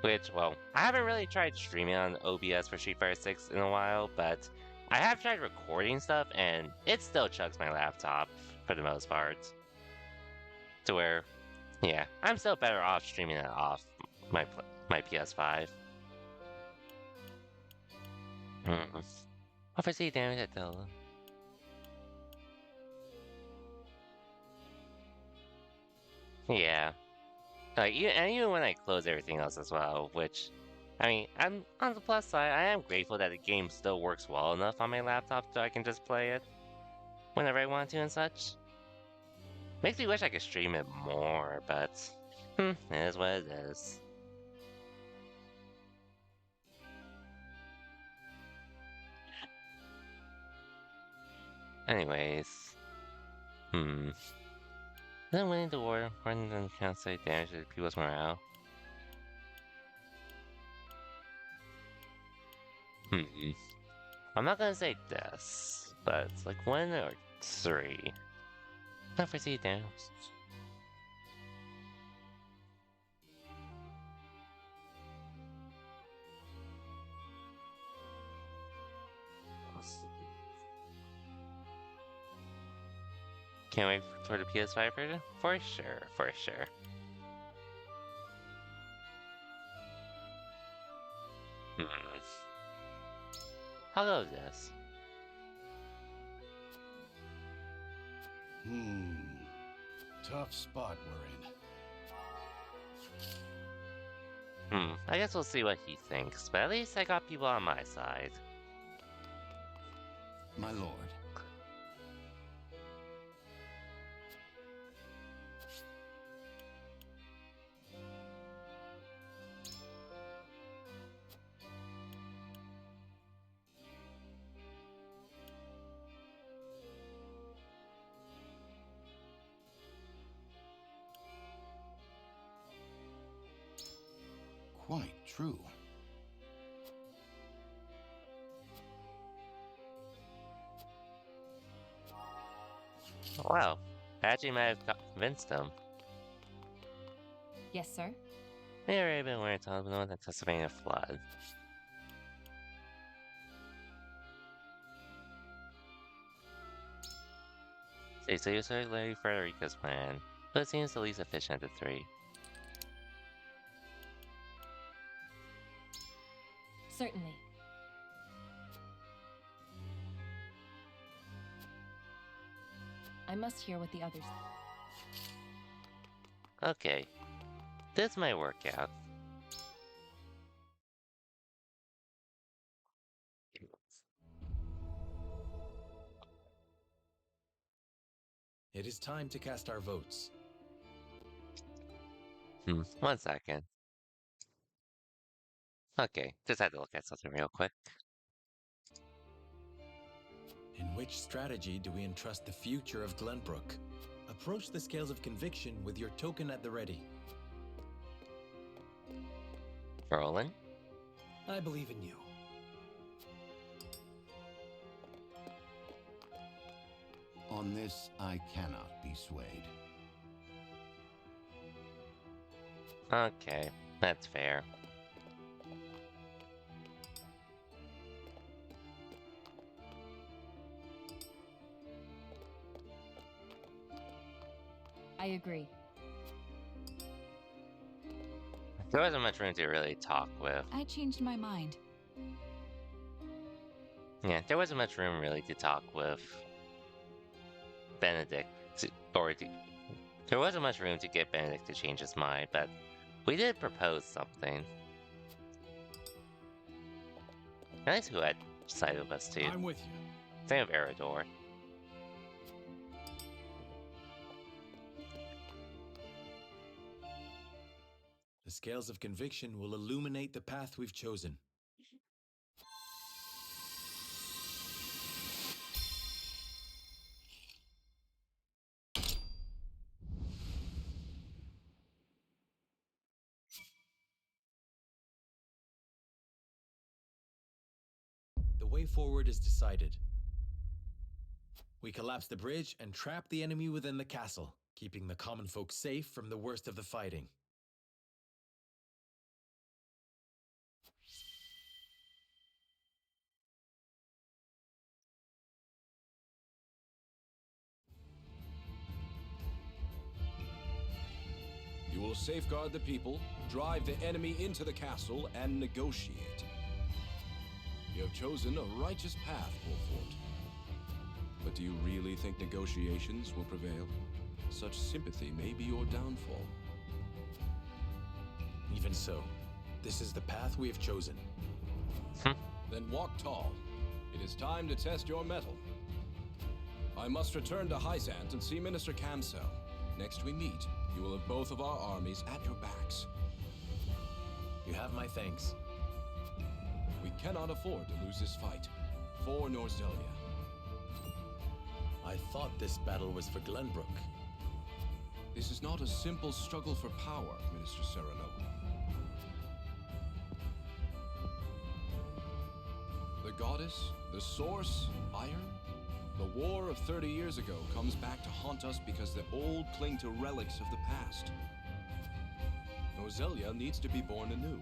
Which, well, I haven't really tried streaming on OBS for Street Fighter 6 in a while, but I have tried recording stuff, and it still chugs my laptop, for the most part. To where, yeah, I'm still better off streaming it off my PS5. What for damage at Delta? Yeah. Like, and even when I close everything else as well, which, I mean, I'm on the plus side, I am grateful that the game still works well enough on my laptop so I can just play it whenever I want to and such. Makes me wish I could stream it more, but it is what it is. Anyways, Isn't winning the war important than translate damage to people's morale? I'm not gonna say this, but it's like 1 or 3. Not foresee damage. Can't wait for the PS5 version? For sure, for sure. I'll go with this. Tough spot we're in. I guess we'll see what he thinks, but at least I got people on my side. My lord. Quite true. Wow, I actually might have convinced him. Yes, sir. May have been wearing something with anticipating a flood. So you're circulating Frederica's plan, but it seems the least efficient of the three. Certainly. I must hear what the others... Okay, this might work out. It is time to cast our votes. 1 second. Okay, just had to look at something real quick. In which strategy do we entrust the future of Glenbrook? Approach the scales of conviction with your token at the ready. Roland? I believe in you. On this, I cannot be swayed. Okay, that's fair. I agree. There wasn't much room to really talk with. I changed my mind. Yeah, there wasn't much room really to talk with Benedict, there wasn't much room to get Benedict to change his mind, but we did propose something. Nice who had side of us too. I'm with you. Same of Eridor. The scales of conviction will illuminate the path we've chosen. The way forward is decided. We collapse the bridge and trap the enemy within the castle, keeping the common folk safe from the worst of the fighting. You will safeguard the people, drive the enemy into the castle, and negotiate. You have chosen a righteous path, Wolfort. But do you really think negotiations will prevail? Such sympathy may be your downfall. Even so, this is the path we have chosen. Then walk tall. It is time to test your mettle. I must return to Hyzant and see Minister Kamsel. Next we meet, you will have both of our armies at your backs. You have my thanks. We cannot afford to lose this fight. For Norzelia. I thought this battle was for Glenbrook. This is not a simple struggle for power, Minister Serenoa. The goddess, the source, iron? The war of 30 years ago comes back to haunt us because the old cling to relics of the past. Norzelia needs to be born anew.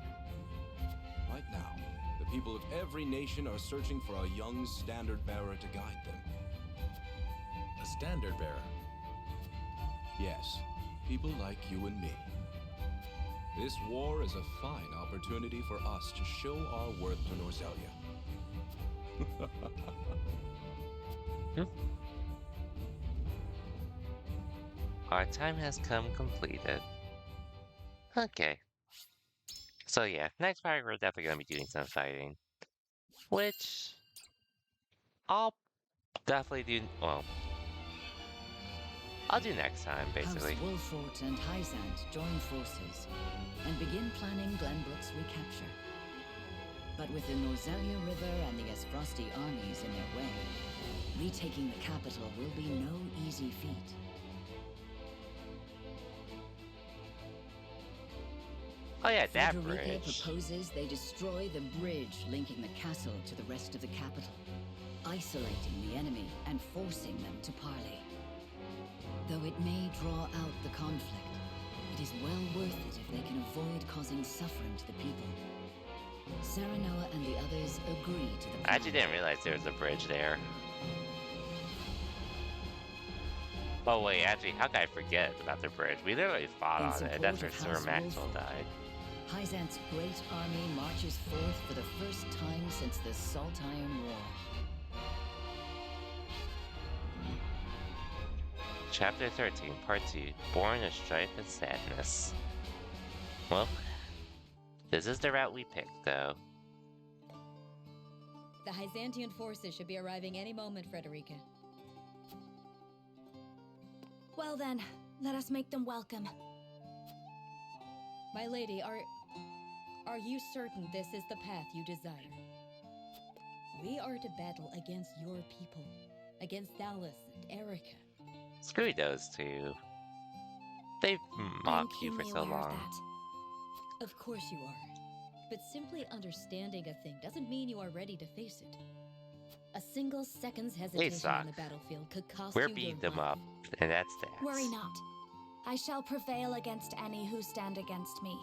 Right now, the people of every nation are searching for a young standard bearer to guide them. A standard bearer? Yes, people like you and me. This war is a fine opportunity for us to show our worth to Norzelia. Our time has come completed. Okay. So yeah, next part we're definitely gonna be doing some fighting. Which I'll definitely do, well, I'll do next time, basically. House Wolfort and Hyzant join forces and begin planning Glenbrook's recapture. But with the Norzelia River and the Esfrosti armies in their way, retaking the capital will be no easy feat. Oh yeah, that Frederica bridge. proposes they destroy the bridge linking the castle to the rest of the capital, isolating the enemy and forcing them to parley. Though it may draw out the conflict, it is well worth it if they can avoid causing suffering to the people. Serenoa and the others agree to the plan. I actually didn't realize there was a bridge there. Oh wait, actually, how could I forget about the bridge? We literally fought on it. That's where Sir Maxwell died. Hyzant's great army marches forth for the first time since the Salt Iron War. Chapter 13, Part 2, Born of Strife and Sadness. Well, this is the route we picked, though. The Hyzantian forces should be arriving any moment, Frederica. Well then, let us make them welcome. My lady, are you certain this is the path you desire? We are to battle against your people, against Dallas and Erica. Screw those two. They've mocked you for so long. Of course you are. But simply understanding a thing doesn't mean you are ready to face it. A single second's hesitation on the battlefield could cost We're you beating your them life. up, and that's that. Worry not. I shall prevail against any who stand against me.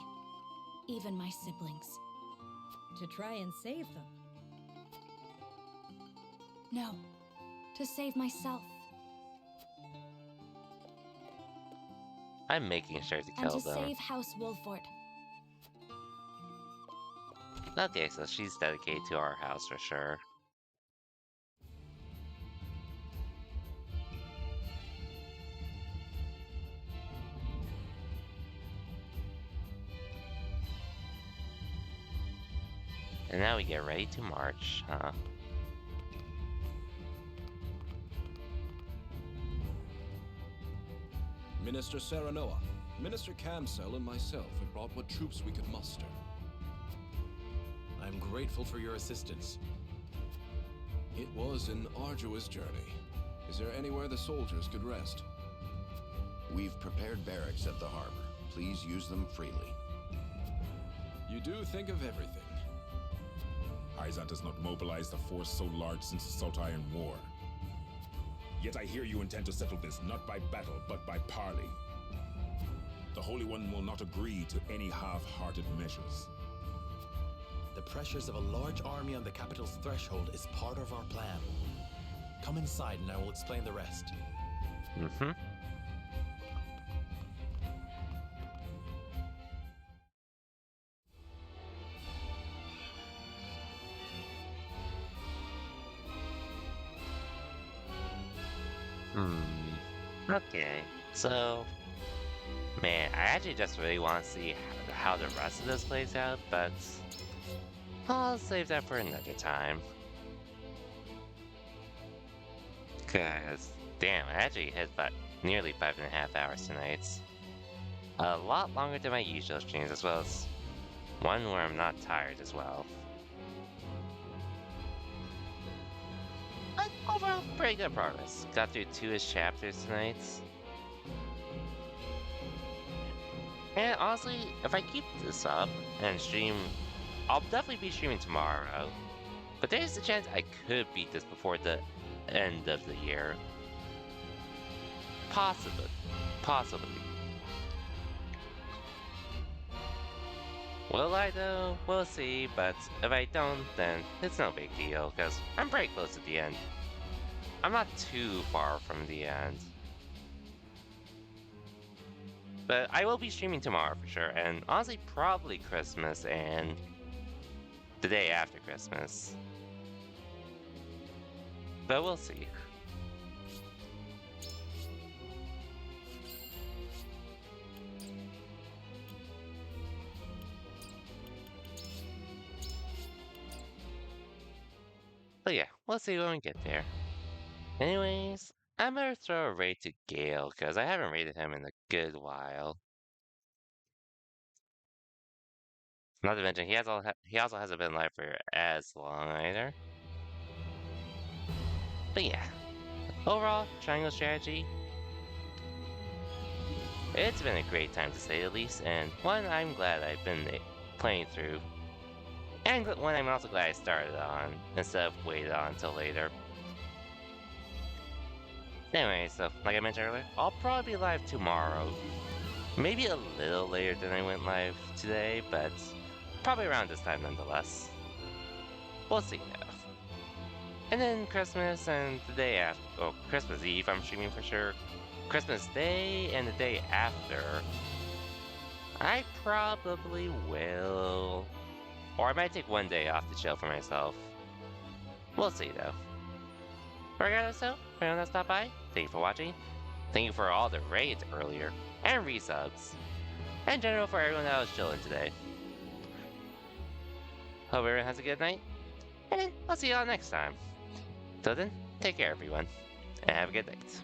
Even my siblings. To try and save them? No. To save myself. I'm making sure to And kill to them. save House Wolfort. Okay, so she's dedicated to our house for sure. And now we get ready to march, huh? Minister Serenoa, Minister Kamsel, and myself have brought what troops we could muster. I'm grateful for your assistance. It was an arduous journey. Is there anywhere the soldiers could rest? We've prepared barracks at the harbor. Please use them freely. You do think of everything. Hyzant has not mobilized a force so large since the Salt Iron War. Yet I hear you intend to settle this not by battle, but by parley. The Holy One will not agree to any half-hearted measures. The pressures of a large army on the capital's threshold is part of our plan. Come inside and I will explain the rest. Mm-hmm. Okay, so, man, I actually just really want to see how the rest of this plays out, but I'll save that for another time. Cause, damn, I actually hit about nearly 5.5 hours tonight. A lot longer than my usual streams, as well as one where I'm not tired as well. But overall, pretty good progress. Got through 2-ish chapters tonight. And honestly, if I keep this up and stream, I'll definitely be streaming tomorrow. But there's a chance I could beat this before the end of the year. Possibly. Possibly. Will I though? We'll see, but if I don't, then it's no big deal, because I'm pretty close to the end. I'm not too far from the end. But I will be streaming tomorrow for sure, and honestly, probably Christmas and the day after Christmas. But we'll see. But yeah, we'll see when we get there. Anyways, I'm gonna throw a raid to Gale, because I haven't raided him in a good while. Not to mention, he also hasn't been live for as long either. But yeah, overall, Triangle Strategy, it's been a great time to say the least, and one I'm glad I've been playing through. And one I'm also glad I started on, instead of waited on until later. Anyway, so, like I mentioned earlier, I'll probably be live tomorrow. Maybe a little later than I went live today, but probably around this time nonetheless. We'll see though. And then Christmas and the day after, oh, Christmas Eve I'm streaming for sure. Christmas Day and the day after, I probably will. Or I might take one day off to chill for myself. We'll see though. Regardless though, for anyone that stopped by, thank you for watching. Thank you for all the raids earlier, and resubs. And in general for everyone that was chilling today. Hope everyone has a good night, and I'll see y'all next time. Till then, take care everyone, and have a good night.